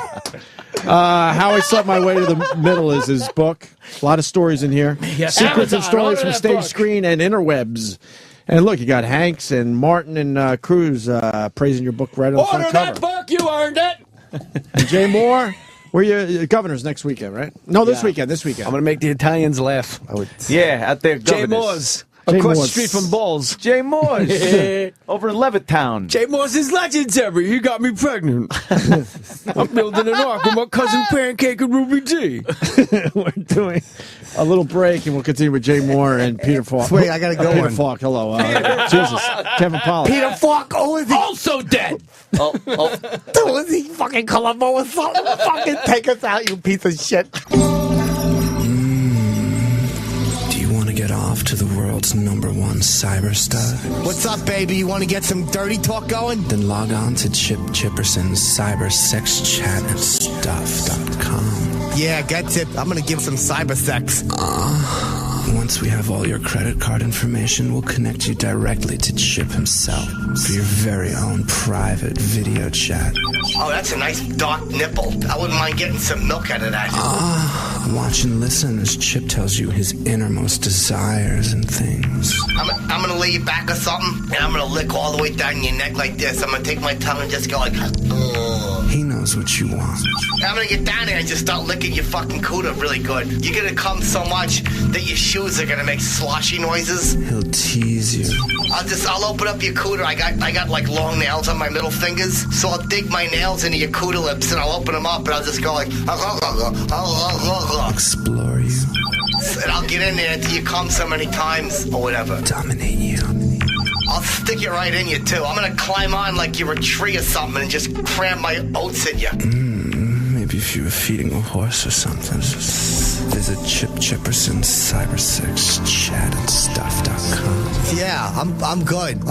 Speaker 4: How I Slept My Way to the Middle is his book. A lot of stories in here.
Speaker 7: Yes.
Speaker 4: Secrets and
Speaker 7: Amazon,
Speaker 4: stories
Speaker 7: order
Speaker 4: from
Speaker 7: that
Speaker 4: stage,
Speaker 7: book.
Speaker 4: screen, and interwebs. And look, you got Hanks and Martin and Cruz praising your book right on the
Speaker 6: Order
Speaker 4: front
Speaker 6: that
Speaker 4: cover.
Speaker 6: book, you earned it.
Speaker 4: And Jay Moore, where you governors next weekend, right? No, this weekend. This weekend.
Speaker 6: I'm going to make the Italians laugh.
Speaker 3: Yeah, out there.
Speaker 6: Jay
Speaker 3: governors.
Speaker 6: Moore's.
Speaker 4: Jay
Speaker 6: Across the
Speaker 4: Moore's.
Speaker 6: street from Balls.
Speaker 3: Jay Moore's. Over in Levittown.
Speaker 15: Jay Moss is legendary. He got me pregnant. I'm building an ark with my cousin Pancake and Ruby G.
Speaker 4: We're doing a little break, and we'll continue with Jay Moore and Peter Falk.
Speaker 5: Wait, I gotta go
Speaker 4: Peter
Speaker 5: on.
Speaker 4: Falk, hello. Jesus. Kevin Pollock.
Speaker 5: Peter Falk,
Speaker 7: Also dead.
Speaker 5: was he fucking Columbo or something? Fucking take us out, you piece of shit.
Speaker 23: Do you want to get off to the world's #1 cyber star?
Speaker 5: What's up, baby? You want to get some dirty talk going?
Speaker 23: Then log on to Chipperson's cybersexchatandstuff.com.
Speaker 5: Yeah, get it. I'm gonna give some cyber sex.
Speaker 23: When once we have all your credit card information, we'll connect you directly to Chip himself for your very own private video chat.
Speaker 24: Oh, that's a nice dark nipple. I wouldn't mind getting some milk out of that.
Speaker 23: Watch and listen as Chip tells you his innermost desires and things.
Speaker 24: I'm gonna lay you back or something, and I'm gonna lick all the way down your neck like this. I'm gonna take my tongue and just go like,
Speaker 23: He knows what you want.
Speaker 24: I'm gonna get down there and just start licking your fucking cooter really good. You're gonna come so much that your shoes are gonna make sloshy noises.
Speaker 23: He'll tease you.
Speaker 24: I'll open up your cooter. I got like long nails on my middle fingers, so I'll dig my nails into your cooter lips and I'll open them up and I'll just go like,
Speaker 23: explore you.
Speaker 24: And I'll get in there until you come so many times or whatever.
Speaker 23: Dominate you.
Speaker 24: I'll stick it right in you too. I'm gonna climb on like you're a tree or something and just cram my oats in you.
Speaker 23: Maybe if you were feeding a horse or something. Visit Chipperson's Cyber6 chatandstuff.com.
Speaker 24: Yeah, I'm good.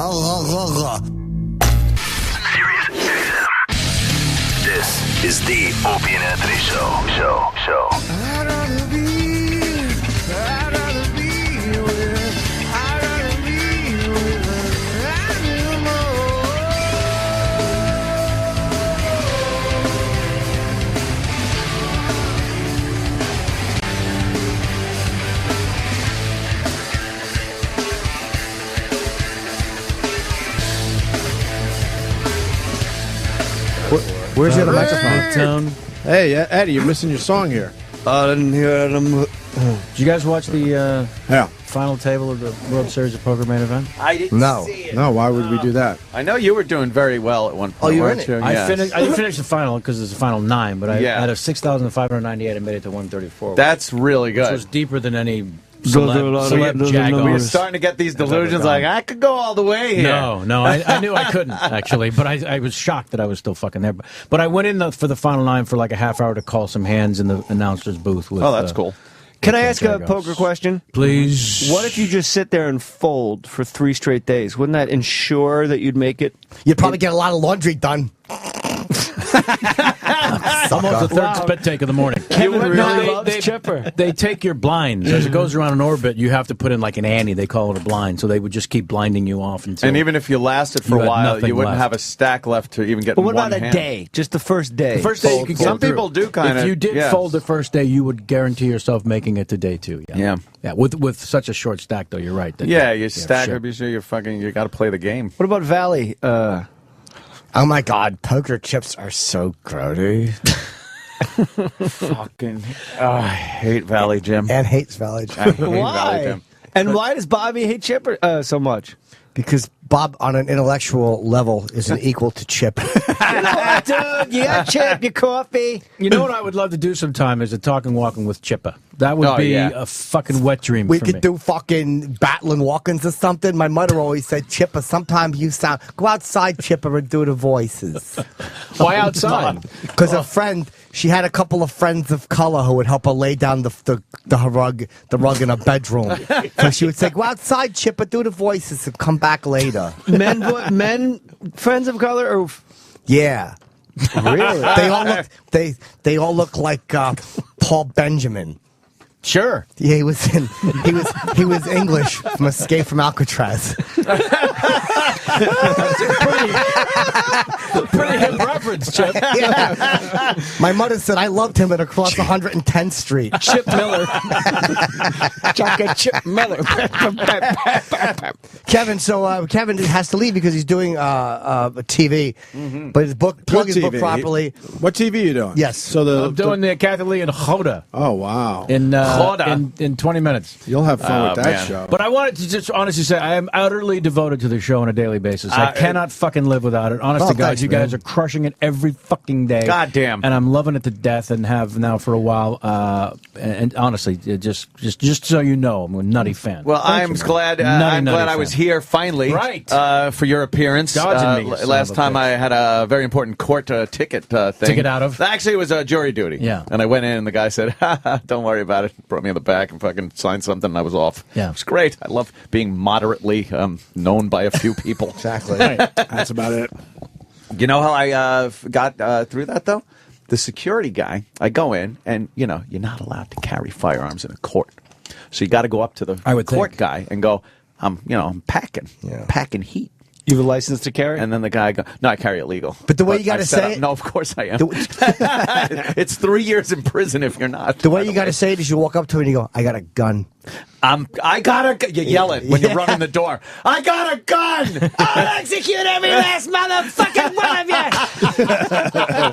Speaker 2: This is the Opie and Anthony Show.
Speaker 23: I'd rather be with an animal.
Speaker 4: Where's the other microphone? Hey, Eddie, you're missing your song here.
Speaker 15: I didn't hear it.
Speaker 7: Did you guys watch the final table of the World Series of Poker main event?
Speaker 3: I didn't see it.
Speaker 4: No, why would we do that?
Speaker 3: I know you were doing very well at one point.
Speaker 7: Oh, you were
Speaker 3: weren't you?
Speaker 7: I
Speaker 3: Yes.
Speaker 7: didn't finish the final because it's the final 9, but I
Speaker 3: Yeah.
Speaker 7: out of 6,598, I made it to 134.
Speaker 3: That's really good.
Speaker 7: Which was deeper than any
Speaker 3: Those are a
Speaker 7: celeb,
Speaker 3: lot of-
Speaker 7: celeb
Speaker 3: those are
Speaker 7: jag
Speaker 3: numbers.
Speaker 7: offs
Speaker 3: We're starting to get these
Speaker 7: I've ever
Speaker 3: delusions
Speaker 7: done.
Speaker 3: like, I could go all the way here.
Speaker 7: No, I knew I couldn't, actually, but I was shocked that I was still fucking there. But I went in for the final 9 for like a half hour to call some hands in the announcer's booth. With,
Speaker 15: Oh, that's cool. Can I ask a poker question?
Speaker 7: Please.
Speaker 15: What if you just sit there and fold for 3 straight days? Wouldn't that ensure that you'd make it?
Speaker 5: You'd probably get a lot of laundry done.
Speaker 7: Almost the third spit take of the morning.
Speaker 15: Kevin really loves
Speaker 7: Chipper. They take your blinds. As it goes around in orbit, you have to put in like an ante. They call it a blind. So they would just keep blinding you off until.
Speaker 3: And even if you lasted for
Speaker 7: you
Speaker 3: a
Speaker 7: had
Speaker 3: while,
Speaker 7: nothing
Speaker 3: you wouldn't
Speaker 7: left.
Speaker 3: have a stack left to even get
Speaker 15: But
Speaker 3: in
Speaker 15: what
Speaker 3: one
Speaker 15: about a
Speaker 3: hand.
Speaker 15: day? Just the first day?
Speaker 7: The first day you could get
Speaker 3: Some
Speaker 7: through.
Speaker 3: people do kind of.
Speaker 7: If you did fold the first day, you would guarantee yourself making it to day 2. Yeah. With such a short stack, though, you're right. that-
Speaker 3: Yeah, you stack
Speaker 7: shit.
Speaker 3: up. You got to play the game.
Speaker 15: What about Valley?
Speaker 5: Oh my God, poker chips are so grody.
Speaker 3: Fucking, I hate Valley Jim.
Speaker 5: And hates Valley
Speaker 3: I
Speaker 5: Jim.
Speaker 3: hate Valley Jim.
Speaker 15: And why does Bobby hate Chipper so much?
Speaker 5: Because Bob, on an intellectual level, is an equal to Chip.
Speaker 15: Dude, you got Chip, your coffee.
Speaker 7: You know what I would love to do sometime is a talking walking with Chipper. That would
Speaker 3: Oh,
Speaker 7: be
Speaker 3: yeah.
Speaker 7: a fucking wet dream
Speaker 5: We
Speaker 7: for
Speaker 5: could
Speaker 7: me.
Speaker 5: do fucking battling walk-ins or something. My mother always said, Chipper, sometimes you sound... Go outside, Chipper, and do the voices.
Speaker 7: Why outside?
Speaker 5: Because a friend... She had a couple of friends of color who would help her lay down the rug in her bedroom. So she would say, go outside, Chipper, do the voices, and come back later.
Speaker 15: Men, friends of color, or
Speaker 5: Yeah.
Speaker 15: really?
Speaker 5: They all look like Paul Benjamin.
Speaker 7: Sure.
Speaker 5: Yeah, he was English from Escape from Alcatraz.
Speaker 7: Pretty hip reference, Chip.
Speaker 5: Yeah. My mother said I loved him at across 110th Street.
Speaker 7: Chip Miller.
Speaker 5: Chip Miller. Kevin, so Kevin has to leave because he's doing TV. But his book, plug his book properly.
Speaker 4: What TV are you doing?
Speaker 5: Yes.
Speaker 4: So
Speaker 7: I'm doing the Kathy Lee and Hoda
Speaker 4: Oh wow.
Speaker 7: in 20 minutes.
Speaker 4: You'll have fun with that
Speaker 3: man.
Speaker 4: show.
Speaker 7: But I wanted to just honestly say I am utterly devoted to the show on a daily basis. I cannot fucking live without it. Honest
Speaker 5: Oh,
Speaker 7: to God,
Speaker 5: thanks,
Speaker 7: you guys
Speaker 5: man.
Speaker 7: are crushing it every fucking day.
Speaker 3: God damn.
Speaker 7: And I'm loving it to death and have now for a while. And honestly, just so you know, I'm a nutty fan.
Speaker 3: Well, I'm glad. I'm glad I was here finally,
Speaker 7: Right.
Speaker 3: For your appearance.
Speaker 7: Dodging me, you son
Speaker 3: last
Speaker 7: of a
Speaker 3: time
Speaker 7: bitch.
Speaker 3: I had a very important court ticket thing
Speaker 7: To get out of?
Speaker 3: Actually, it was jury duty.
Speaker 7: Yeah.
Speaker 3: and I went in, and the guy said, "Don't worry about it." Brought me in the back and fucking signed something, and I was off.
Speaker 7: Yeah.
Speaker 3: it was great. I love being moderately known by a few people.
Speaker 5: Exactly.
Speaker 4: That's about it.
Speaker 3: You know how I got through that, though? The security guy, I go in, and, you're not allowed to carry firearms in a court. So you got to go up to the court guy and go, I'm packing heat.
Speaker 17: You have a license to carry?
Speaker 3: And then the guy goes, no, I carry it legal.
Speaker 5: But the way you got to say it?
Speaker 3: No, of course I am. It's 3 years in prison if you're not.
Speaker 5: The way you got to say it is you walk up to it and you go, I got a gun.
Speaker 3: You yell it when you run in the door. I got a gun!
Speaker 23: I'll execute every last motherfucking one of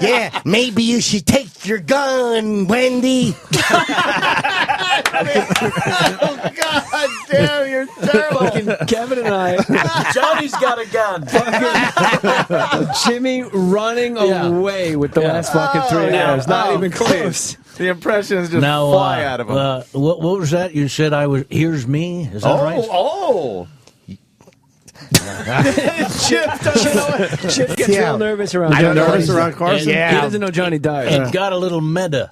Speaker 23: you!
Speaker 5: Yeah, maybe you should take your gun, Wendy.
Speaker 23: Oh, God damn, you're terrible.
Speaker 17: Fucking Kevin and I.
Speaker 7: Johnny's got a gun.
Speaker 17: Jimmy running away with the last fucking 3 years. Not even close.
Speaker 3: The impressions just fly out of him.
Speaker 7: What was that? You said I was. Here's me. Is that right?
Speaker 3: Oh.
Speaker 17: Chip gets real nervous around.
Speaker 4: I don't nervous around Carson.
Speaker 17: He doesn't know Johnny died.
Speaker 7: It got a little meta.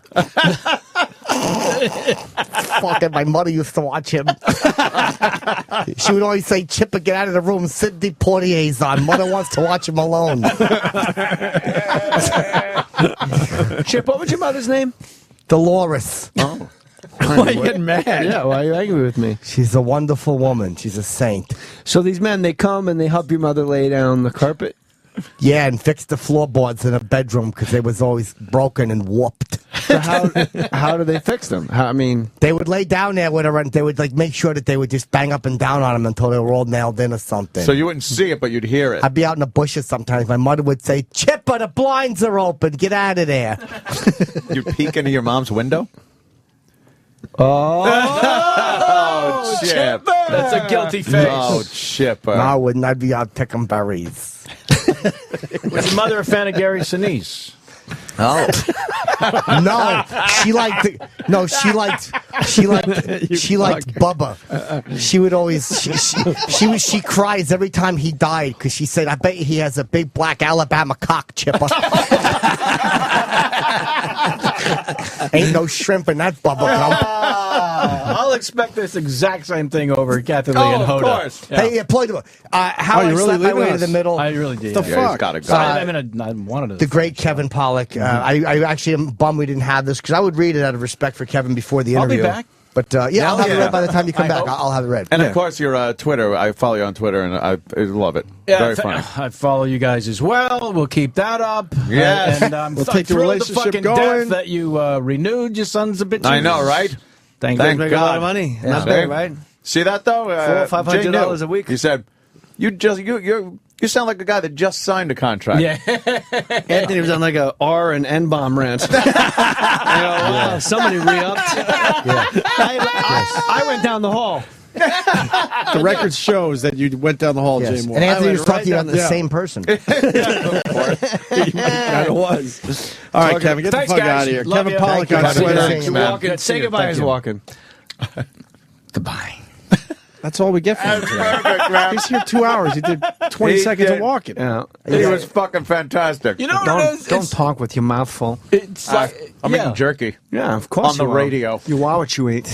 Speaker 5: Fucking my mother used to watch him. She would always say, Chipper, get out of the room. Sidney Poitier's on. Mother wants to watch him alone.
Speaker 17: Chip, what was your mother's name?
Speaker 5: Dolores.
Speaker 17: Oh. Why are you getting mad? Yeah, why are you angry with me?
Speaker 5: She's a wonderful woman. She's a saint.
Speaker 17: So these men, they come and they help your mother lay down the carpet?
Speaker 5: Yeah, and fix the floorboards in her bedroom because they was always broken and warped.
Speaker 17: So how do they fix them?
Speaker 5: They would lay down there with her and they would make sure that they would just bang up and down on them until they were all nailed in or something.
Speaker 3: So you wouldn't see it, but you'd hear it.
Speaker 5: I'd be out in the bushes sometimes. My mother would say, Chipper, the blinds are open. Get out of there.
Speaker 3: You'd peek into your mom's window?
Speaker 5: Oh,
Speaker 3: Chip.
Speaker 7: That's a guilty face.
Speaker 3: Oh, Chipper.
Speaker 5: No, I wouldn't. I'd be out picking berries.
Speaker 7: Was your mother a fan of Gary Sinise?
Speaker 5: Oh. No, she liked Bubba. She would always she cries every time he died because she said, I bet he has a big black Alabama cock, Chipper. Ain't no shrimp in that bubble gum.
Speaker 7: I'll expect this exact same thing over Kathy Lee and Hoda.
Speaker 3: Of course.
Speaker 7: Yeah.
Speaker 5: Hey, play the how I slept my way to the middle.
Speaker 7: I really did.
Speaker 5: The fuck?
Speaker 3: He's gotta go.
Speaker 7: I wanted to.
Speaker 5: The great Kevin Pollock. I actually am bummed we didn't have this because I would read it out of respect for Kevin before the interview.
Speaker 7: I'll be back.
Speaker 5: But I'll have it read by the time you come back. I'll have it read.
Speaker 3: And of course, your Twitter. I follow you on Twitter, and I love it. Very funny.
Speaker 7: I follow you guys as well. We'll keep that up.
Speaker 3: Yes.
Speaker 7: And
Speaker 4: We'll take the relationship going.
Speaker 7: That you renewed, you sons of bitches.
Speaker 3: I know, right?
Speaker 7: Thank
Speaker 17: God.
Speaker 7: God.
Speaker 17: A lot of money.
Speaker 7: Yeah.
Speaker 17: Not bad, right?
Speaker 3: See that though?
Speaker 17: $500 a week.
Speaker 3: He said, You sound like a guy that just signed a contract.
Speaker 7: Yeah.
Speaker 17: Anthony was on like a R and N bomb rant. Wow, somebody re-upped. I went down the hall.
Speaker 4: The record shows that you went down the hall, Jay Moore.
Speaker 5: And Anthony was talking about the same person.
Speaker 4: Of course. He kind of was. All right, Kevin, get the fuck out of here.
Speaker 7: Love
Speaker 4: Kevin
Speaker 7: you.
Speaker 4: Pollock on Twitter.
Speaker 17: Say goodbye as walking.
Speaker 7: Goodbye.
Speaker 4: That's all we get from him today. He's here 2 hours. He did 20 seconds of walking.
Speaker 17: Yeah.
Speaker 3: He was fucking fantastic.
Speaker 7: You know what it is?
Speaker 17: Don't talk with your mouth full.
Speaker 7: It's like,
Speaker 3: I'm eating jerky.
Speaker 17: Yeah, of course
Speaker 3: on the
Speaker 17: you are.
Speaker 3: radio.
Speaker 17: You are what you eat.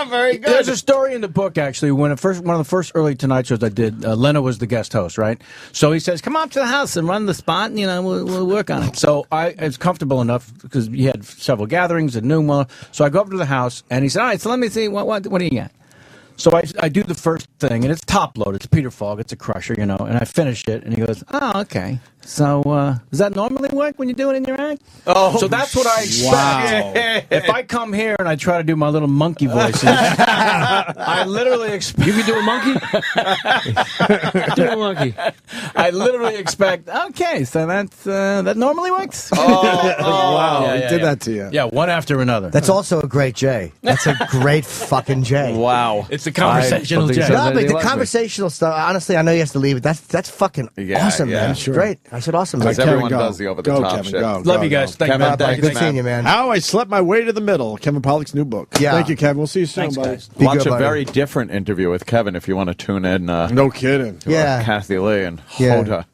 Speaker 3: Very good.
Speaker 7: There's a story in the book, actually, when one of the first early Tonight shows I did, Lena was the guest host, right? So he says, come up to the house and run the spot, and, we'll work on it. So I was comfortable enough, because he had several gatherings and knew him well. So I go up to the house, and he said, all right, so let me see, what do you got? So I do the first thing, and it's top load. It's Peter Falk. It's a crusher, and I finish it, and he goes, oh, okay. So does that normally work when you do it in your act? Oh, so that's what I expect.
Speaker 3: Wow.
Speaker 7: If I come here and I try to do my little monkey voices, I literally expect...
Speaker 17: You can do a monkey? Do a monkey.
Speaker 7: I literally expect, okay, so that normally works?
Speaker 4: Wow. He did that to you.
Speaker 7: Yeah, one after another.
Speaker 5: That's also a great J. That's a great fucking J.
Speaker 3: Wow.
Speaker 7: It's a conversational J.
Speaker 5: No, but the conversational stuff, honestly, I know you have to leave it. That's fucking awesome, man.
Speaker 4: sure.
Speaker 5: Great. I said awesome, man.
Speaker 3: Because everyone does the over-the-top
Speaker 4: Kevin,
Speaker 3: shit.
Speaker 7: Love you guys. Thank
Speaker 3: Kevin,
Speaker 7: you.
Speaker 3: thanks,
Speaker 5: Good
Speaker 3: man.
Speaker 5: seeing you, man.
Speaker 4: How I Slept My Way to the Middle, Kevin Pollock's new book.
Speaker 5: Yeah.
Speaker 4: Thank you, Kevin. We'll see you soon,
Speaker 7: Thanks,
Speaker 4: buddy.
Speaker 7: guys.
Speaker 5: Be
Speaker 3: Watch
Speaker 5: good,
Speaker 3: a
Speaker 5: buddy.
Speaker 3: very different interview with Kevin if you want to tune in.
Speaker 4: No kidding.
Speaker 3: Kathy Lee and Hoda.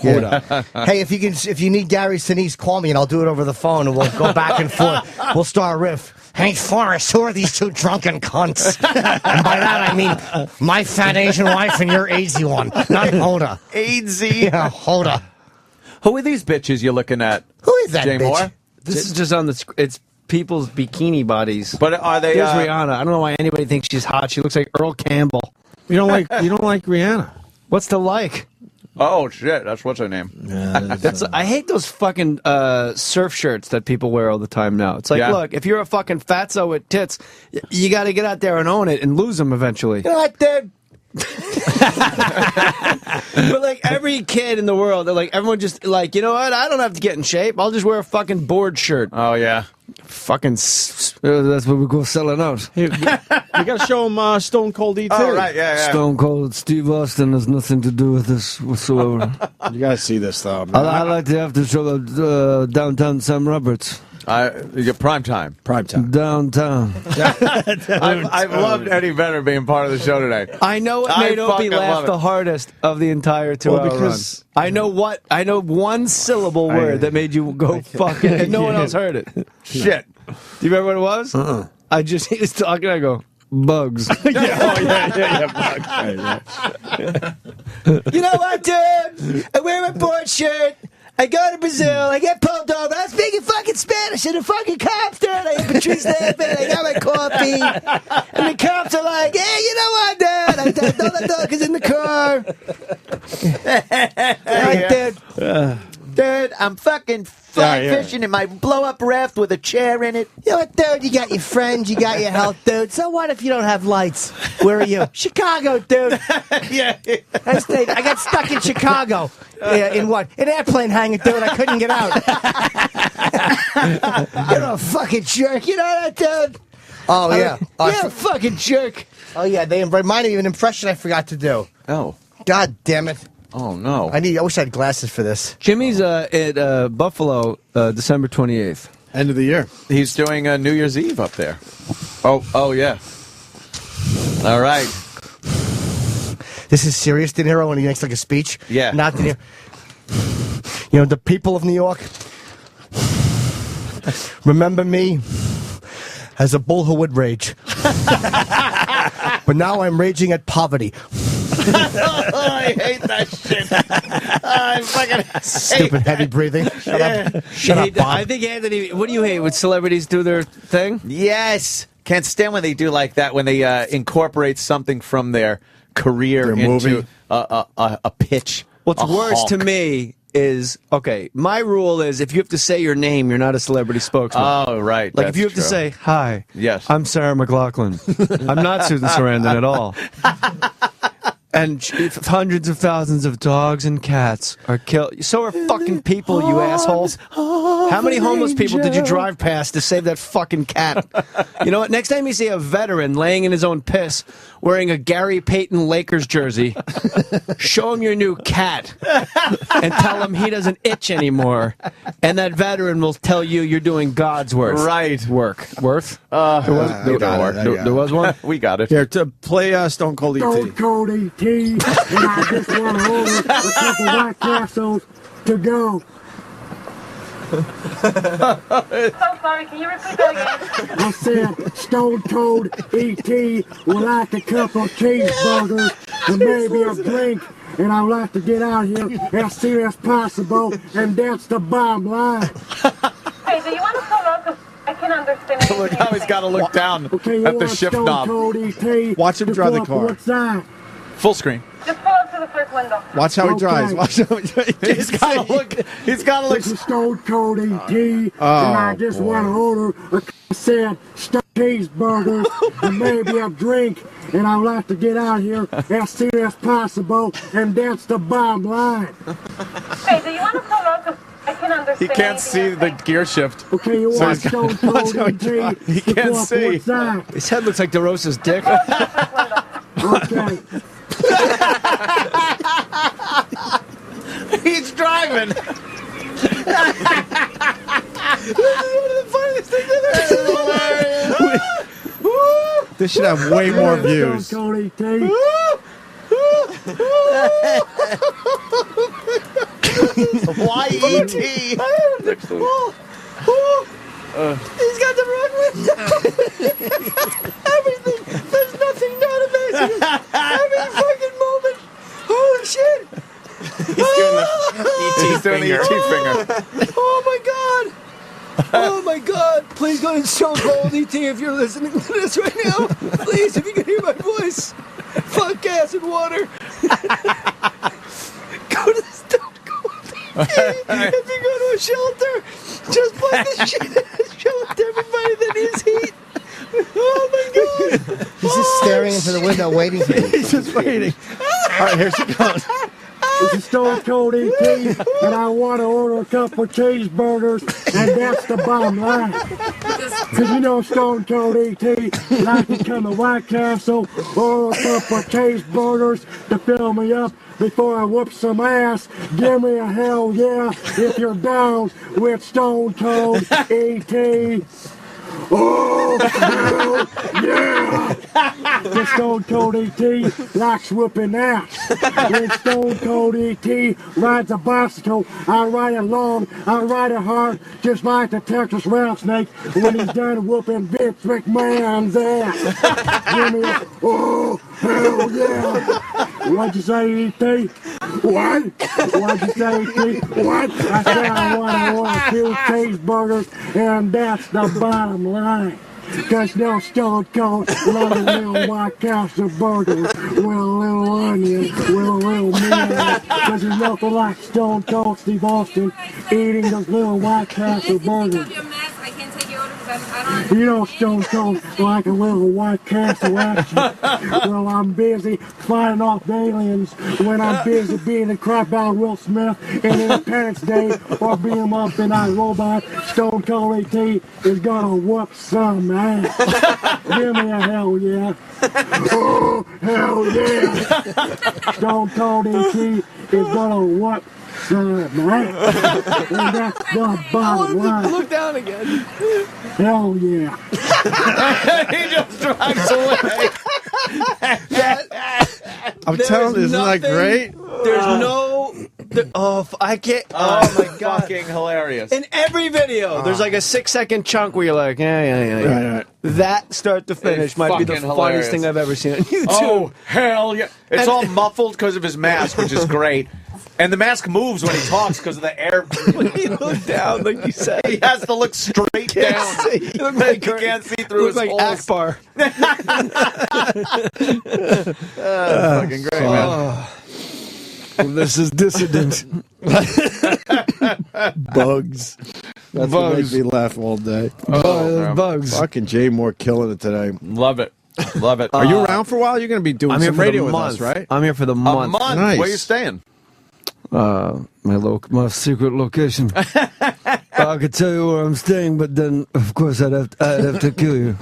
Speaker 5: Yeah. Hey, if you need Gary Sinise, call me and I'll do it over the phone and we'll go back and forth. We'll start a riff. Hey, Forrest, who are these two drunken cunts? And by that I mean my fat Asian wife and your AZ one, not Hoda.
Speaker 3: AZ?
Speaker 5: Yeah, Hoda.
Speaker 3: Who are these bitches you're looking at?
Speaker 5: Who is that
Speaker 3: Jay
Speaker 5: bitch?
Speaker 3: Moore?
Speaker 17: This is just on the... It's people's bikini bodies.
Speaker 3: But are they?
Speaker 17: There's Rihanna. I don't know why anybody thinks she's hot. She looks like Earl Campbell.
Speaker 4: You don't like Rihanna?
Speaker 17: What's the like?
Speaker 3: Oh shit! That's what's her name.
Speaker 4: Yeah,
Speaker 17: I hate those fucking surf shirts that people wear all the time now. It's like, look, if you're a fucking fatso with tits, you got to get out there and own it and lose them eventually.
Speaker 5: You know what, dude?
Speaker 17: But like every kid in the world, they're like, everyone just like, you know what? I don't have to get in shape. I'll just wear a fucking board shirt.
Speaker 3: Oh yeah.
Speaker 17: Fucking. That's what we go selling out.
Speaker 4: Hey, you got to show him Stone Cold E.T.
Speaker 3: Oh right, yeah.
Speaker 15: Stone Cold Steve Austin has nothing to do with this whatsoever.
Speaker 4: You got to see this though.
Speaker 15: I like to have to show downtown Sam Roberts.
Speaker 3: You get prime time.
Speaker 15: Downtown.
Speaker 3: I've loved Eddie Vedder being part of the show today.
Speaker 17: I know what made Opie laugh the hardest of the entire 2-hour
Speaker 4: because
Speaker 17: run. I know one syllable word that made you go fuck it, and no one else heard it.
Speaker 3: Shit.
Speaker 17: Do you remember what it was? He was talking, I go, bugs.
Speaker 5: You know what, dude? I wear my board shirt. I go to Brazil. I get pulled over. I was speaking fucking Spanish, and the fucking cops there. I have Patrice laughing. I got my coffee, and the cops are like, "Hey, you know what, dude? I thought the dog is in the car."
Speaker 3: Dude, I'm fucking fly fishing in my blow-up raft with a chair in it.
Speaker 5: You know what, dude? You got your friends, you got your health, dude. So what if you don't have lights? Where are you? Chicago, dude.
Speaker 3: Yeah.
Speaker 5: I got stuck in Chicago. In what? An airplane hangar, dude. I couldn't get out. You're a fucking jerk. You know that, dude? Oh, yeah. You're a fucking jerk. Oh, yeah. They reminded me of an impression I forgot to do.
Speaker 3: Oh.
Speaker 5: God damn it.
Speaker 3: Oh, no.
Speaker 5: I wish I had glasses for this.
Speaker 17: Jimmy's at Buffalo December 28th.
Speaker 4: End of the year.
Speaker 3: He's doing New Year's Eve up there. Oh, yeah. All right.
Speaker 5: This is serious, De Niro, when he makes like a speech?
Speaker 3: Yeah.
Speaker 5: Not De Niro. You know, the people of New York, remember me as a bull who would rage. But now I'm raging at poverty.
Speaker 3: I hate that shit. I fucking hate
Speaker 5: Stupid heavy breathing. Shut up. Shut up, Bob.
Speaker 17: I think, Anthony, what do you hate when celebrities do their thing?
Speaker 3: Yes. Can't stand when they do like that, when they incorporate something from their career into a pitch.
Speaker 17: What's worse to me is, okay, my rule is if you have to say your name, you're not a celebrity spokesman.
Speaker 3: Oh, right.
Speaker 17: Like if you have to say, hi,
Speaker 3: yes,
Speaker 17: I'm Sarah McLachlan. I'm not Susan Sarandon at all. And hundreds of thousands of dogs and cats are killed. So are fucking people, you assholes. How many homeless people did you drive past to save that fucking cat? You know what? Next time you see a veteran laying in his own piss wearing a Gary Payton Lakers jersey, show him your new cat and tell him he doesn't itch anymore. And that veteran will tell you you're doing God's work.
Speaker 3: Right.
Speaker 17: Worth?
Speaker 3: There was one? We got it.
Speaker 4: Here, to play Stone Cold E.T.
Speaker 12: Stone Cold E.T. And I just want to order a couple White Castles to go.
Speaker 19: So sorry, can you repeat that again?
Speaker 12: I said Stone Cold E.T. would like a couple cheeseburgers and maybe a drink, and I'd like to get out here as soon as possible, and that's the bottom line.
Speaker 19: Hey, do you want to pull up? 'Cause I can understand.
Speaker 3: Look how he's got to look down at the shift knob.
Speaker 4: Watch him drive the car.
Speaker 12: What side?
Speaker 3: Full screen.
Speaker 19: Just pull up to the first window.
Speaker 4: Watch how he drives. Watch how he drives.
Speaker 3: He's got to look. He's got to look.
Speaker 12: This is Stone Cold E.T. and I just want to order a said cheeseburgers and maybe a drink, and I'd like to get out here as soon as possible, and that's the bottom line.
Speaker 19: Hey, do you want to pull up? 'Cause I can understand.
Speaker 3: He can't see the gear shift.
Speaker 12: Okay, you want Stone Cold E.T.
Speaker 3: He can't see.
Speaker 17: His head looks like DeRosa's dick.
Speaker 12: Okay.
Speaker 3: He's driving. This is one of the funniest things I've ever seen.
Speaker 4: This should have way more views.
Speaker 12: Stone Cold E.T.
Speaker 3: Why E.T.?
Speaker 5: He's got the wrong window. Everything. There's nothing not amazing. Every fucking moment. Holy shit.
Speaker 3: He's doing the E.T. finger.
Speaker 5: Oh my god.
Speaker 8: Oh my God! Please go to Stone Cold ET if you're listening to this right now. Please, if you can hear my voice. Fuck gas and water. Go to the Stone Cold ET. If you go to a shelter, just plug the shit in the shelter, everybody that needs heat. Oh my God!
Speaker 5: He's just staring into the window, waiting for you.
Speaker 4: He's just waiting. All right, here she goes.
Speaker 12: This is Stone Cold ET, and I want to order a couple of cheeseburgers, and that's the bottom line. Because you know Stone Cold ET, and I can come to White Castle, order a couple of cheeseburgers to fill me up before I whoop some ass. Give me a hell yeah if you're down with Stone Cold ET. Oh, hell yeah! The Stone Cold ET likes whooping ass. When Stone Cold ET rides a bicycle, I ride it long, I ride it hard, just like the Texas rattlesnake when he's done whooping Vince McMahon's ass. Give me a, oh, hell yeah! What'd you say, ET? What? What'd you say, ET? What? I said I want to order 2 cheeseburgers, and that's the bottom line. Because no Stone Cold love a little White Castle burger with a little onion, with a little mayonnaise. Because there's nothing like Stone Cold Steve Austin eating those little White Castle burgers. You know Stone Cold like a little White Castle action. Well, I'm busy fighting off the aliens when I'm busy being the crap out of Will Smith in Independence Day or being up the night robot. Stone Cold ET is gonna whoop some ass. Give me a hell yeah. Oh, hell yeah. Stone Cold ET is gonna whoop some ass. And that's the bottom line.
Speaker 8: Look down again.
Speaker 12: Hell yeah.
Speaker 3: He just drives away.
Speaker 4: I'm telling you, isn't that great?
Speaker 8: There's no... I can't... Oh, my God.
Speaker 3: Fucking hilarious.
Speaker 8: In every video, there's like a 6-second chunk where you're like, yeah.
Speaker 4: Right.
Speaker 8: That start to finish might be the
Speaker 3: fucking
Speaker 8: funniest thing I've ever seen on YouTube.
Speaker 3: Oh, hell yeah. It's all muffled because of his mask, which is great. And the mask moves when he talks because of the air.
Speaker 8: He looks down, like you said.
Speaker 3: He has to look straight down.
Speaker 8: He looks like
Speaker 3: you can't see through his
Speaker 8: like
Speaker 3: holes.
Speaker 8: Akbar.
Speaker 3: Fucking great, man.
Speaker 17: This is dissident.
Speaker 4: Bugs. That's what makes me laugh all day.
Speaker 17: Bugs.
Speaker 4: Fucking Jay Moore killing it today.
Speaker 3: Love it. Love it.
Speaker 4: Are you around for a while? You're going to be doing some radio with us, right?
Speaker 17: I'm here for the month.
Speaker 3: A month?
Speaker 4: Nice.
Speaker 3: Where are you staying?
Speaker 17: My secret location. I could tell you where I'm staying, but then of course I'd have to kill you.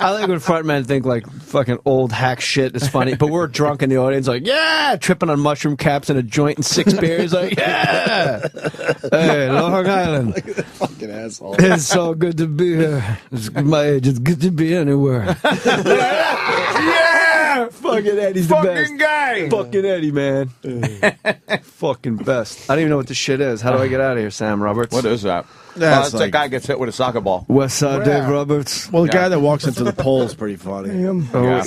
Speaker 8: I like when frontmen think like fucking old hack shit is funny, but we're drunk in the audience, like, yeah, tripping on mushroom caps and a joint and 6 beers, like, yeah.
Speaker 17: Hey, Long Island.
Speaker 4: Fucking asshole.
Speaker 17: It's so good to be here. It's my age. It's good to be anywhere.
Speaker 8: Yeah! Fucking Eddie's the best.
Speaker 3: Fucking guy!
Speaker 8: Fucking Eddie, man. Fucking best. I don't even know what this shit is. How do I get out of here, Sam Roberts?
Speaker 3: What is that?
Speaker 4: That's
Speaker 3: that guy gets hit with a soccer ball.
Speaker 17: West Side Dave Roberts.
Speaker 4: Well, the guy that walks into the poll's pretty funny.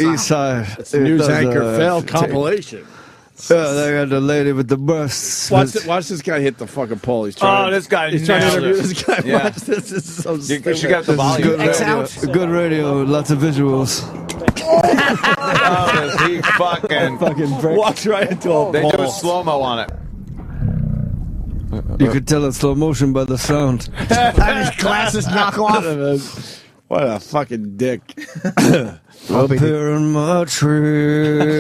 Speaker 17: East Side.
Speaker 4: It's the news anchor failed compilation.
Speaker 17: Yeah, they got the lady with the breasts.
Speaker 4: Watch this guy hit the fucking poll. He's trying.
Speaker 3: This guy.
Speaker 4: He's trying to interview this guy.
Speaker 3: Yeah.
Speaker 4: Watch this. This is so stupid.
Speaker 3: You should get the volume.
Speaker 17: Good radio, lots of visuals.
Speaker 3: He fucking
Speaker 4: walks right into a
Speaker 3: They
Speaker 4: poll.
Speaker 3: do a slow-mo on it.
Speaker 17: You could tell it's slow motion by the sound.
Speaker 5: His glasses knock off.
Speaker 4: What a fucking dick.
Speaker 17: Up here in my tree.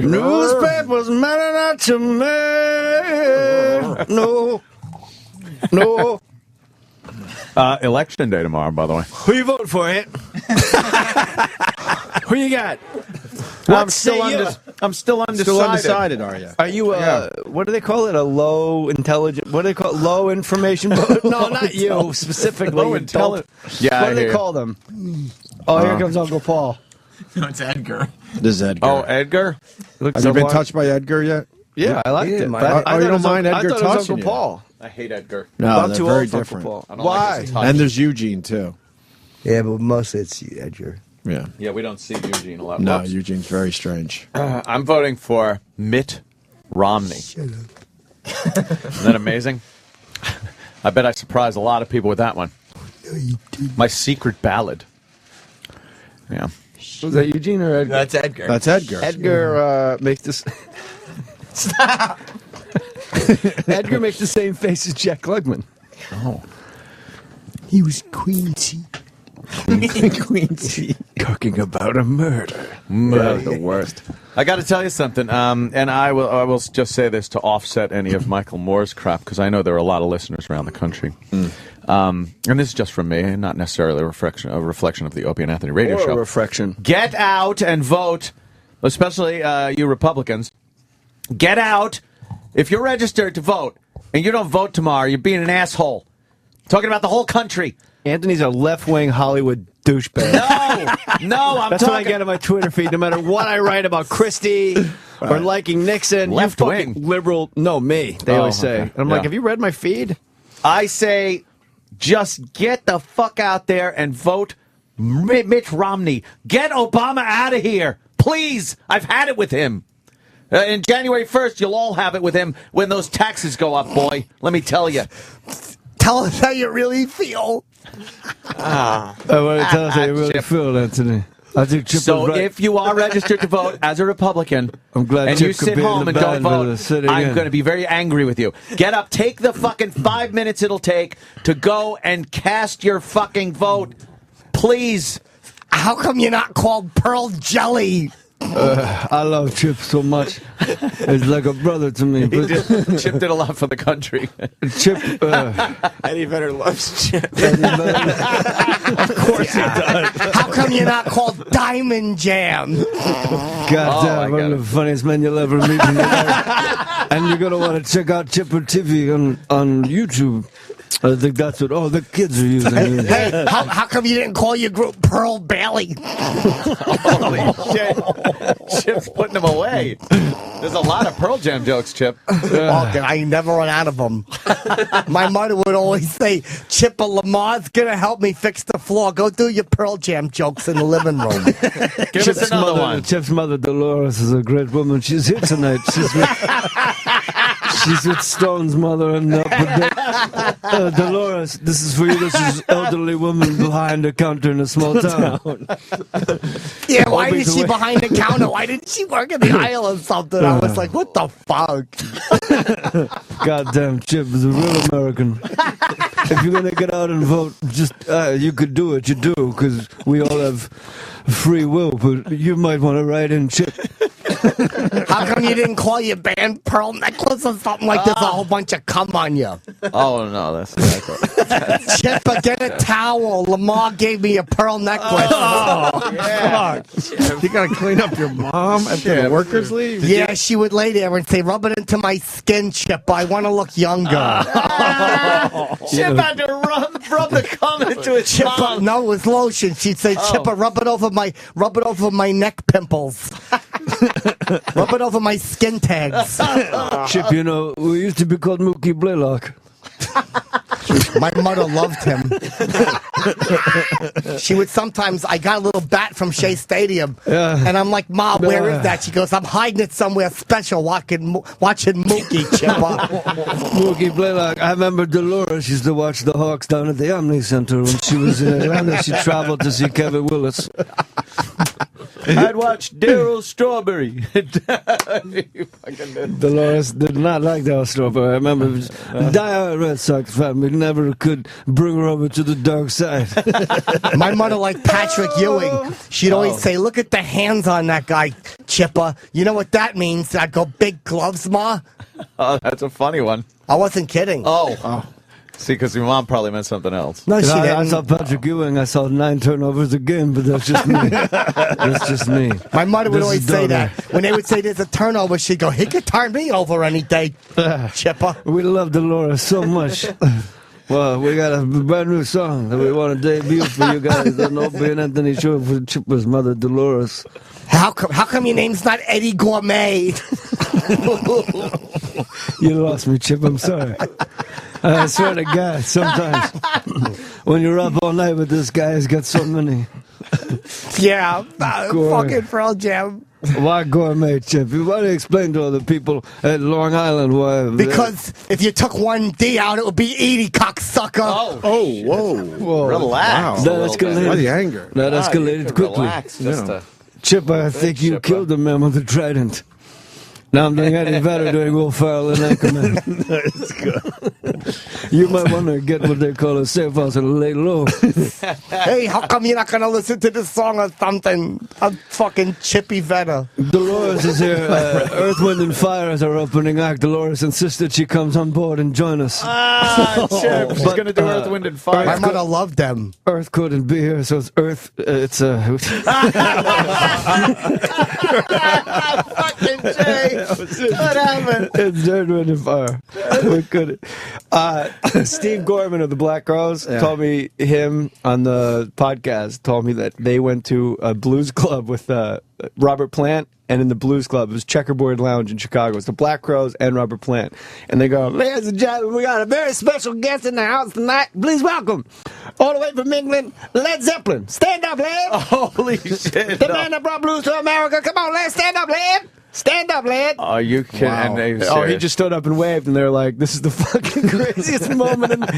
Speaker 17: Newspapers matter not to me. No.
Speaker 3: Election day tomorrow, by the way.
Speaker 8: Who you voting for, Ant? Who you got?
Speaker 3: I'm still undecided.
Speaker 4: Still undecided, are you?
Speaker 8: Are you, what do they call it? A low intelligent, what do they call it? Low information voter? No, not you, specifically.
Speaker 3: Low intelligent. Yeah,
Speaker 8: what do they call them? Oh, here comes Uncle Paul.
Speaker 6: No, it's Edgar.
Speaker 4: This is Edgar.
Speaker 3: Oh, Edgar?
Speaker 4: Have you been touched by Edgar yet?
Speaker 8: Yeah, I liked it. But
Speaker 4: you don't mind Edgar
Speaker 8: touching
Speaker 4: touching you?
Speaker 8: Uncle Paul.
Speaker 3: I hate Edgar.
Speaker 4: No,
Speaker 8: I'm
Speaker 4: they're
Speaker 8: too
Speaker 4: very
Speaker 8: old for
Speaker 4: different.
Speaker 8: Uncle Paul.
Speaker 3: I don't
Speaker 8: Why?
Speaker 3: like his touch.
Speaker 4: And there's Eugene, too.
Speaker 5: Yeah, but mostly it's Edgar.
Speaker 4: Yeah.
Speaker 3: Yeah, we don't see Eugene a lot.
Speaker 4: No,
Speaker 3: Whoops.
Speaker 4: Eugene's very strange.
Speaker 3: I'm voting for Mitt Romney. Isn't that amazing? I bet I surprised a lot of people with that one. My secret ballad. Yeah.
Speaker 17: Was that Eugene or Edgar?
Speaker 6: That's Edgar.
Speaker 4: That's Edgar.
Speaker 17: Edgar makes this.
Speaker 6: Stop.
Speaker 17: Edgar makes the same face as Jack Klugman.
Speaker 3: Oh.
Speaker 6: He was Quincy.
Speaker 17: Quincy. Talking about a murder. The worst.
Speaker 3: I got to tell you something, and I will just say this to offset any of Michael Moore's crap, because I know there are a lot of listeners around the country. And this is just from me, and not necessarily a reflection of the Opie and Anthony radio show.
Speaker 17: Reflection.
Speaker 3: Get out and vote, especially you Republicans. Get out. If you're registered to vote and you don't vote tomorrow, you're being an asshole. Talking about the whole country.
Speaker 17: Anthony's a left-wing Hollywood douchebag.
Speaker 3: No, I'm
Speaker 17: That's
Speaker 3: talking.
Speaker 17: what I get on my Twitter feed. No matter what I write about Christie or liking Nixon,
Speaker 3: Left
Speaker 17: you
Speaker 3: wing.
Speaker 17: fucking liberal. No, me. They always say.
Speaker 3: Okay.
Speaker 17: And I'm like, have you read my feed?
Speaker 3: I say, just get the fuck out there and vote Mitch Romney. Get Obama out of here. Please. I've had it with him. In January 1st, you'll all have it with him when those taxes go up, boy. Let me tell you.
Speaker 5: Tell us how you really feel.
Speaker 15: I want to tell us how you really feel, Anthony. I think Chip
Speaker 3: So
Speaker 15: was right.
Speaker 3: if you are registered to vote as a Republican,
Speaker 15: I'm glad
Speaker 3: and
Speaker 15: Chip
Speaker 3: you
Speaker 15: could
Speaker 3: sit
Speaker 15: be in
Speaker 3: home
Speaker 15: the
Speaker 3: and don't
Speaker 15: band with
Speaker 3: vote,
Speaker 15: us sitting
Speaker 3: I'm
Speaker 15: in.
Speaker 3: going to be very angry with you. Get up, take the fucking 5 minutes it'll take to go and cast your fucking vote. Please.
Speaker 5: How come you're not called Pearl Jelly?
Speaker 15: I love Chip so much. He's like a brother to me. But
Speaker 3: Chip did a lot for the country.
Speaker 15: Chip,
Speaker 6: Eddie Vedder loves Chip.
Speaker 15: of course he does.
Speaker 5: How come you're not called Diamond Jam?
Speaker 15: God damn, one of the funniest men you'll ever meet in your life. And you're going to want to check out Chipper TV on YouTube. I think that's what all the kids are using.
Speaker 5: Hey, how come you didn't call your group Pearl Bailey?
Speaker 3: Holy shit. Chip's putting them away. There's a lot of Pearl Jam jokes, Chip.
Speaker 5: I never run out of them. My mother would always say, Chipper Lamar's going to help me fix the floor. Go do your Pearl Jam jokes in the living room.
Speaker 3: Give us another one.
Speaker 15: Chip's mother, Dolores, is a great woman. She's here tonight. She's with Stone's mother and Dolores, this is for you. This is elderly woman behind the counter in a small town.
Speaker 5: Yeah, why is she behind the counter? Why didn't she work in the aisle or something? I was like, what the fuck?
Speaker 15: Goddamn, Chip is a real American. If you're going to get out and vote, just, you could do it, you do, because we all have free will, but you might want to write in Chip.
Speaker 5: How come you didn't call your band Pearl Necklace or something like this? A whole bunch of cum on you.
Speaker 3: Oh, no, that's exactly.
Speaker 5: Chipper, get a towel. Lamar gave me a pearl necklace.
Speaker 4: Oh, yeah. You got to clean up your mom after the workers leave?
Speaker 5: Yeah, she would lay there and say, rub it into my skin, Chip. I want to look younger.
Speaker 3: Chip had to rub the cum into his
Speaker 5: Chipper,
Speaker 3: mouth.
Speaker 5: no, it was lotion. She'd say, Chipper, rub it over my neck pimples. Rub it over my skin tags.
Speaker 15: Chip, you know, we used to be called Mookie Blaylock.
Speaker 5: My mother loved him. She would sometimes, I got a little bat from Shea Stadium, and I'm like, Ma, where is that? She goes, I'm hiding it somewhere special watching Mookie, Chipper.
Speaker 15: Mookie Blaylock. I remember Dolores used to watch the Hawks down at the Omni Center when she was in Atlanta. She traveled to see Kevin Willis.
Speaker 3: I'd watch Daryl Strawberry.
Speaker 15: Dolores did not like Daryl Strawberry. I remember diehard Red Sox fan. We never could bring her over to the dark side.
Speaker 5: My mother liked Patrick Ewing. She'd always say, look at the hands on that guy, Chipper. You know what that means? I'd go, big gloves, Ma?
Speaker 3: Oh, that's a funny one.
Speaker 5: I wasn't kidding.
Speaker 3: Oh. See, because your mom probably meant something else.
Speaker 5: No, she didn't.
Speaker 15: I saw Patrick Ewing. I saw 9 turnovers a game, but that's just me. That's just me.
Speaker 5: My mother would
Speaker 15: This
Speaker 5: always
Speaker 15: is
Speaker 5: say
Speaker 15: Donna.
Speaker 5: that. When they would say there's a turnover, she'd go, he could turn me over any day, Chipper.
Speaker 15: We love Dolores so much. Well, we got a brand new song that we want to debut for you guys on Opie and Anthony show for Chipper's mother, Dolores.
Speaker 5: How come your name's not Eddie Gourmet?
Speaker 15: You lost me, Chip. I'm sorry. I swear to God, sometimes when you're up all night with this guy, he's got so many.
Speaker 5: Yeah, fucking Pearl Jam.
Speaker 15: Why gourmet, Chip? You want to explain to other people at Long Island why?
Speaker 24: Because if you took one D out, it would be Edie, cocksucker.
Speaker 4: Whoa.
Speaker 3: Relax.
Speaker 15: That escalated.
Speaker 4: Why the anger?
Speaker 15: That escalated quickly.
Speaker 3: Relax.
Speaker 15: Chip, I think you killed the man with the trident. Now I'm doing Eddie Vedder doing Will Ferrell and Anchorman.
Speaker 4: That's good.
Speaker 15: You might want to get what they call a safe house and lay low.
Speaker 24: Hey, how come you're not going to listen to this song or something? I'm fucking Chippy Vedder.
Speaker 15: Dolores is here. Earth, Wind, and Fire is our opening act. Dolores insisted she comes on board and join us.
Speaker 3: Chip, she's going to do Earth, Wind, and Fire.
Speaker 24: My mother loved them.
Speaker 15: Earth couldn't be here, so it's Earth.
Speaker 24: Fucking Jay. What happened?
Speaker 15: It's Earth, Wind, and Fire. We couldn't. Steve Gorman of the Black Crowes told me, him on the podcast, told me that they went to a blues club with Robert Plant, and in the blues club, it was Checkerboard Lounge in Chicago. It's the Black Crowes and Robert Plant. And they go, ladies and gentlemen, we got a very special guest in the house tonight. Please welcome, all the way from England, Led Zeppelin. Stand up, Led.
Speaker 3: Holy shit.
Speaker 24: The man that brought blues to America. Come on, Led, stand up, Led. Stand up, Led.
Speaker 3: Are you kidding?
Speaker 15: Wow. He just stood up and waved, and they're like, this is the fucking craziest moment.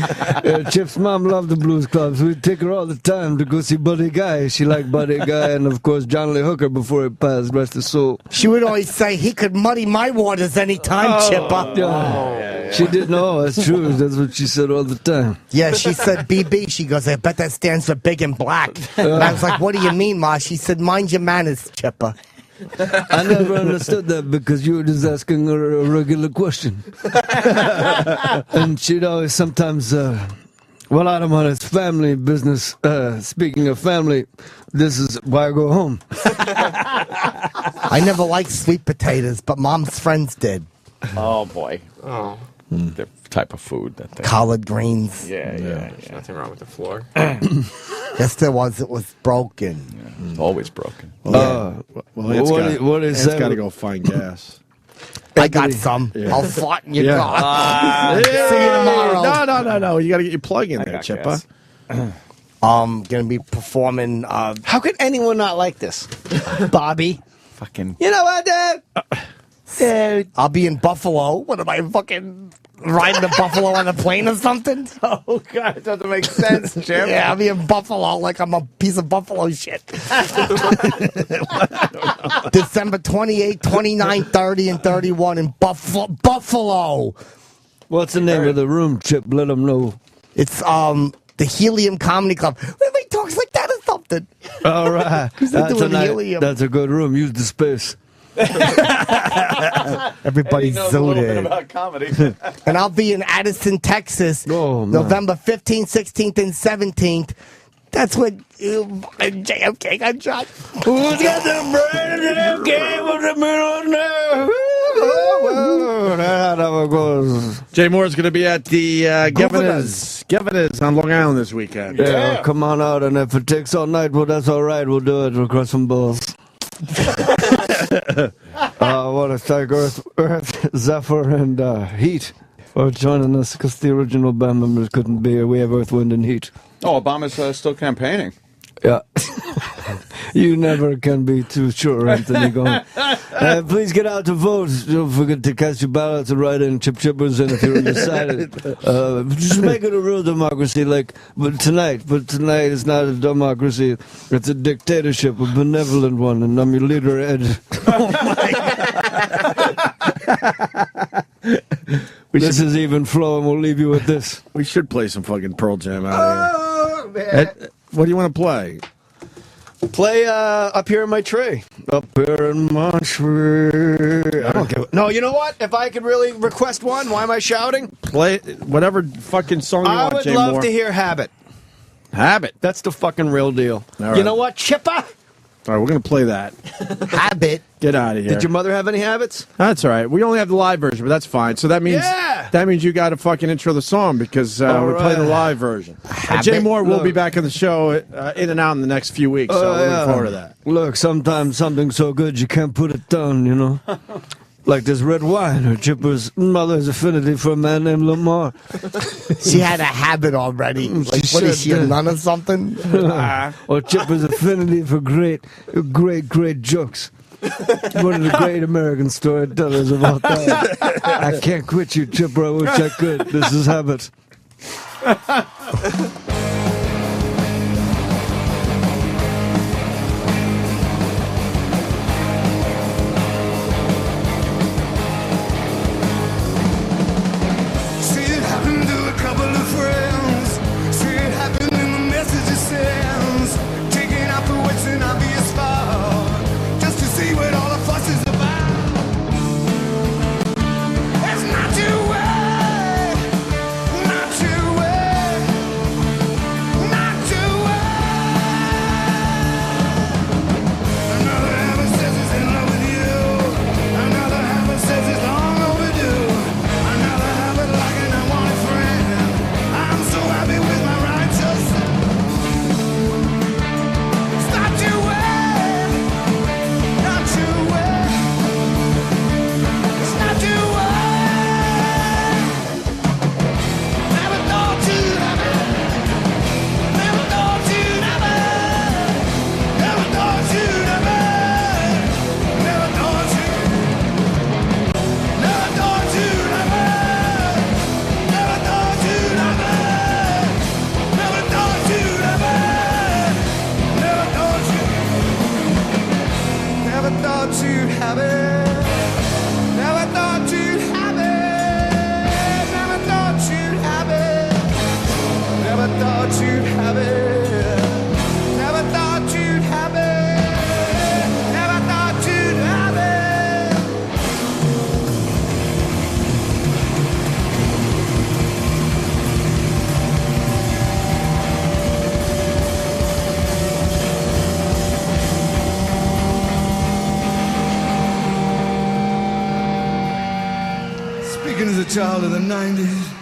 Speaker 15: Chip's mom loved the blues clubs. We'd take her all the time to go see Buddy Guy. She liked Buddy Guy, and of course, John Lee Hooker before he passed, rest his soul.
Speaker 24: She would always say, he could muddy my waters anytime, Chipper.
Speaker 15: Yeah. She didn't know. That's true. That's what she said all the time.
Speaker 24: Yeah, she said BB. She goes, I bet that stands for big and black. And I was like, what do you mean, Ma? She said, mind your manners, Chipper.
Speaker 15: I never understood that because you were just asking her a regular question. And she'd always sometimes, well, I don't want it's family business. Speaking of family, this is why I go home.
Speaker 24: I never liked sweet potatoes, but Mom's friends did.
Speaker 3: Oh, boy. Oh. The type of food that they...
Speaker 24: Collard greens.
Speaker 3: Yeah.
Speaker 18: There's nothing wrong with the floor.
Speaker 24: Yes, there was. It was broken.
Speaker 3: Yeah, it's always broken.
Speaker 4: Well, it's got to go find gas.
Speaker 24: I got some. Yeah. I'll fart in your car. See you tomorrow.
Speaker 4: No. You got to get your plug in there, Chipper.
Speaker 24: Gonna be performing.
Speaker 6: How could anyone not like this, Bobby?
Speaker 3: Fucking.
Speaker 24: You know what, dude? I'll be in Buffalo. What am I fucking riding to Buffalo on a plane or something?
Speaker 3: Oh God, it doesn't make sense, Jim.
Speaker 24: Yeah, I'll be in Buffalo like I'm a piece of Buffalo shit. December 28, 29, 30, and 31 in Buffalo.
Speaker 15: What's the name of the room, Chip? Let them know.
Speaker 24: It's the Helium Comedy Club. Everybody talks like that or something.
Speaker 15: All right. That's a good room. Use the space.
Speaker 24: Everybody's zooted
Speaker 3: about comedy.
Speaker 24: And I'll be in Addison, Texas, November 15th, 16th, and 17th. That's when JFK got shot. Who's got the brain in JFK with the middle now?
Speaker 4: Jay Moore's going to be at the Governor's on Long Island this weekend.
Speaker 15: Yeah, come on out, and if it takes all night, well, that's all right. We'll do it. We'll cross some balls. I want to thank Earth, Zephyr, and Heat for joining us because the original band members couldn't be here. We have Earth, Wind, and Heat.
Speaker 3: Oh, Obama's still campaigning.
Speaker 15: Yeah. You never can be too sure, Anthony. Please get out to vote. Don't forget to cast your ballots and write in Chippers, and if you're undecided, just make it a real democracy. But tonight is not a democracy. It's a dictatorship, a benevolent one, and I'm your leader, Ed.
Speaker 4: Oh my God.
Speaker 15: This is even flow, and we'll leave you with this.
Speaker 4: We should play some fucking Pearl Jam out here. Ed, what do you want to play?
Speaker 6: Play Up Here in My Tree.
Speaker 15: Up here in my tree.
Speaker 6: I don't give it. No, you know what? If I could really request one, why am I shouting?
Speaker 4: Play whatever fucking song you want, Jay
Speaker 6: Moore. I would love
Speaker 4: Moore.
Speaker 6: to hear Habit.
Speaker 4: Habit.
Speaker 6: That's the fucking real deal.
Speaker 4: Right.
Speaker 6: You know what, Chipper?
Speaker 4: All right, we're going to play that.
Speaker 24: Habit.
Speaker 4: Get out of here.
Speaker 6: Did your mother have any habits?
Speaker 4: That's all right. We only have the live version, but that's fine. So that means you got to fucking intro the song because we're playing the live version. Jay Moore will be back on the show in and out in the next few weeks, so we're looking forward to that.
Speaker 15: Look, sometimes something's so good you can't put it down, you know? Like this red wine, or Chipper's mother's affinity for a man named Lamar.
Speaker 24: She had a habit already. Like, what is she, a nun or something?
Speaker 15: Or Chipper's affinity for great jokes. One of the great American storytellers of all time. I can't quit you, Chipper. I wish I could. This is habit.
Speaker 10: See it happen to a couple of friends. See it happen in the message it sends. Taking out the what's an obvious far. Just to see what all the fuss is about. It's not your way. Not your way. Not your way. Another half says he's in love with you. Another half says it's long overdue. Another half like an unwanted friend. I'm so happy with my righteous. It's not your way. Not your way. It's not your way. Never thought you'd have it. Never thought you'd have it. Never thought you'd have it. Never thought you. Never thought you'd have it. Never thought you'd have it. Never thought you'd have it. Never thought you. Never thought you'd have it. Never thought you'd have it. Never thought you'd have it. Never thought you'd have it. Never thought you'd have it. Never thought you'd have it. Speaking as a child of the 90s.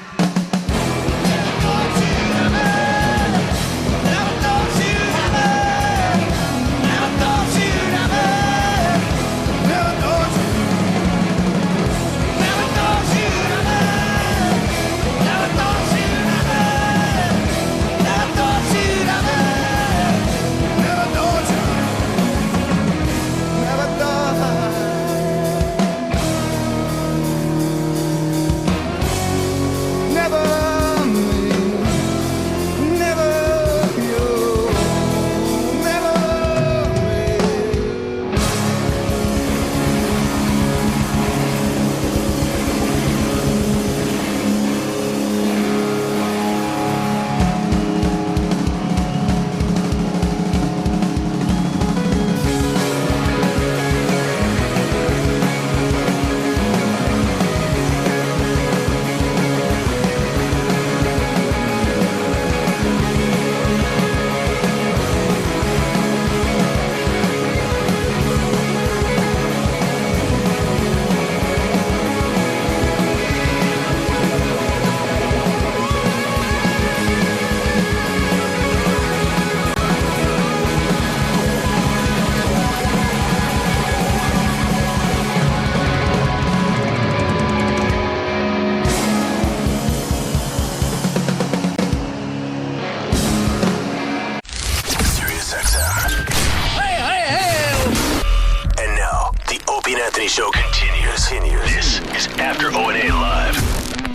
Speaker 2: Opie and Anthony show continues. This is After O&A Live.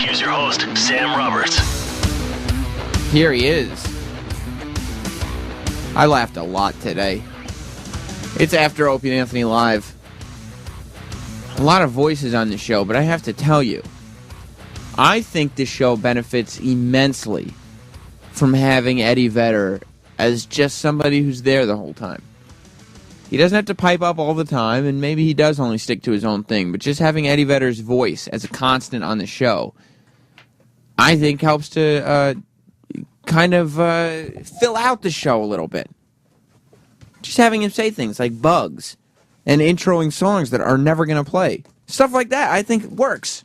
Speaker 2: Here's your host, Sam Roberts.
Speaker 14: Here he is. I laughed a lot today. It's After Opie and Anthony Live. A lot of voices on the show, but I have to tell you, I think this show benefits immensely from having Eddie Vedder as just somebody who's there the whole time. He doesn't have to pipe up all the time, and maybe he does only stick to his own thing, but just having Eddie Vedder's voice as a constant on the show, I think helps to kind of fill out the show a little bit. Just having him say things like bugs and introing songs that are never going to play. Stuff like that, I think works.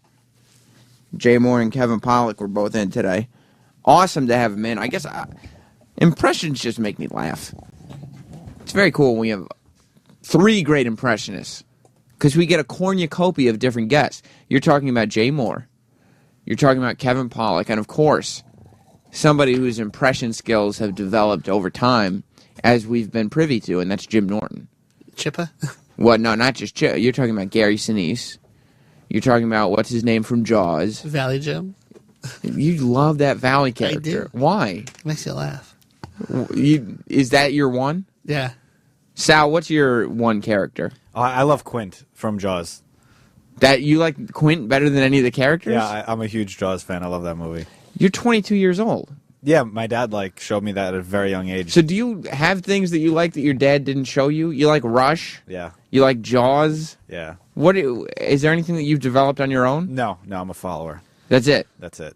Speaker 14: Jay Moore and Kevin Pollock were both in today. Awesome to have him in. I guess impressions just make me laugh. It's very cool when we have 3 great impressionists, because we get a cornucopia of different guests. You're talking about Jay Moore. You're talking about Kevin Pollock. And, of course, somebody whose impression skills have developed over time, as we've been privy to, and that's Jim Norton.
Speaker 6: Chipper?
Speaker 14: What? No, not just Chip. You're talking about Gary Sinise. You're talking about what's his name from Jaws.
Speaker 11: Valley Jim.
Speaker 14: You love that Valley character. Why?
Speaker 11: Makes you laugh.
Speaker 14: Is that your one?
Speaker 11: Yeah.
Speaker 14: Sal, what's your one character?
Speaker 13: I love Quint from Jaws.
Speaker 14: That you like Quint better than any of the characters?
Speaker 13: Yeah, I'm a huge Jaws fan. I love that movie.
Speaker 14: You're 22 years old.
Speaker 13: Yeah, my dad showed me that at a very young age.
Speaker 14: So do you have things that you like that your dad didn't show you? You like Rush?
Speaker 13: Yeah.
Speaker 14: You like Jaws?
Speaker 13: Yeah.
Speaker 14: Is there anything that you've developed on your own?
Speaker 13: No, I'm a follower.
Speaker 14: That's it?
Speaker 13: That's it.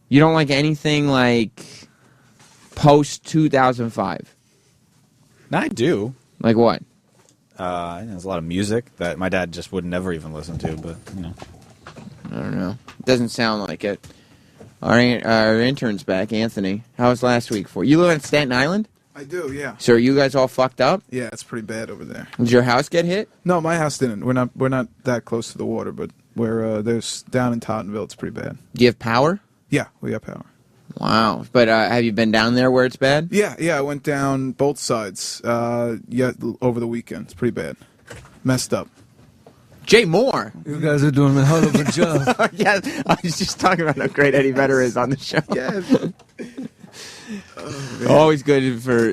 Speaker 14: You don't like anything like post 2005?
Speaker 13: No, I do.
Speaker 14: Like what?
Speaker 13: There's a lot of music that my dad just would never even listen to, but,
Speaker 14: I don't know. It doesn't sound like it. Our intern's back, Anthony. How was last week for you? You live in Staten Island?
Speaker 20: I do, yeah.
Speaker 14: So are you guys all fucked up?
Speaker 20: Yeah, it's pretty bad over there.
Speaker 14: Did your house get hit?
Speaker 20: No, my house didn't. We're not that close to the water, but there's down in Tottenville, it's pretty bad.
Speaker 14: Do you have power?
Speaker 20: Yeah, we got power.
Speaker 14: Wow. But have you been down there where it's bad?
Speaker 20: Yeah, I went down both sides over the weekend. It's pretty bad. Messed up.
Speaker 14: Jay Moore.
Speaker 15: You guys are doing a hell of a job.
Speaker 14: Yeah, I was just talking about how great Eddie Vedder is on the show. Always good for,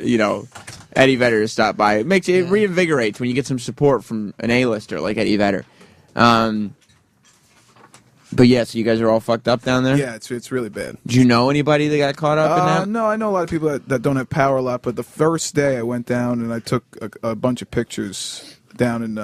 Speaker 14: Eddie Vedder to stop by. It makes it reinvigorates when you get some support from an A-lister like Eddie Vedder. But yeah, so you guys are all fucked up down there?
Speaker 20: Yeah, it's really bad.
Speaker 14: Do you know anybody that got caught up in that?
Speaker 20: No, I know a lot of people that don't have power a lot, but the first day I went down and I took a bunch of pictures down in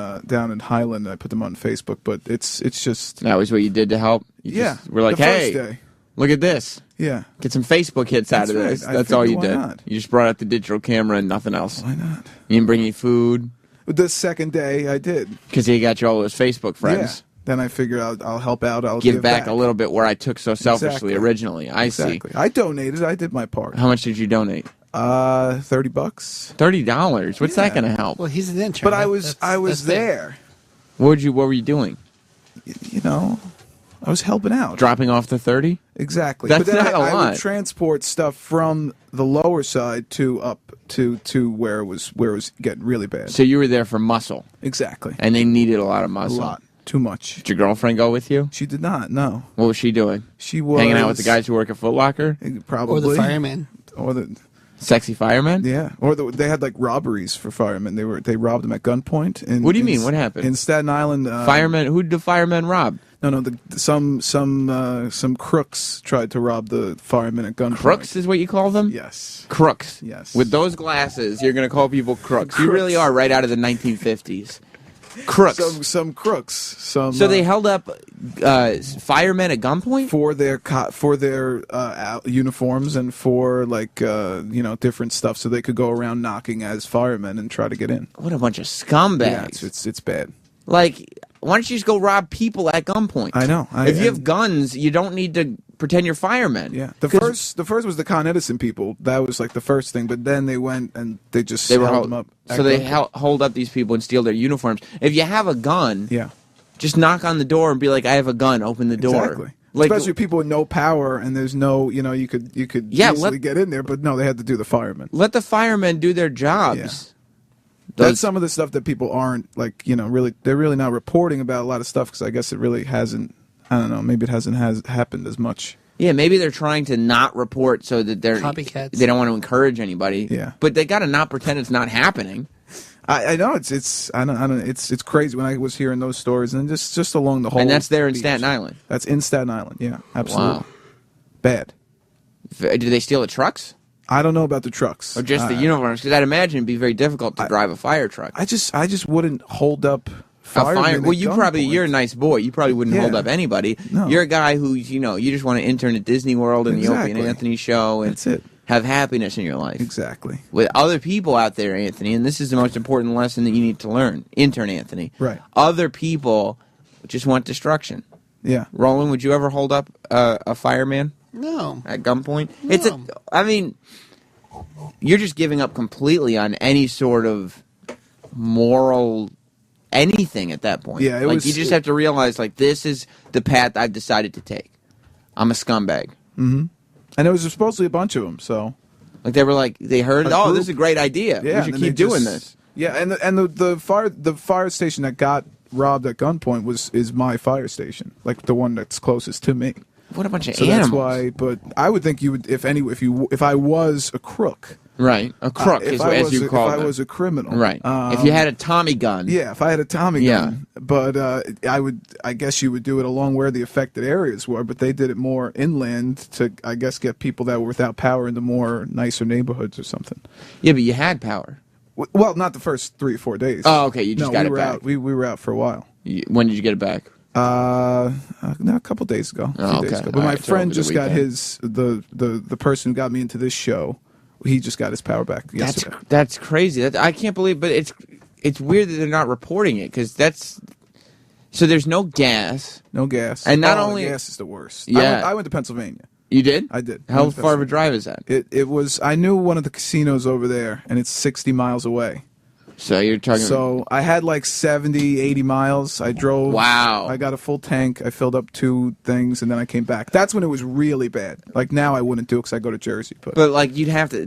Speaker 20: Highland and I put them on Facebook, but it's just...
Speaker 14: That was what you did to help? We're like, hey,
Speaker 20: first day.
Speaker 14: Look at this.
Speaker 20: Yeah.
Speaker 14: Get some Facebook hits out of this.
Speaker 20: Right.
Speaker 14: That's all you
Speaker 20: why
Speaker 14: did.
Speaker 20: Not?
Speaker 14: You just brought out the digital camera and nothing else.
Speaker 20: Why not?
Speaker 14: You didn't bring any food?
Speaker 20: The second day I did.
Speaker 14: Because he got you all those Facebook friends.
Speaker 20: Yeah. Then I figured I'll help out. I'll
Speaker 14: give back a little bit where I took so selfishly originally. I see.
Speaker 20: I donated. I did my part.
Speaker 14: How much did you donate?
Speaker 20: $30.
Speaker 14: $30. What's that going to help?
Speaker 11: Well, he's an intern.
Speaker 20: But I was there.
Speaker 14: What were you doing?
Speaker 20: I was helping out.
Speaker 14: Dropping off the 30?
Speaker 20: Exactly.
Speaker 14: That's
Speaker 20: but then
Speaker 14: not a lot.
Speaker 20: I would transport stuff from the lower side to up to where it was getting really bad.
Speaker 14: So you were there for muscle.
Speaker 20: Exactly.
Speaker 14: And they needed a lot of muscle.
Speaker 20: A lot. Too much.
Speaker 14: Did your girlfriend go with you?
Speaker 20: She did not, no.
Speaker 14: What was she doing?
Speaker 20: She was...
Speaker 14: hanging out with the guys who work at Foot Locker?
Speaker 20: Probably.
Speaker 11: Or the fireman.
Speaker 20: Or the...
Speaker 14: Sexy firemen?
Speaker 20: Yeah. Or they had robberies for firemen. They robbed them at gunpoint.
Speaker 14: What do you mean? What happened?
Speaker 20: In Staten Island.
Speaker 14: Firemen? Who did the firemen rob?
Speaker 20: No. Some crooks tried to rob the firemen at gunpoint.
Speaker 14: Crooks is what you call them?
Speaker 20: Yes.
Speaker 14: Crooks.
Speaker 20: Yes.
Speaker 14: With those glasses, you're going to call people crooks. You really are right out of the 1950s. Crooks.
Speaker 20: Some crooks. So
Speaker 14: they held up firemen at gunpoint
Speaker 20: for their uniforms and for different stuff, so they could go around knocking as firemen and try to get in.
Speaker 14: What a bunch of scumbags!
Speaker 20: Yeah, it's bad.
Speaker 14: Like, why don't you just go rob people at gunpoint?
Speaker 20: I know.
Speaker 14: If you have guns, you don't need to pretend you're firemen.
Speaker 20: Yeah. The first was the Con Edison people. That was like the first thing, but then they went and they just held them up.
Speaker 14: So they hold up these people and steal their uniforms. If you have a gun, just knock on the door and be like, "I have a gun. Open the door."
Speaker 20: Exactly. Especially people with no power and there's no, you could easily get in there, but no, they had to do the firemen.
Speaker 14: Let the firemen do their jobs.
Speaker 20: Yeah. That's some of the stuff that people aren't they're really not reporting about a lot of stuff because I guess it really hasn't. I don't know. Maybe it hasn't happened as much.
Speaker 14: Yeah, maybe they're trying to not report so that they're
Speaker 11: copycats.
Speaker 14: They don't want to encourage anybody.
Speaker 20: Yeah,
Speaker 14: but they got to not pretend it's not happening.
Speaker 20: I know it's crazy when I was hearing those stories and just along the whole.
Speaker 14: And that's there in
Speaker 20: beach.
Speaker 14: Staten Island.
Speaker 20: That's in Staten Island. Yeah, absolutely.
Speaker 14: Wow.
Speaker 20: Bad.
Speaker 14: Did they steal the trucks?
Speaker 20: I don't know about the trucks
Speaker 14: or just the uniforms because I'd imagine it'd be very difficult to drive a fire truck.
Speaker 20: I just wouldn't hold up.
Speaker 14: Well, you're a nice boy. You probably wouldn't hold up anybody.
Speaker 20: No.
Speaker 14: You're a guy who you just want to intern at Disney World and the Opie and Anthony show and
Speaker 20: that's it.
Speaker 14: Have happiness in your life.
Speaker 20: Exactly.
Speaker 14: With other people out there, Anthony, and this is the most important lesson that you need to learn, intern Anthony.
Speaker 20: Right.
Speaker 14: Other people just want destruction.
Speaker 20: Yeah.
Speaker 14: Roland, would you ever hold up a fireman?
Speaker 11: No.
Speaker 14: At gunpoint? No. You're just giving up completely on any sort of moral anything at that point.
Speaker 20: Yeah,
Speaker 14: you just have to realize, this is the path I've decided to take. I'm a scumbag.
Speaker 20: Mm-hmm. And there was supposedly a bunch of them, so.
Speaker 14: They were they heard, this is a great idea.
Speaker 20: Yeah,
Speaker 14: we should keep doing this.
Speaker 20: Yeah, and the fire station that got robbed at gunpoint is my fire station, like the one that's closest to me.
Speaker 14: What a bunch of
Speaker 20: so
Speaker 14: animals.
Speaker 20: That's why. But I would think you would, if I was a crook.
Speaker 14: Right, a crook is as you call it.
Speaker 20: If I was a criminal,
Speaker 14: right? If you had a Tommy gun,
Speaker 20: yeah. If I had a Tommy gun, but I guess you would do it along where the affected areas were. But they did it more inland to, I guess, get people that were without power into more nicer neighborhoods or something.
Speaker 14: Yeah, but you had power.
Speaker 20: Well, not the first 3 or 4 days.
Speaker 14: Oh, okay. You just got it back.
Speaker 20: We were out for a while.
Speaker 14: When did you get it back?
Speaker 20: A couple days ago.
Speaker 14: Oh, okay.
Speaker 20: Days ago. But my friend just got his. The person who got me into this show. He just got his power back yesterday.
Speaker 14: That's crazy. I can't believe, but it's weird that they're not reporting it because so there's no gas.
Speaker 20: No gas.
Speaker 14: And not only
Speaker 20: gas is the worst.
Speaker 14: Yeah.
Speaker 20: I went to Pennsylvania.
Speaker 14: You did?
Speaker 20: I did.
Speaker 14: How far of a drive is that?
Speaker 20: It was. I knew one of the casinos over there, and it's 60 miles away.
Speaker 14: So you're talking.
Speaker 20: So I had like 70, 80 miles. I drove.
Speaker 14: Wow.
Speaker 20: I got a full tank. I filled up 2 things, and then I came back. That's when it was really bad. Like now, I wouldn't do it because I go to Jersey.
Speaker 14: But like you'd have to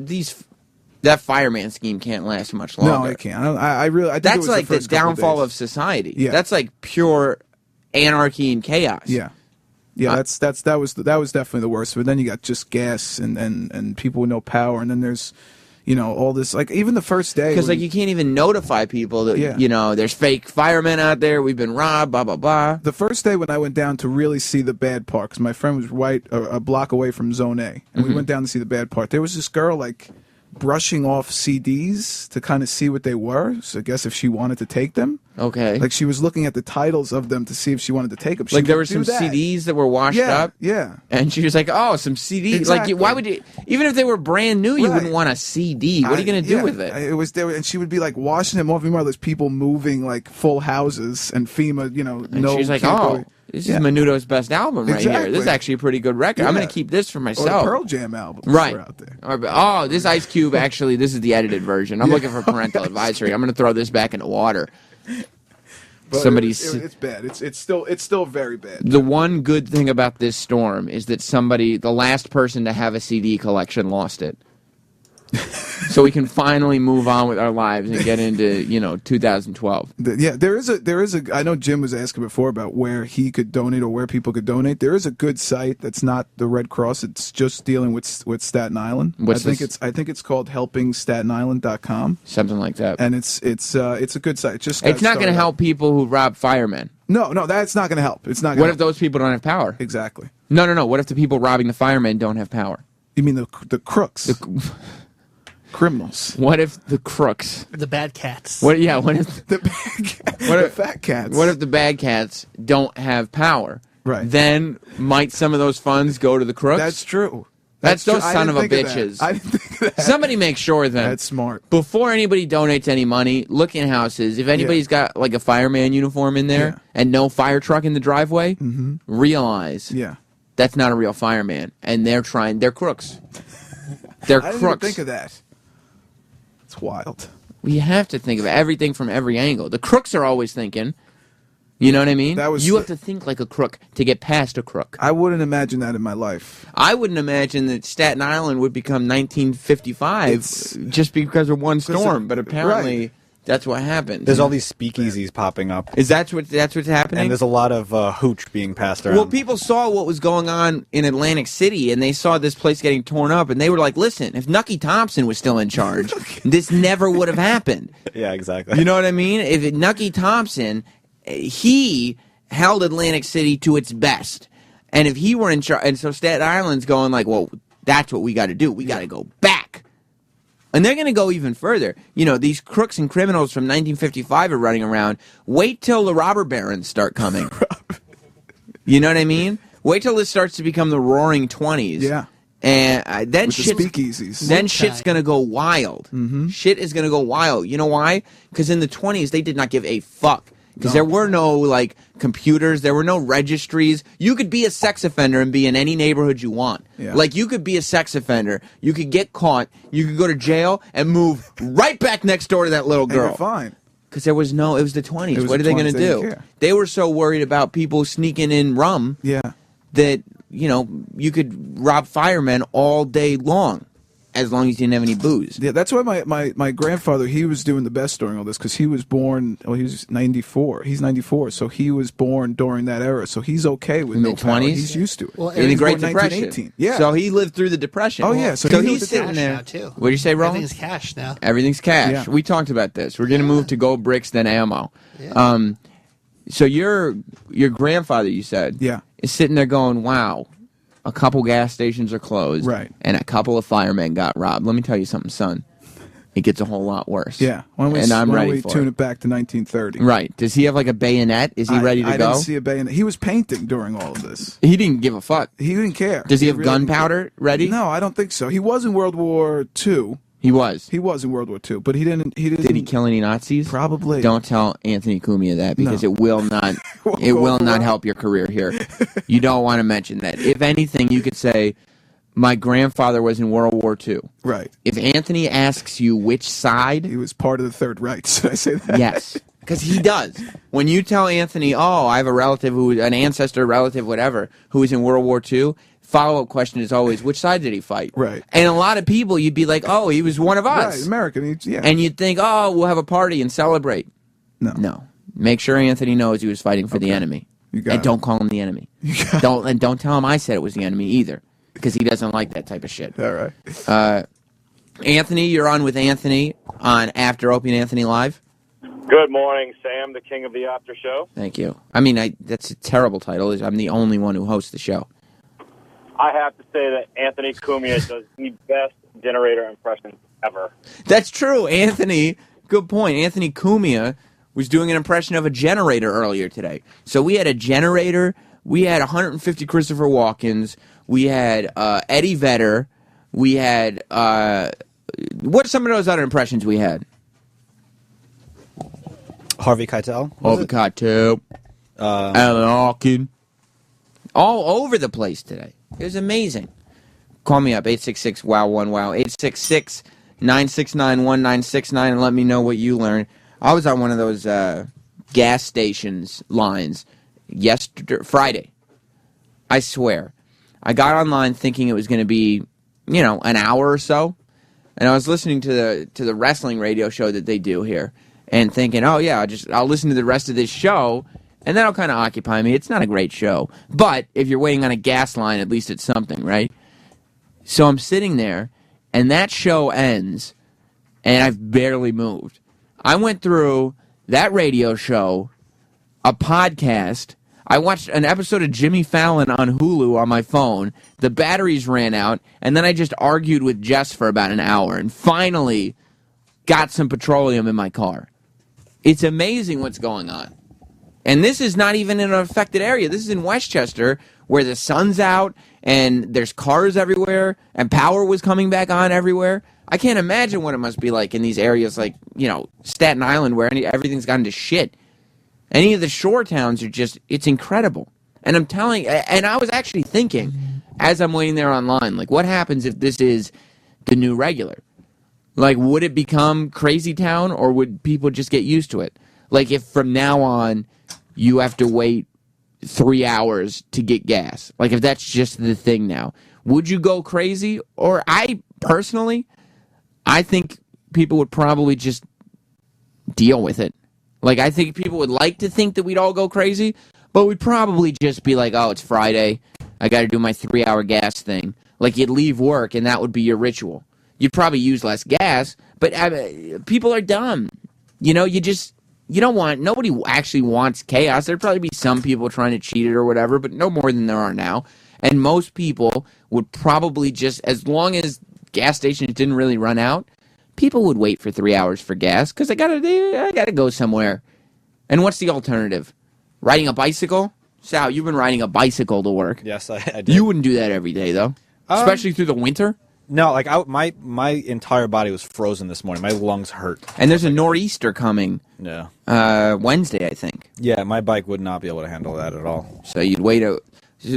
Speaker 14: that fireman scheme can't last much longer.
Speaker 20: No, it can't. I really. I think
Speaker 14: that's
Speaker 20: it was
Speaker 14: like the downfall
Speaker 20: days.
Speaker 14: of society.
Speaker 20: Yeah.
Speaker 14: That's like pure anarchy and chaos.
Speaker 20: Yeah. Yeah, that was definitely the worst. But then you got just gas and people with no power, and then there's, all this, like even the first day,
Speaker 14: because like you can't even notify people that there's fake firemen out there. We've been robbed. Blah blah blah.
Speaker 20: The first day when I went down to really see the bad part, because my friend was right a block away from Zone A, and we went down to see the bad part. There was this girl like brushing off CDs to kind of see what they were. So I guess if she wanted to take them.
Speaker 14: Okay.
Speaker 20: Like she was looking at the titles of them to see if she wanted to take them.
Speaker 14: Like there were some CDs that were washed up.
Speaker 20: Yeah.
Speaker 14: And she was like, "Oh, some CDs."
Speaker 20: Exactly.
Speaker 14: Like, why would you? Even if they were brand new, you wouldn't want a CD. What are you going to do with it?
Speaker 20: It was there, and she would be like washing them off. Meanwhile, there's people moving like full houses, and FEMA,
Speaker 14: And she's like, "Oh, this is Menudo's best album right here. This is actually a pretty good record. I'm going to keep this for myself."
Speaker 20: Or the Pearl Jam album,
Speaker 14: right?
Speaker 20: Out there.
Speaker 14: Oh, this Ice Cube actually. This is the edited version. I'm looking for parental advisory. I'm going to throw this back in the water.
Speaker 20: But it's bad. It's still very bad.
Speaker 14: The one good thing about this storm is that the last person to have a CD collection lost it. So we can finally move on with our lives and get into 2012.
Speaker 20: Yeah, there is a. I know Jim was asking before about where he could donate or where people could donate. There is a good site that's not the Red Cross. It's just dealing with Staten Island. I think it's called helpingstatenisland.com.
Speaker 14: Something like that.
Speaker 20: And it's a good site.
Speaker 14: It's not going to help people who rob firemen.
Speaker 20: No, that's not going to help. It's not.
Speaker 14: What if those people don't have power?
Speaker 20: Exactly.
Speaker 14: No. What if the people robbing the firemen don't have power?
Speaker 20: You mean the crooks? Criminals.
Speaker 14: What if the crooks?
Speaker 6: The bad cats.
Speaker 14: What if
Speaker 20: the fat cats?
Speaker 14: What if the bad cats don't have power?
Speaker 20: Right.
Speaker 14: Then might some of those funds go to the crooks?
Speaker 20: That's true.
Speaker 14: That's those son of a bitches.
Speaker 20: I didn't think of that.
Speaker 14: Somebody make sure then.
Speaker 20: That's smart.
Speaker 14: Before anybody donates any money, look in houses. If anybody's got like a fireman uniform in there and no fire truck in the driveway, realize that's not a real fireman, and they're crooks. They're
Speaker 20: I
Speaker 14: crooks.
Speaker 20: didn't even think of that. It's wild.
Speaker 14: We have to think of everything from every angle. The crooks are always thinking. You know what I mean? You have to think like a crook to get past a crook.
Speaker 20: I wouldn't imagine that in my life.
Speaker 14: I wouldn't imagine that Staten Island would become 1955 just because of one storm, but apparently that's what happened.
Speaker 13: There's all these speakeasies popping up.
Speaker 14: Is that's what's happening?
Speaker 13: And there's a lot of hooch being passed around.
Speaker 14: Well, people saw what was going on in Atlantic City, and they saw this place getting torn up, and they were like, listen, if Nucky Thompson was still in charge, this never would have happened.
Speaker 13: Yeah, exactly.
Speaker 14: You know what I mean? If Nucky Thompson, he held Atlantic City to its best. And if he were in charge, and so Staten Island's going like, well, that's what we got to do. We got to go back. And they're going to go even further. These crooks and criminals from 1955 are running around. Wait till the robber barons start coming. You know what I mean? Wait till this starts to become the roaring 20s.
Speaker 20: Yeah.
Speaker 14: And then
Speaker 20: speakeasies.
Speaker 14: Then shit's going to go wild. Shit is going to go wild. You know why? Because in the 20s, they did not give a fuck. Because there were no, like, computers. There were no registries. You could be a sex offender and be in any neighborhood you want.
Speaker 20: Yeah.
Speaker 14: Like, you could be a sex offender. You could get caught. You could go to jail and move right back next door to that little girl.
Speaker 20: You're fine.
Speaker 14: Because it was the 20s. What are they going to do? They were so worried about people sneaking in rum that, you could rob firemen all day long. as long as you didn't have any booze.
Speaker 20: Yeah, that's why my grandfather, he was doing the best during all this because he was born, he was 94. He's 94, so he was born during that era. So he's okay with no power.
Speaker 14: Mid-20s?
Speaker 20: He's used to it.
Speaker 14: Well, in the Great Depression.
Speaker 20: Yeah.
Speaker 14: So he lived through the Depression.
Speaker 20: Oh, yeah.
Speaker 14: So
Speaker 20: he
Speaker 14: he's
Speaker 20: lived
Speaker 14: sitting there.
Speaker 6: now, too.
Speaker 14: What do you say, Roland?
Speaker 6: Everything's cash now.
Speaker 14: Everything's cash.
Speaker 20: Yeah.
Speaker 14: We talked about this. We're going to move to gold bricks, then ammo.
Speaker 6: Yeah.
Speaker 14: So your grandfather, you said, is sitting there going, wow, a couple gas stations are closed.
Speaker 20: Right.
Speaker 14: And a couple of firemen got robbed. Let me tell you something, son. It gets a whole lot worse.
Speaker 20: Yeah. I'm
Speaker 14: ready for
Speaker 20: tune
Speaker 14: it.
Speaker 20: it back to 1930.
Speaker 14: Right. Does he have like a bayonet? Is he ready to
Speaker 20: I
Speaker 14: go?
Speaker 20: didn't see a bayonet. He was painting during all of this.
Speaker 14: He didn't give a fuck.
Speaker 20: He didn't care.
Speaker 14: Does he have
Speaker 20: really
Speaker 14: gunpowder ready?
Speaker 20: No, I don't think so. He was in World War II.
Speaker 14: He was.
Speaker 20: He was in World War II, but he didn't.
Speaker 14: Did he kill any Nazis?
Speaker 20: Probably.
Speaker 14: Don't tell Anthony Cumia that because
Speaker 20: No.
Speaker 14: it will not. It will not help your career here. You don't want to mention that. If anything, you could say, "My grandfather was in World War II."
Speaker 20: Right.
Speaker 14: If Anthony asks you which side,
Speaker 20: he was part of the Third Reich. Should I say that?
Speaker 14: Yes, because he does. When you tell Anthony, "Oh, I have a relative an ancestor, relative, whatever, who was in World War II." Follow-up question is always, which side did he fight?
Speaker 20: Right.
Speaker 14: And a lot of people, you'd be like, oh, he was one of us.
Speaker 20: Right, American. Yeah.
Speaker 14: And you'd think, oh, we'll have a party and celebrate. No. Make sure Anthony knows he was fighting for the enemy.
Speaker 20: You got
Speaker 14: and
Speaker 20: it.
Speaker 14: don't call him the enemy. Don't tell him I said it was the enemy either, because he doesn't like that type of shit.
Speaker 20: All right.
Speaker 14: Anthony, you're on with Anthony on After Opie and Anthony Live.
Speaker 1: Good morning, Sam, the king of the after show.
Speaker 14: Thank you. I mean, that's a terrible title. I'm the only one who hosts the show.
Speaker 1: I have to say that Anthony Cumia does the best generator impressions ever.
Speaker 14: That's true, Anthony. Good point. Anthony Cumia was doing an impression of a generator earlier today. So we had a generator. We had 150 Christopher Walkens. We had Eddie Vedder. We had what are some of those other impressions we had?
Speaker 13: Harvey Keitel.
Speaker 14: Harvey Keitel. Alan Arkin. All over the place today. It was amazing. Call me up, 866-WOW-1-WOW, 866-969-1969, and let me know what you learned. I was on one of those gas stations lines Friday. I swear. I got online thinking it was going to be, an hour or so, and I was listening to the wrestling radio show that they do here, and thinking, oh yeah, I'll listen to the rest of this show, and that'll kind of occupy me. It's not a great show. But if you're waiting on a gas line, at least it's something, right? So I'm sitting there, and that show ends, and I've barely moved. I went through that radio show, a podcast. I watched an episode of Jimmy Fallon on Hulu on my phone. The batteries ran out, and then I just argued with Jess for about an hour, and finally got some petroleum in my car. It's amazing what's going on. And this is not even in an affected area. This is in Westchester, where the sun's out, and there's cars everywhere, and power was coming back on everywhere. I can't imagine what it must be like in these areas like, Staten Island, where everything's gone to shit. Any of the shore towns are just, it's incredible. And I was actually thinking, as I'm waiting there online, like, what happens if this is the new regular? Like, would it become crazy town, or would people just get used to it? Like, if from now on you have to wait 3 hours to get gas, like if that's just the thing now, would you go crazy? Or I think people would probably just deal with it. Like, I think people would like to think that we'd all go crazy, but we'd probably just be like, oh, it's Friday, I got to do my 3-hour gas thing. Like, you'd leave work and that would be your ritual. You'd probably use less gas, but people are dumb. Nobody actually wants chaos. There'd probably be some people trying to cheat it or whatever, but no more than there are now. And most people would probably just, as long as gas stations didn't really run out, people would wait for 3 hours for gas because I gotta go somewhere. And what's the alternative? Riding a bicycle? Sal, you've been riding a bicycle to work.
Speaker 13: Yes, I did.
Speaker 14: You wouldn't do that every day, though, especially through the winter.
Speaker 13: No, like my entire body was frozen this morning. My lungs hurt.
Speaker 14: And there's a nor'easter coming.
Speaker 13: Yeah.
Speaker 14: Wednesday, I think.
Speaker 13: Yeah, my bike would not be able to handle that at all.
Speaker 14: So you'd wait out.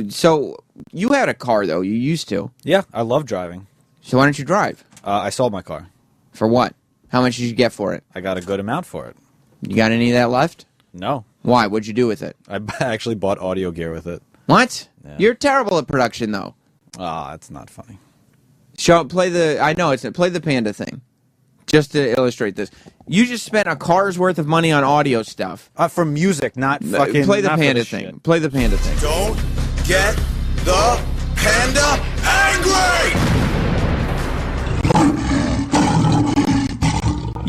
Speaker 14: So you had a car, though. You used to.
Speaker 13: Yeah, I love driving.
Speaker 14: So why don't you drive?
Speaker 13: I sold my car.
Speaker 14: For what? How much did you get for it?
Speaker 13: I got a good amount for it.
Speaker 14: You got any of that left?
Speaker 13: No.
Speaker 14: Why? What'd you do with it?
Speaker 13: I actually bought audio gear with it.
Speaker 14: What?
Speaker 13: Yeah.
Speaker 14: You're terrible at production, though.
Speaker 13: Ah, that's not funny.
Speaker 14: Play the panda thing, just to illustrate this. You just spent a car's worth of money on audio stuff.
Speaker 13: For music, not fucking.
Speaker 14: Play the
Speaker 13: not for
Speaker 14: panda
Speaker 13: this
Speaker 14: thing.
Speaker 13: shit.
Speaker 14: Play the panda thing.
Speaker 10: Don't get the panda angry!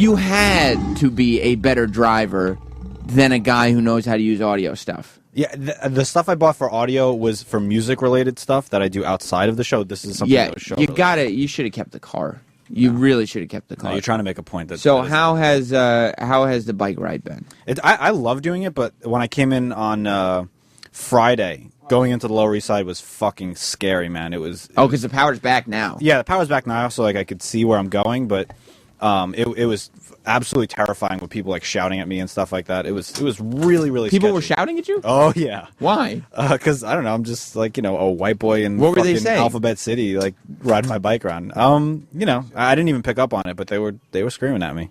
Speaker 14: You had to be a better driver than a guy who knows how to use audio stuff.
Speaker 13: Yeah, the stuff I bought for audio was for music-related stuff that I do outside of the show. This is something that was show.
Speaker 14: You should have kept the car. You really should have kept the car.
Speaker 13: No, you're trying to make a point that.
Speaker 14: So how has the bike ride been?
Speaker 13: I love doing it, but when I came in on Friday, going into the Lower East Side was fucking scary, man. It was.
Speaker 14: Because the power's back now.
Speaker 13: Yeah, the power's back now, so like I could see where I'm going, but it was absolutely terrifying with people like shouting at me and stuff like that. It was really, really.
Speaker 14: People
Speaker 13: sketchy.
Speaker 14: were shouting at you?
Speaker 13: Oh yeah.
Speaker 14: Why?
Speaker 13: Because I don't know. I'm just like a white boy in
Speaker 14: what were they
Speaker 13: fucking
Speaker 14: saying?
Speaker 13: Alphabet City, like riding my bike around. I didn't even pick up on it, but they were screaming at me.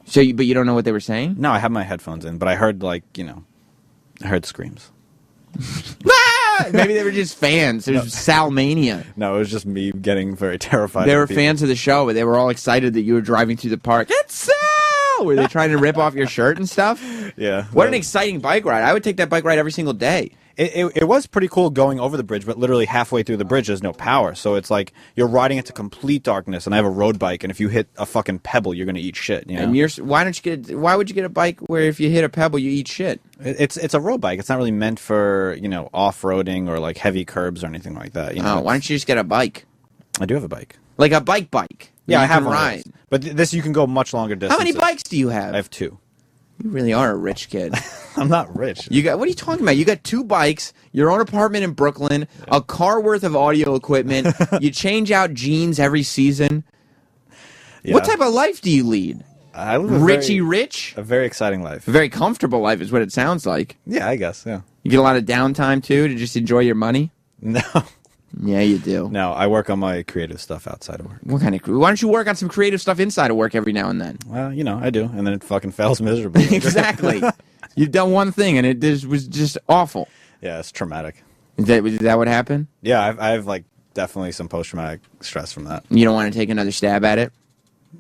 Speaker 14: So, but you don't know what they were saying?
Speaker 13: No, I had my headphones in, but I heard I heard screams.
Speaker 14: Maybe they were just fans. It was Salmania.
Speaker 13: No, it was just me getting very terrified.
Speaker 14: They were fans of the show, but they were all excited that you were driving through the park. It's Sal! Were they trying to rip off your shirt and stuff?
Speaker 13: Yeah.
Speaker 14: What an exciting bike ride. I would take that bike ride every single day.
Speaker 13: It was pretty cool going over the bridge, but literally halfway through the bridge, there's no power. So it's like you're riding into complete darkness, and I have a road bike, and if you hit a fucking pebble, you're going to eat shit. You know?
Speaker 14: And why would you get a bike where if you hit a pebble, you eat shit?
Speaker 13: It's a road bike. It's not really meant for, off-roading or like heavy curbs or anything like that.
Speaker 14: Why don't you just get a bike?
Speaker 13: I do have a bike.
Speaker 14: Like a bike.
Speaker 13: Yeah, I have
Speaker 14: one.
Speaker 13: Ride. But this, you can go much longer distances.
Speaker 14: How many bikes do you have?
Speaker 13: I have 2.
Speaker 14: You really are a rich kid.
Speaker 13: I'm not rich.
Speaker 14: What are you talking about? You got 2 bikes, your own apartment in Brooklyn, a car worth of audio equipment. You change out jeans every season. Yeah. What type of life do you lead?
Speaker 13: I live a very exciting life.
Speaker 14: A very comfortable life is what it sounds like.
Speaker 13: Yeah, I guess, yeah.
Speaker 14: You get a lot of downtime, too, to just enjoy your money?
Speaker 13: No.
Speaker 14: Yeah, you do.
Speaker 13: No, I work on my creative stuff outside of work.
Speaker 14: What kind of? Why don't you work on some creative stuff inside of work every now and then?
Speaker 13: Well, I do, and then it fucking fails miserably.
Speaker 14: Exactly. You've done one thing, and it was just awful.
Speaker 13: Yeah, it's traumatic.
Speaker 14: Is that what happened?
Speaker 13: Yeah, I have like definitely some post-traumatic stress from that.
Speaker 14: You don't want to take another stab at it?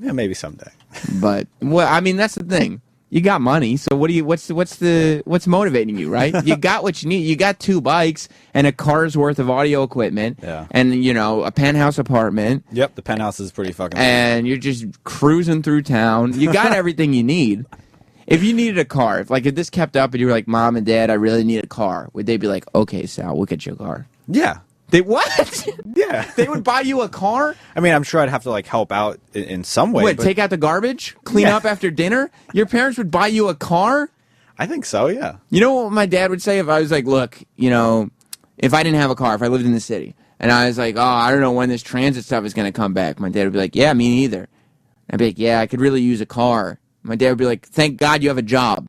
Speaker 13: Yeah, maybe someday.
Speaker 14: But that's the thing. You got money, so what's motivating you, right? You got what you need. You got 2 bikes and a car's worth of audio equipment, and a penthouse apartment.
Speaker 13: Yep, the penthouse is pretty fucking.
Speaker 14: And you're just cruising through town. You got everything you need. If you needed a car, if this kept up and you were like, Mom and Dad, I really need a car, would they be like, okay, Sal, we'll get you a car?
Speaker 13: Yeah.
Speaker 14: They what?
Speaker 13: Yeah.
Speaker 14: They would buy you a car?
Speaker 13: I mean, I'm sure I'd have to help out in some way.
Speaker 14: What, take out the garbage? Clean up after dinner? Your parents would buy you a car?
Speaker 13: I think so, yeah.
Speaker 14: You know what my dad would say if I was like, look, if I didn't have a car, if I lived in the city, and I was like, oh, I don't know when this transit stuff is going to come back. My dad would be like, yeah, me neither. I'd be like, yeah, I could really use a car. My dad would be like, thank God you have a job.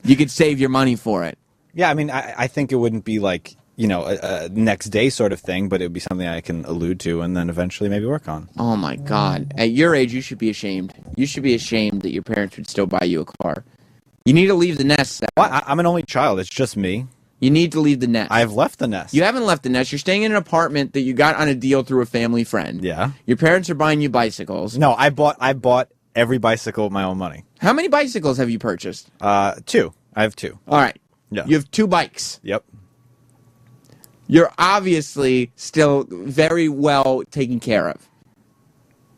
Speaker 14: You could save your money for it.
Speaker 13: Yeah, I mean, I think it wouldn't be like, a next day sort of thing, but it would be something I can allude to and then eventually maybe work on.
Speaker 14: Oh, my God. At your age, you should be ashamed. You should be ashamed that your parents would still buy you a car. You need to leave the nest.
Speaker 13: Well, I'm an only child. It's just me.
Speaker 14: You need to leave the nest.
Speaker 13: I've left the nest.
Speaker 14: You haven't left the nest. You're staying in an apartment that you got on a deal through a family friend.
Speaker 13: Yeah.
Speaker 14: Your parents are buying you bicycles.
Speaker 13: No, I bought every bicycle with my own money.
Speaker 14: How many bicycles have you purchased?
Speaker 13: 2. I have 2.
Speaker 14: All right.
Speaker 13: Yeah.
Speaker 14: You have 2 bikes.
Speaker 13: Yep.
Speaker 14: You're obviously still very well taken care of.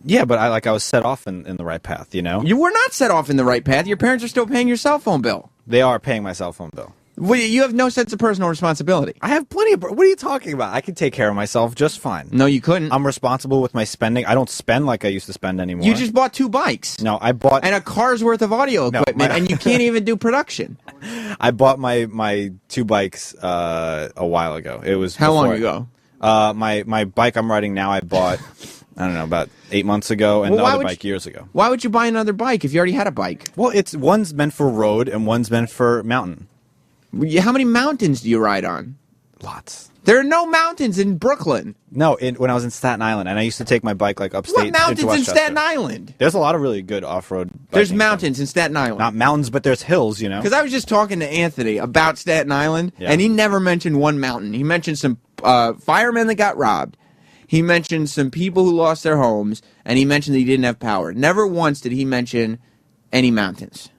Speaker 13: Yeah, but I was set off in the right path,
Speaker 14: You were not set off in the right path. Your parents are still paying your cell phone bill.
Speaker 13: They are paying my cell phone bill.
Speaker 14: Well, you have no sense of personal responsibility.
Speaker 13: I have plenty of... What are you talking about? I can take care of myself just fine.
Speaker 14: No, you couldn't.
Speaker 13: I'm responsible with my spending. I don't spend like I used to spend anymore.
Speaker 14: You just bought 2 bikes.
Speaker 13: No, I bought...
Speaker 14: And a car's worth of audio equipment, and you can't even do production.
Speaker 13: I bought my 2 bikes a while ago. It was...
Speaker 14: How long ago?
Speaker 13: My bike I'm riding now, I bought... I don't know, about 8 months ago, and the other bike years ago.
Speaker 14: Why would you buy another bike if you already had a bike?
Speaker 13: Well, one's meant for road and one's meant for mountain.
Speaker 14: How many mountains do you ride on?
Speaker 13: Lots.
Speaker 14: There are no mountains in Brooklyn.
Speaker 13: No, when I was in Staten Island, and I used to take my bike upstate.
Speaker 14: What mountains
Speaker 13: into
Speaker 14: in
Speaker 13: Westchester.
Speaker 14: Staten Island?
Speaker 13: There's a lot of really good off-road.
Speaker 14: There's mountains in Staten Island.
Speaker 13: Not mountains, but there's hills.
Speaker 14: Because I was just talking to Anthony about Staten Island, and he never mentioned one mountain. He mentioned some firemen that got robbed. He mentioned some people who lost their homes, and he mentioned that he didn't have power. Never once did he mention any mountains.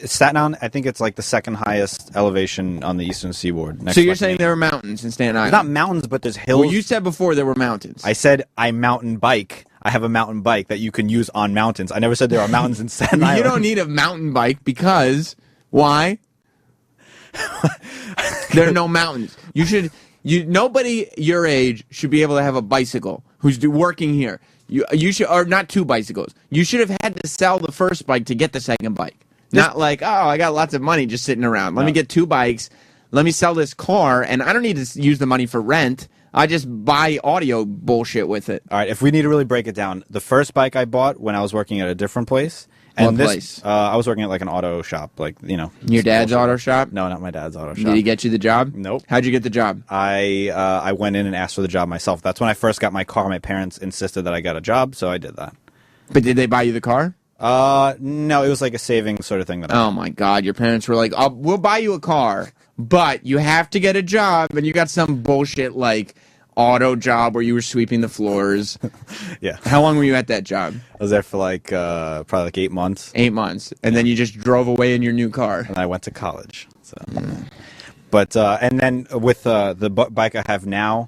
Speaker 13: Staten Island, I think it's like the second highest elevation on the eastern seaboard.
Speaker 14: So you're saying there are mountains in Staten Island?
Speaker 13: There's not mountains, but there's hills.
Speaker 14: Well, you said before there were mountains.
Speaker 13: I said I mountain bike. I have a mountain bike that you can use on mountains. I never said there are mountains in Staten Island.
Speaker 14: You don't need a mountain bike because why? There are no mountains. Nobody your age should be able to have a bicycle who's working here. You should, or not two bicycles. You should have had to sell the first bike to get the second bike. Not like, oh, I got lots of money just sitting around. Let me get two bikes. Let me sell this car, and I don't need to use the money for rent. I just buy audio bullshit with it.
Speaker 13: All right, if we need to really break it down, the first bike I bought when I was working at a different place.
Speaker 14: What place?
Speaker 13: I was working at like an auto shop, like, you know.
Speaker 14: Your dad's auto shop?
Speaker 13: No, not my dad's auto shop.
Speaker 14: Did he get you the job?
Speaker 13: Nope.
Speaker 14: How'd you get the job?
Speaker 13: I went in and asked for the job myself. That's when I first got my car. My parents insisted that I got a job, so I did that.
Speaker 14: But did they buy you the car?
Speaker 13: No, it was like a saving sort of thing.
Speaker 14: Oh my God, your parents were like, we'll buy you a car, but you have to get a job, and you got some bullshit like auto job where you were sweeping the floors.
Speaker 13: Yeah.
Speaker 14: How long were you at that job?
Speaker 13: I was there for like probably like 8 months.
Speaker 14: 8 months, and then you just drove away in your new car.
Speaker 13: And I went to college. So, but and then with the bike I have now.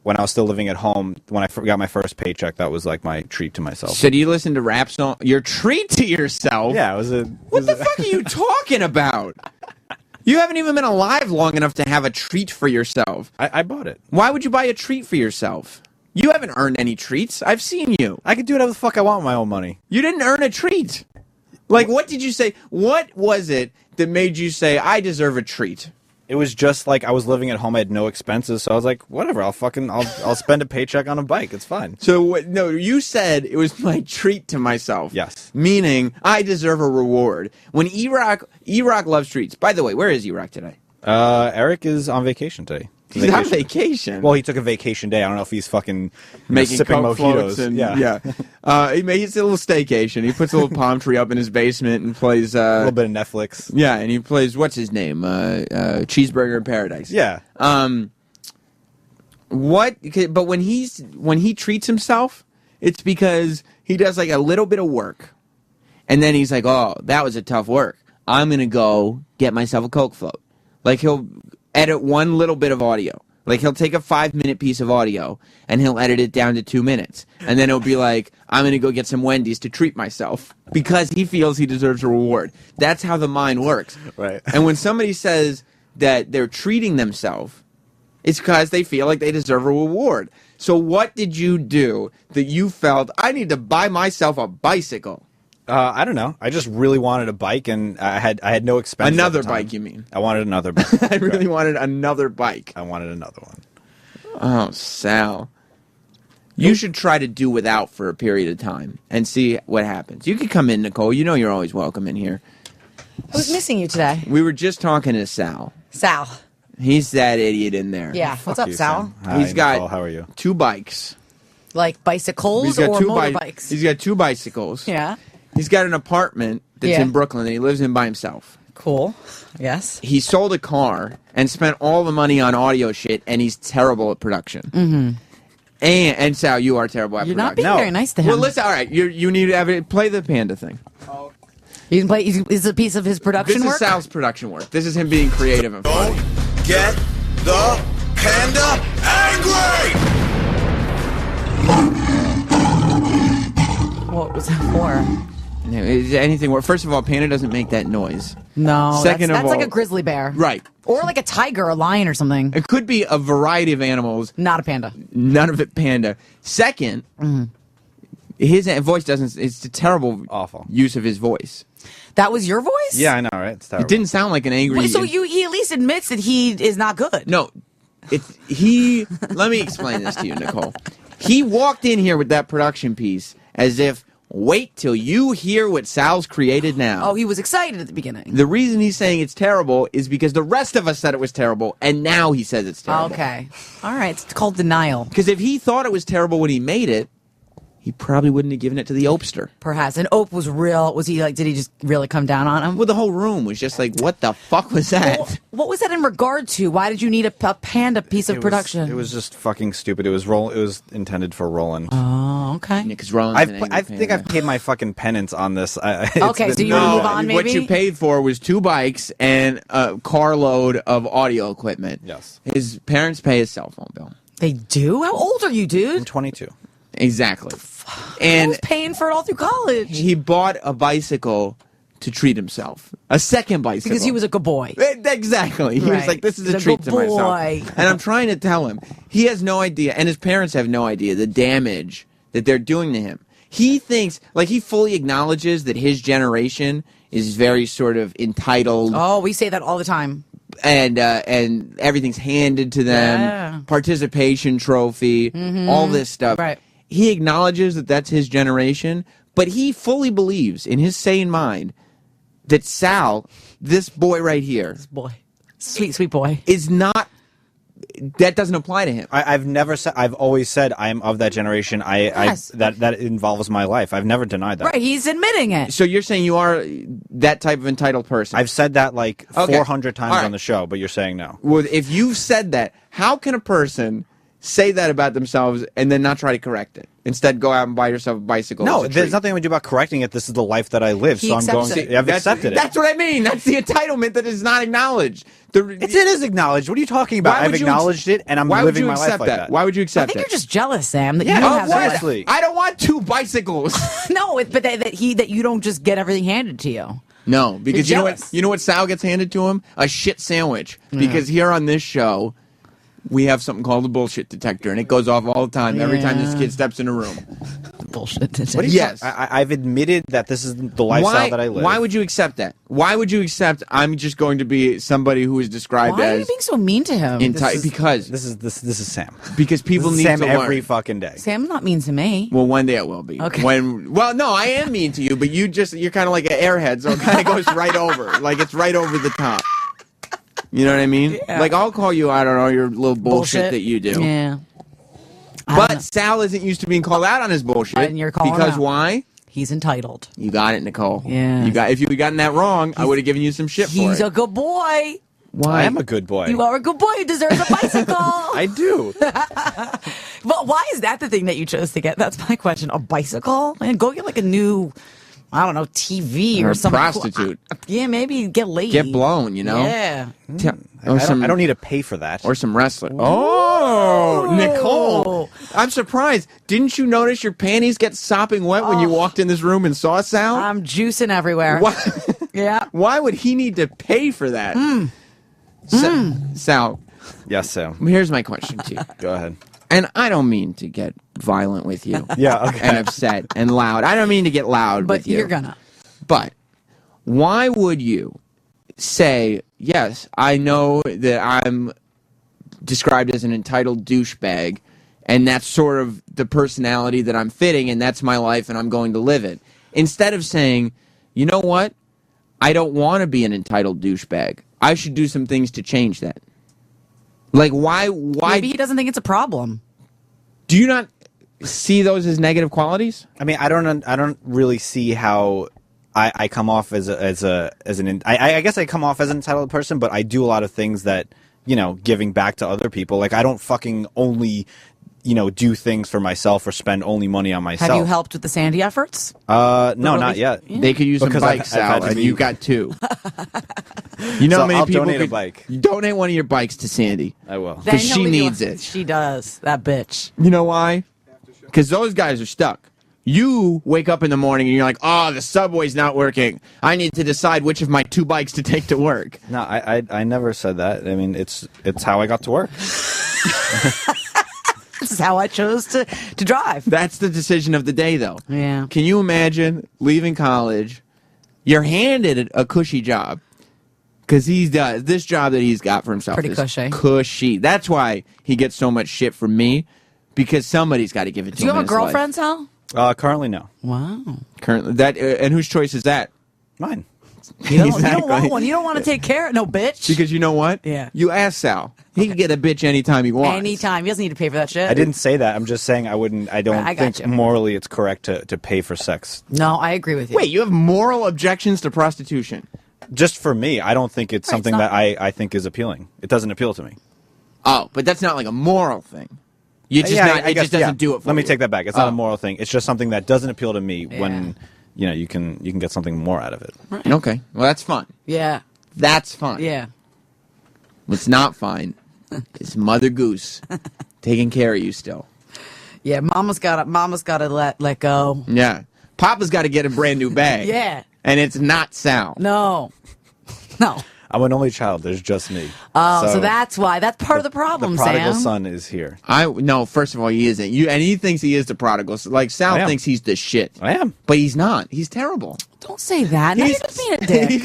Speaker 13: When I was still living at home, when I got my first paycheck, that was like my treat to myself.
Speaker 14: So do you listen to rap songs? Your treat to yourself?
Speaker 13: Yeah, it was a...
Speaker 14: What the fuck are you talking about? You haven't even been alive long enough to have a treat for yourself.
Speaker 13: I bought it.
Speaker 14: Why would you buy a treat for yourself? You haven't earned any treats. I've seen you.
Speaker 13: I could do whatever the fuck I want with my own money.
Speaker 14: You didn't earn a treat. Like, what did you say? What was it that made you say, I deserve a treat?
Speaker 13: It was just like I was living at home. I had no expenses, so I was like, whatever. I'll spend a paycheck on a bike. It's fine.
Speaker 14: So no, you said it was my treat to myself.
Speaker 13: Yes.
Speaker 14: Meaning I deserve a reward. When E-Rock loves treats. By the way, where is E-Rock today?
Speaker 13: Eric is on vacation today.
Speaker 14: He's on vacation.
Speaker 13: Well, he took a vacation day. I don't know if he's fucking
Speaker 14: making
Speaker 13: sipping
Speaker 14: Coke
Speaker 13: mojitos.
Speaker 14: And, he makes a little staycation. He puts a little palm tree up in his basement and plays
Speaker 13: a little bit of Netflix.
Speaker 14: Yeah, and he plays what's his name? Cheeseburger in Paradise.
Speaker 13: Yeah.
Speaker 14: But when he treats himself, it's because he does like a little bit of work, and then he's like, "Oh, that was a tough work. I'm gonna go get myself a Coke float." Like he'll edit one little bit of audio. Like he'll take a 5-minute piece of audio and he'll edit it down to 2 minutes. And then he'll be like, I'm going to go get some Wendy's to treat myself because he feels he deserves a reward. That's how the mind works.
Speaker 13: Right.
Speaker 14: And when somebody says that they're treating themselves, it's because they feel like they deserve a reward. So what did you do that you felt, I need to buy myself a bicycle?
Speaker 13: I don't know. I just really wanted a bike, and I had no expense.
Speaker 14: Another bike, you mean?
Speaker 13: I wanted another bike.
Speaker 14: I really wanted another bike.
Speaker 13: I wanted another one.
Speaker 14: Oh, Sal. You should try to do without for a period of time and see what happens. You could come in, Nicole. You know you're always welcome in here.
Speaker 9: Who's missing you today?
Speaker 14: We were just talking to Sal.
Speaker 9: Sal.
Speaker 14: He's that idiot in there.
Speaker 9: Yeah. What's up, Sal?
Speaker 14: He's got
Speaker 13: Nicole, how are you?
Speaker 14: 2 bikes.
Speaker 9: Like bicycles
Speaker 14: He's got
Speaker 9: or
Speaker 14: 2
Speaker 9: motorbikes?
Speaker 14: He's got 2 bicycles.
Speaker 9: Yeah.
Speaker 14: He's got an apartment that's in Brooklyn that he lives in by himself.
Speaker 9: Cool. Yes.
Speaker 14: He sold a car and spent all the money on audio shit, and he's terrible at production.
Speaker 9: Mm-hmm.
Speaker 14: And Sal, you are terrible at
Speaker 9: You're
Speaker 14: production.
Speaker 9: not being very nice to him.
Speaker 14: Well, listen, all right, you need to have it, play the panda thing.
Speaker 9: You can play. Is a piece of his production
Speaker 14: This
Speaker 9: work?
Speaker 14: is Sal's production work. This is him being creative and funny.
Speaker 10: Get the panda angry!
Speaker 9: What was that for?
Speaker 14: Is anything work? First of all, panda doesn't make that noise.
Speaker 9: No.
Speaker 14: Second
Speaker 9: that's
Speaker 14: of all,
Speaker 9: like a grizzly bear.
Speaker 14: Right.
Speaker 9: Or like a tiger, a lion, or something.
Speaker 14: It could be a variety of animals.
Speaker 9: Not a panda.
Speaker 14: None of it panda. Second, his voice doesn't. It's a terrible,
Speaker 13: awful
Speaker 14: use of his voice.
Speaker 9: That was your voice?
Speaker 13: Yeah, I know, right? It's terrible.
Speaker 14: It didn't sound like an angry.
Speaker 9: Wait, so he at least admits that he is not good.
Speaker 14: No, let me explain this to you, Nicole. He walked in here with that production piece as if, wait till you hear what Sal's created now.
Speaker 9: Oh, he was excited at the beginning.
Speaker 14: The reason he's saying it's terrible is because the rest of us said it was terrible, and now he says it's terrible.
Speaker 9: Okay. All right. It's called denial.
Speaker 14: Because if he thought it was terrible when he made it, he probably wouldn't have given it to the Opester.
Speaker 9: Perhaps. And Ope was real. Was he like, did he just really come down on him?
Speaker 14: Well, the whole room was just like, what the fuck was that?
Speaker 9: Well, what was that in regard to? Why did you need a panda piece of production?
Speaker 13: It was just fucking stupid. It was intended for Roland.
Speaker 9: Oh, okay.
Speaker 14: Because Roland.
Speaker 13: I think I've paid my fucking penance on this.
Speaker 9: Okay, so you want to move on, maybe?
Speaker 14: What you paid for was 2 bikes and a carload of audio equipment.
Speaker 13: Yes.
Speaker 14: His parents pay his cell phone bill.
Speaker 9: They do? How old are you, dude?
Speaker 13: I'm 22.
Speaker 14: Exactly.
Speaker 9: I was paying for it all through college.
Speaker 14: He bought a bicycle to treat himself. A second bicycle.
Speaker 9: Because he was a good boy.
Speaker 14: Exactly. He was
Speaker 9: Right.
Speaker 14: like, this is
Speaker 9: He's
Speaker 14: a
Speaker 9: a
Speaker 14: treat
Speaker 9: good
Speaker 14: to myself.
Speaker 9: boy.
Speaker 14: And I'm trying to tell him. He has no idea, and his parents have no idea, the damage that they're doing to him. He thinks, like, he fully acknowledges that his generation is very sort of entitled.
Speaker 9: Oh, we say that all the time.
Speaker 14: And everything's handed to them.
Speaker 9: Yeah.
Speaker 14: Participation trophy, all this stuff.
Speaker 9: Right.
Speaker 14: He acknowledges that that's his generation, but he fully believes in his sane mind that Sal, this boy right here,
Speaker 9: This boy. Sweet, sweet boy.
Speaker 14: is not. That doesn't apply to him.
Speaker 13: I've always said I am of that generation.
Speaker 9: Yes.
Speaker 13: That involves my life. I've never denied that.
Speaker 9: Right, he's admitting it.
Speaker 14: So you're saying you are that type of entitled person?
Speaker 13: I've said that like
Speaker 14: Okay.
Speaker 13: 400 times
Speaker 14: All right.
Speaker 13: on the show, but you're saying no.
Speaker 14: Well, if you've said that, how can a person say that about themselves and then not try to correct it? Instead, go out and buy yourself a bicycle.
Speaker 13: No,
Speaker 14: as a
Speaker 13: there's
Speaker 14: treat.
Speaker 13: nothing I would do about correcting it. This is the life that I live,
Speaker 9: He
Speaker 13: so I'm going
Speaker 9: accepts
Speaker 13: to. I've accepted it.
Speaker 14: That's what I mean. That's the entitlement that is not acknowledged.
Speaker 13: It is acknowledged. What are you talking about?
Speaker 14: Why
Speaker 13: I've
Speaker 14: would you
Speaker 13: acknowledged it, and I'm
Speaker 14: Why would
Speaker 13: living
Speaker 14: you
Speaker 13: my
Speaker 14: accept
Speaker 13: life like that.
Speaker 14: Why would you
Speaker 9: I
Speaker 14: accept
Speaker 9: think
Speaker 14: it?
Speaker 9: you're just jealous, Sam, that
Speaker 14: Yeah,
Speaker 9: you have that.
Speaker 13: obviously.
Speaker 14: I don't want 2 bicycles.
Speaker 9: No, but that you don't just get everything handed to you.
Speaker 14: No, because
Speaker 9: You're
Speaker 14: you know what?
Speaker 9: jealous.
Speaker 14: You know what Sal gets handed to him? A shit sandwich. Because here on this show, we have something called a bullshit detector, and it goes off all the time. Every time this kid steps in a room.
Speaker 9: Bullshit detector.
Speaker 13: What are you
Speaker 14: Yes.
Speaker 13: I've admitted that this is the lifestyle that I live.
Speaker 14: Why would you accept that? Why would you accept I'm just going to be somebody who is described
Speaker 9: Why are you
Speaker 14: as
Speaker 9: being so mean to him?
Speaker 14: because
Speaker 13: this is Sam.
Speaker 14: Because people
Speaker 13: This is
Speaker 14: need
Speaker 13: Sam
Speaker 14: to
Speaker 13: every
Speaker 14: learn.
Speaker 13: fucking day.
Speaker 9: Sam's not mean to me.
Speaker 14: Well, one day it will be.
Speaker 9: Okay.
Speaker 14: Well, no, I am mean to you, but you're kind of like an airhead, so it kind of goes right over. Like it's right over the top. You know what I mean?
Speaker 9: Yeah.
Speaker 14: Like I'll call you out on all your little bullshit that you do.
Speaker 9: Yeah. I don't know.
Speaker 14: But Sal isn't used to being called out on his bullshit.
Speaker 9: And you're calling
Speaker 14: because
Speaker 9: him out.
Speaker 14: why?
Speaker 9: He's entitled.
Speaker 14: You got it, Nicole.
Speaker 9: Yeah.
Speaker 14: If you had gotten that wrong, I would have given you some shit for
Speaker 9: He's
Speaker 14: it.
Speaker 9: a good boy.
Speaker 14: Why?
Speaker 13: I am a good boy.
Speaker 9: You are a good boy. You deserve a bicycle.
Speaker 13: I do.
Speaker 9: But why is that the thing that you chose to get? That's my question. A bicycle? And go get like a new, I don't know, TV or
Speaker 14: a
Speaker 9: something.
Speaker 14: prostitute.
Speaker 9: Yeah, maybe get laid.
Speaker 14: Get blown, you know?
Speaker 9: Yeah.
Speaker 13: I don't need to pay for that.
Speaker 14: Or some wrestler. Oh, Nicole. I'm surprised. Didn't you notice your panties get sopping wet when you walked in this room and saw Sal?
Speaker 9: I'm juicing everywhere.
Speaker 14: Why,
Speaker 9: Yeah.
Speaker 14: why would he need to pay for that? Sal,
Speaker 13: Yes, Sam.
Speaker 14: here's my question to you.
Speaker 13: Go ahead.
Speaker 14: And I don't mean to get violent with you.
Speaker 13: Yeah, okay.
Speaker 14: And upset and loud. I don't mean to get loud
Speaker 9: But
Speaker 14: with you.
Speaker 9: you're gonna.
Speaker 14: But why would you say, yes, I know that I'm described as an entitled douchebag, and that's sort of the personality that I'm fitting, and that's my life, and I'm going to live it. Instead of saying, you know what? I don't want to be an entitled douchebag. I should do some things to change that. Like, why
Speaker 9: Maybe he doesn't think it's a problem.
Speaker 14: do you not see those as negative qualities?
Speaker 13: I mean, I don't really see how I come off as I guess I come off as an entitled person, but I do a lot of things that, you know, giving back to other people. Like I don't fucking only, you know, do things for myself or spend only money on myself.
Speaker 9: Have you helped with the Sandy efforts?
Speaker 13: No, not yet.
Speaker 14: They could use some
Speaker 13: Because
Speaker 14: bikes,
Speaker 13: I've had
Speaker 14: Sal,
Speaker 13: to
Speaker 14: and
Speaker 13: be-
Speaker 14: you got 2. You know
Speaker 13: So
Speaker 14: how many
Speaker 13: I'll
Speaker 14: people
Speaker 13: donate a
Speaker 14: could
Speaker 13: bike.
Speaker 14: donate one of your bikes to Sandy?
Speaker 13: I will.
Speaker 9: Then
Speaker 14: Because
Speaker 9: he'll
Speaker 14: she
Speaker 9: leave you-
Speaker 14: needs it.
Speaker 9: She does. That bitch.
Speaker 14: You know why? Because those guys are stuck. You wake up in the morning and you're like, oh, the subway's not working. I need to decide which of my 2 bikes to take to work.
Speaker 13: No, I never said that. I mean, it's how I got to work.
Speaker 9: This is how I chose to drive.
Speaker 14: That's the decision of the day, though.
Speaker 9: Yeah.
Speaker 14: Can you imagine leaving college? You're handed a cushy job. Because this job that he's got for himself
Speaker 9: Pretty
Speaker 14: is
Speaker 9: cushy.
Speaker 14: cushy. That's why he gets so much shit from me. Because somebody's got to give it to
Speaker 9: Do you
Speaker 14: him.
Speaker 9: have a
Speaker 14: in his life.
Speaker 9: girlfriend, Sal?
Speaker 13: Currently, no.
Speaker 9: Wow.
Speaker 14: Currently, and whose choice is that?
Speaker 13: Mine.
Speaker 9: You don't want one. You don't want to take care of no bitch.
Speaker 14: Because you know what?
Speaker 9: Yeah.
Speaker 14: You ask Sal. He can get a bitch anytime he wants.
Speaker 9: Anytime. He doesn't need to pay for that shit.
Speaker 13: I didn't say that. I'm just saying I don't
Speaker 9: I
Speaker 13: think
Speaker 9: gotcha.
Speaker 13: morally it's correct to pay for sex.
Speaker 9: No, I agree with you.
Speaker 14: Wait, you have moral objections to prostitution?
Speaker 13: Just for me, I don't think it's
Speaker 9: Right,
Speaker 13: something
Speaker 9: it's not-
Speaker 13: that I think is appealing. It doesn't appeal to me.
Speaker 14: Oh, but that's not like a moral thing. You just it just doesn't do it for
Speaker 13: Let me
Speaker 14: you.
Speaker 13: take that back. It's not a moral thing. It's just something that doesn't appeal to me when you can get something more out of it.
Speaker 9: Right.
Speaker 14: Okay. Well, that's fine.
Speaker 9: Yeah.
Speaker 14: That's fine.
Speaker 9: Yeah.
Speaker 14: What's not fine is Mother Goose taking care of you still.
Speaker 9: Yeah, mama's gotta let go.
Speaker 14: Yeah. Papa's got to get a brand new bag.
Speaker 9: Yeah.
Speaker 14: And it's not Sal.
Speaker 9: No. No.
Speaker 13: I'm an only child. There's just me.
Speaker 9: Oh, so that's why. That's part of the problem,
Speaker 13: The prodigal
Speaker 9: Sam.
Speaker 13: son is here.
Speaker 14: No, first of all, he isn't. And he thinks he is the prodigal. Like Sal
Speaker 13: I am.
Speaker 14: thinks he's the shit.
Speaker 13: I am.
Speaker 14: But he's not. He's terrible.
Speaker 9: Don't say that. Now you're just being a dick.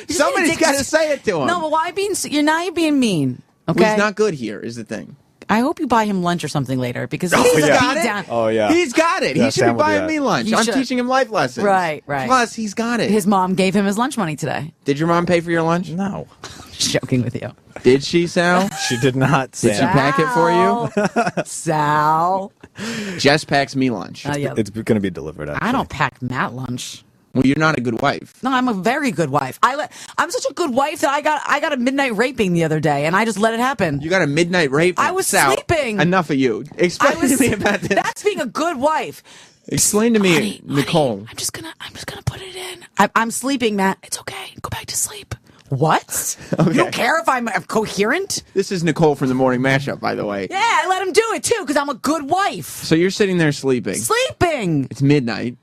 Speaker 14: Somebody's got to say it to him.
Speaker 9: No, but why you're being mean. Okay.
Speaker 14: Well, he's not good here, is the thing.
Speaker 9: I hope you buy him lunch or something later because
Speaker 14: Oh,
Speaker 9: he's
Speaker 14: yeah.
Speaker 9: got it.
Speaker 13: Oh, yeah.
Speaker 14: He's got it.
Speaker 13: Yeah,
Speaker 14: He should
Speaker 13: Sam
Speaker 14: be
Speaker 13: will do
Speaker 14: buying
Speaker 13: that.
Speaker 14: me lunch.
Speaker 9: He
Speaker 14: I'm
Speaker 9: should.
Speaker 14: teaching him life lessons.
Speaker 9: Right.
Speaker 14: Plus, he's got it.
Speaker 9: His mom gave him his lunch money today.
Speaker 14: Did your mom pay for your lunch?
Speaker 13: No.
Speaker 9: Just joking with you.
Speaker 14: Did she, Sal?
Speaker 13: She did not.
Speaker 14: Did she
Speaker 13: Sam.
Speaker 14: pack it for you?
Speaker 9: Sal.
Speaker 14: Jess packs me lunch.
Speaker 9: Yeah.
Speaker 13: It's going to be delivered. Actually.
Speaker 9: I don't pack Matt lunch.
Speaker 14: Well, you're not a good wife.
Speaker 9: No, I'm a very good wife. I'm such a good wife that I got a midnight raping the other day, and I just let it happen.
Speaker 14: You got a midnight rape?
Speaker 9: I was
Speaker 14: Sal,
Speaker 9: sleeping.
Speaker 14: Enough of you. Explain to me about this.
Speaker 9: That's being a good wife.
Speaker 14: Explain to me,
Speaker 9: Honey,
Speaker 14: Nicole.
Speaker 9: I'm just gonna put it in. I'm sleeping, Matt. It's okay. Go back to sleep. What?
Speaker 14: Okay.
Speaker 9: You don't care if I'm coherent?
Speaker 14: This is Nicole from the Morning Mashup, by the way.
Speaker 9: Yeah, I let him do it too because I'm a good wife.
Speaker 14: So you're sitting there sleeping.
Speaker 9: Sleeping.
Speaker 14: It's midnight.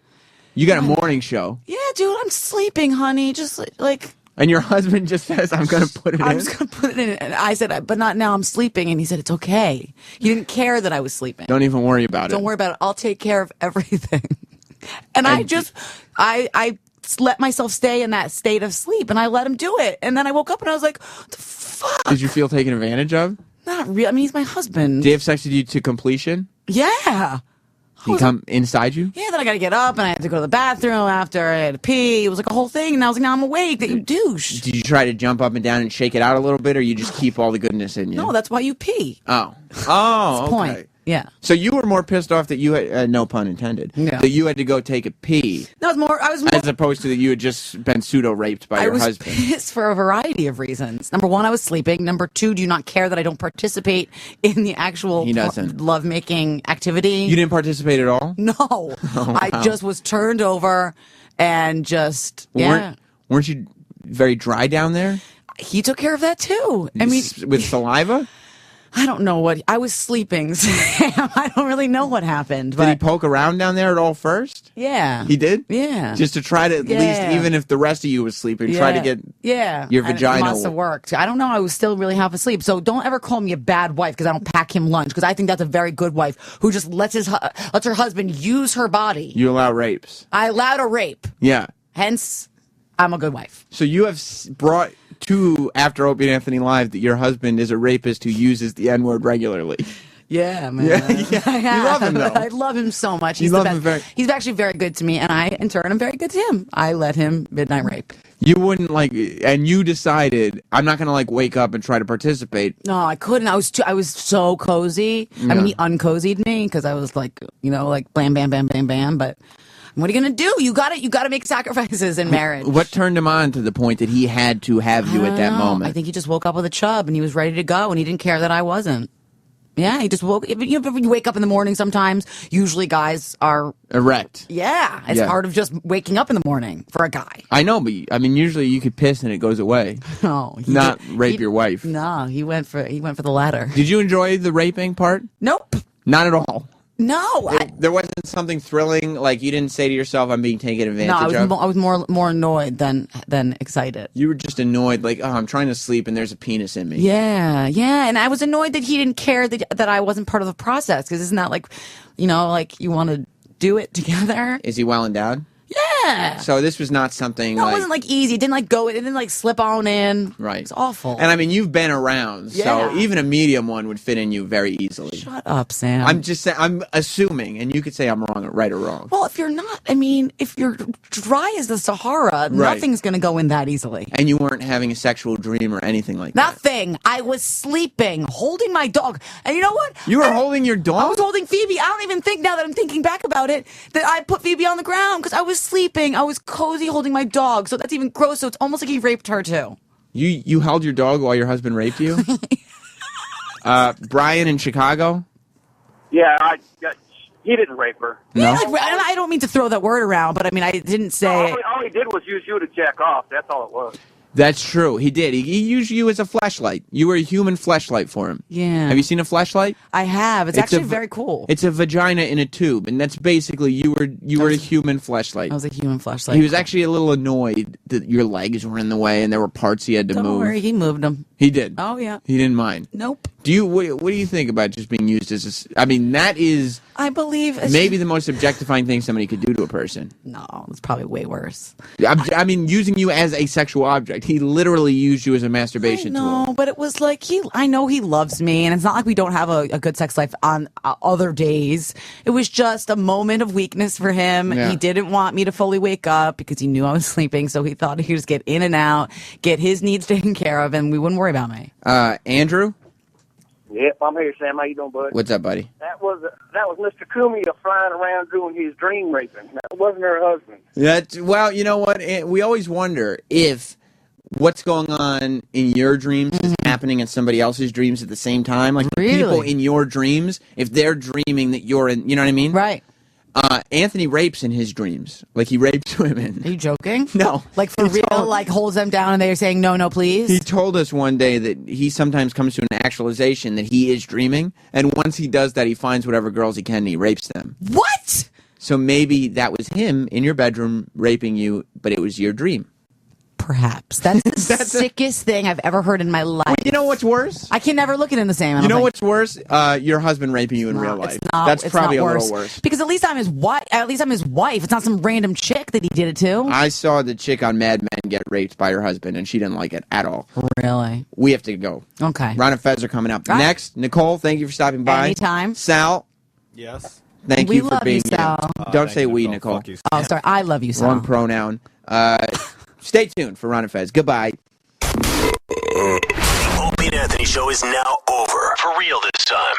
Speaker 14: You got a morning show.
Speaker 9: Yeah, dude, I'm sleeping, honey. Just like.
Speaker 14: And your husband just says, I'm going to put it in.
Speaker 9: I'm just going to put it in. And I said, but not now. I'm sleeping. And he said, it's okay. He didn't care that I was sleeping.
Speaker 14: Don't even worry about it.
Speaker 9: Don't worry about it. I'll take care of everything. And I let myself stay in that state of sleep, and I let him do it. And then I woke up and I was like, what the fuck?
Speaker 14: Did you feel taken advantage of?
Speaker 9: Not really. I mean, he's my husband.
Speaker 14: Did he have sex with you to completion?
Speaker 9: Yeah.
Speaker 14: Did he come inside you?
Speaker 9: Yeah, then I got to get up, and I had to go to the bathroom after. I had to pee. It was like a whole thing. And I was like, now I'm awake. That you douche.
Speaker 14: Did you try to jump up and down and shake it out a little bit, or you just keep all the goodness in you?
Speaker 9: No, that's why you pee.
Speaker 14: Oh.
Speaker 9: That's
Speaker 14: Oh,
Speaker 9: the
Speaker 14: okay.
Speaker 9: point. Yeah.
Speaker 14: So you were more pissed off that you had, no pun intended,
Speaker 9: Yeah.
Speaker 14: that you had to go take a pee,
Speaker 9: No, I was more.
Speaker 14: as opposed to that you had just been pseudo-raped by
Speaker 9: I
Speaker 14: your
Speaker 9: was
Speaker 14: husband.
Speaker 9: pissed for a variety of reasons. Number one, I was sleeping. Number two, do you not care that I don't participate in the actual
Speaker 14: He doesn't.
Speaker 9: lovemaking activity?
Speaker 14: You didn't participate at all?
Speaker 9: No. I just was turned over and just, yeah.
Speaker 14: Weren't you very dry down there?
Speaker 9: He took care of that too. I mean,
Speaker 14: With saliva?
Speaker 9: I don't know what, I was sleeping, Sam. I don't really know what happened.
Speaker 14: Did
Speaker 9: But
Speaker 14: he poke around down there at all first?
Speaker 9: yeah.
Speaker 14: He did?
Speaker 9: Yeah.
Speaker 14: Just to try to at
Speaker 9: Yeah.
Speaker 14: least, even if the rest of you was sleeping, try to get
Speaker 9: yeah.
Speaker 14: your
Speaker 9: And
Speaker 14: vagina.
Speaker 9: It must have worked. I don't know. I was still really half asleep. So don't ever call me a bad wife because I don't pack him lunch, because I think that's a very good wife who just lets her husband use her body.
Speaker 14: You allow rapes.
Speaker 9: I allowed a rape.
Speaker 14: Yeah.
Speaker 9: Hence, I'm a good wife.
Speaker 14: So you have brought to After Opie and Anthony Live that your husband is a rapist who uses the N-word regularly.
Speaker 9: Yeah, man.
Speaker 14: Yeah. You love him, though.
Speaker 9: I love him so much.
Speaker 14: You
Speaker 9: He's
Speaker 14: love
Speaker 9: the
Speaker 14: him
Speaker 9: best. He's actually very good to me, and I, in turn, am very good to him. I let him midnight rape.
Speaker 14: You wouldn't and you decided, I'm not going to wake up and try to participate.
Speaker 9: No, I couldn't. I was so cozy. I mean, he uncozied me because I was like, blam, bam, bam, bam, bam. But what are you gonna do? You got to make sacrifices in marriage.
Speaker 14: What turned him on to the point that he had to have you at that moment?
Speaker 9: I think he just woke up with a chub and he was ready to go, and he didn't care that I wasn't. Yeah, he just woke. You wake up in the morning sometimes. Usually, guys are
Speaker 14: erect.
Speaker 9: Yeah, it's part of just waking up in the morning for a guy.
Speaker 14: I know, but usually you could piss and it goes away.
Speaker 9: No,
Speaker 14: not rape your wife.
Speaker 9: No, he went for the latter.
Speaker 14: Did you enjoy the raping part?
Speaker 9: Nope.
Speaker 14: Not at all.
Speaker 9: No,
Speaker 14: there wasn't something thrilling. Like you didn't say to yourself, "I'm being taken advantage of."
Speaker 9: No, I was more annoyed than excited.
Speaker 14: You were just annoyed, like, "Oh, I'm trying to sleep and there's a penis in me."
Speaker 9: Yeah, and I was annoyed that he didn't care that I wasn't part of the process, because isn't that like you want to do it together?
Speaker 14: Is he well endowed?
Speaker 9: Yeah.
Speaker 14: So this was not something
Speaker 9: No,
Speaker 14: like...
Speaker 9: it wasn't like easy. It didn't like go. It didn't like slip on in.
Speaker 14: Right.
Speaker 9: It's awful.
Speaker 14: And I mean, you've been around, so
Speaker 9: Yeah.
Speaker 14: even a medium one would fit in you very easily.
Speaker 9: Shut up, Sam.
Speaker 14: I'm just saying, I'm assuming, and you could say I'm wrong, right or wrong.
Speaker 9: Well, if you're not, I mean, if you're dry as the Sahara, nothing's going to go in that easily.
Speaker 14: And you weren't having a sexual dream or anything like that.
Speaker 9: Nothing. I was sleeping, holding my dog. And you know what?
Speaker 14: You were holding your dog?
Speaker 9: I was holding Phoebe. I don't even think, now that I'm thinking back about it, that I put Phoebe on the ground because I was sleeping. I was cozy holding my dog. So that's even gross. So it's almost like he raped her, too.
Speaker 14: You held your dog while your husband raped you? Brian in Chicago?
Speaker 1: Yeah, he didn't rape her.
Speaker 14: No?
Speaker 9: I don't mean to throw that word around, but I mean, I didn't say...
Speaker 1: All he did was use you to jack off. That's all it was.
Speaker 14: That's true. He did. He used you as a fleshlight. You were a human fleshlight for him.
Speaker 9: Yeah.
Speaker 14: Have you seen a fleshlight?
Speaker 9: I have. It's actually very cool.
Speaker 14: It's a vagina in a tube, and that's basically you were a human fleshlight.
Speaker 9: I was a human fleshlight.
Speaker 14: He was actually a little annoyed that your legs were in the way and there were parts he had to move.
Speaker 9: Don't worry, he moved them.
Speaker 14: He did.
Speaker 9: Oh, yeah.
Speaker 14: He didn't mind.
Speaker 9: Nope.
Speaker 14: What do you think about just being used as I mean, that is
Speaker 9: I believe...
Speaker 14: maybe the most objectifying thing somebody could do to a person.
Speaker 9: No, it's probably way worse.
Speaker 14: I mean, using you as a sexual object. He literally used you as a masturbation tool.
Speaker 9: No, but it was like I know he loves me, and it's not like we don't have a good sex life on other days. It was just a moment of weakness for him.
Speaker 14: Yeah.
Speaker 9: He didn't want me to fully wake up because he knew I was sleeping, so he thought he'd just get in and out, get his needs taken care of, and we wouldn't worry about me.
Speaker 14: Andrew?
Speaker 16: Yep, I'm here, Sam. How you doing, bud?
Speaker 14: What's up, buddy?
Speaker 16: That was Mr. Cumia flying around doing his dream raping. That wasn't her husband.
Speaker 14: Well, you know what? We always wonder if what's going on in your dreams is happening in somebody else's dreams at the same time. Like the people in your dreams, if they're dreaming that you're in, you know what I mean?
Speaker 9: Right.
Speaker 14: Anthony rapes in his dreams. Like he rapes women.
Speaker 9: Are you joking?
Speaker 14: No.
Speaker 9: Like for real, like holds them down and they're saying, no, please?
Speaker 14: He told us one day that he sometimes comes to an actualization that he is dreaming, and once he does that, he finds whatever girls he can and he rapes them.
Speaker 9: What?
Speaker 14: So maybe that was him in your bedroom raping you, but it was your dream.
Speaker 9: Perhaps. That's the sickest thing I've ever heard in my life.
Speaker 14: Well, you know what's worse?
Speaker 9: I can never look at him the same.
Speaker 14: You know what's worse? Your husband raping you in real life. That's probably a little worse.
Speaker 9: Because at least I'm his wife. At least I'm his wife. It's not some random chick that he did it to.
Speaker 14: I saw the chick on Mad Men get raped by her husband, and she didn't like it at all.
Speaker 9: Really?
Speaker 14: We have to go.
Speaker 9: Okay.
Speaker 14: Ron and Fez are coming up.
Speaker 9: Right.
Speaker 14: Next, Nicole, thank you for stopping by.
Speaker 9: Anytime.
Speaker 14: Sal.
Speaker 4: Yes.
Speaker 14: Thank
Speaker 9: We
Speaker 14: you for
Speaker 9: love
Speaker 14: being
Speaker 9: you, Sal.
Speaker 14: here. Don't say we, Nicole.
Speaker 9: Oh, sorry. I love you, Sal.
Speaker 14: Wrong pronoun. Stay tuned for Ron and Fez. Goodbye.
Speaker 2: The Opie and Anthony show is now over. For real this time.